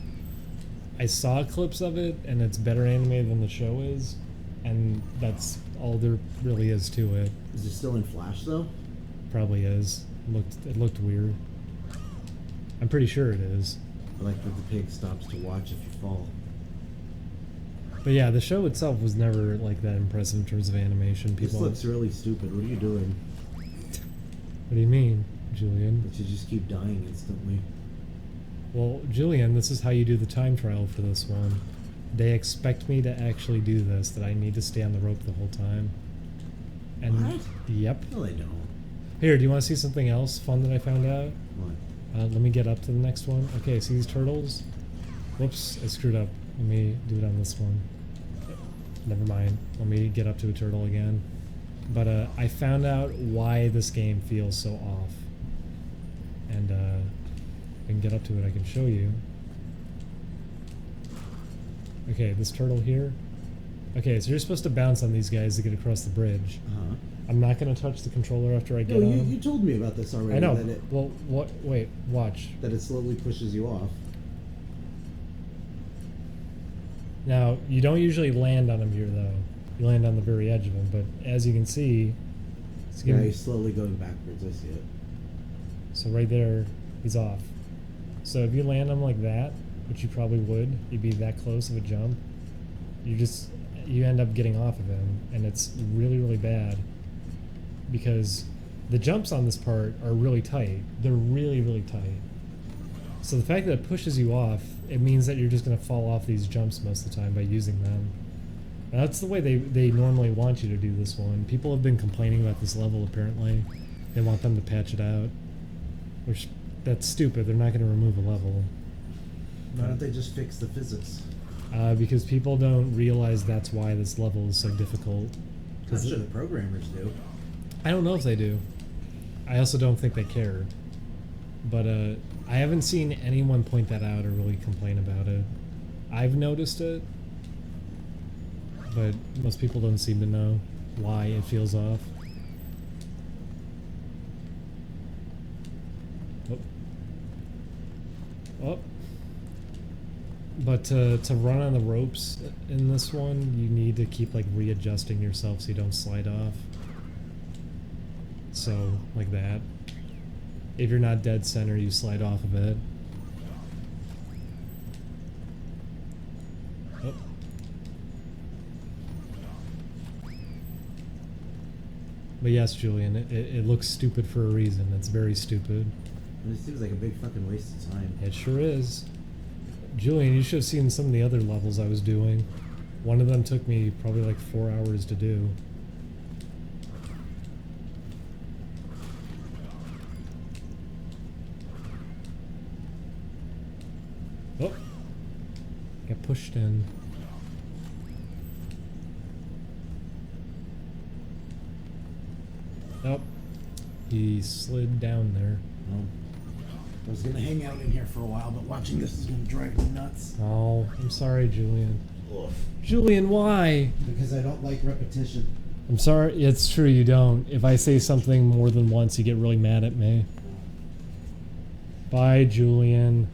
Speaker 1: I saw clips of it, and it's better animated than the show is, and that's all there really is to it.
Speaker 2: Is it still in Flash, though?
Speaker 1: Probably is. It looked weird. I'm pretty sure it is.
Speaker 2: I like that the pig stops to watch if you fall.
Speaker 1: But yeah, the show itself was never like that impressive in terms of animation.
Speaker 2: This
Speaker 1: People.
Speaker 2: looks really stupid. What are you doing?
Speaker 1: What do you mean, Julian?
Speaker 2: That you just keep dying instantly.
Speaker 1: Well, Julian, this is how you do the time trial for this one. They expect me to actually do this, that I need to stay on the rope the whole time. And
Speaker 2: What?
Speaker 1: Yep.
Speaker 2: No, they don't.
Speaker 1: Here, do you want to see something else fun that I found out?
Speaker 2: What?
Speaker 1: Let me get up to the next one. Okay, see these turtles? Whoops, I screwed up. Let me do it on this one. Never mind. Let me get up to a turtle again. But I found out why this game feels so off. And if I can get up to it, I can show you. Okay, this turtle here. Okay, so you're supposed to bounce on these guys to get across the bridge.
Speaker 2: Uh-huh.
Speaker 1: I'm not going to touch the controller after I get
Speaker 2: No,
Speaker 1: on them.
Speaker 2: you told me about this already.
Speaker 1: I know.
Speaker 2: That it,
Speaker 1: Well, what? Wait, watch.
Speaker 2: that it slowly pushes you off.
Speaker 1: Now, you don't usually land on him here, though. You land on the very edge of him, but as you can see, it's
Speaker 2: Yeah,
Speaker 1: getting,
Speaker 2: he's slowly going backwards. I see it.
Speaker 1: so right there, he's off. So if you land him like that, which you probably would, you'd be that close of a jump, you end up getting off of him, and it's really, really bad because the jumps on this part are really tight. They're really, really tight. So the fact that it pushes you off, it means that you're just going to fall off these jumps most of the time by using them. And that's the way they normally want you to do this one. People have been complaining about this level, apparently. They want them to patch it out. Which, that's stupid. They're not going to remove a level.
Speaker 2: Why don't they just fix the physics?
Speaker 1: Because people don't realize that's why this level is so difficult.
Speaker 2: I'm sure the programmers do.
Speaker 1: I don't know if they do. I also don't think they care. But I haven't seen anyone point that out or really complain about it. I've noticed it, but most people don't seem to know why it feels off. Oh. Oh. But to run on the ropes in this one, you need to keep like readjusting yourself so you don't slide off. So, like that. If you're not dead center, you slide off of it. Oh. But yes, Julian, it looks stupid for a reason. It's very stupid.
Speaker 2: It seems like a big fucking waste of time.
Speaker 1: It sure is. Julian, you should have seen some of the other levels I was doing. One of them took me probably like 4 hours to do. Oh! Got pushed in. Nope. He slid down there.
Speaker 2: Oh. I was gonna hang out in here for a while, but watching this is gonna drive me nuts.
Speaker 1: Oh, I'm sorry, Julian.
Speaker 2: Ugh.
Speaker 1: Julian, why?
Speaker 2: Because I don't like repetition.
Speaker 1: I'm sorry, it's true you don't. If I say something more than once, you get really mad at me. Bye, Julian.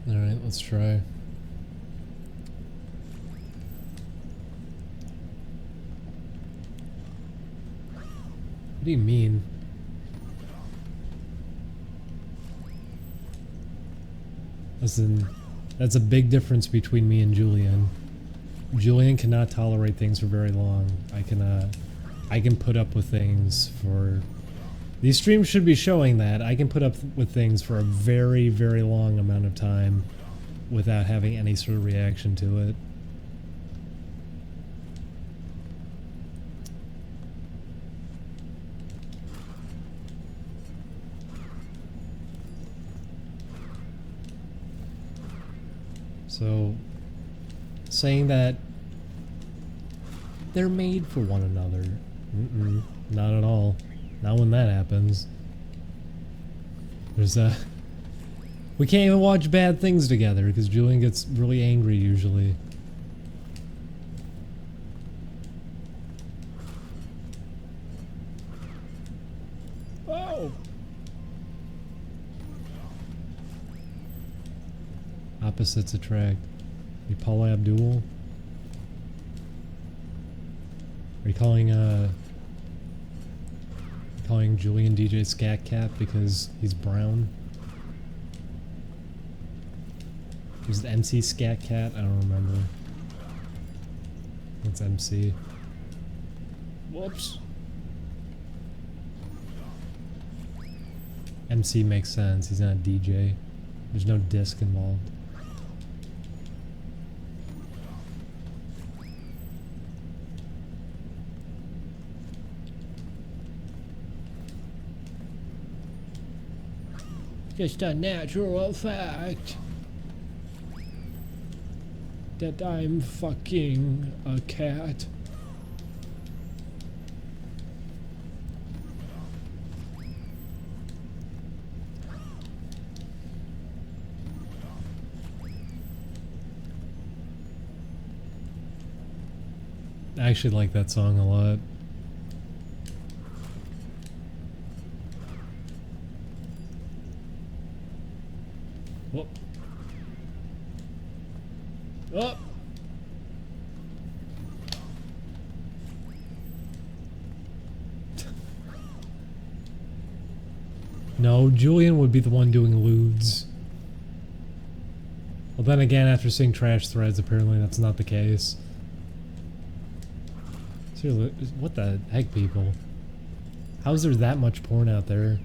Speaker 1: Alright, let's try. What do you mean? Listen, that's a big difference between me and Julian. Julian cannot tolerate things for very long. I can put up with things for... These streams should be showing that. I can put up with things for a very, very long amount of time without having any sort of reaction to it. So, saying that they're made for one another. Not at all. Not when that happens. There's we can't even watch bad things together because Julian gets really angry usually. Oh! Opposites attract. Are you Paula Abdul? Are you calling Julian DJ Scat Cat because he's brown? Is it MC Scat Cat? I don't remember. It's MC. Whoops. MC makes sense. He's not a DJ. There's no disc involved. Just a natural fact that I'm fucking a cat. I actually like that song a lot. Whoop. Oh. No, Julian would be the one doing lewds. Well, then again, after seeing trash threads, apparently that's not the case. Seriously, what the heck, people? How is there that much porn out there?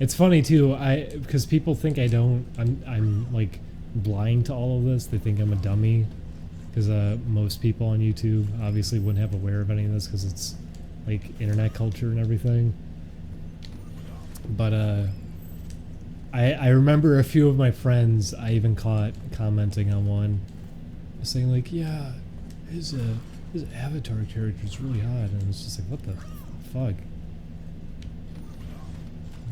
Speaker 1: It's funny too, because people think I'm like blind to all of this. They think I'm a dummy, because most people on YouTube obviously wouldn't have aware of any of this because it's like internet culture and everything. But I remember a few of my friends I even caught commenting on one, saying like, yeah, his avatar character is really hot, and it's just like, what the fuck?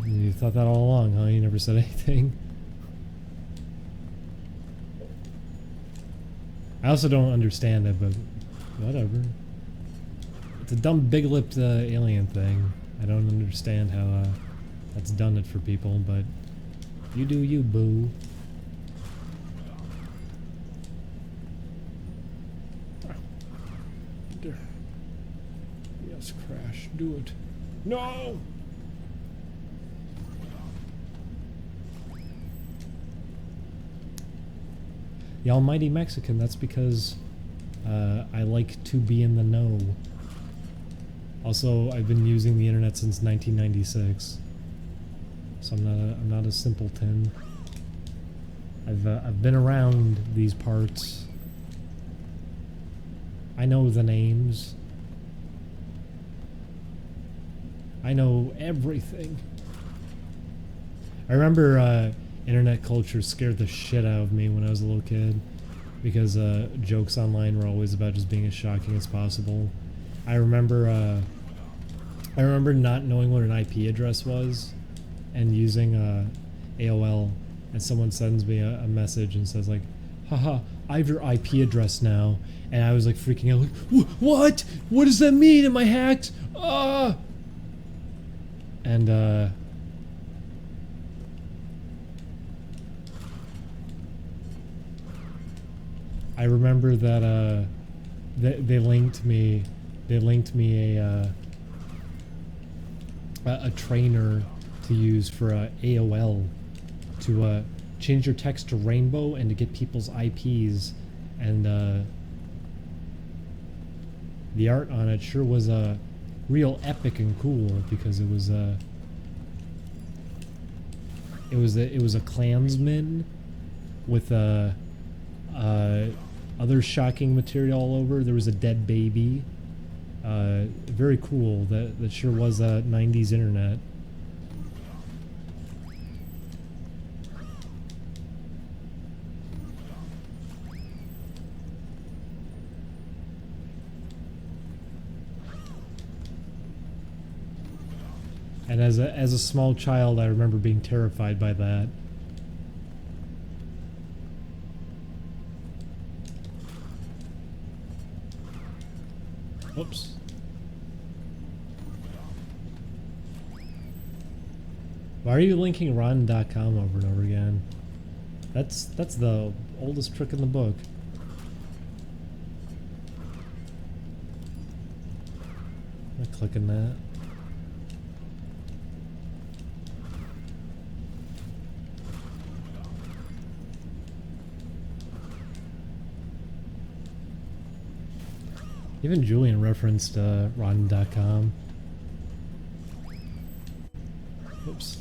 Speaker 1: You thought that all along, huh? You never said anything. I also don't understand it, but whatever. It's a dumb big-lipped alien thing. I don't understand how that's done it for people, but you do you, boo. Yes, crash. Do it. No! The almighty Mexican, that's because I like to be in the know. Also, I've been using the internet since 1996, so I'm not a simpleton. I've been around these parts. I know the names. I know everything. I remember internet culture scared the shit out of me when I was a little kid, because jokes online were always about just being as shocking as possible. I remember not knowing what an IP address was and using AOL, and someone sends me a message and says like, haha, I have your IP address now, and I was like freaking out like, what? What does that mean? Am I hacked? And I remember that they linked me a trainer to use for AOL to change your text to rainbow and to get people's IPs, and the art on it sure was real epic and cool, because it was a Klansman with other shocking material all over. There was a dead baby. Very cool. That sure was 90s internet. And as a small child, I remember being terrified by that. Oops. Why are you linking rotten.com over and over again? That's the oldest trick in the book. I'm clicking that. Even Julian referenced rotten.com. Oops.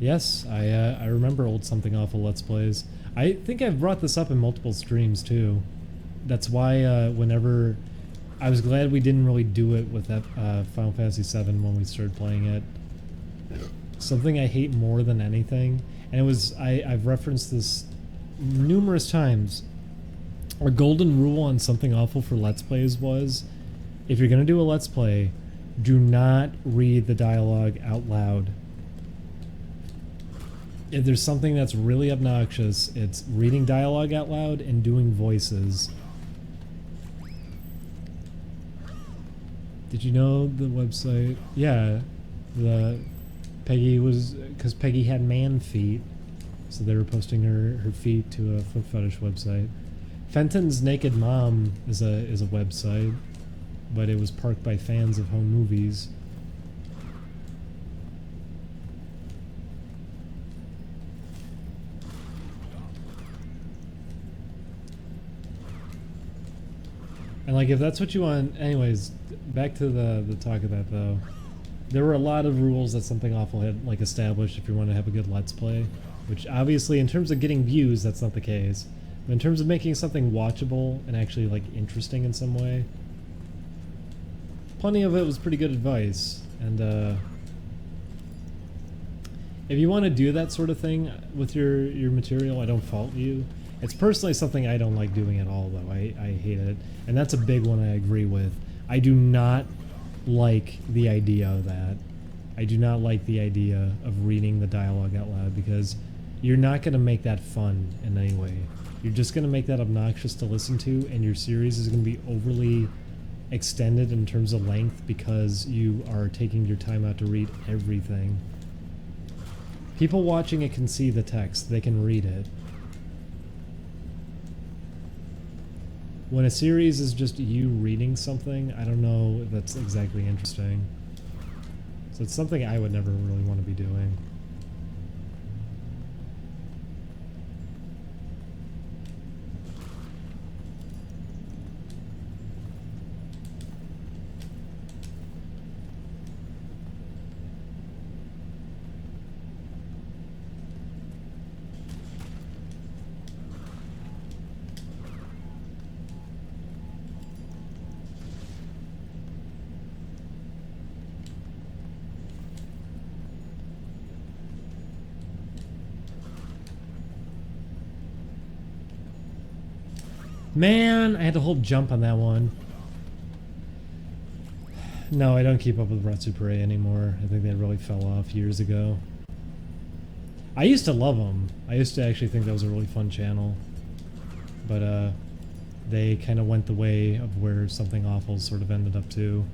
Speaker 1: Yes, I remember old Something Awful Let's Plays. I think I've brought this up in multiple streams too. That's why whenever... I was glad we didn't really do it with that Final Fantasy VII when we started playing it. Something I hate more than anything, and it was... I've referenced this numerous times. Our golden rule on Something Awful for Let's Plays was, if you're going to do a Let's Play, do not read the dialogue out loud. If there's something that's really obnoxious, it's reading dialogue out loud and doing voices. Did you know the website? Yeah, Peggy was... because Peggy had man feet, so they were posting her feet to a foot fetish website. Fenton's Naked Mom is a website, but it was parked by fans of home movies. And like, if that's what you want, anyways, back to the talk of that though. There were a lot of rules that Something Awful had like established if you want to have a good Let's Play, which obviously in terms of getting views, that's not the case. But in terms of making something watchable and actually like interesting in some way, plenty of it was pretty good advice. And if you want to do that sort of thing with your material, I don't fault you. It's personally something I don't like doing at all, though. I hate it. And that's a big one I agree with. I do not like the idea of that. I do not like the idea of reading the dialogue out loud, because you're not going to make that fun in any way. You're just going to make that obnoxious to listen to, and your series is going to be overly extended in terms of length because you are taking your time out to read everything. People watching it can see the text, they can read it. When a series is just you reading something, I don't know if that's exactly interesting. So it's something I would never really want to be doing. Man, I had to hold jump on that one. No, I don't keep up with Retsupure anymore. I think they really fell off years ago. I used to love them. I used to actually think that was a really fun channel. But, they kind of went the way of where Something Awful sort of ended up too.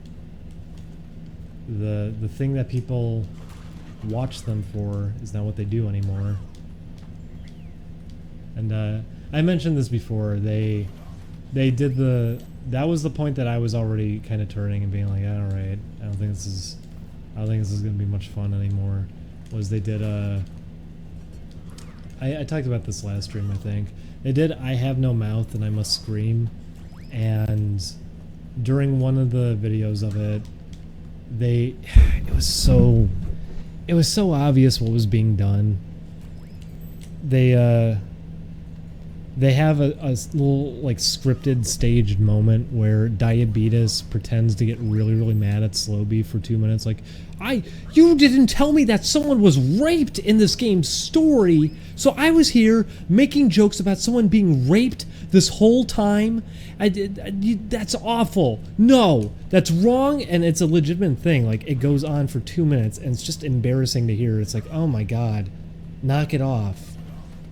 Speaker 1: The thing that people watch them for is not what they do anymore. And, I mentioned this before. They did that was the point that I was already kind of turning and being like, all right, I don't think this is gonna be much fun anymore. Was they did I talked about this last stream, I think. They did I Have No Mouth and I Must Scream, and during one of the videos of it, it was so obvious what was being done. They have a little, like, scripted, staged moment where Diabetes pretends to get really, really mad at Slowbeef for 2 minutes. Like, you didn't tell me that someone was raped in this game's story, so I was here making jokes about someone being raped this whole time. That's awful. No, that's wrong, and it's a legitimate thing. Like, it goes on for 2 minutes, and it's just embarrassing to hear. It's like, oh my god, knock it off.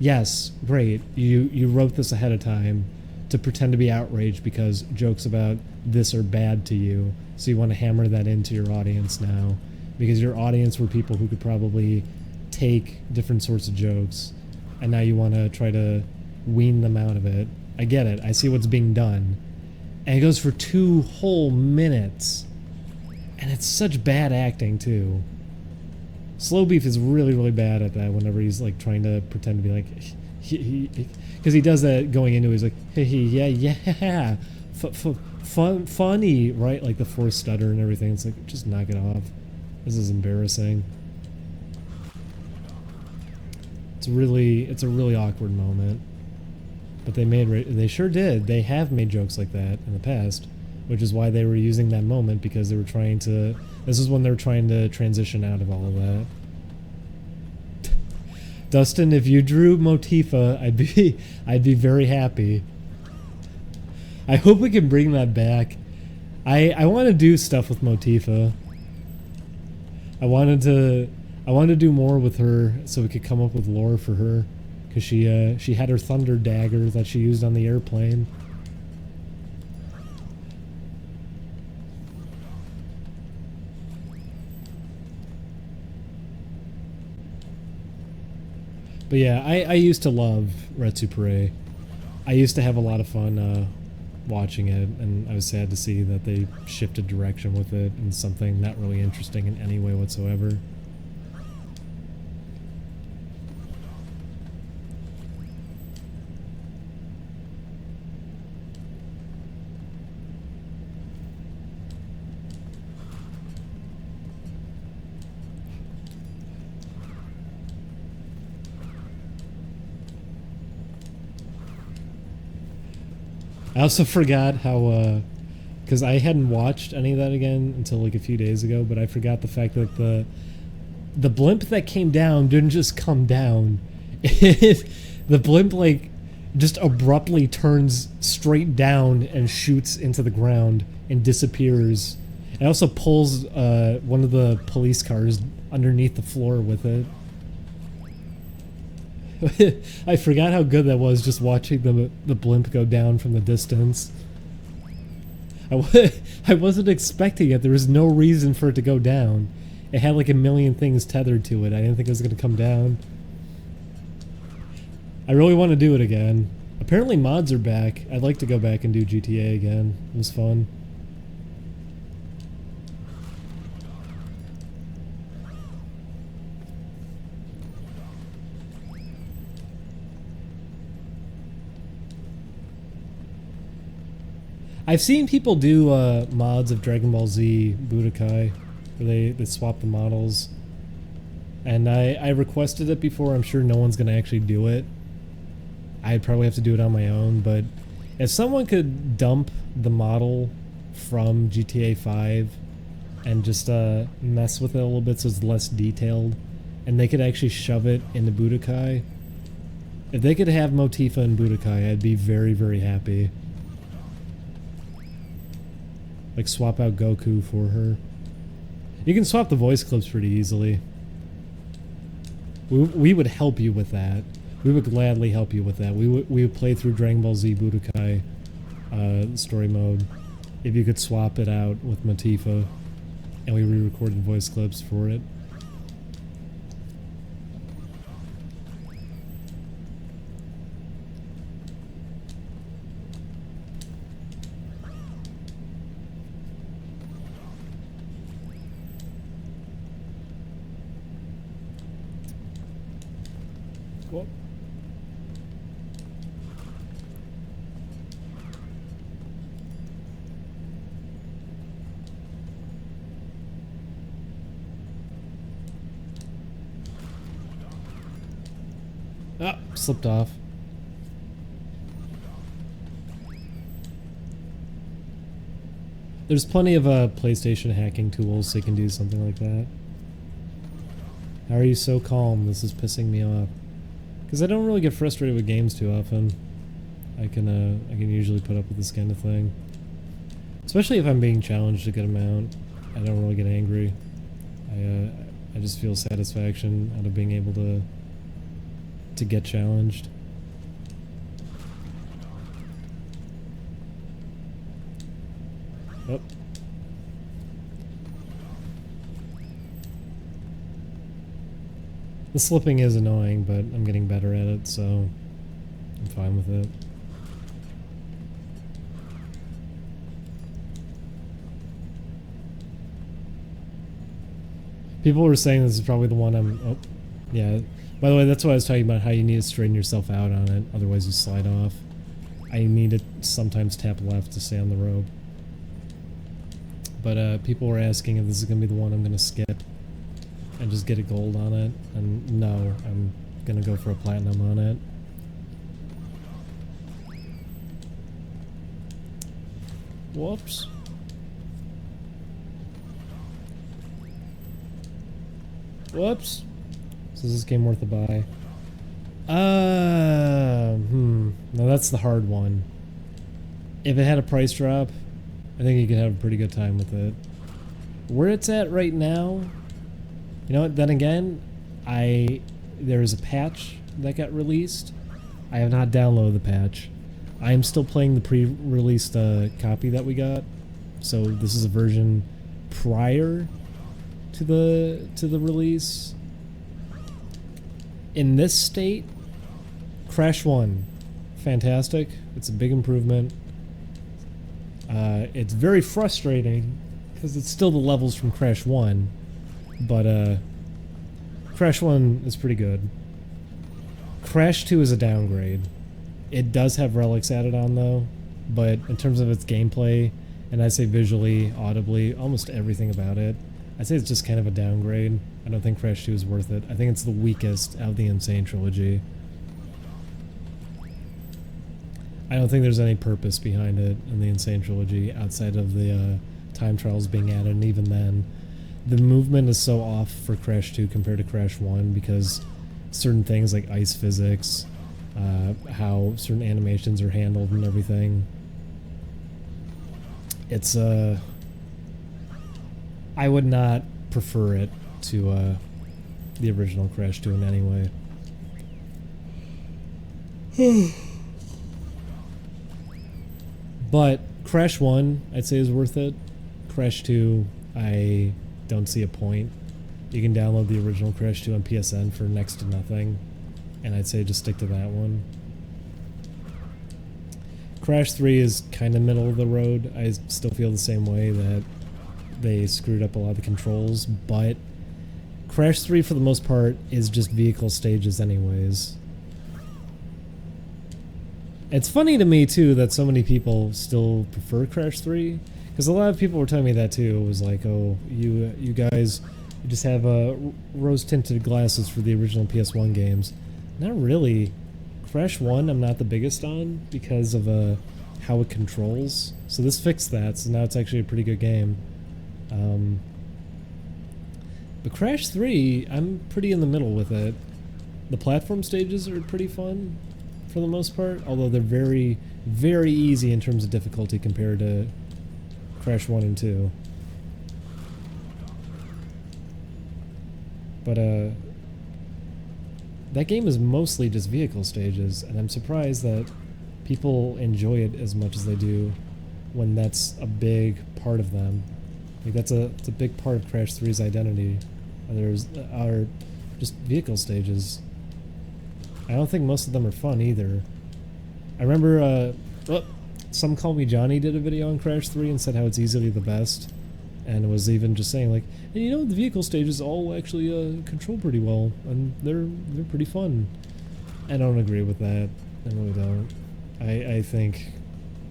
Speaker 1: Yes, great. You wrote this ahead of time to pretend to be outraged because jokes about this are bad to you. So you want to hammer that into your audience now. Because your audience were people who could probably take different sorts of jokes. And now you want to try to wean them out of it. I get it. I see what's being done. And it goes for 2 whole minutes. And it's such bad acting, too. Slowbeef is really, really bad at that whenever he's, like, trying to pretend to be like... Because he does that going into it, he's like, hey, yeah, funny, right? Like the forced stutter and everything. It's like, just knock it off. This is embarrassing. It's a really awkward moment. But they sure did. They have made jokes like that in the past, which is why they were using that moment, because they were trying to... This is when they were trying to transition out of all of that. Dustin, if you drew Motifa, I'd be very happy. I hope we can bring that back. I want to do stuff with Motifa. I wanted to do more with her so we could come up with lore for her, because she had her thunder dagger that she used on the airplane. But yeah, I used to love Retsupure. I used to have a lot of fun watching it, and I was sad to see that they shifted direction with it and something not really interesting in any way whatsoever. I also forgot how, because I hadn't watched any of that again until like a few days ago, but I forgot the fact that the blimp that came down didn't just come down. The blimp, like, just abruptly turns straight down and shoots into the ground and disappears. It also pulls one of the police cars underneath the floor with it. I forgot how good that was just watching the blimp go down from the distance. I wasn't expecting it. There was no reason for it to go down. It had like a million things tethered to it. I didn't think it was going to come down. I really want to do it again. Apparently mods are back. I'd like to go back and do GTA again. It was fun. I've seen people do mods of Dragon Ball Z Budokai, where they swap the models. And I requested it before. I'm sure no one's going to actually do it. I'd probably have to do it on my own, but if someone could dump the model from GTA 5 and just mess with it a little bit so it's less detailed, and they could actually shove it into Budokai, if they could have Motifa in Budokai, I'd be very, very happy. Like swap out Goku for her. You can swap the voice clips pretty easily. We would help you with that. We would gladly help you with that. We would play through Dragon Ball Z Budokai story mode if you could swap it out with Motifa and we re-recorded voice clips for it. Whoop. Ah, slipped off. There's plenty of PlayStation hacking tools so you can do something like that. How are you so calm? This is pissing me off. Because I don't really get frustrated with games too often. I can usually put up with this kind of thing. Especially if I'm being challenged a good amount. I don't really get angry. I just feel satisfaction out of being able to get challenged. Oh. The slipping is annoying, but I'm getting better at it, so I'm fine with it. People were saying this is probably the one I'm... Oh, yeah. By the way, that's what I was talking about, how you need to straighten yourself out on it, otherwise you slide off. I need to sometimes tap left to stay on the rope. But people were asking if this is going to be the one I'm going to skip and just get a gold on it, and no, I'm going to go for a platinum on it. Whoops. Whoops. So is this game worth a buy? No, that's the hard one. If it had a price drop, I think you could have a pretty good time with it. Where it's at right now, you know what, then again, there is a patch that got released. I have not downloaded the patch. I am still playing the pre-released copy that we got. So this is a version prior to the release. In this state, Crash 1, fantastic. It's a big improvement. It's very frustrating because it's still the levels from Crash 1, but Crash 1 is pretty good. Crash 2 is a downgrade. It does have relics added on though, but in terms of its gameplay, and I'd say visually, audibly, almost everything about it, I'd say it's just kind of a downgrade. I don't think Crash 2 is worth it. I think it's the weakest out of the Insane Trilogy. I don't think there's any purpose behind it in the Insane Trilogy outside of the time trials being added, and even then, the movement is so off for Crash 2 compared to Crash 1 because certain things like ice physics, how certain animations are handled and everything. It's I would not prefer it to the original Crash 2 in any way. But Crash 1, I'd say, is worth it. Crash 2, I don't see a point. You can download the original Crash 2 on PSN for next to nothing, and I'd say just stick to that one. Crash 3 is kind of middle of the road. I still feel the same way, that they screwed up a lot of the controls, but Crash 3 for the most part is just vehicle stages anyways. It's funny to me too that so many people still prefer Crash 3, because a lot of people were telling me that too. It was like, oh, you guys just have rose-tinted glasses for the original PS1 games. Not really. Crash 1 I'm not the biggest on because of how it controls. So this fixed that, so now it's actually a pretty good game. But Crash 3, I'm pretty in the middle with it. The platform stages are pretty fun for the most part, although they're very, very easy in terms of difficulty compared to Crash 1 and 2. But that game is mostly just vehicle stages, and I'm surprised that people enjoy it as much as they do when that's a big part of them. Like it's a big part of Crash 3's identity. Are just vehicle stages. I don't think most of them are fun either. I remember Some Call Me Johnny did a video on Crash 3 and said how it's easily the best, and was even just saying like, hey, you know, the vehicle stages all actually control pretty well, and they're pretty fun. I don't agree with that. I really don't. I think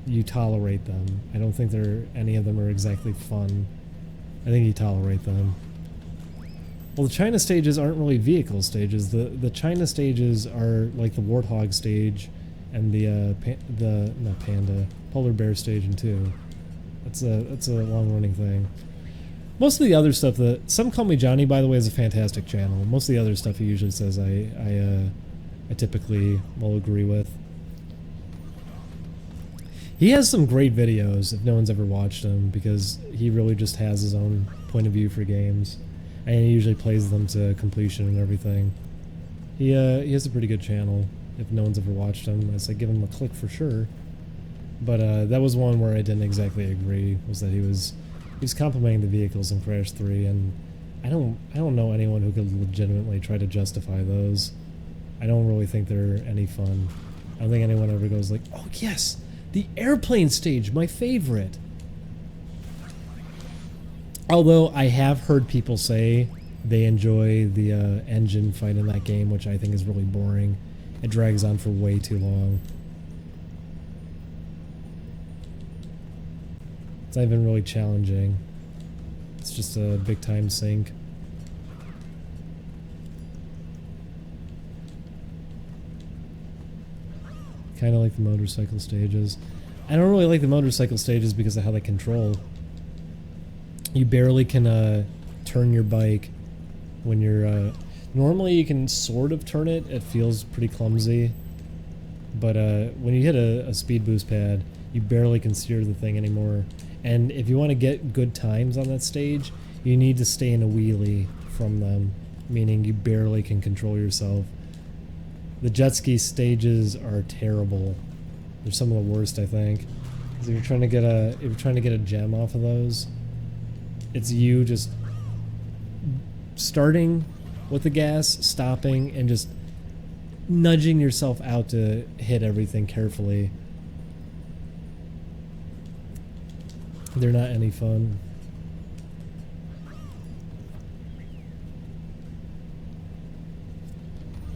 Speaker 1: you tolerate them. I don't think any of them are exactly fun. I think you tolerate them. Well, the China stages aren't really vehicle stages. The China stages are like the Warthog stage and not Panda, Polar Bear stage in 2. That's a long-running thing. Most of the other stuff Some Call Me Johnny, by the way, is a fantastic channel. Most of the other stuff he usually says I typically will agree with. He has some great videos if no one's ever watched them, because he really just has his own point of view for games, and he usually plays them to completion and everything. He has a pretty good channel. If no one's ever watched him, I say give him a click for sure. But that was one where I didn't exactly agree. Was that he was complimenting the vehicles in Crash 3, and I don't know anyone who could legitimately try to justify those. I don't really think they're any fun. I don't think anyone ever goes like, oh yes, the airplane stage, my favorite. Although I have heard people say they enjoy the engine fight in that game, which I think is really boring. It drags on for way too long. It's not even really challenging. It's just a big time sink. Kind of like the motorcycle stages. I don't really like the motorcycle stages because of how they control. You barely can turn your bike when you're... normally you can sort of turn it. It feels pretty clumsy. But when you hit a speed boost pad, you barely can steer the thing anymore. And if you want to get good times on that stage, you need to stay in a wheelie from them, meaning you barely can control yourself. The jet ski stages are terrible. They're some of the worst, I think. 'Cause if you're trying to get a gem off of those, it's you just starting with the gas, stopping, and just nudging yourself out to hit everything carefully. They're not any fun.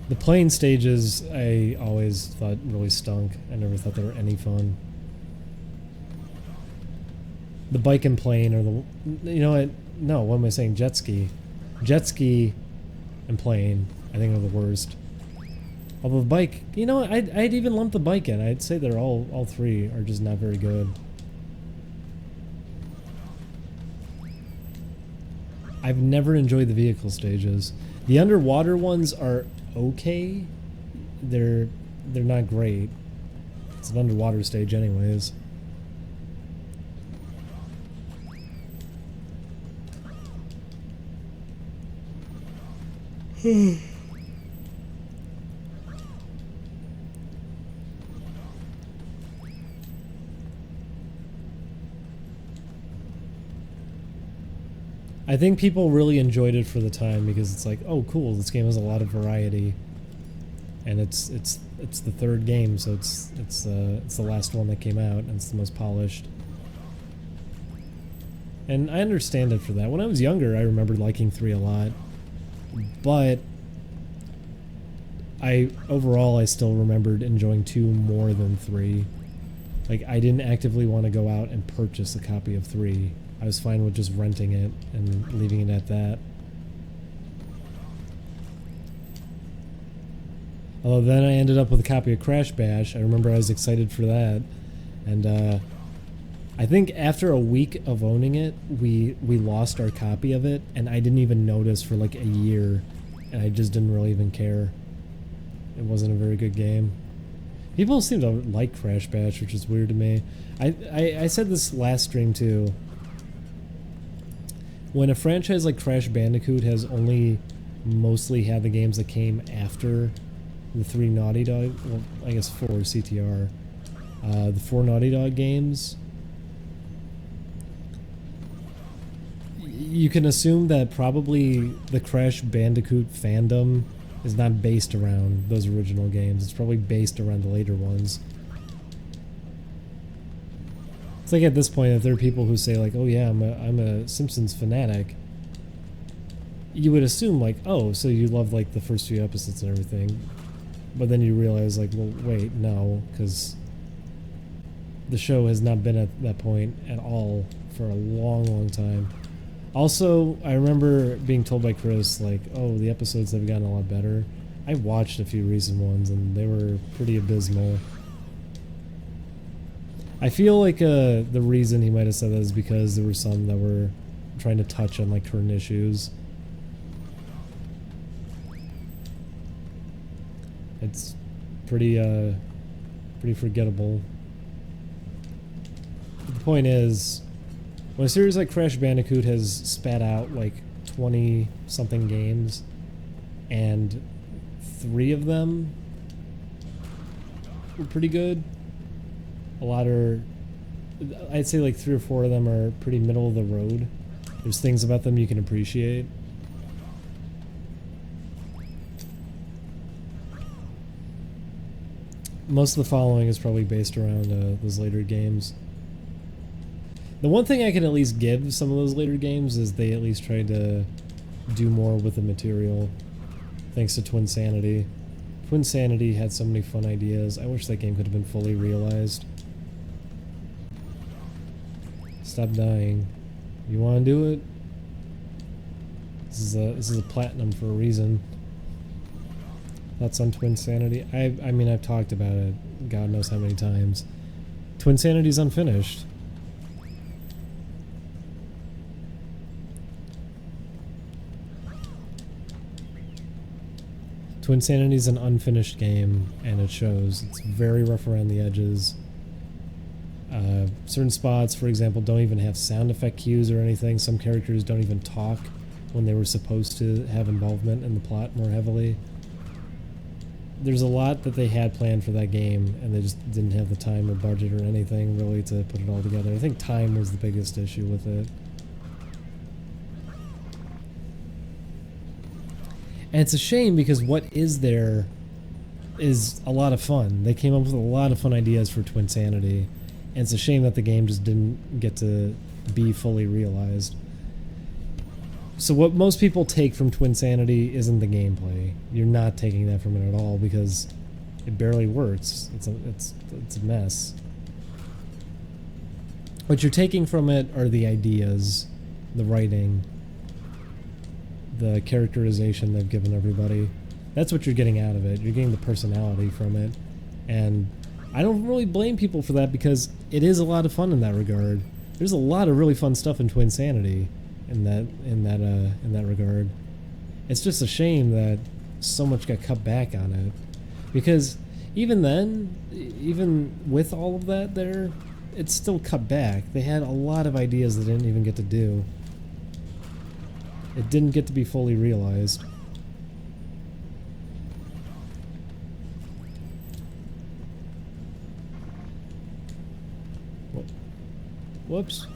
Speaker 1: The plane stages I always thought really stunk. I never thought they were any fun. The bike and plane are the... You know what? No, what am I saying? Jet ski. Jet ski and plane, I think, are the worst. Although the bike... You know what? I'd even lump the bike in. I'd say they're all three are just not very good. I've never enjoyed the vehicle stages. The underwater ones are okay. They're not great. It's an underwater stage anyways. I think people really enjoyed it for the time because it's like, oh cool, this game has a lot of variety, and it's the third game, so it's the last one that came out, and it's the most polished. And I understand it for that. When I was younger, I remembered liking 3 a lot, but overall I still remembered enjoying 2 more than 3. Like, I didn't actively want to go out and purchase a copy of 3. I was fine with just renting it and leaving it at that. Although then I ended up with a copy of Crash Bash. I remember I was excited for that. And I think after a week of owning it, we lost our copy of it, and I didn't even notice for like a year, and I just didn't really even care. It wasn't a very good game. People seem to like Crash Bash, which is weird to me. I said this last stream too. When a franchise like Crash Bandicoot has only mostly had the games that came after the 3 Naughty Dog, well, I guess 4 CTR, the 4 Naughty Dog games, you can assume that probably the Crash Bandicoot fandom is not based around those original games. It's probably based around the later ones. It's like at this point, if there are people who say like, "Oh yeah, I'm a Simpsons fanatic," you would assume like, "Oh, so you love like the first few episodes and everything," but then you realize like, "Well, wait, no," because the show has not been at that point at all for a long, long time. Also, I remember being told by Chris like, "Oh, the episodes have gotten a lot better." I watched a few recent ones and they were pretty abysmal. I feel like the reason he might have said that is because there were some that were trying to touch on like current issues. It's pretty forgettable. But the point is, when a series like Crash Bandicoot has spat out like 20 something games, and 3 of them were pretty good. A lot are, I'd say like 3 or 4 of them are pretty middle of the road. There's things about them you can appreciate. Most of the following is probably based around those later games. The one thing I can at least give some of those later games is they at least tried to do more with the material, thanks to Twinsanity. Twinsanity had so many fun ideas. I wish that game could have been fully realized. Stop dying. You want to do it? This is a platinum for a reason. Thoughts on Twinsanity? I mean, I've talked about it God knows how many times. Twinsanity's unfinished. Twinsanity's an unfinished game, and it shows. It's very rough around the edges. Certain spots, for example, don't even have sound effect cues or anything. Some characters don't even talk when they were supposed to have involvement in the plot more heavily. There's a lot that they had planned for that game, and they just didn't have the time or budget or anything really to put it all together. I think time was the biggest issue with it. And it's a shame because what is there is a lot of fun. They came up with a lot of fun ideas for Twinsanity, and it's a shame that the game just didn't get to be fully realized. So what most people take from Twinsanity isn't the gameplay. You're not taking that from it at all because it barely works. It's a mess. What you're taking from it are the ideas, the writing, the characterization they've given everybody. That's what you're getting out of it. You're getting the personality from it. And I don't really blame people for that because it is a lot of fun in that regard. There's a lot of really fun stuff in Twinsanity in that regard. It's just a shame that so much got cut back on it. Because even then, even with all of that there, it's still cut back. They had a lot of ideas they didn't even get to do. It didn't get to be fully realized. Whoops.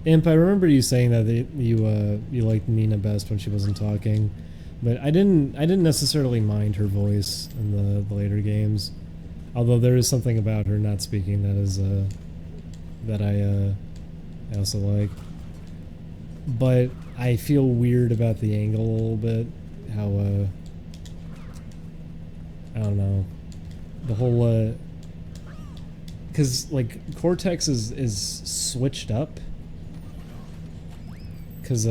Speaker 1: Imp, I remember you saying that you liked Nina best when she wasn't talking, but I didn't necessarily mind her voice in the later games. Although there is something about her not speaking that is that I also like. But I feel weird about the angle a little bit. How I don't know. The whole because like Cortex is switched up. Because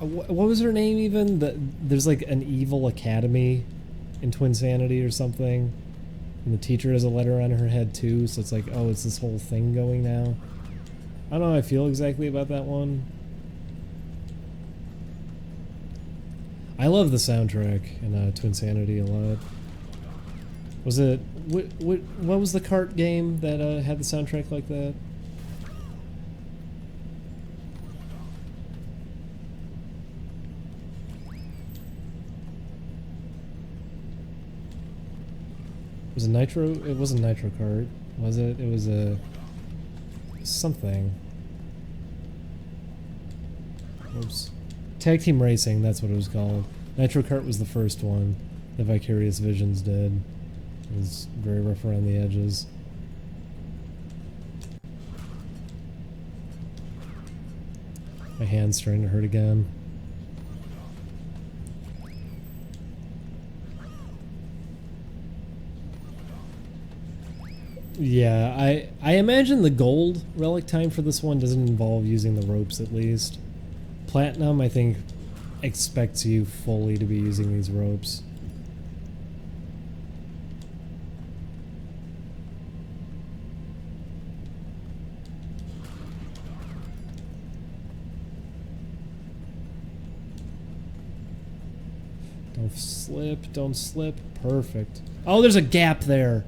Speaker 1: what was her name even? There's like an evil academy in Twinsanity or something, and the teacher has a letter on her head too. So it's like, oh, it's this whole thing going now. I don't know how I feel exactly about that one. I love the soundtrack in Twinsanity a lot. Was it what was the kart game that had the soundtrack like that? Was it Nitro? It wasn't Nitro Kart, was it? It was a something. Oops. Tag Team Racing, that's what it was called. Nitro Kart was the first one that Vicarious Visions did. It was very rough around the edges. My hand's starting to hurt again. Yeah, I imagine the gold relic time for this one doesn't involve using the ropes at least. Platinum, I think, expects you fully to be using these ropes. Don't slip, don't slip. Perfect. Oh, there's a gap there.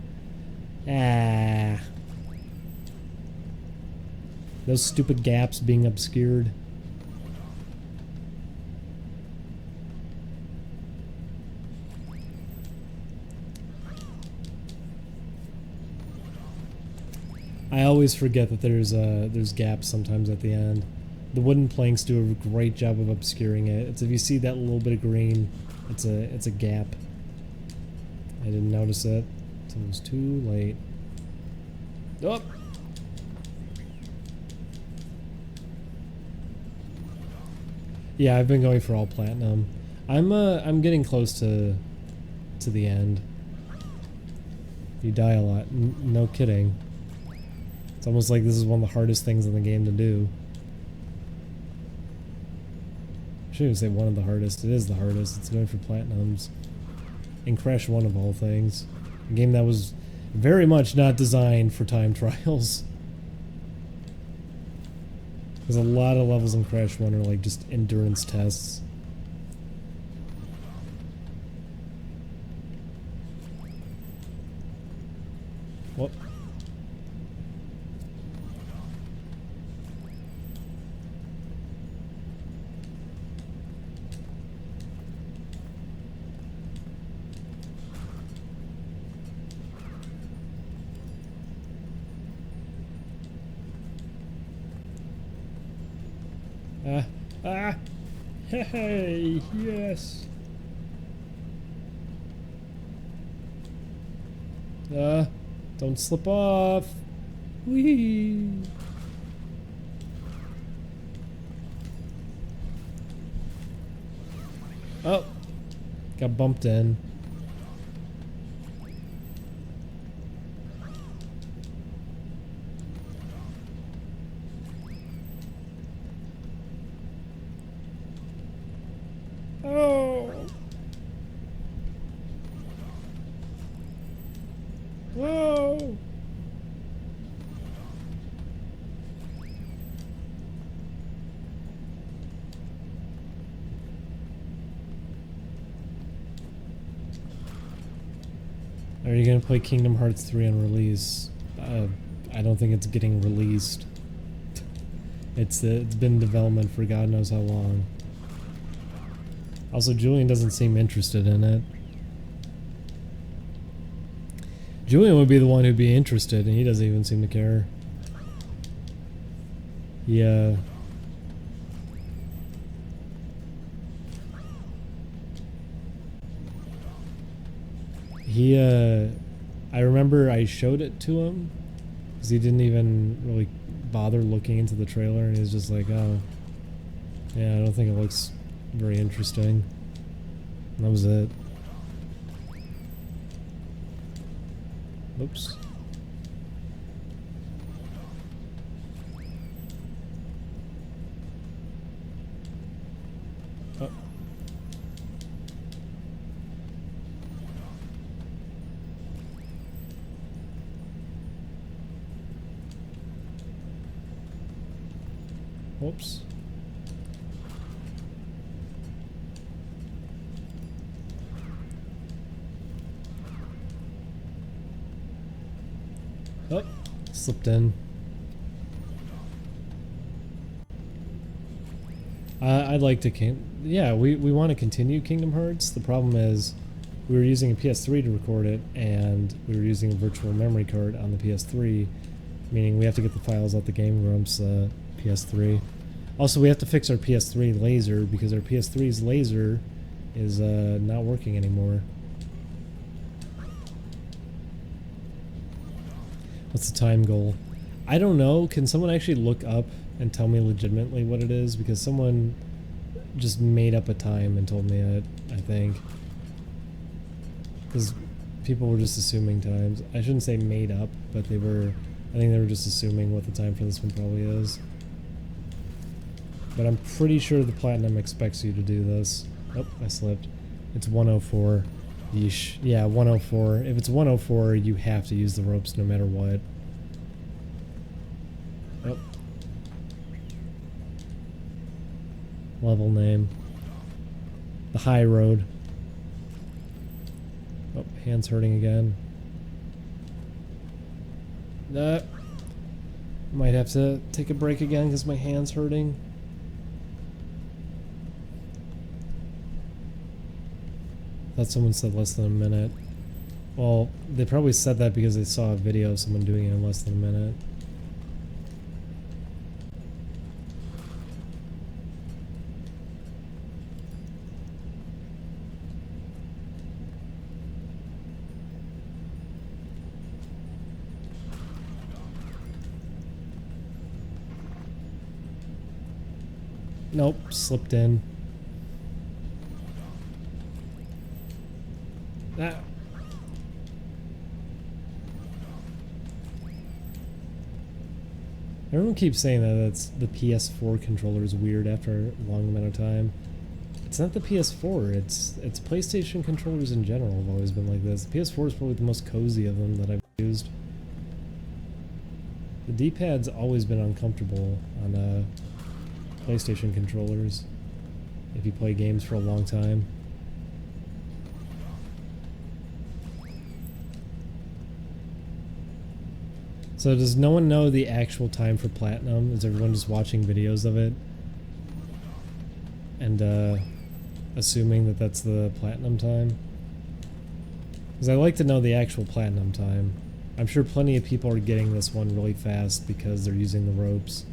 Speaker 1: Ah. Those stupid gaps being obscured. I always forget that there's gaps sometimes at the end. The wooden planks do a great job of obscuring it. It's if you see that little bit of green, it's a gap. I didn't notice it. It was too late. Oh! Yeah, I've been going for all platinum. I'm getting close to the end. You die a lot. No kidding. It's almost like this is one of the hardest things in the game to do. I shouldn't even say one of the hardest. It is the hardest. It's going for platinums. And Crash 1 of all things. A game that was very much not designed for time trials. There's a lot of levels in Crash 1 are like just endurance tests. What? Hey, yes. Don't slip off. Whee. Oh, got bumped in. Oh. Whoa. Are you gonna play Kingdom Hearts 3 on release? I don't think it's getting released. It's been in development for God knows how long. Also, Julian doesn't seem interested in it. Julian would be the one who'd be interested, and he doesn't even seem to care. Yeah. I remember I showed it to him, because he didn't even really bother looking into the trailer, and he was just like, oh, yeah, I don't think it looks very interesting. And that was it. Oops. Oh. Whoops. Oh, slipped in. I'd like to yeah, we want to continue Kingdom Hearts. The problem is we were using a PS3 to record it, and we were using a virtual memory card on the PS3, meaning we have to get the files out the Game Grumps PS3. Also, we have to fix our PS3 laser, because our PS3's laser is not working anymore. What's the time goal? I don't know. Can someone actually look up and tell me legitimately what it is? Because someone just made up a time and told me it, I think. Because people were just assuming times. I shouldn't say made up, but I think they were just assuming what the time for this one probably is. But I'm pretty sure the Platinum expects you to do this. Oh, I slipped. It's 104. Yeesh. Yeah, 104. If it's 104, you have to use the ropes no matter what. Oh. Level name. The High Road. Oh, hand's hurting again. Might have to take a break again because my hand's hurting. Thought someone said less than a minute. Well, they probably said that because they saw a video of someone doing it in less than a minute. Nope, slipped in. Ah. Everyone keeps saying that the PS4 controller is weird after a long amount of time. It's not the PS4, it's PlayStation controllers in general have always been like this. The PS4 is probably the most cozy of them that I've used. The D-pad's always been uncomfortable on PlayStation controllers if you play games for a long time. So does no one know the actual time for Platinum? Is everyone just watching videos of it? And assuming that that's the Platinum time? Because I like to know the actual Platinum time. I'm sure plenty of people are getting this one really fast because they're using the ropes.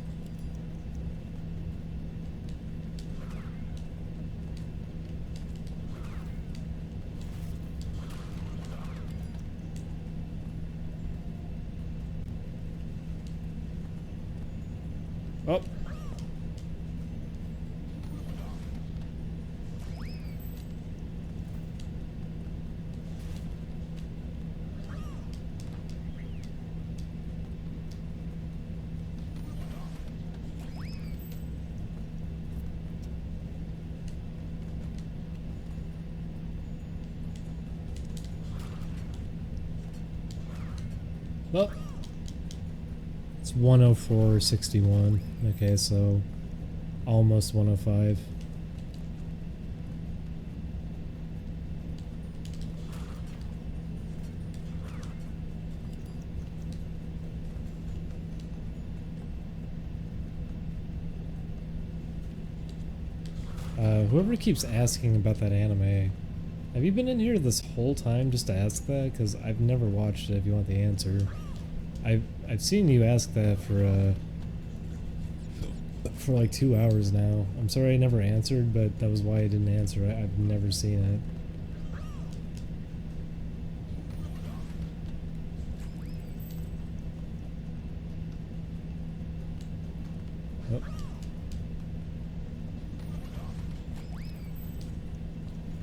Speaker 1: Oh. Well, it's 104.61. Okay, so almost 105. Whoever keeps asking about that anime, Have you been in here this whole time just to ask that? Because I've never watched it if you want the answer. I've seen you ask that for like 2 hours now. I'm sorry I never answered, but that was why I didn't answer. I've never seen it. Oh.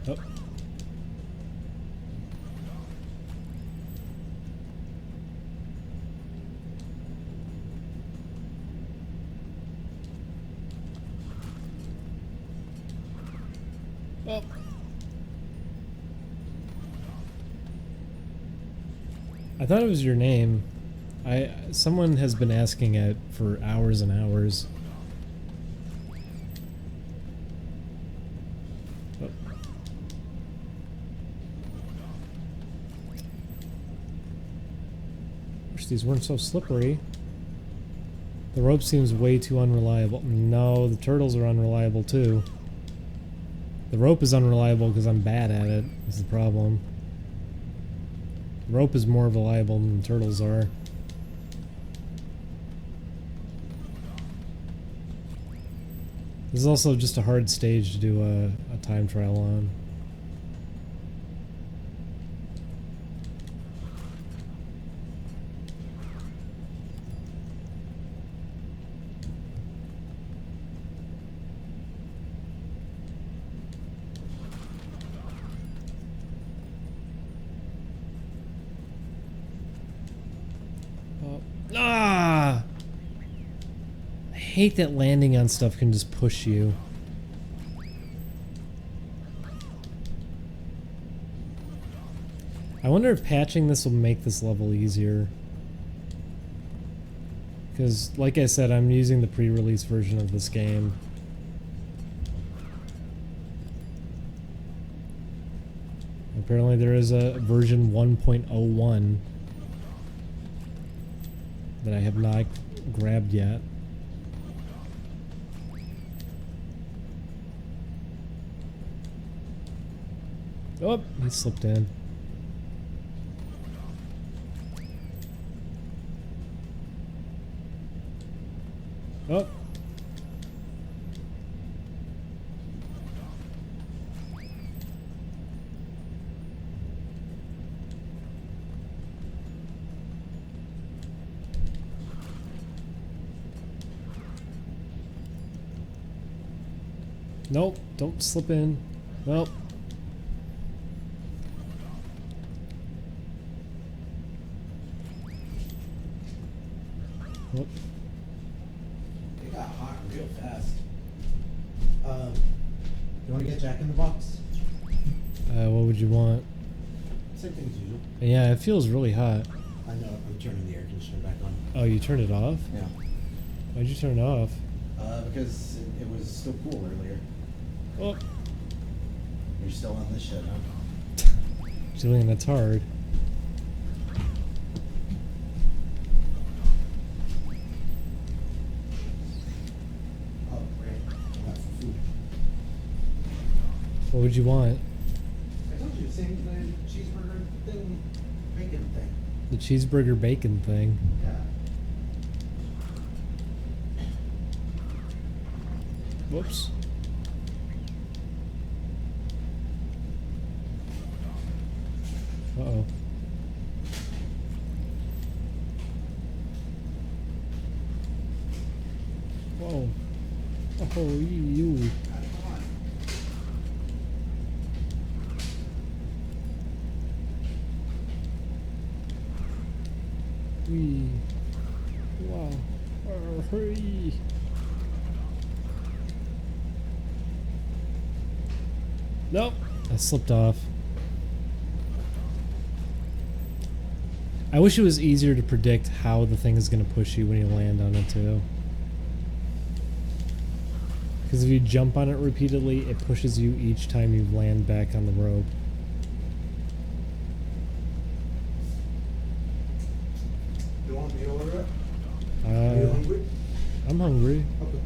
Speaker 1: Oh. Oh. I thought it was your name. Someone has been asking it for hours and hours. Oh. Wish these weren't so slippery. The rope seems way too unreliable. No, the turtles are unreliable too. The rope is unreliable because I'm bad at it, is the problem. The rope is more reliable than the turtles are. This is also just a hard stage to do a time trial on. Ah! I hate that landing on stuff can just push you. I wonder if patching this will make this level easier. Because, like I said, I'm using the pre-release version of this game. Apparently there is a version 1.01 that I have not grabbed yet. Oh, he slipped in. Oh. Nope, don't slip in. Nope. Whoop.
Speaker 2: It got hot real fast. You want to get Jack in the Box?
Speaker 1: What would you want?
Speaker 2: Same thing as usual.
Speaker 1: Yeah, it feels really hot.
Speaker 2: I know, I'm turning the air conditioner back on.
Speaker 1: Oh, you turned it off?
Speaker 2: Yeah.
Speaker 1: Why'd you turn it off?
Speaker 2: Because it was still cool earlier.
Speaker 1: Oh,
Speaker 2: You're still on this shit, huh?
Speaker 1: Julian, that's hard.
Speaker 2: Oh, great. I got some food.
Speaker 1: What would you want?
Speaker 2: I told you, same the cheeseburger thing, bacon thing.
Speaker 1: The cheeseburger bacon thing.
Speaker 2: Yeah.
Speaker 1: Whoops. Uh-oh. Whoa. Oh, you. Wee. Wow. Hurry. Nope. I slipped off. I wish it was easier to predict how the thing is going to push you when you land on it too. Because if you jump on it repeatedly, it pushes you each time you land back on the rope.
Speaker 2: You want me to order it? Are you hungry?
Speaker 1: I'm hungry.
Speaker 2: Okay.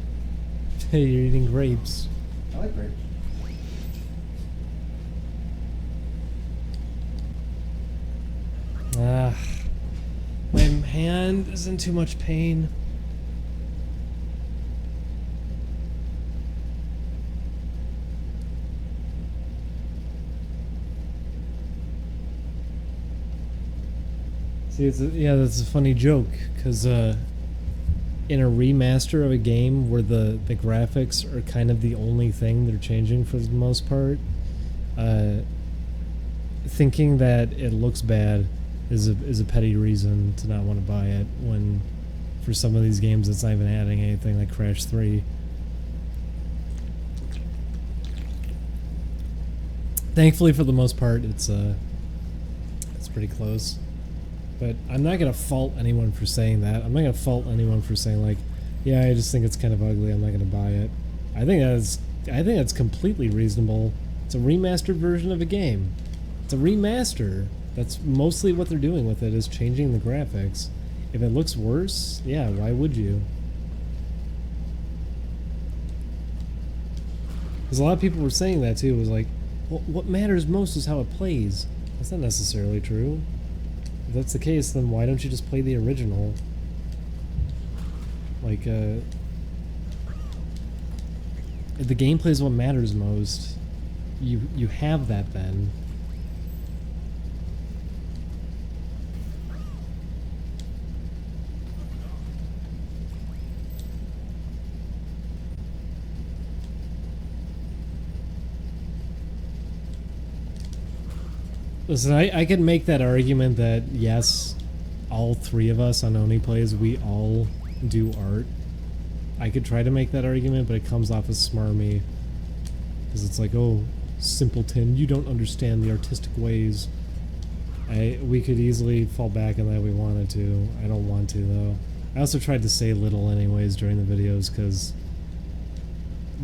Speaker 1: Hey, you're eating grapes.
Speaker 2: I like grapes.
Speaker 1: My hand is in too much pain. See, yeah, that's a funny joke, because in a remaster of a game where the graphics are kind of the only thing they're changing for the most part, thinking that it looks bad is a petty reason to not want to buy it, when for some of these games it's not even adding anything, like Crash 3. Thankfully, for the most part, it's pretty close. But I'm not gonna fault anyone for saying that. I'm not gonna fault anyone for saying, like, yeah, I just think it's kind of ugly, I'm not gonna buy it. I think that's completely reasonable. It's a remastered version of a game. It's a remaster. That's mostly what they're doing with it, is changing the graphics. If it looks worse, yeah, why would you? Because a lot of people were saying that too. It was like, well, what matters most is how it plays. That's not necessarily true. If that's the case, then why don't you just play the original? Like, if the gameplay is what matters most, you have that then. Listen, I could make that argument that, yes, all three of us on Oni Plays, we all do art. I could try to make that argument, but it comes off as smarmy. Because it's like, oh, simpleton, you don't understand the artistic ways. We could easily fall back on that if we wanted to. I don't want to, though. I also tried to say little anyways during the videos, because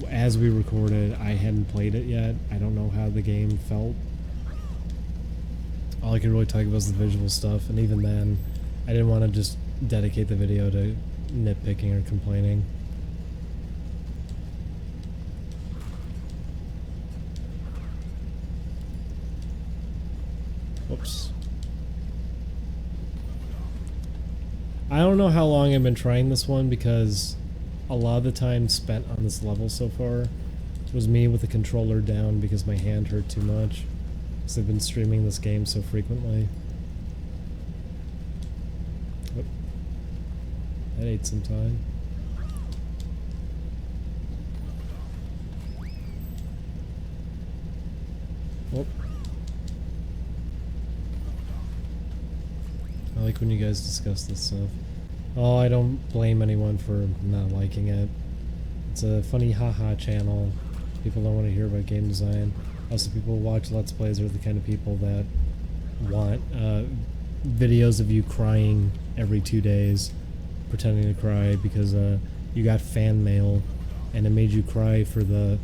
Speaker 1: as we recorded, I hadn't played it yet. I don't know how the game felt. All I could really talk about was the visual stuff, and even then, I didn't want to just dedicate the video to nitpicking or complaining. Whoops. I don't know how long I've been trying this one, because a lot of the time spent on this level so far was me with the controller down because my hand hurt too much. Because I've been streaming this game so frequently. Whoop. That ate some time. Whoop. I like when you guys discuss this stuff. Oh, I don't blame anyone for not liking it. It's a funny haha channel. People don't want to hear about game design. Also, people who watch Let's Plays are the kind of people that want videos of you crying every 2 days, pretending to cry because you got fan mail and it made you cry for the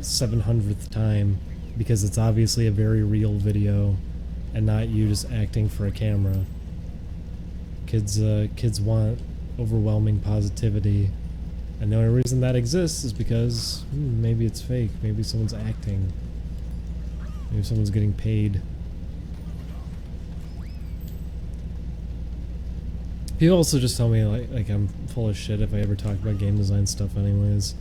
Speaker 1: 700th time because it's obviously a very real video and not you just acting for a camera. Kids want overwhelming positivity. And the only reason that exists is because maybe it's fake. Maybe someone's acting. Maybe someone's getting paid. People also just tell me like I'm full of shit if I ever talk about game design stuff anyways.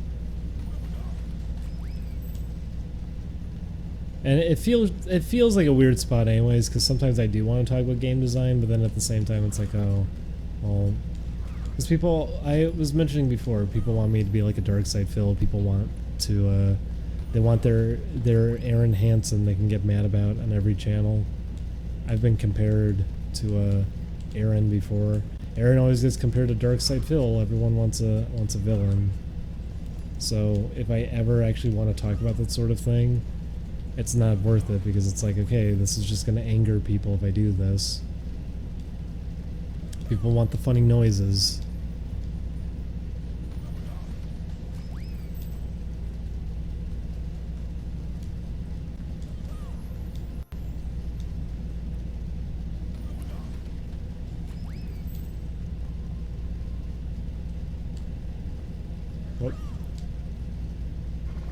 Speaker 1: And it feels like a weird spot anyways, because sometimes I do want to talk about game design, but then at the same time it's like, oh, well... Because people, I was mentioning before, people want me to be like a dark side Phil. People want to, they want their Aaron Hansen they can get mad about on every channel. I've been compared to Aaron before. Aaron always gets compared to Dark Side Phil. Everyone wants a villain. So if I ever actually want to talk about that sort of thing, it's not worth it, because it's like, okay, this is just going to anger people if I do this. People want the funny noises. What?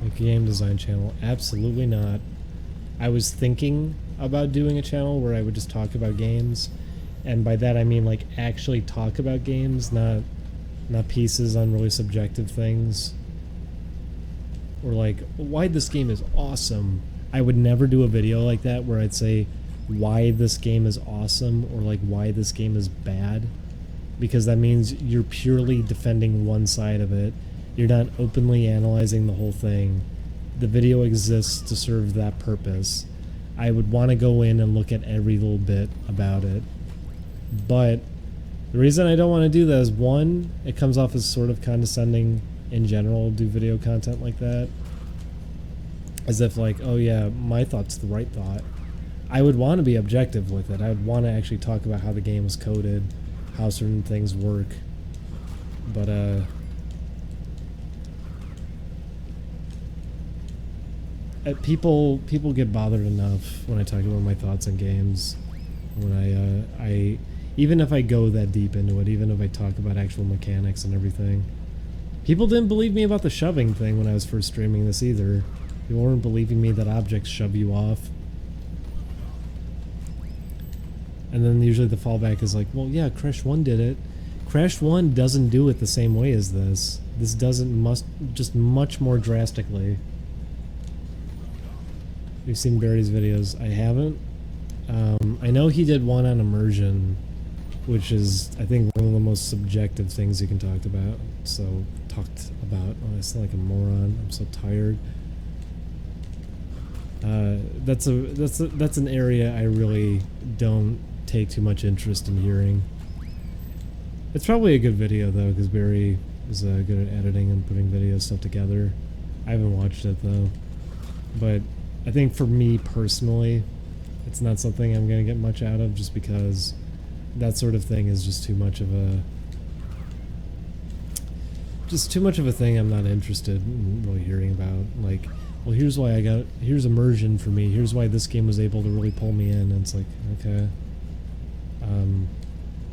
Speaker 1: Make a game design channel? Absolutely not. I was thinking about doing a channel where I would just talk about games, and by that I mean like actually talk about games, not pieces on really subjective things, or like why this game is awesome. I would never do a video like that where I'd say why this game is awesome or like why this game is bad, because that means you're purely defending one side of it. You're not openly analyzing the whole thing. The video exists to serve that purpose. I would want to go in and look at every little bit about it. But the reason I don't want to do that is, one, it comes off as sort of condescending in general to do video content like that. As if like, oh yeah, my thought's the right thought. I would want to be objective with it. I would want to actually talk about how the game was coded, how certain things work. But people get bothered enough when I talk about my thoughts on games. When I even if I go that deep into it, even if I talk about actual mechanics and everything. People didn't believe me about the shoving thing when I was first streaming this either. People weren't believing me that objects shove you off. And then usually the fallback is like, well, yeah, Crash 1 did it. Crash 1 doesn't do it the same way as this. This doesn't just much more drastically. You've seen Barry's videos. I haven't. I know he did one on immersion, which is, I think, one of the most subjective things you can talk about. Oh, I sound like a moron. I'm so tired. That's an area I really don't take too much interest in hearing. It's probably a good video though, because Barry is good at editing and putting video stuff together. I haven't watched it though, but I think for me personally, it's not something I'm gonna get much out of, just because that sort of thing is just too much of a thing I'm not interested in really hearing about. Like, well, here's immersion for me. Here's why this game was able to really pull me in. And it's like, okay,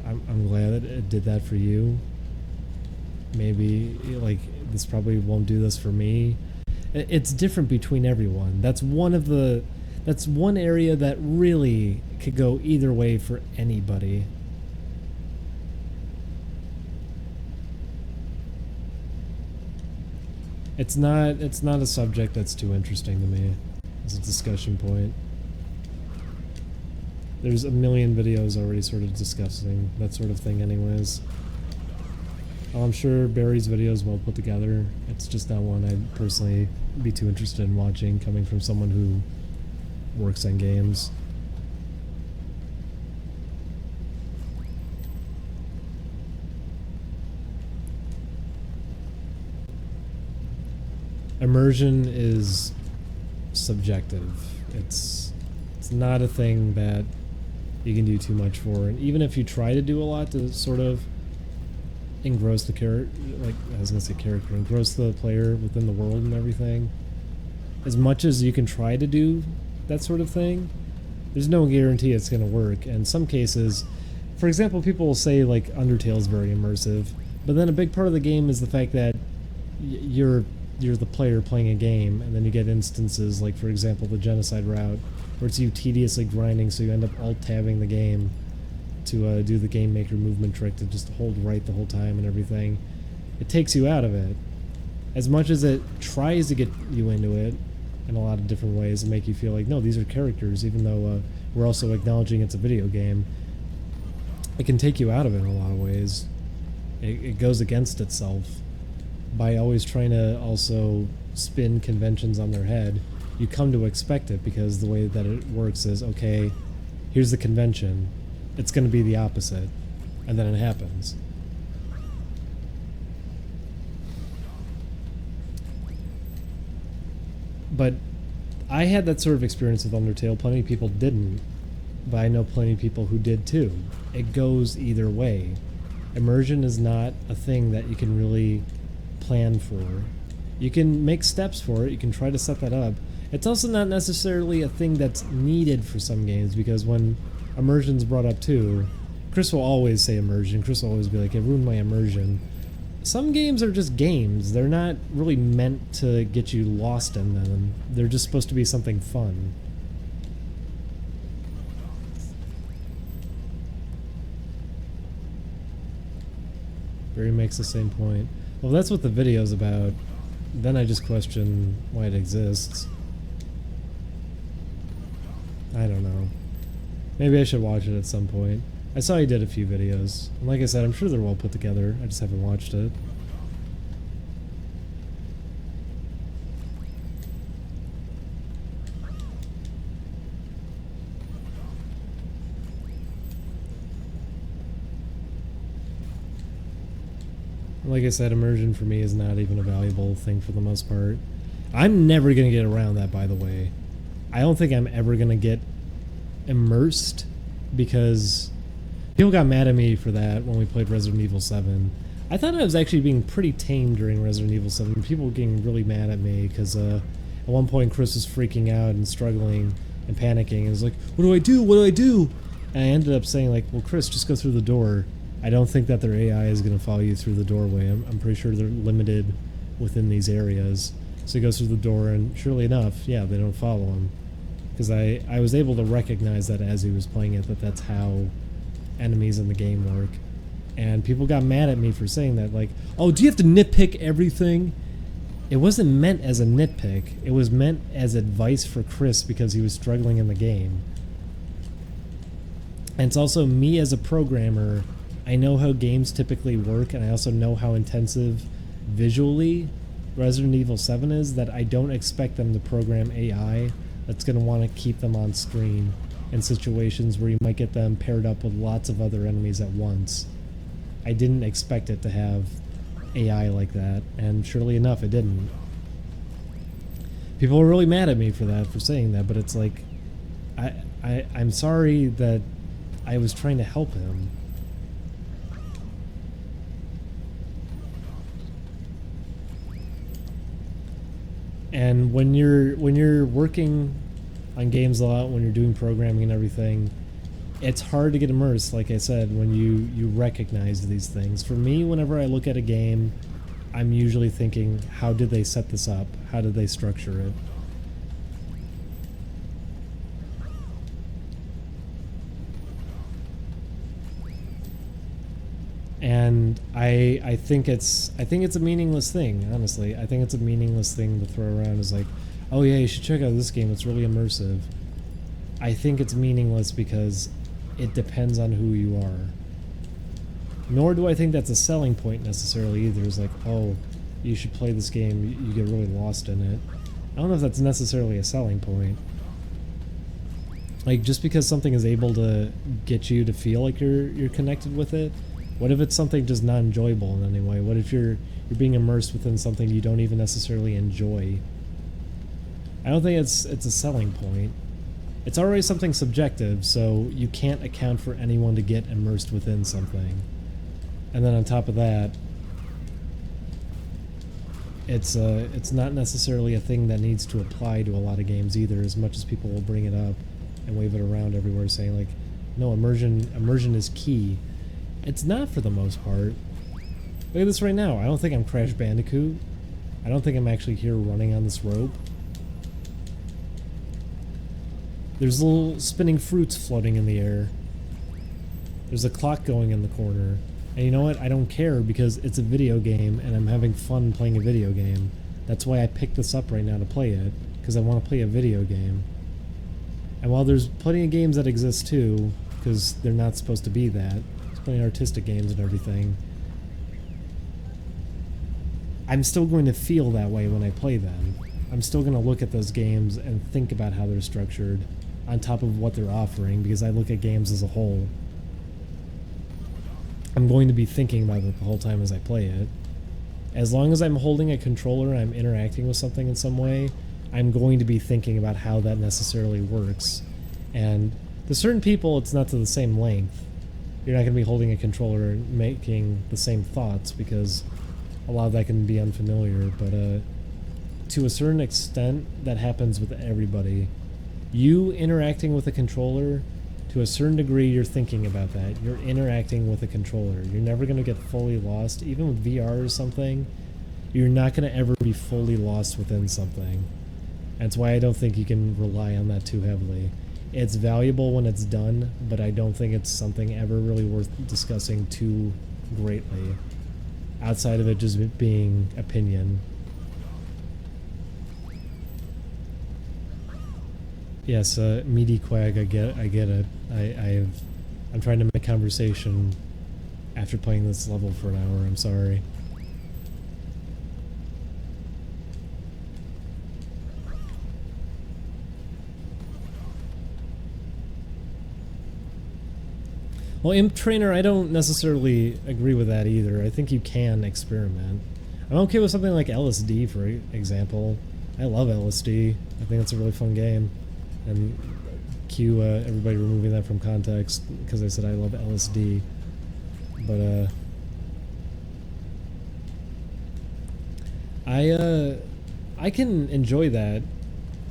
Speaker 1: I'm glad that it did that for you. Maybe like this probably won't do this for me. It's different between everyone. That's one area that really could go either way for anybody. It's not a subject that's too interesting to me as a discussion point. There's a million videos already sort of discussing that sort of thing anyways. I'm sure Barry's video is well put together. It's just not one I'd personally be too interested in watching, coming from someone who works on games. Immersion is subjective. It's not a thing that you can do too much for, and even if you try to do a lot to sort of engross the engross the player within the world and everything, as much as you can try to do that sort of thing, there's no guarantee it's going to work. And in some cases, for example, people will say like Undertale is very immersive, but then a big part of the game is the fact that you're the player playing a game, and then you get instances like, for example, the genocide route, where it's you tediously grinding, so you end up alt-tabbing the game to do the game maker movement trick to just hold right the whole time and everything. It takes you out of it. As much as it tries to get you into it in a lot of different ways and make you feel like, no, these are characters, even though we're also acknowledging it's a video game, it can take you out of it in a lot of ways. It goes against itself. By always trying to also spin conventions on their head, you come to expect it, because the way that it works is, okay, here's the convention, it's going to be the opposite, and then it happens. But I had that sort of experience with Undertale. Plenty of people didn't, but I know plenty of people who did too. It goes either way. Immersion is not a thing that you can really plan for. You can make steps for it, you can try to set that up. It's also not necessarily a thing that's needed for some games, because when immersion's brought up too, Chris will always say immersion. Chris will always be like, it ruined my immersion. Some games are just games. They're not really meant to get you lost in them. They're just supposed to be something fun. Barry makes the same point. Well, that's what the video's about. Then I just question why it exists. I don't know. Maybe I should watch it at some point. I saw he did a few videos. And like I said, I'm sure they're well put together. I just haven't watched it. Like I said, immersion for me is not even a valuable thing for the most part. I'm never going to get around that, by the way. I don't think I'm ever going to get immersed because people got mad at me for that when we played Resident Evil 7. I thought I was actually being pretty tame during Resident Evil 7. People were getting really mad at me because at one point Chris was freaking out and struggling and panicking. And was like, what do I do? What do I do? And I ended up saying like, well, Chris, just go through the door. I don't think that their AI is going to follow you through the doorway. I'm pretty sure they're limited within these areas. So he goes through the door, and surely enough, yeah, they don't follow him. Because I was able to recognize that as he was playing it, that's how enemies in the game work. And people got mad at me for saying that, like, oh, do you have to nitpick everything? It wasn't meant as a nitpick. It was meant as advice for Chris because he was struggling in the game. And it's also me as a programmer. I know how games typically work, and I also know how intensive visually Resident Evil 7 is, that I don't expect them to program AI that's going to want to keep them on screen in situations where you might get them paired up with lots of other enemies at once. I didn't expect it to have AI like that, and surely enough, it didn't. People were really mad at me for that, for saying that, but it's like, I'm sorry that I was trying to help him. And when you're working on games a lot, when you're doing programming and everything, it's hard to get immersed, like I said, when you recognize these things. For me, whenever I look at a game, I'm usually thinking, how did they set this up? How did they structure it? And I think it's a meaningless thing, honestly. I think it's a meaningless thing to throw around as like, oh yeah, you should check out this game, it's really immersive. I think it's meaningless because it depends on who you are. Nor do I think that's a selling point necessarily either. It's like, oh, you should play this game, you get really lost in it. I don't know if that's necessarily a selling point. Like, just because something is able to get you to feel like you're connected with it, what if it's something just not enjoyable in any way? What if you're being immersed within something you don't even necessarily enjoy? I don't think it's a selling point. It's already something subjective, so you can't account for anyone to get immersed within something. And then on top of that, it's not necessarily a thing that needs to apply to a lot of games either, as much as people will bring it up and wave it around everywhere saying like, no, immersion is key. It's not for the most part. Look at this right now. I don't think I'm Crash Bandicoot. I don't think I'm actually here running on this rope. There's little spinning fruits floating in the air. There's a clock going in the corner. And you know what? I don't care because it's a video game and I'm having fun playing a video game. That's why I picked this up right now to play it, because I want to play a video game. And while there's plenty of games that exist too, because they're not supposed to be that, playing artistic games and everything, I'm still going to feel that way when I play them. I'm still going to look at those games and think about how they're structured on top of what they're offering, because I look at games as a whole. I'm going to be thinking about it the whole time as I play it. As long as I'm holding a controller and I'm interacting with something in some way, I'm going to be thinking about how that necessarily works. And to certain people, it's not to the same length. You're not going to be holding a controller and making the same thoughts because a lot of that can be unfamiliar, but to a certain extent, that happens with everybody. You interacting with a controller, to a certain degree, you're thinking about that. You're interacting with a controller. You're never going to get fully lost. Even with VR or something, you're not going to ever be fully lost within something. That's why I don't think you can rely on that too heavily. It's valuable when it's done, but I don't think it's something ever really worth discussing too greatly. outside of it just being opinion. Yes, meaty quag, I get it. I'm trying to make conversation after playing this level for an hour, I'm sorry. Well, Imp Trainer, I don't necessarily agree with that either. I think you can experiment. I'm okay with something like LSD, for example. I love LSD. I think it's a really fun game. And cue everybody removing that from context because I said I love LSD. But I can enjoy that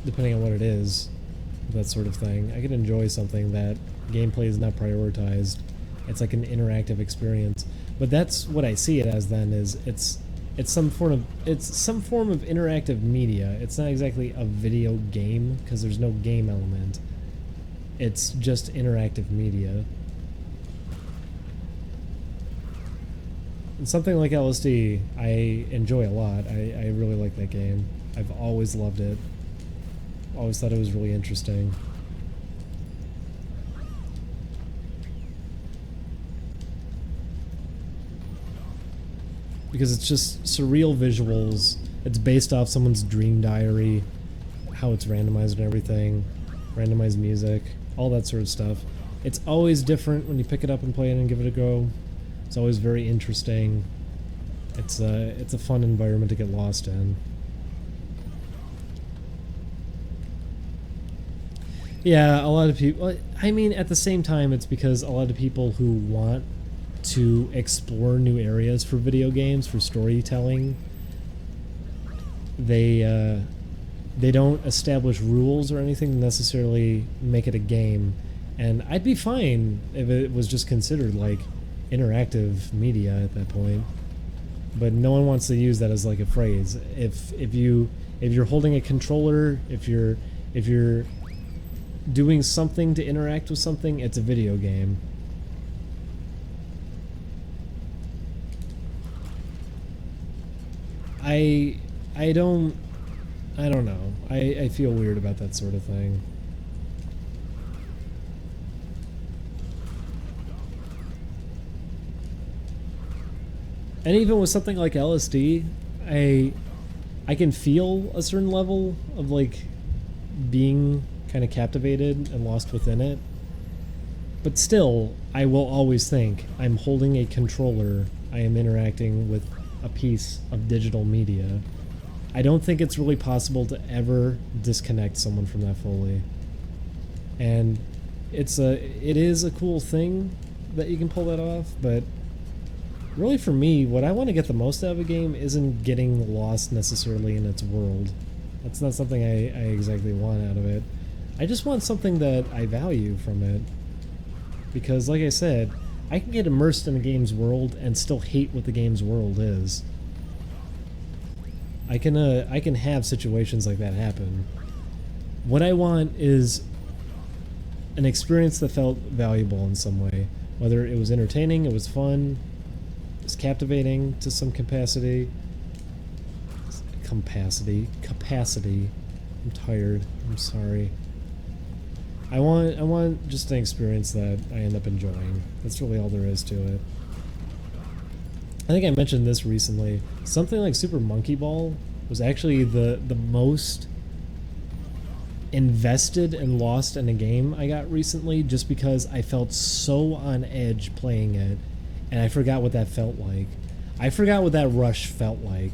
Speaker 1: depending on what it is, that sort of thing. I can enjoy something that gameplay is not prioritized. It's like an interactive experience. But that's what I see it as then, is it's some form of interactive media. It's not exactly a video game because there's no game element. It's just interactive media. And something like LSD, I enjoy a lot. I really like that game. I've always loved it. Always thought it was really interesting. Because it's just surreal visuals. It's based off someone's dream diary, how it's randomized and everything, randomized music, all that sort of stuff. It's always different when you pick it up and play it and give it a go. It's always very interesting. It's a fun environment to get lost in. Yeah, a lot of people... I mean, at the same time, it's because a lot of people who want to explore new areas for video games, for storytelling, they don't establish rules or anything to necessarily make it a game. And I'd be fine if it was just considered like interactive media at that point. But no one wants to use that as like a phrase. If you're holding a controller, if you're doing something to interact with something, it's a video game. I don't know. I feel weird about that sort of thing. And even with something like LSD, I can feel a certain level of like being kind of captivated and lost within it. But still, I will always think I'm holding a controller. I am interacting with a piece of digital media. I don't think it's really possible to ever disconnect someone from that fully. And it is a cool thing that you can pull that off, but really for me, what I want to get the most out of a game isn't getting lost necessarily in its world. That's not something I exactly want out of it. I just want something that I value from it. Because like I said, I can get immersed in a game's world and still hate what the game's world is. I can have situations like that happen. What I want is an experience that felt valuable in some way. Whether it was entertaining, it was fun, it was captivating to some capacity. Capacity. I'm tired. I'm sorry. I want just an experience that I end up enjoying. That's really all there is to it. I think I mentioned this recently. Something like Super Monkey Ball was actually the most invested and lost in a game I got recently, just because I felt so on edge playing it, and I forgot what that felt like. I forgot what that rush felt like.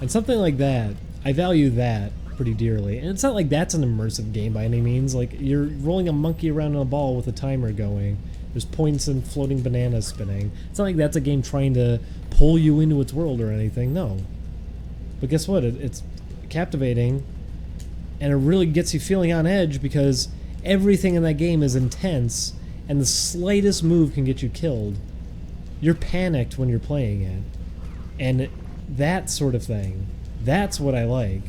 Speaker 1: And something like that, I value that pretty dearly. And it's not like that's an immersive game by any means. Like, you're rolling a monkey around in a ball with a timer going. There's points and floating bananas spinning. It's not like that's a game trying to pull you into its world or anything, no. But guess what? It's captivating, and it really gets you feeling on edge because everything in that game is intense, and the slightest move can get you killed. You're panicked when you're playing it. And that sort of thing, that's what I like.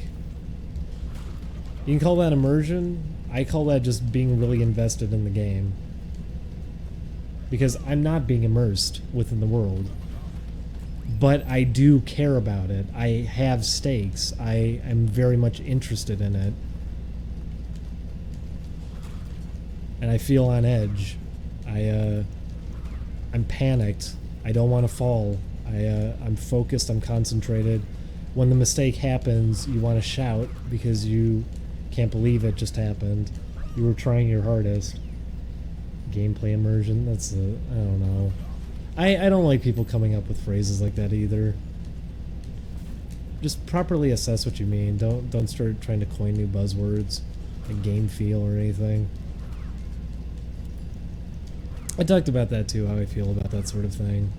Speaker 1: You can call that immersion. I call that just being really invested in the game. Because I'm not being immersed within the world. But I do care about it. I have stakes. I am very much interested in it. And I feel on edge. I'm panicked. I don't want to fall. I'm focused. I'm concentrated. When the mistake happens, you want to shout because you can't believe it just happened. You were trying your hardest. Gameplay immersion. That's I don't know. I don't like people coming up with phrases like that either. Just properly assess what you mean. Don't start trying to coin new buzzwords like game feel or anything. I talked about that too, how I feel about that sort of thing.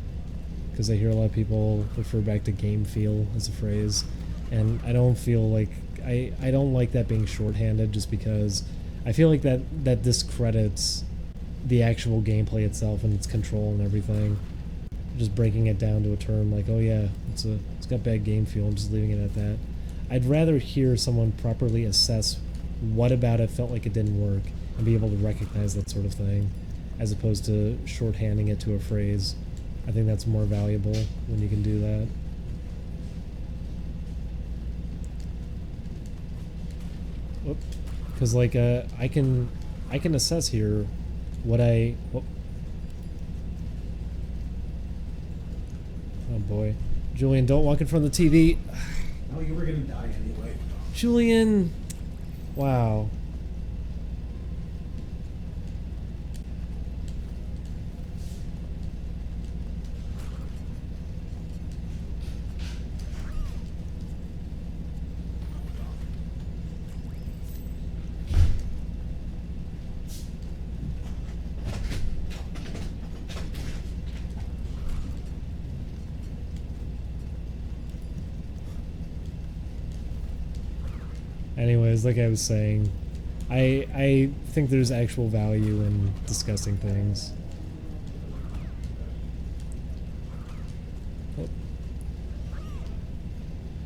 Speaker 1: Because I hear a lot of people refer back to game feel as a phrase. And I don't feel like... I don't like that being shorthanded just because I feel like that discredits the actual gameplay itself and its control and everything. Just breaking it down to a term like, oh yeah, it's got bad game feel, I'm just leaving it at that. I'd rather hear someone properly assess what about it felt like it didn't work and be able to recognize that sort of thing, as opposed to shorthanding it to a phrase. I think that's more valuable when you can do that. Because like I can assess here what I... Oh boy. Julian, don't walk in front of the TV.
Speaker 2: Oh, you were gonna die anyway.
Speaker 1: Julian! Wow. Anyways, like I was saying, I think there's actual value in discussing things.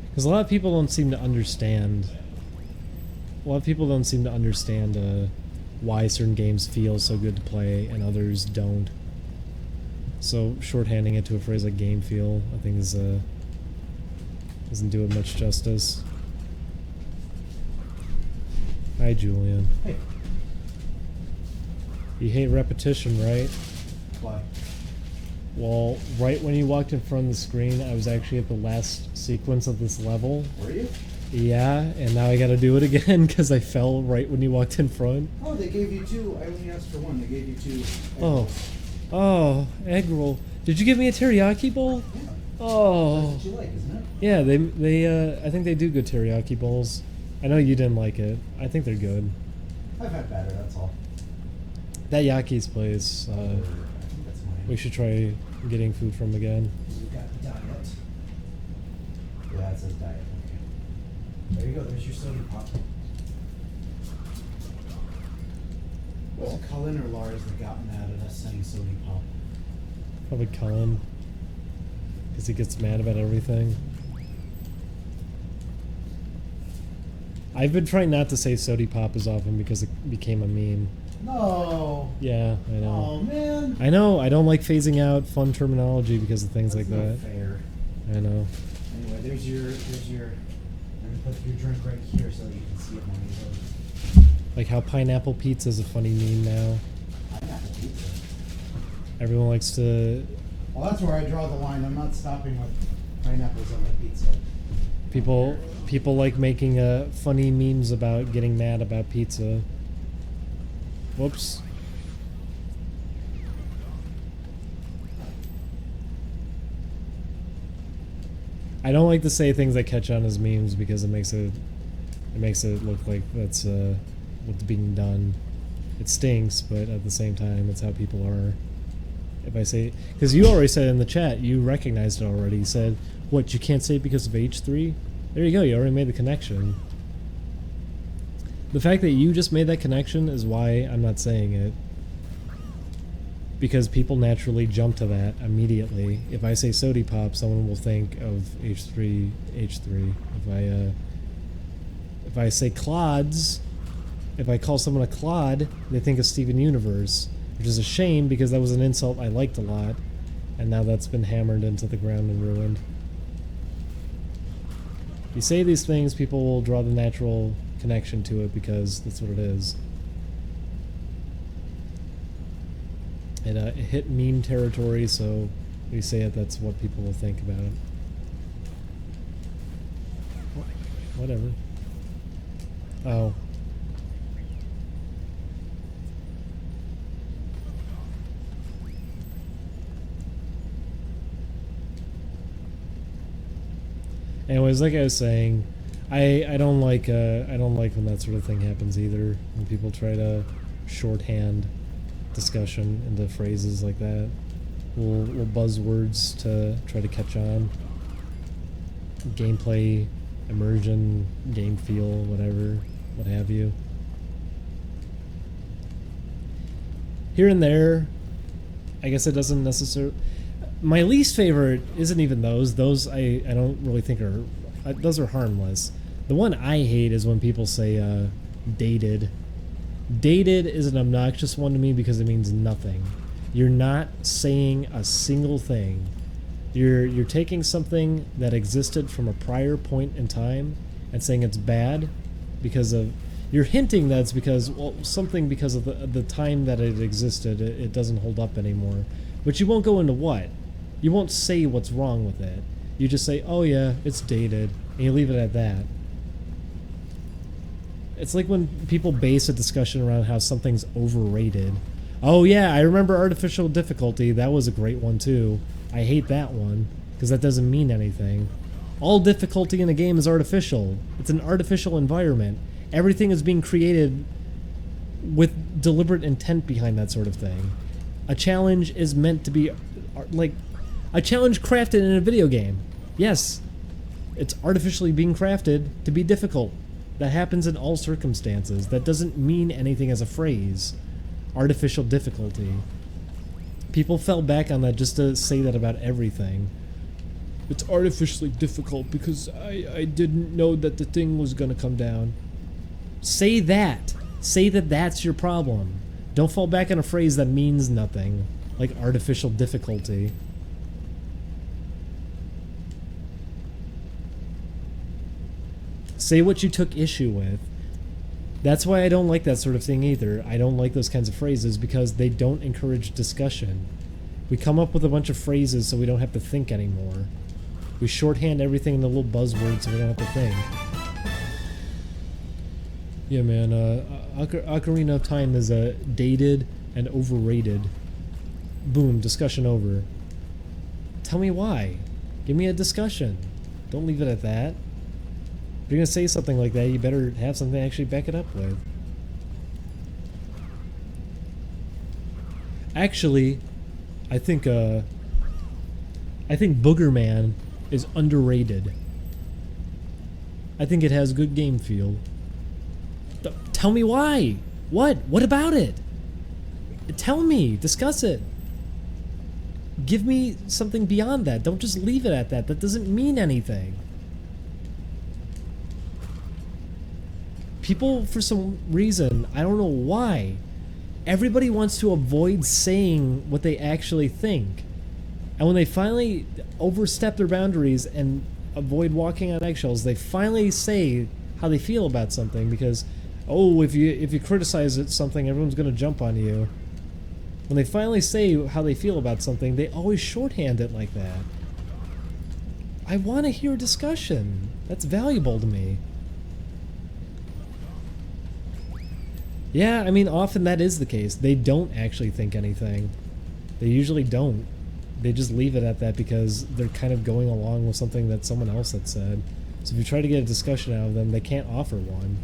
Speaker 1: Because a lot of people don't seem to understand. A lot of people don't seem to understand why certain games feel so good to play and others don't. So shorthanding it to a phrase like game feel, I think is doesn't do it much justice. Hi, Julian.
Speaker 2: Hey.
Speaker 1: You hate repetition, right?
Speaker 2: Why?
Speaker 1: Well, right when you walked in front of the screen, I was actually at the last sequence of this level.
Speaker 2: Were you?
Speaker 1: Yeah, and now I gotta do it again because I fell right when you walked in front.
Speaker 2: Oh, they gave you two. I only asked for one. They gave you two.
Speaker 1: Oh, egg roll. Did you give me a teriyaki bowl?
Speaker 2: Yeah.
Speaker 1: Oh.
Speaker 2: That's what you like, isn't it?
Speaker 1: Yeah, they I think they do good teriyaki bowls. I know you didn't like it. I think they're good.
Speaker 2: I've had better, that's all.
Speaker 1: That Yaki's place,
Speaker 2: I think that's mine.
Speaker 1: we should try getting food from again.
Speaker 2: You got diet. Yeah, it says diet. Okay. There you go. There's your soda pop. Was it Cullen or Lars that got mad at us saying soda pop?
Speaker 1: Probably Cullen, because he gets mad about everything. I've been trying not to say sody pop as often because it became a meme.
Speaker 2: No.
Speaker 1: Yeah, I know.
Speaker 2: Oh man.
Speaker 1: I know. I don't like phasing out fun terminology because of things
Speaker 2: That's
Speaker 1: like
Speaker 2: not
Speaker 1: that.
Speaker 2: fair.
Speaker 1: I know.
Speaker 2: Anyway, there's your. I'm gonna put your drink right here so that you can see it when you go.
Speaker 1: Like how pineapple pizza is a funny meme now.
Speaker 2: Pineapple pizza.
Speaker 1: Everyone likes to.
Speaker 2: Well, that's where I draw the line. I'm not stopping with pineapples on my pizza.
Speaker 1: People like making funny memes about getting mad about pizza. Whoops. I don't like to say things that catch on as memes because it makes it look like that's what's being done. It stinks, but at the same time, it's how people are. If I say, because you already said in the chat, you recognized it already. You said, what, you can't say it because of H3? There you go, you already made the connection. The fact that you just made that connection is why I'm not saying it. Because people naturally jump to that immediately. If I say sody pop, someone will think of H3. If I say clods, if I call someone a clod, they think of Steven Universe, which is a shame because that was an insult I liked a lot, and now that's been hammered into the ground and ruined. If you say these things, people will draw the natural connection to it because that's what it is. It hit meme territory, so if you say it, that's what people will think about it. Whatever. Oh. Anyways, like I was saying, I don't like when that sort of thing happens either. When people try to shorthand discussion into phrases like that, little buzzwords to try to catch on. Gameplay, immersion, game feel, whatever, what have you. Here and there, I guess it doesn't necessarily. My least favorite isn't even those. Those I don't really think are. Those are harmless. The one I hate is when people say dated. Dated is an obnoxious one to me because it means nothing. You're not saying a single thing. You're taking something that existed from a prior point in time and saying it's bad because of. You're hinting that it's because, well, something because of the time that it existed, it doesn't hold up anymore. But you won't go into what. You won't say what's wrong with it. You just say, oh yeah, it's dated, and you leave it at that. It's like when people base a discussion around how something's overrated. Oh yeah, I remember artificial difficulty. That was a great one too. I hate that one, because that doesn't mean anything. All difficulty in a game is artificial. It's an artificial environment. Everything is being created with deliberate intent behind that sort of thing. A challenge is meant to be, like, a challenge crafted in a video game. Yes, it's artificially being crafted to be difficult. That happens in all circumstances. That doesn't mean anything as a phrase. Artificial difficulty. People fell back on that just to say that about everything. It's artificially difficult because I didn't know that the thing was gonna come down. Say that. Say that that's your problem. Don't fall back on a phrase that means nothing, like artificial difficulty. Say what you took issue with. That's why I don't like that sort of thing either. I don't like those kinds of phrases because they don't encourage discussion. We come up with a bunch of phrases so we don't have to think anymore. We shorthand everything in the little buzzwords so we don't have to think. Yeah, man, Ocarina of Time is dated and overrated. Boom, discussion over. Tell me why. Give me a discussion. Don't leave it at that. If you're gonna say something like that, you better have something to actually back it up with. Actually, I think Booger Man is underrated. I think it has good game feel. Tell me why. What? What about it? Tell me. Discuss it. Give me something beyond that. Don't just leave it at that. That doesn't mean anything. People, for some reason, I don't know why, everybody wants to avoid saying what they actually think. And when they finally overstep their boundaries and avoid walking on eggshells, they finally say how they feel about something because, oh, if you criticize something, everyone's going to jump on you. When they finally say how they feel about something, they always shorthand it like that. I want to hear a discussion. That's valuable to me. Yeah, I mean, often that is the case. They don't actually think anything. They usually don't. They just leave it at that because they're kind of going along with something that someone else had said. So if you try to get a discussion out of them, they can't offer one.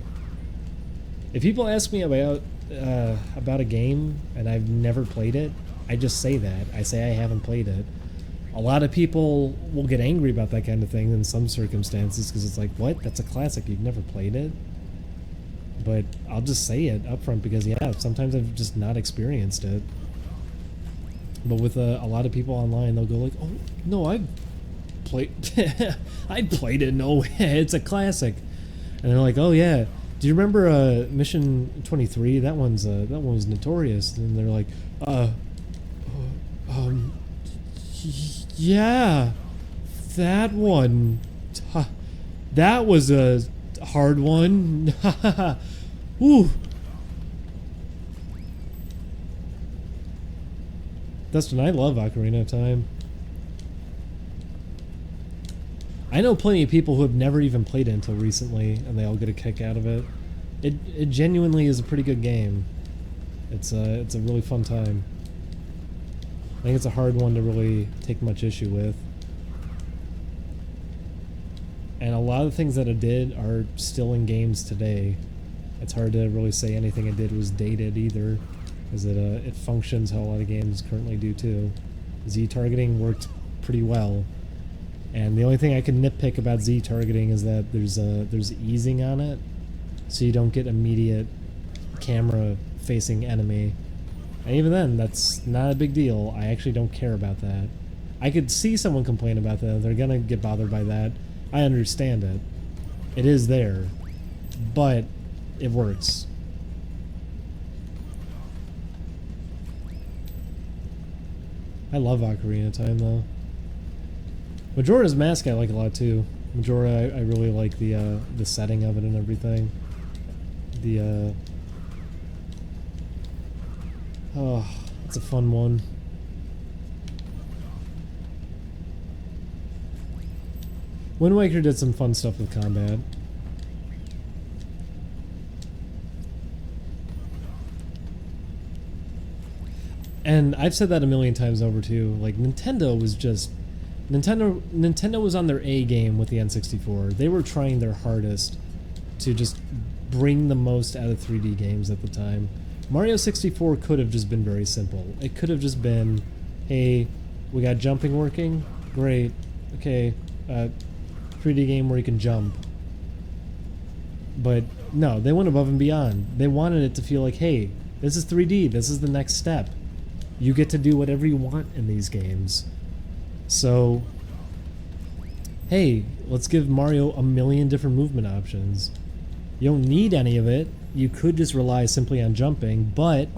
Speaker 1: If people ask me about a game and I've never played it, I just say that. I say I haven't played it. A lot of people will get angry about that kind of thing in some circumstances because it's like, what? That's a classic. You've never played it? But I'll just say it up front because, yeah, sometimes I've just not experienced it. But with a lot of people online, they'll go like, oh, no, I've played... I played it, no, it's a classic. And they're like, oh yeah, do you remember Mission 23? That one was notorious. And they're like, yeah, that one. That was a hard one. Woo. Dustin, I love Ocarina of Time. I know plenty of people who have never even played it until recently, and they all get a kick out of it. It genuinely is a pretty good game. It's a really fun time. I think it's a hard one to really take much issue with. And a lot of the things that it did are still in games today. It's hard to really say anything it did was dated either, because it functions how a lot of games currently do too. Z-targeting worked pretty well. And the only thing I can nitpick about Z-targeting is that there's easing on it, so you don't get immediate camera-facing enemy. And even then, that's not a big deal. I actually don't care about that. I could see someone complain about that. They're gonna get bothered by that. I understand it. It is there. But it works. I love Ocarina of Time, though. Majora's Mask I like a lot too. Majora, I really like the setting of it and everything. Oh, it's a fun one. Wind Waker did some fun stuff with combat. And I've said that a million times over too. Like Nintendo was just Nintendo was on their A game with the N64. They were trying their hardest to just bring the most out of 3D games at the time. Mario 64 could have just been very simple. It could have just been, hey, we got jumping working? Great. Okay, 3D game where you can jump. But no, they went above and beyond. They wanted it to feel like, hey, this is 3D, this is the next step. You get to do whatever you want in these games. So, hey, let's give Mario a million different movement options. You don't need any of it. You could just rely simply on jumping, but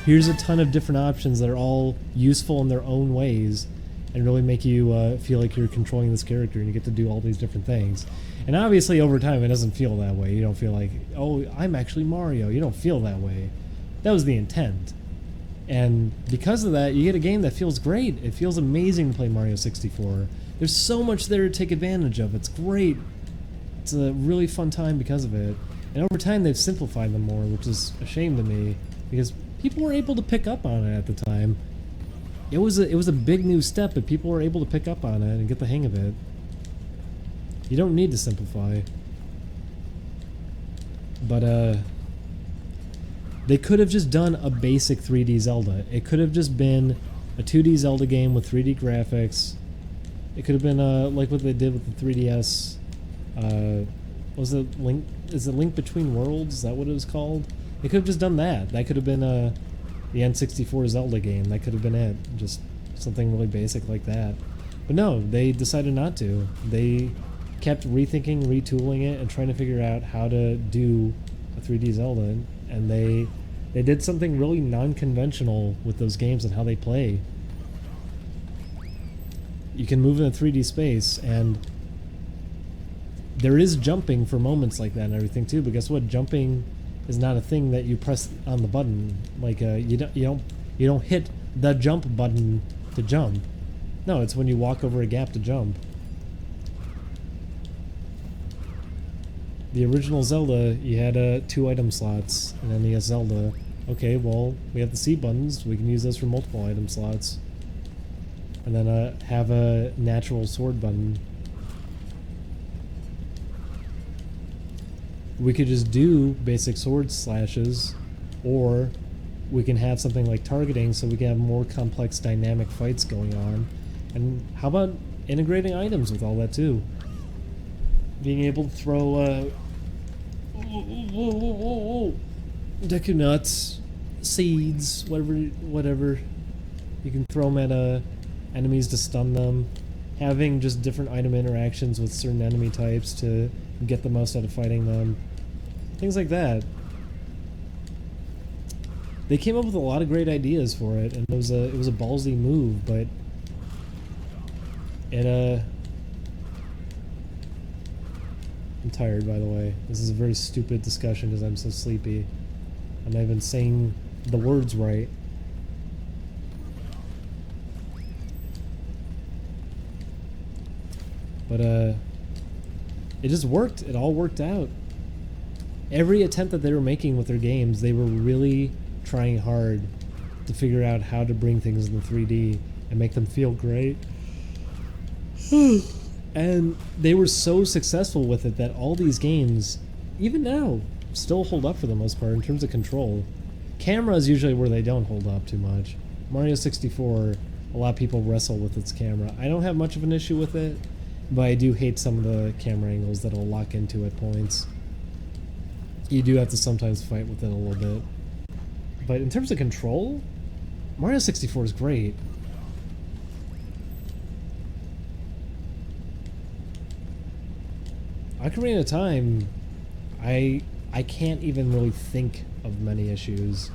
Speaker 1: here's a ton of different options that are all useful in their own ways and really make you feel like you're controlling this character and you get to do all these different things. And obviously over time it doesn't feel that way. You don't feel like, oh, I'm actually Mario. You don't feel that way. That was the intent. And because of that, you get a game that feels great. It feels amazing to play Mario 64. There's so much there to take advantage of. It's great. It's a really fun time because of it. And over time, they've simplified them more, which is a shame to me, because people were able to pick up on it at the time. It was a big new step, but people were able to pick up on it and get the hang of it. You don't need to simplify. But, they could have just done a basic 3D Zelda. It could have just been a 2D Zelda game with 3D graphics. It could have been like what they did with the 3DS. Was it Link? Is it Link Between Worlds? Is that what it was called? They could have just done that. That could have been the N64 Zelda game. That could have been it. Just something really basic like that. But no, they decided not to. They kept rethinking, retooling it, and trying to figure out how to do a 3D Zelda. And they did something really non-conventional with those games and how they play. You can move in a 3D space, and there is jumping for moments like that and everything too. But guess what? Jumping is not a thing that you press on the button. Like you don't hit the jump button to jump. No, it's when you walk over a gap to jump. The original Zelda, you had 2 item slots in NES Zelda. Okay, well, we have the C buttons. We can use those for multiple item slots. And then have a natural sword button. We could just do basic sword slashes, or we can have something like targeting so we can have more complex dynamic fights going on. And how about integrating items with all that too? Being able to throw Deku nuts, seeds, whatever. You can throw them at enemies to stun them. having just different item interactions with certain enemy types to get the most out of fighting them. Things like that. They came up with a lot of great ideas for it, and it was a ballsy move, but it I'm tired, by the way. This is a very stupid discussion because I'm so sleepy. I'm not even saying the words right. But it just worked. It all worked out. Every attempt that they were making with their games, they were really trying hard to figure out how to bring things in the 3D and make them feel great. And they were so successful with it that all these games, even now, still hold up for the most part in terms of control. Camera is usually where they don't hold up too much. Mario 64, a lot of people wrestle with its camera. I don't have much of an issue with it, but I do hate some of the camera angles that'll lock into at points. You do have to sometimes fight with it a little bit. But in terms of control, Mario 64 is great. Ocarina of Time, I can't even really think of many issues.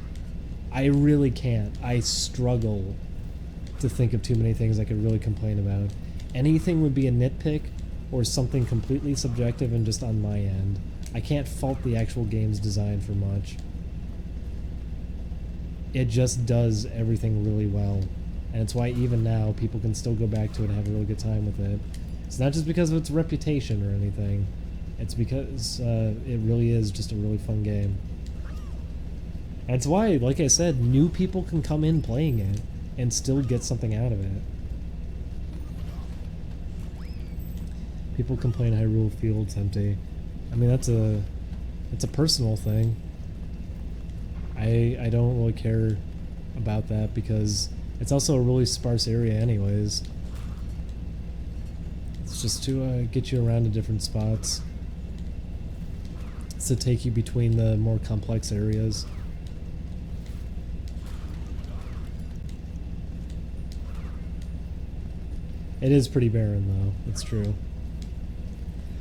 Speaker 1: I really can't. I struggle to think of too many things I could really complain about. Anything would be a nitpick or something completely subjective and just on my end. I can't fault the actual game's design for much. It just does everything really well. And it's why even now people can still go back to it and have a really good time with it. It's not just because of its reputation or anything. It's because it really is just a really fun game. And it's why, like I said, new people can come in playing it and still get something out of it. People complain Hyrule Field's empty. I mean, it's a personal thing. I don't really care about that because it's also a really sparse area anyways. It's just to get you around to different spots. It's to take you between the more complex areas. It is pretty barren though, it's true.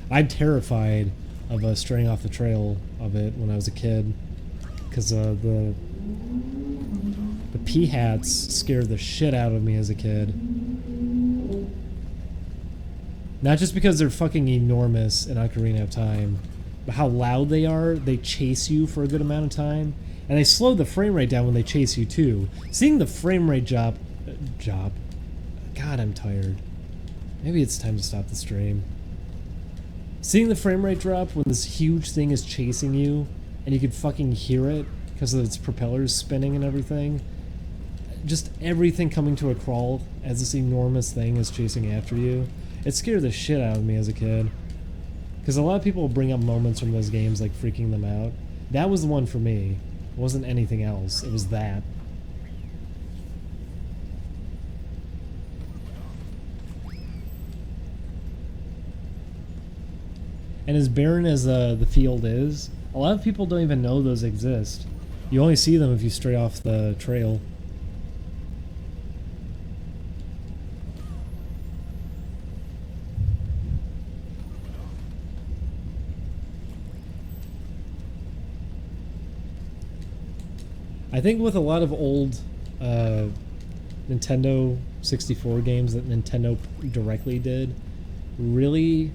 Speaker 1: I'm terrified of straying off the trail of it when I was a kid. Because the pea-hats scared the shit out of me as a kid. Not just because they're fucking enormous in Ocarina of Time, but how loud they are. They chase you for a good amount of time. And they slow the frame rate down when they chase you too. Seeing the frame rate drop... God, I'm tired. Maybe it's time to stop the stream. Seeing the frame rate drop when this huge thing is chasing you, and you can fucking hear it because of its propellers spinning and everything. Just everything coming to a crawl as this enormous thing is chasing after you. It scared the shit out of me as a kid. Because a lot of people bring up moments from those games like freaking them out. That was the one for me. It wasn't anything else. It was that. And as barren as the field is, a lot of people don't even know those exist. You only see them if you stray off the trail. I think with a lot of old Nintendo 64 games that Nintendo directly did, really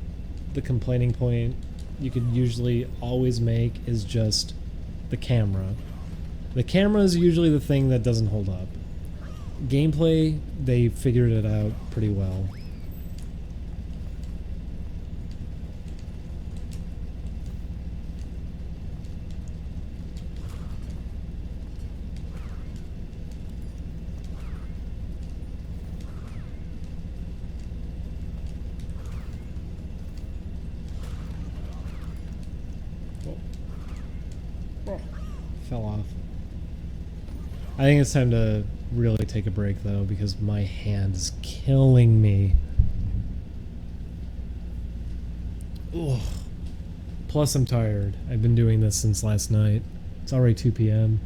Speaker 1: the complaining point you could usually always make is just the camera. The camera is usually the thing that doesn't hold up. Gameplay, they figured it out pretty well. Fell off. I think it's time to really take a break though, because my hand is killing me. Ugh. Plus I'm tired. I've been doing this since last night. It's already 2 p.m.